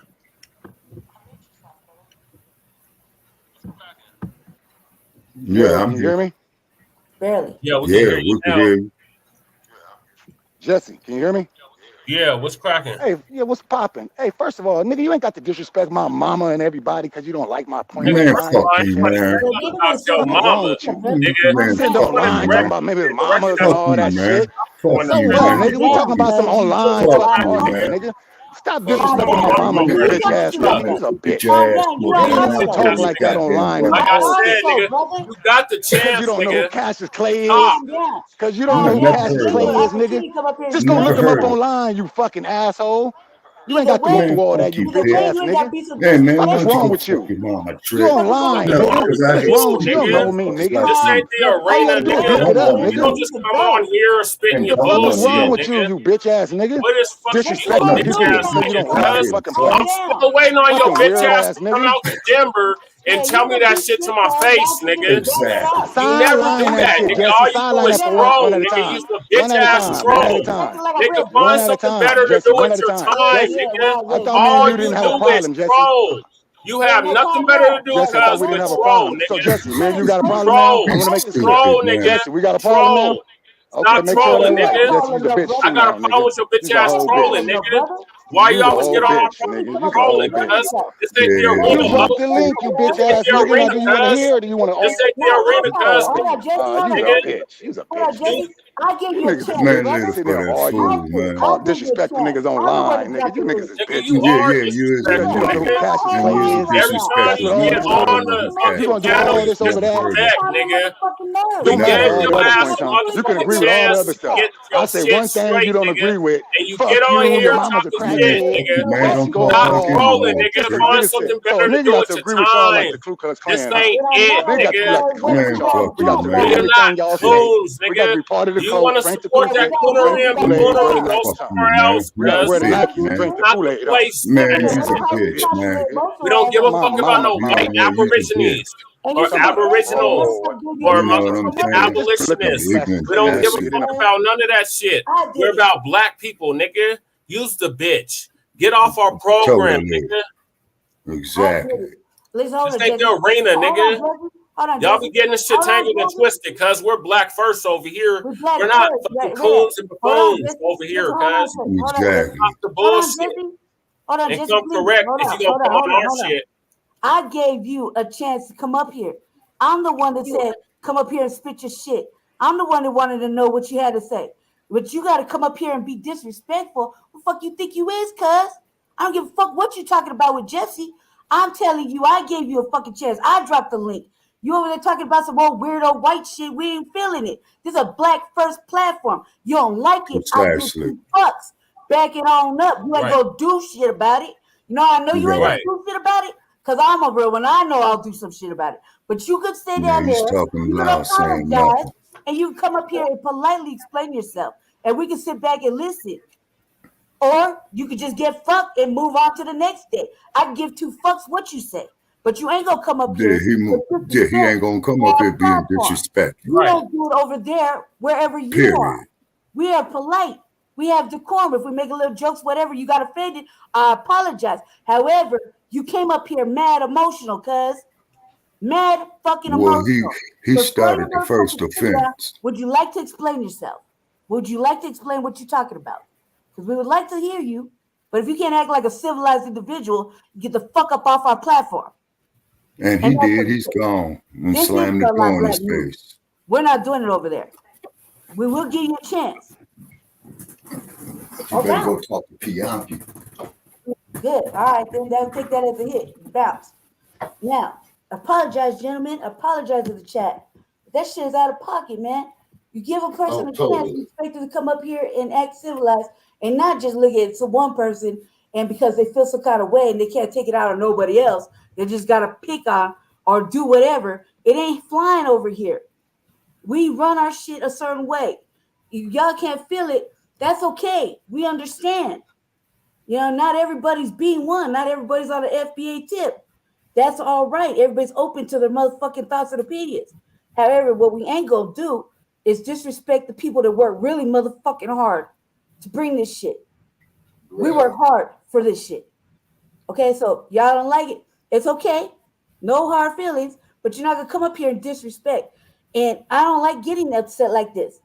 Yeah, I'm Can you hear me? Barely. Yeah, we can hear you now. Jesse, can you hear me? Yeah, what's cracking? Hey, yeah, what's popping? Hey, first of all, nigga, you ain't got to disrespect my mama and everybody because you don't like my point. Man, of fuck you, man. What's wrong with you? Nigga, sitting there online talking about maybe mamas and all that shit. So what, nigga? We talking about some online nigga. Stop disrespecting my mama, you bitch ass nigga. You's a bitch. You used to talk like that online. Like I said, nigga, you got the chance, you don't know who Cassius Clay is. Stop. Because you don't know who Cassius Clay is, nigga. Just go look him up online, you fucking asshole. You ain't got to go through all that, you bitch ass nigga. What's wrong with you? You online, nigga. What's wrong with you? You don't know me, nigga. This ain't the arena, nigga. You don't just come on here spitting your bullshit. What's wrong with you, you bitch ass nigga? What is fucking disrespecting people because you don't like the fucking place? I'm still waiting on your bitch ass to come out to Denver and tell me that shit to my face, nigga. You never do that, nigga. All you do is troll, nigga. You's a bitch ass troll. Nigga, find something better to do with your time, nigga. All you do is troll. You have nothing better to do because we troll, nigga. So Jesse, man, you got a problem now? I'm gonna make this troll, nigga. Jesse, we got a problem now? Stop trolling, nigga. I got a problem with your bitch ass trolling, nigga. Why you always get on my trolling, cuz? This ain't the arena. You dropped the link, you bitch ass nigga. Do you want to hear or do you want to? This ain't the arena, cuz. You's a bitch. You's a bitch. I give you a chance. Man, niggas for that fool, man. Call disrespecting niggas online, nigga. You niggas is bitches. Yeah, you is. You don't know who Cassius Clay is. Every time you get on the fucking channel, you disrespect, nigga. You get your ass on you can agree with all the other stuff. I say one thing you don't agree with. And you get on here and talk some shit, nigga. Stop trolling, nigga. Find something better to do with your time. This ain't it, nigga. You're not fools, nigga. You want to support that coonery and buffoonery, go somewhere else, cuz. Not the place, man. He's a bitch, man. We don't give a fuck about no white aborigines or aboriginals or abolitionists. We don't give a fuck about none of that shit. We're about black people, nigga. Use the bitch. Get off our program, nigga. Exactly. This ain't the arena, nigga. Y'all be getting this shit tangled and twisted, cuz we're black first over here. We're not fucking coons and buffoons over here, cuz. Exactly. Stop the bullshit. And come correct if you gonna come on our shit. I gave you a chance to come up here. I'm the one that said, come up here and spit your shit. I'm the one that wanted to know what you had to say. But you got to come up here and be disrespectful. What the fuck you think you is, cuz? I don't give a fuck what you talking about with Jesse. I'm telling you, I gave you a fucking chance. I dropped the link. You over there talking about some old weirdo white shit. We ain't feeling it. This is a black first platform. You don't like it. I give you fucks. Back it on up. You ain't gonna do shit about it. You know, I know you ain't gonna do shit about it because I'm a real one. I know I'll do some shit about it. But you could stay down there. You can apologize and you can come up here and politely explain yourself. And we can sit back and listen. Or you could just get fucked and move on to the next day. I can give two fucks what you say. But you ain't gonna come up here. He ain't gonna come up here being disrespectful. You don't do it over there, wherever you are. We are polite. We have decorum. If we make a little jokes, whatever, you got offended, I apologize. However, you came up here mad emotional, cuz. Mad fucking emotional. Well, he started the first offense. Would you like to explain yourself? Would you like to explain what you're talking about? Because we would like to hear you. But if you can't act like a civilized individual, get the fuck up off our platform. And he did. He's gone and slammed the door in his face. We're not doing it over there. We will give you a chance. You better go talk to Pianki. Good. All right, then they'll take that as a hit. Bounce. Now, apologize, gentlemen. Apologize to the chat. That shit is out of pocket, man. You give a person a chance, you expect them to come up here and act civilized and not just look at one person and because they feel some kind of way and they can't take it out on nobody else, they just got to pick on or do whatever. It ain't flying over here. We run our shit a certain way. If y'all can't feel it, that's okay. We understand. You know, not everybody's B1. Not everybody's on the FBA tip. That's all right. Everybody's open to their motherfucking thoughts and opinions. However, what we ain't gonna do is disrespect the people that work really motherfucking hard to bring this shit. Right. We work hard for this shit. Okay, so y'all don't like it. It's okay. No hard feelings, but you're not gonna come up here and disrespect. And I don't like getting upset like this.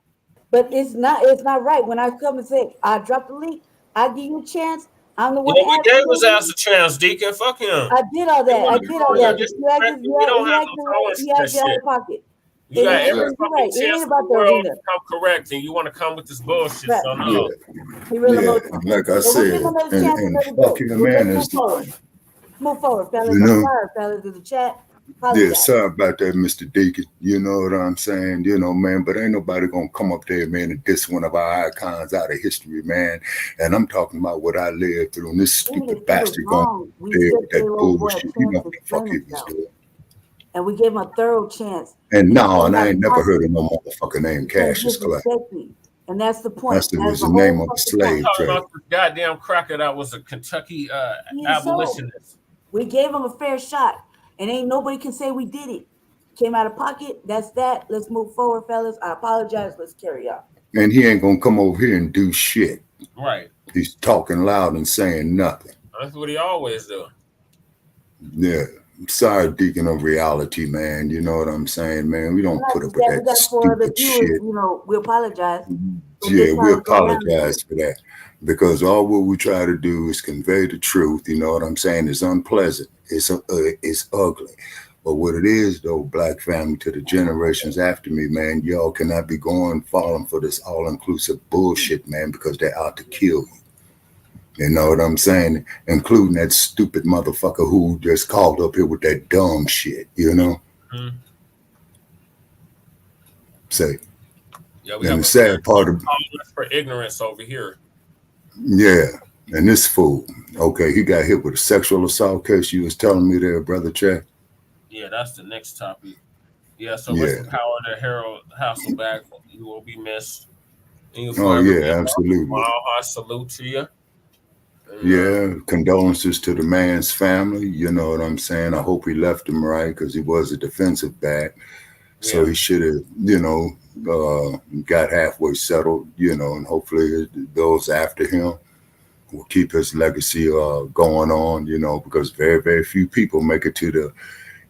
But it's not right when I come and say, I dropped the link, I give you a chance. I'm the one that we gave his ass a chance, Deacon. Fuck him. I did all that. I did all that. You have to out of pocket. You got every fucking chance in the world to come correct, and you want to come with this bullshit. Right. So no. Yeah, like I said, and fucking man is move forward, fellas. You know, I'm sorry, fellas, to the chat. Yeah, sorry about that, Mr. Deacon. You know what I'm saying? You know, man, but ain't nobody gonna come up there, man, and diss one of our icons out of history, man. And I'm talking about what I lived through, and this stupid bastard going there with that bullshit. You know what the fuck he was doing. And we gave him a thorough chance. And no, and I ain't never heard of no motherfucker named Cassius Clay. And that's the point. That was the name of the slave trade. About this goddamn cracker that was a Kentucky abolitionist. We gave him a fair shot. And ain't nobody can say we did it. Came out of pocket. That's that. Let's move forward, fellas. I apologize. Let's carry on. And he ain't gonna come over here and do shit. Right. He's talking loud and saying nothing. That's what he always do. Yeah. Sorry, Deacon of reality, man. You know what I'm saying, man? We don't put up with that stupid shit. You know, we apologize. Yeah, we apologize for that. Because all what we try to do is convey the truth. You know what I'm saying? It's unpleasant. It's ugly. But what it is, though, Black family, to the generations after me, man, y'all cannot be falling for this all-inclusive bullshit, man, because they're out to kill you. You know what I'm saying? Including that stupid motherfucker who just called up here with that dumb shit, you know? Mm-hmm. Say. Yeah, we and have the sad part of for ignorance over here. Yeah, and this fool, okay, he got hit with a sexual assault case. You was telling me there, Brother Chad. Yeah, that's the next topic. Yeah, so Mr. Howard and Harald Hasselbach, you will be missed. Oh yeah, absolutely. I salute to you. Yeah, condolences to the man's family. You know what I'm saying? I hope he left him right because he was a defensive back. Yeah. So he should have, you know, got halfway settled, you know, and hopefully those after him will keep his legacy going on, you know, because very, very few people make it to the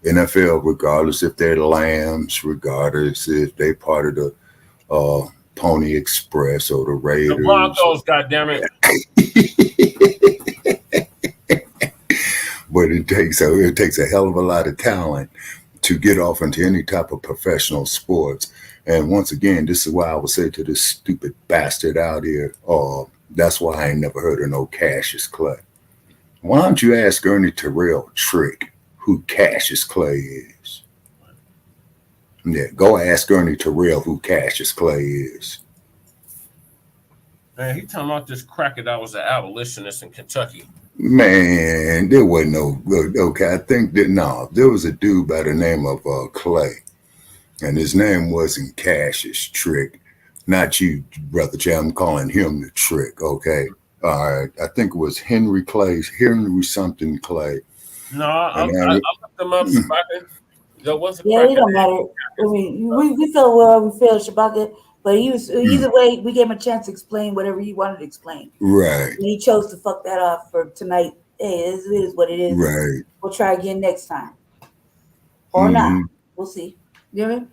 NFL, regardless if they're Lambs, regardless if they part of the Pony Express or the Raiders. The Broncos, goddammit. But it takes a hell of a lot of talent to get off into any type of professional sports. And once again, this is why I would say to this stupid bastard out here, that's why I ain't never heard of no Cassius Clay. Why don't you ask Ernie Terrell Trick who Cassius Clay is? Yeah, go ask Ernie Terrell who Cassius Clay is. Man, he talking about this cracker that was an abolitionist in Kentucky. Man, there wasn't okay, I think that, there was a dude by the name of Clay, and his name wasn't Cassius Trick. Not you, Brother Chad, I'm calling him the Trick, okay? All right, I think it was Henry something Clay. No, I looked them up, Shabaka. Yeah, it don't matter. I mean, we feel we feel Shabaka. But either way, we gave him a chance to explain whatever he wanted to explain. Right. And he chose to fuck that off for tonight. Hey, it is what it is. Right. We'll try again next time. Or not. We'll see. You know what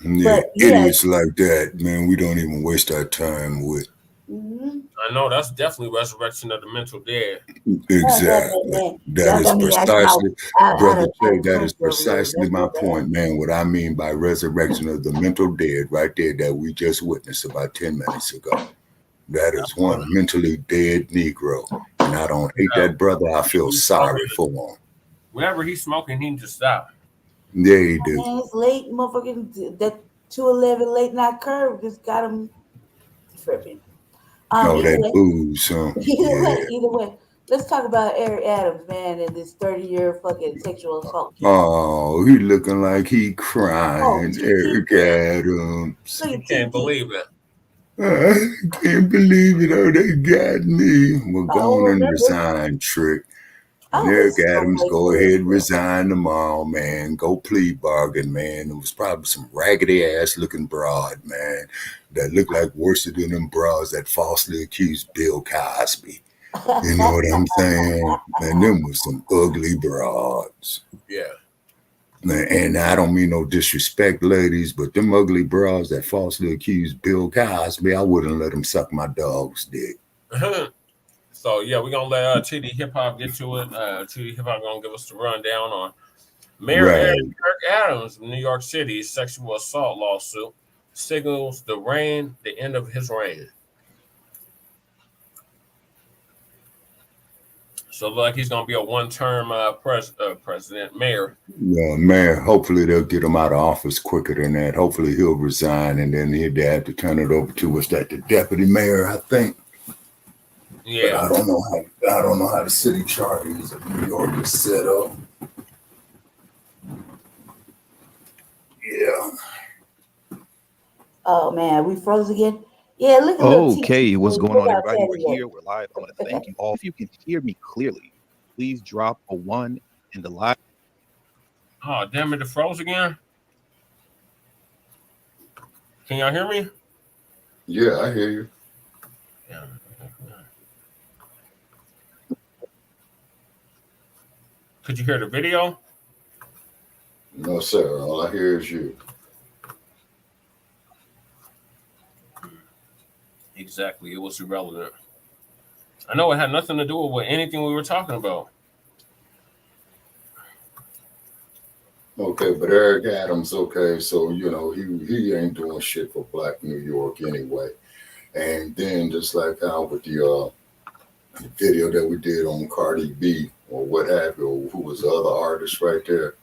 I mean? Yeah, idiots like that, man, we don't even waste our time with. I know, that's definitely resurrection of the mental dead. Exactly. That is precisely, Brother Jay, that is precisely my point, man. What I mean by resurrection of the mental dead right there that we just witnessed about 10 minutes ago. That is one mentally dead Negro. And I don't hate that brother. I feel sorry for him. Whatever he's smoking, he just stop. Yeah, he do. Man, it's late, motherfucking that 211 late night curve just got him tripping. Oh, Either that way, booze, huh? Yeah. either way. Let's talk about Eric Adams, man, and this 30-year fucking sexual assault case. Oh, he looking like he Oh, crying. TT, Eric Adams. look You at can't TT. believe it. I can't believe it. Oh, they got me. We're going and remember, resign, Trick. And I Eric was so Adams, go wasted. ahead, resign tomorrow, man. Go plea bargain, man. It was probably some raggedy ass looking broad, man, that looked like worse than them broads that falsely accused Bill Cosby. You know what I'm saying? And them was some ugly broads. Yeah. And I don't mean no disrespect, ladies, but them ugly broads that falsely accused Bill Cosby, I wouldn't let them suck my dog's dick. So yeah, we're gonna let TD Hip Hop get to it. TD Hip Hop gonna give us the rundown on Mayor Right. Eric Adams of New York City's sexual assault lawsuit signals the end of his reign. So like he's gonna be a one-term president, mayor. Yeah, man, hopefully they'll get him out of office quicker than that. Hopefully he'll resign and then he'd have to turn it over to the deputy mayor, I think. Yeah. But I don't know how the city charters of New York is set up. Yeah. Oh man, we froze again. Yeah, look at Okay, what's going on, everybody? We're Saturday. here. We're live. I want to thank you all. If you can hear me clearly, please drop a 1 in the live. Oh damn it! It froze again. Can y'all hear me? Yeah, I hear you. Yeah. Could you hear the video? No, sir. All I hear is you. Exactly. It was irrelevant. I know it had nothing to do with anything we were talking about. Okay, but Eric Adams, okay, so you know he ain't doing shit for Black New York anyway. And then just like how with the video that we did on Cardi B or what have you, who was the other artist right there,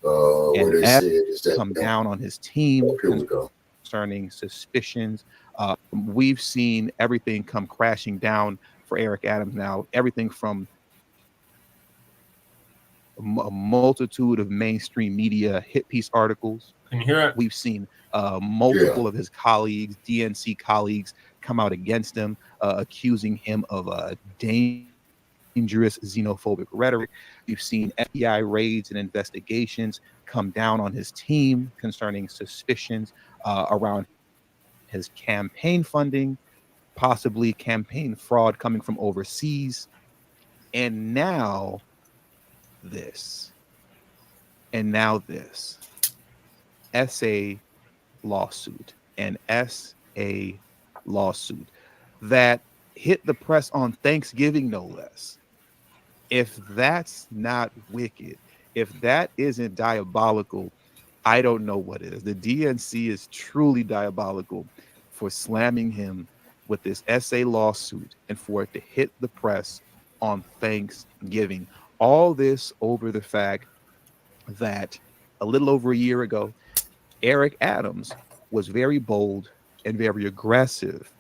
where they said is that come down on his team here we go. Concerning suspicions. We've seen everything come crashing down for Eric Adams now. Everything from a multitude of mainstream media hit piece articles. Can you hear it? We've seen multiple of his colleagues, DNC colleagues, come out against him, accusing him of dangerous xenophobic rhetoric. We've seen FBI raids and investigations come down on his team concerning suspicions around his campaign funding, possibly campaign fraud coming from overseas. And now this. SA lawsuit. An SA lawsuit that hit the press on Thanksgiving, no less. If that's not wicked, if that isn't diabolical, I don't know what is. The DNC is truly diabolical for slamming him with this SA lawsuit and for it to hit the press on Thanksgiving. All this over the fact that a little over a year ago, Eric Adams was very bold and very aggressive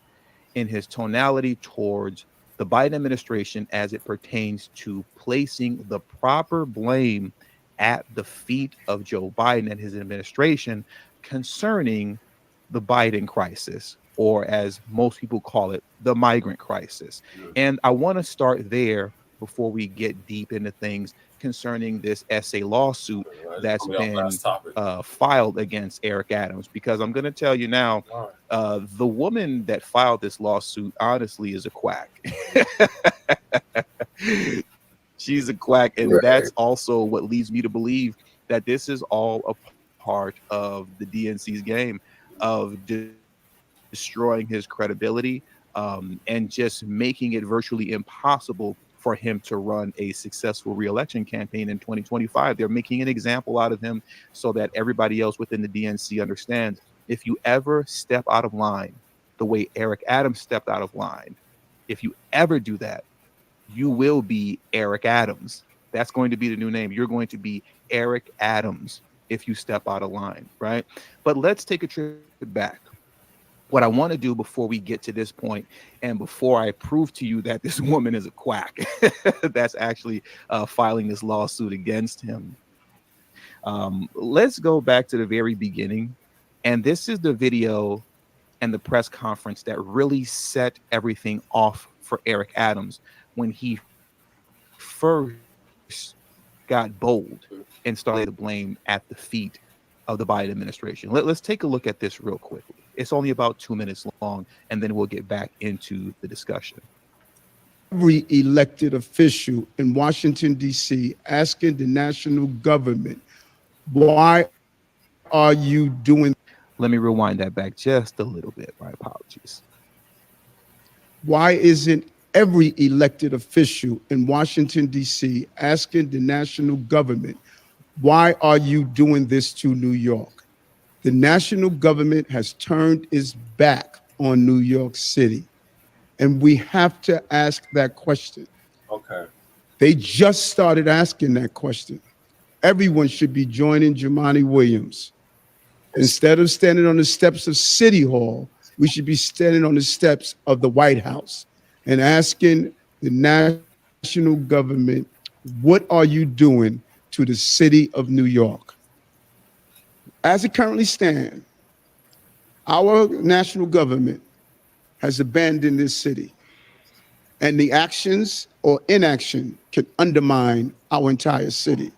in his tonality towards the Biden administration as it pertains to placing the proper blame at the feet of Joe Biden and his administration concerning the Biden crisis, or as most people call it, the migrant crisis. And I want to start there before we get deep into things concerning this SA lawsuit that's been filed against Eric Adams, because I'm going to tell you now, the woman that filed this lawsuit honestly is a quack. She's a quack, and that's also what leads me to believe that this is all a part of the DNC's game of destroying his credibility and just making it virtually impossible for him to run a successful re-election campaign in 2025. They're making an example out of him so that everybody else within the DNC understands, if you ever step out of line the way Eric Adams stepped out of line, if you ever do that, you will be Eric Adams. That's going to be the new name. You're going to be Eric Adams if you step out of line, right? But let's take a trip back. What I want to do before we get to this point, and before I prove to you that this woman is a quack, that's actually filing this lawsuit against him. Let's go back to the very beginning. And this is the video and the press conference that really set everything off for Eric Adams when he first got bold and started to blame at the feet of the Biden administration. Let's take a look at this real quickly. It's only about 2 minutes long, and then we'll get back into the discussion. Every elected official in Washington, D.C., asking the national government, why are you doing? Let me rewind that back just a little bit. My apologies. Why isn't every elected official in Washington, D.C., asking the national government, why are you doing this to New York? The national government has turned its back on New York City, and we have to ask that question. Okay. They just started asking that question. Everyone should be joining Jumaane Williams. Instead of standing on the steps of City Hall, we should be standing on the steps of the White House and asking the national government, what are you doing to the city of New York? As it currently stands, our national government has abandoned this city, and the actions or inaction can undermine our entire city.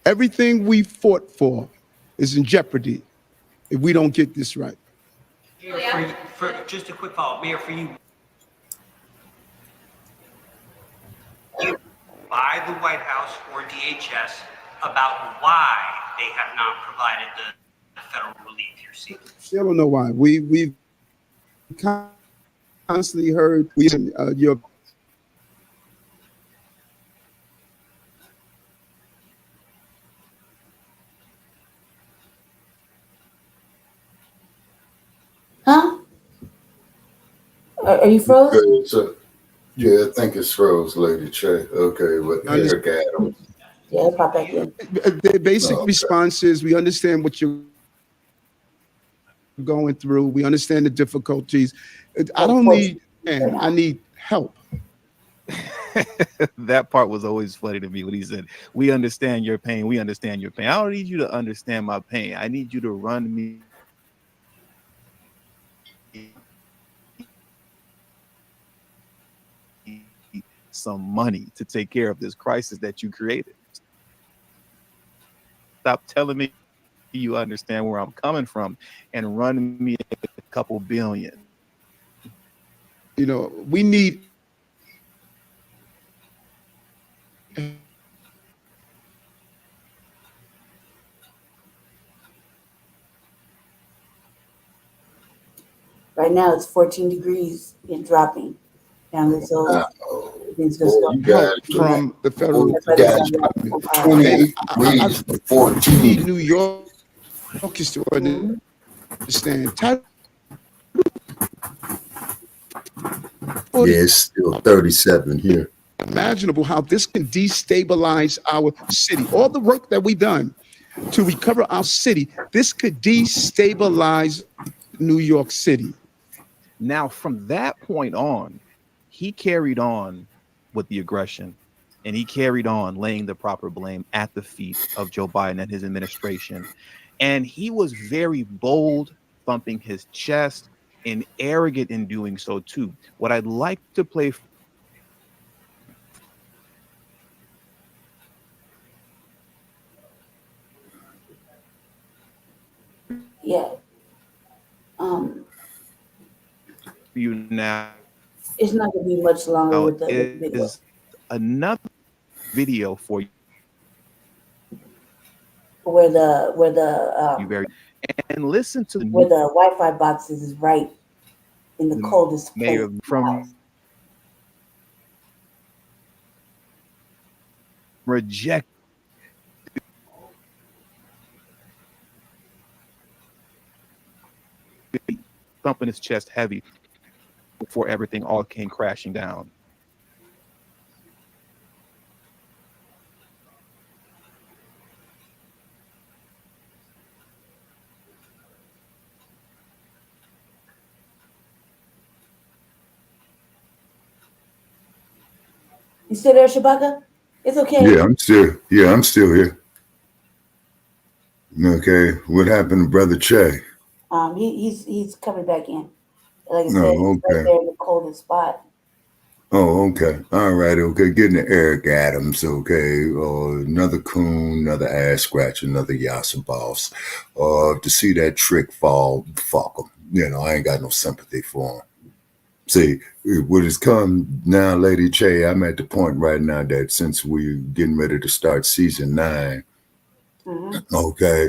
Everything we fought for is in jeopardy if we don't get this right. Mayor, for just a quick follow-up, Mayor, for you by the White House or DHS about why they have not provided the federal relief you're seeking? Still don't know why. We've constantly heard your Huh? Are you froze? Okay, so, yeah, I think it's froze, Lady Che. Okay, with Eric Adams. Yeah, pop back in. The basic response is we understand what you're going through. We understand the difficulties. I don't need, I need help. That part was always funny to me when he said, we understand your pain. We understand your pain. I don't need you to understand my pain. I need you to run me some money to take care of this crisis that you created. Stop telling me you understand where I'm coming from and run me a couple billion. You know, we need right now it's 14 degrees and dropping. Down this old things from the federal. You guys, 28 degrees to 14. New York is to understand. Yeah, it's still 37 here. Imaginable how this can destabilize our city. All the work that we've done to recover our city, this could destabilize New York City. Now, from that point on, he carried on with the aggression, and he carried on laying the proper blame at the feet of Joe Biden and his administration. And he was very bold, thumping his chest, and arrogant in doing so too. What I'd like to play Yeah. you now It's not gonna be much longer with the video. is another video for you. Where the Very and listen to where the Wi-Fi boxes is right in the coldest place. mayor from reject thumping his chest heavy before everything all came crashing down. You still there, Shabaka? It's okay. Yeah, I'm still here. Okay, what happened to Brother Che? He's coming back in. Like I said, Oh, he's right okay. there in the coldest spot. Oh, okay. All right, okay. Getting to Eric Adams, okay. Another coon, another ass scratch, another Yassa boss. To see that trick fall, fuck him. You know, I ain't got no sympathy for him. See, what has come now, Lady Che, I'm at the point right now that since we're getting ready to start season 9, okay,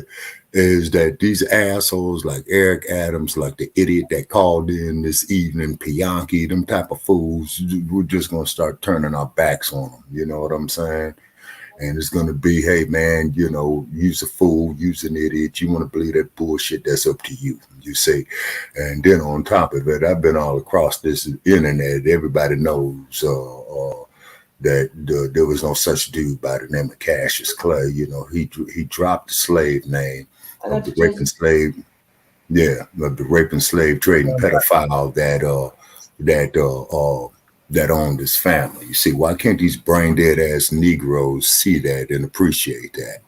is that these assholes like Eric Adams, like the idiot that called in this evening, Pianki, them type of fools, we're just going to start turning our backs on them. You know what I'm saying? And it's going to be, hey, man, you know, use a fool, use an idiot. You want to believe that bullshit, that's up to you, you see. And then on top of it, I've been all across this internet. Everybody knows that there was no such dude by the name of Cassius Clay. You know, he dropped the slave name of the raping slave, of the raping slave trading pedophile that owned his family. You see, why can't these brain dead ass Negroes see that and appreciate that?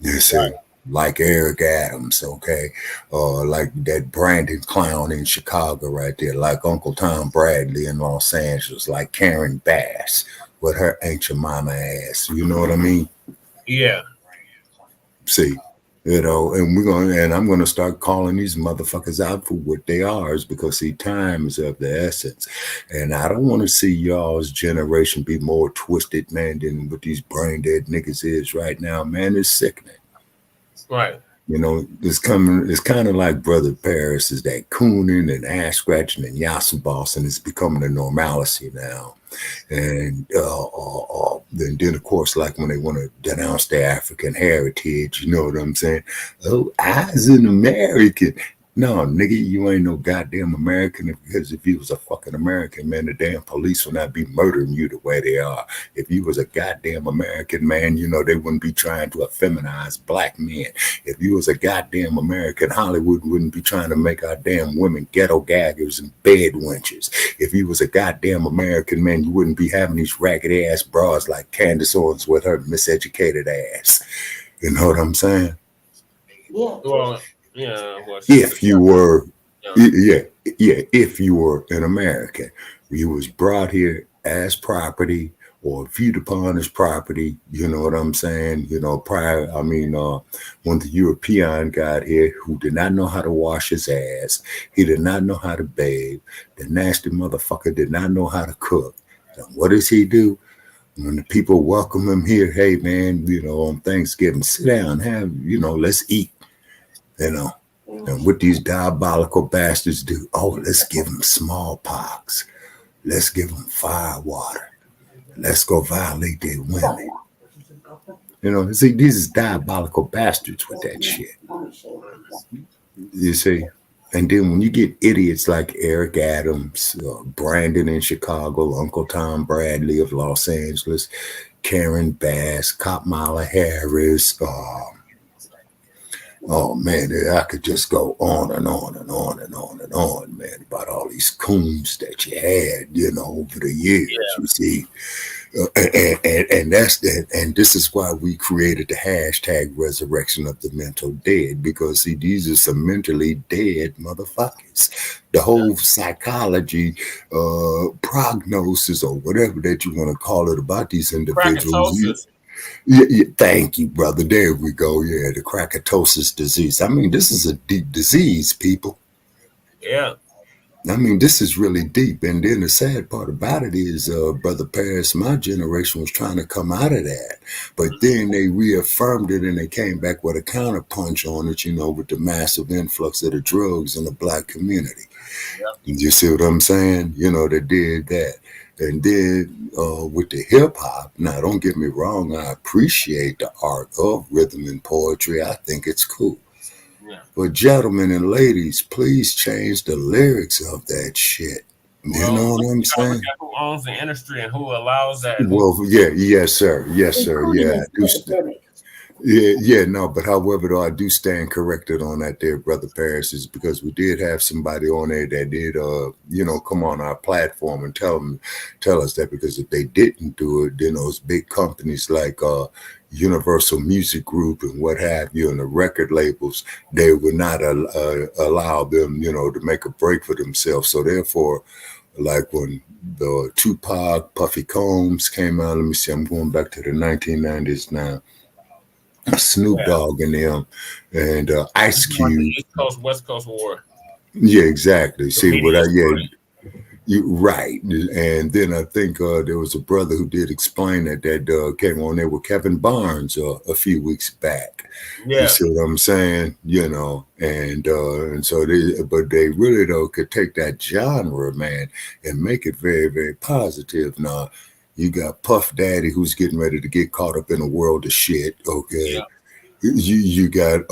You see, like Eric Adams, okay, like that Brandon clown in Chicago right there, like Uncle Tom Bradley in Los Angeles, like Karen Bass with her ancient mama ass. You know what I mean? Yeah. See, you know, and I'm gonna start calling these motherfuckers out for what they are, is because see, time is of the essence, and I don't want to see y'all's generation be more twisted, man, than what these brain dead niggas is right now. Man, it's sickening. Right. You know, it's kind of like Brother Paris is that cooning and ass scratching and yassa boss, and it's becoming a normalcy now. And then of course, like when they want to denounce their African heritage, you know what I'm saying? Oh, I's an American. No, nigga, you ain't no goddamn American, because if you was a fucking American, man, the damn police would not be murdering you the way they are. If you was a goddamn American, man, you know, they wouldn't be trying to feminize black men. If you was a goddamn American, Hollywood wouldn't be trying to make our damn women ghetto gaggers and bed wenches. If you was a goddamn American, man, you wouldn't be having these ragged ass bras like Candace Owens with her miseducated ass. You know what I'm saying? Yeah. Well, yeah. Well, if you were, if you were an American, you was brought here as property or viewed upon as property, you know what I'm saying? You know, when the European got here, who did not know how to wash his ass, he did not know how to bathe, the nasty motherfucker did not know how to cook. And what does he do? When the people welcome him here, hey man, you know, on Thanksgiving, sit down, let's eat. You know, and what these diabolical bastards do, let's give them smallpox. Let's give them fire water. Let's go violate their women. You know, see, these is diabolical bastards with that shit. You see? And then when you get idiots like Eric Adams, Brandon in Chicago, Uncle Tom Bradley of Los Angeles, Karen Bass, Kamala Harris, oh man, I could just go on and on and on and on and on, man, about all these coons that you had, you know, over the years. You see, and this is why we created the hashtag resurrection of the mental dead, because see, these are some mentally dead motherfuckers. The whole psychology, prognosis, or whatever that you want to call it, about these individuals. Yeah, thank you, brother. There we go. Yeah, the crackatosis disease. I mean, this is a deep disease, people. Yeah. I mean, this is really deep. And then the sad part about it is, Brother Paris, my generation was trying to come out of that. But then they reaffirmed it and they came back with a counterpunch on it, you know, with the massive influx of the drugs in the black community. Yep. You see what I'm saying? You know, they did that. And then with the hip hop, now don't get me wrong, I appreciate the art of rhythm and poetry. I think it's cool. Yeah. But gentlemen and ladies, please change the lyrics of that shit. You know what I'm saying? Who owns the industry and who allows that? Well, yeah, yes, sir. Yes, sir. Yeah. Yeah, no, but however, though, I do stand corrected on that there, Brother Paris, is because we did have somebody on there that did, come on our platform and tell us that, because if they didn't do it, then those big companies like Universal Music Group and what have you, and the record labels, they would not allow them, to make a break for themselves. So therefore, like when the Tupac, Puffy Combs came out, let me see, I'm going back to the 1990s now. Snoop Dogg and them, and Ice Cube. East Coast, West Coast war. Yeah, exactly. See what you right. And then I think there was a brother who did explain that came on there with Kevin Barnes a few weeks back. Yeah. You see what I'm saying? And so they really though could take that genre, man, and make it very, very positive. Now, you got Puff Daddy, who's getting ready to get caught up in a world of shit. Okay. Yeah. You got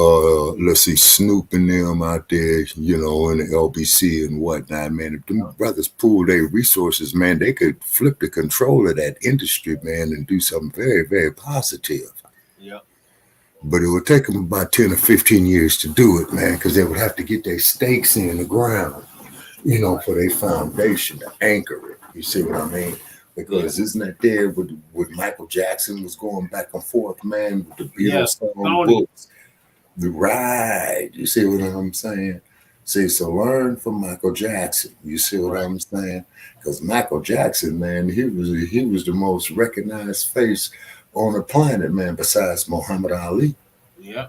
let's see, Snoop and them out there, in the LBC and whatnot, man. If them brothers pool their resources, man, they could flip the control of that industry, man, and do something very, very positive. Yeah. But it would take them about 10 or 15 years to do it, man, because they would have to get their stakes in the ground, for their foundation to anchor it. You see what I mean? Because isn't that there with Michael Jackson was going back and forth, man, with the Beatles song books? Right. You see what I'm saying? See, so learn from Michael Jackson. You see what I'm saying? Because Michael Jackson, man, he was the most recognized face on the planet, man, besides Muhammad Ali. Yeah.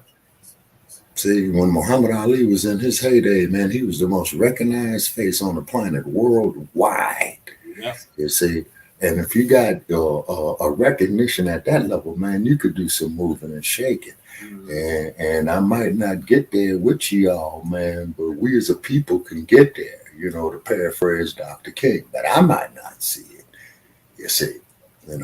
See, when Muhammad Ali was in his heyday, man, he was the most recognized face on the planet worldwide. Yeah. You see? And if you got a recognition at that level, man, you could do some moving and shaking. Mm-hmm. And I might not get there with y'all, man, but we as a people can get there, to paraphrase Dr. King. But I might not see it, you see.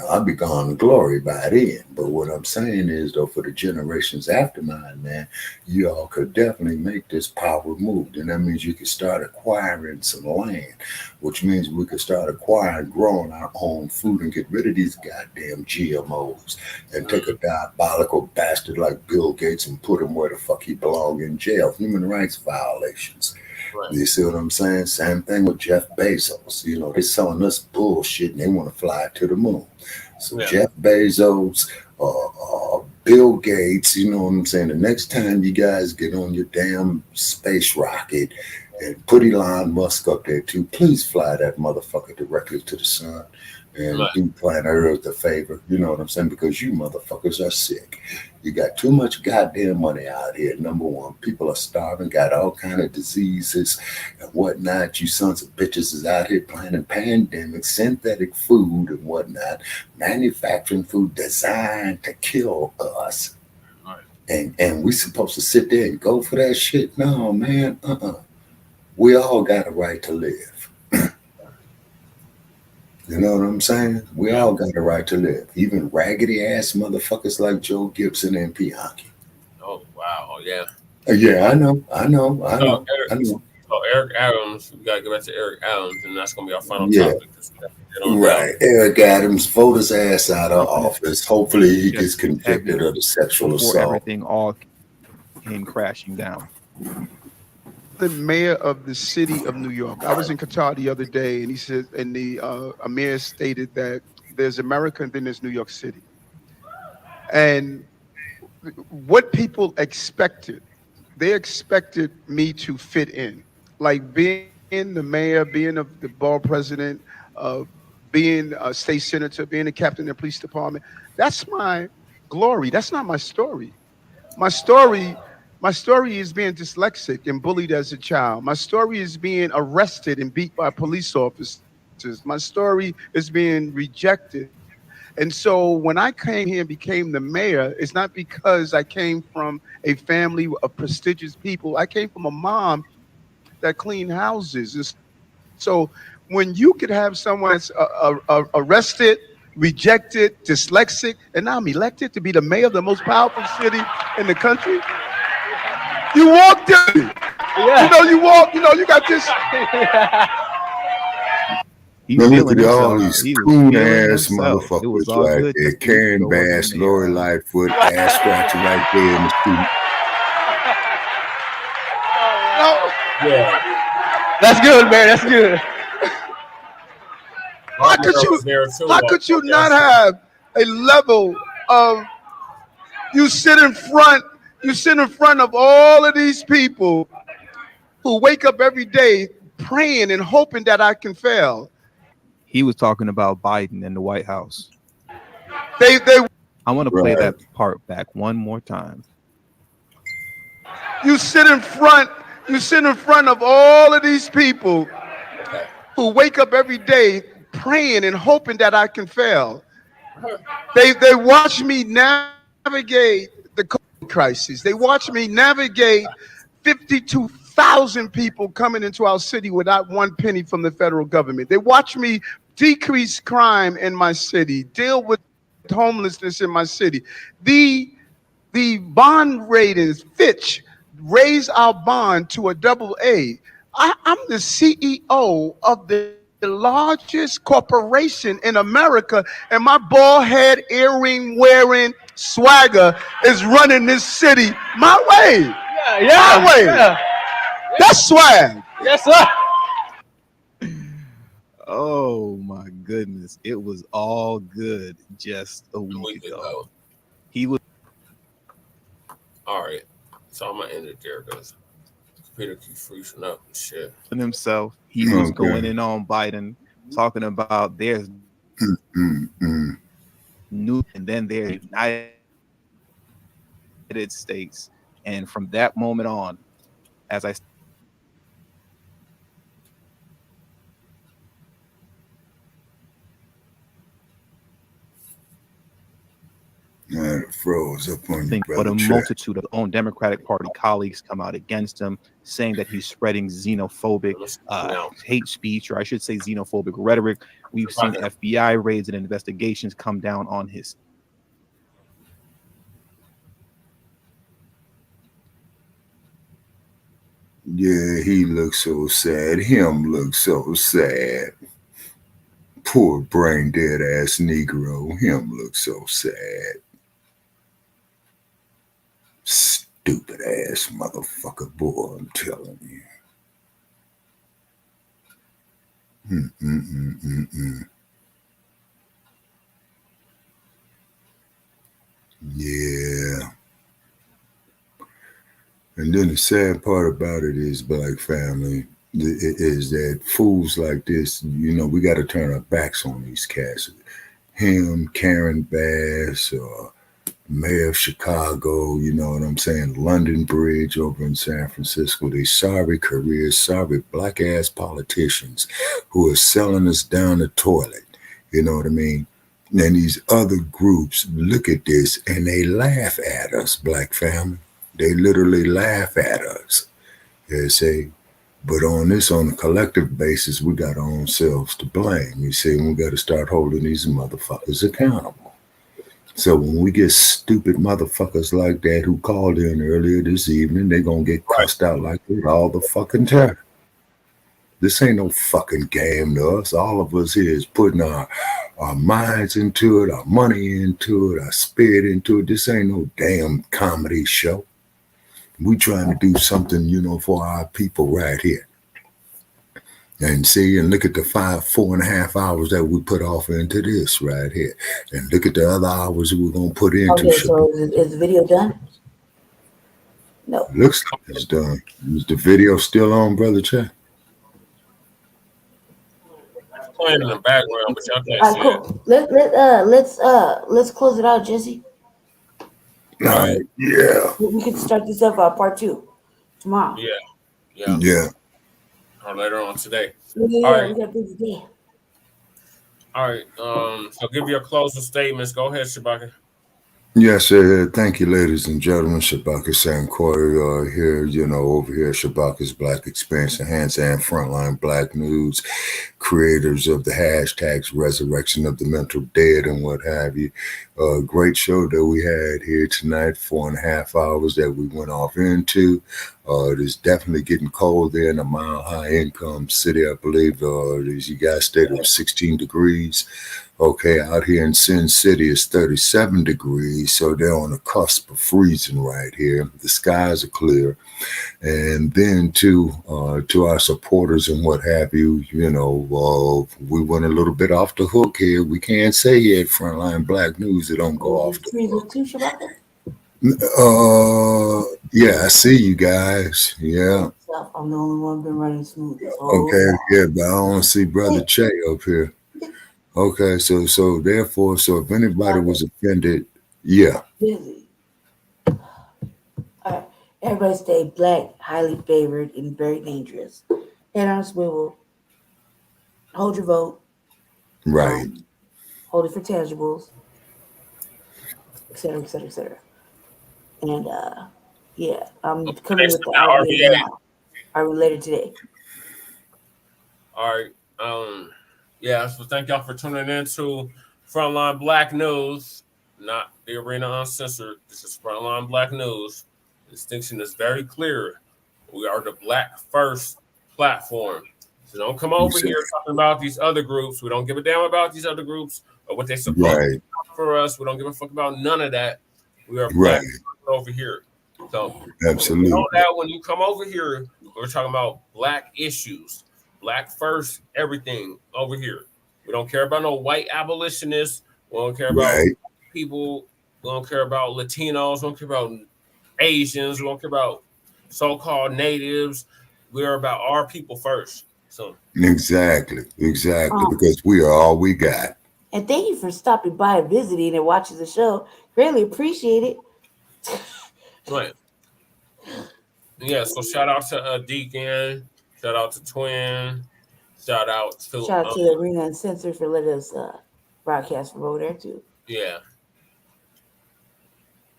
I'll be gone in glory by then. But what I'm saying is, though, for the generations after mine, man, you all could definitely make this power move. And that means you could start acquiring some land, which means we could start acquiring, growing our own food and get rid of these goddamn GMOs and take a diabolical bastard like Bill Gates and put him where the fuck he belongs, in jail. Human rights violations. Right. You see what I'm saying? Same thing with Jeff Bezos. They're selling us bullshit and they want to fly to the moon. So Jeff Bezos, Bill Gates, you know what I'm saying? The next time you guys get on your damn space rocket and put Elon Musk up there too, please fly that motherfucker directly to the sun and do planet Earth a favor. You know what I'm saying? Because you motherfuckers are sick. You got too much goddamn money out here. Number one, people are starving, got all kind of diseases and whatnot. You sons of bitches is out here planning pandemics, synthetic food and whatnot, manufacturing food designed to kill us. Right. And we supposed to sit there and go for that shit? No, man. We all got a right to live. You know what I'm saying? We all got a right to live. Even raggedy ass motherfuckers like Joe Gibson and Bianchi. Oh, wow. Yeah. Yeah, I know. So Eric Adams, we got to get back to Eric Adams, and that's going to be our final topic. Right. Eric Adams, vote his ass out of office. Hopefully he gets convicted of the sexual assault. Everything all came crashing down. The mayor of the city of New York. I was in Qatar the other day, and he said, and the mayor stated that there's America and then there's New York City. And what people expected, they expected me to fit in, like being the mayor, being the borough president, being a state senator, being the captain of the police department. That's my glory. That's not my story. My story is being dyslexic and bullied as a child. My story is being arrested and beat by police officers. My story is being rejected. And so when I came here and became the mayor, it's not because I came from a family of prestigious people. I came from a mom that cleaned houses. And so when you could have someone that's arrested, rejected, dyslexic, and now I'm elected to be the mayor of the most powerful city in the country, you walked in. Yeah. You walk, you got this. He's Man, look feeling at all himself. these He was coon feeling ass himself. It was motherfuckers all right good there. just a week Karen ago, wasn't Bass, it, Lori Lightfoot, ass scratcher right there in the street. Yeah. That's good, man. That's good. How could you? There too, How could you not have a level of you sit in front? You sit in front of all of these people who wake up every day praying and hoping that I can fail. He was talking about Biden in the White House. They I want to play that part back one more time. You sit in front of all of these people who wake up every day praying and hoping that I can fail. They watch me navigate the COVID crisis. They watch me navigate 52,000 people coming into our city without one penny from the federal government. They watch me decrease crime in my city, deal with homelessness in my city. The bond ratings, Fitch, raised our bond to a AA. I'm the CEO of the largest corporation in America, and my bald head, earring wearing swagger is running this city my way. My way. That's swag. Yes, sir. Oh my goodness. It was all good just a week ago. He was all right. So I'm gonna end it there because computer keeps freezing up and shit. Himself. He was going in on Biden, talking about there's new and then there's United States. And from that moment on, as I froze up on you, but brother. a multitude of own Democratic Party colleagues come out against him, saying that he's spreading xenophobic hate speech, or I should say xenophobic rhetoric. We've seen FBI raids and investigations come down on his. Yeah, he looks so sad. Him looks so sad. Poor brain dead ass Negro. Him looks so sad. Stupid ass motherfucker, boy, I'm telling you. Yeah. And then the sad part about it is, Black family, is that fools like this, you know, we got to turn our backs on these cats. Him, Karen Bass, Mayor of Chicago, you know what I'm saying, London Bridge over in San Francisco, these sorry careers, sorry black ass politicians who are selling us down the toilet, you know what I mean? And these other groups look at this and they laugh at us, Black family. They literally laugh at us. They say, but on a collective basis, we got our own selves to blame. You see, we got to start holding these motherfuckers accountable. So when we get stupid motherfuckers like that who called in earlier this evening, they're going to get cussed out like that all the fucking time. This ain't no fucking game to us. All of us here is putting our minds into it, our money into it, our spirit into it. This ain't no damn comedy show. We trying to do something, you know, for our people right here. And see, and look at the 4.5 hours that we put off into this right here. And look at the other hours we're going to put into Okay, so is the video done? No. Looks like it's done. Is the video still on, Brother Chad? Playing in the background, but y'all can't All see right, cool. Let's close it out, Jesse. All right, yeah. We can start this up part 2 tomorrow. Yeah. Or later on today. Yeah, all right. we got a busy day. All right. So give your closing statements. Go ahead, Shabaka. Yes, thank you, ladies and gentlemen. Shabaka Sankoy here, over here, Shabaka's Black Experience Enhanced and Frontline Black News, creators of the hashtags Resurrection of the Mental Dead and what have you. Great show that we had here tonight, 4.5 hours that we went off into. It is definitely getting cold there in a Mile High Income city, I believe. As you guys stated, it was 16 degrees. Okay, out here in Sin City, it's 37 degrees, so they're on the cusp of freezing right here. The skies are clear. And then to our supporters and what have you, we went a little bit off the hook here. We can't say here at Frontline Black News it don't go off the hook. Yeah, I see you guys. Yeah. I'm the only one been running smooth. Okay, yeah, but I don't see Brother Che up here. Okay, so therefore, if anybody was offended, yeah. Busy. All right. Everybody stay black, highly favored, and very dangerous. Head on a swivel. Hold your vote. Right. Hold it for tangibles. Et cetera, et cetera, et cetera. And yeah, I'm coming with the RVA now. Are we later today? All right. Yeah, so thank y'all for tuning in to Frontline Black News, not the Arena Uncensored. This is Frontline Black News. The distinction is very clear. We are the Black First platform. So don't come over here talking about these other groups. We don't give a damn about these other groups or what they supposed to do for us. We don't give a fuck about none of that. We are Black over here. So absolutely. Know that when you come over here, we're talking about Black issues. Black first, everything over here. We don't care about no white abolitionists. We don't care about people. We don't care about Latinos. We don't care about Asians. We don't care about so-called natives. We are about our people first. So exactly, because we are all we got. And thank you for stopping by and visiting and watching the show. Greatly appreciate it. Right. Yeah. So shout out to Deacon. Shout out to Twin. Shout out to the Arena Uncensored for letting us broadcast from over there too. Yeah.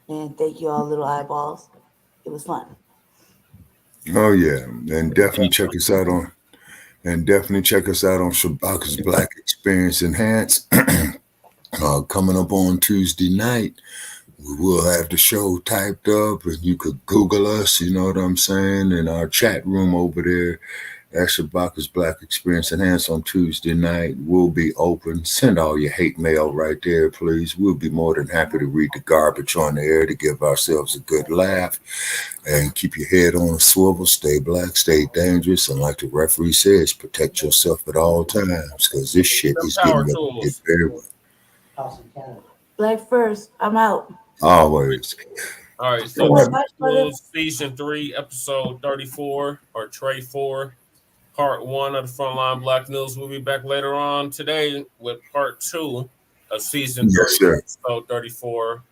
And thank you all, little eyeballs. It was fun. Oh yeah, and definitely check us out on Shabaka's Black Experience Enhanced. Coming up on Tuesday night. We will have the show typed up, and you could Google us, you know what I'm saying, in our chat room over there at Shabaka's Black Experience Enhanced on Tuesday night. We'll be open. Send all your hate mail right there, please. We'll be more than happy to read the garbage on the air to give ourselves a good laugh. And keep your head on a swivel, stay black, stay dangerous, and like the referee says, protect yourself at all times, because this shit is getting ready to get very well. Black first, I'm out. Always. All right, so season 3, episode 34, or Tray 4, part 1 of the Frontline Black News. We'll be back later on today with part 2 of season 3, episode 34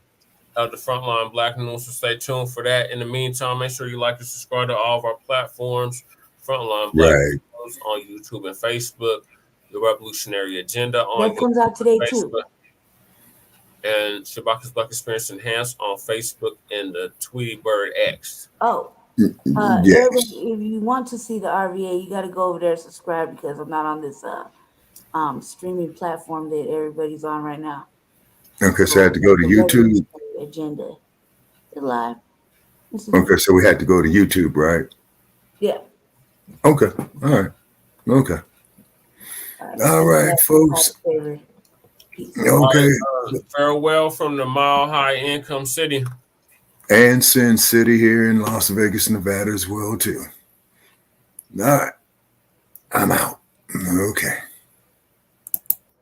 of the Frontline Black News. So stay tuned for that. In the meantime, make sure you like and subscribe to all of our platforms. Frontline Black News on YouTube and Facebook. The Revolutionary Agenda on that comes out today Facebook. Too. And Shabaka's Black Experience Enhanced on Facebook and the Tweety Bird X. Oh, if you want to see the RVA, you got to go over there and subscribe, because I'm not on this streaming platform that everybody's on right now. Okay, so I had to go to YouTube. Agenda. It's live. Okay, so we had to go to YouTube, right? Yeah. Okay. All right. Okay. All right, folks. Okay. Farewell from the Mile High Income City. And Sin City here in Las Vegas, Nevada as well, too. All right. I'm out.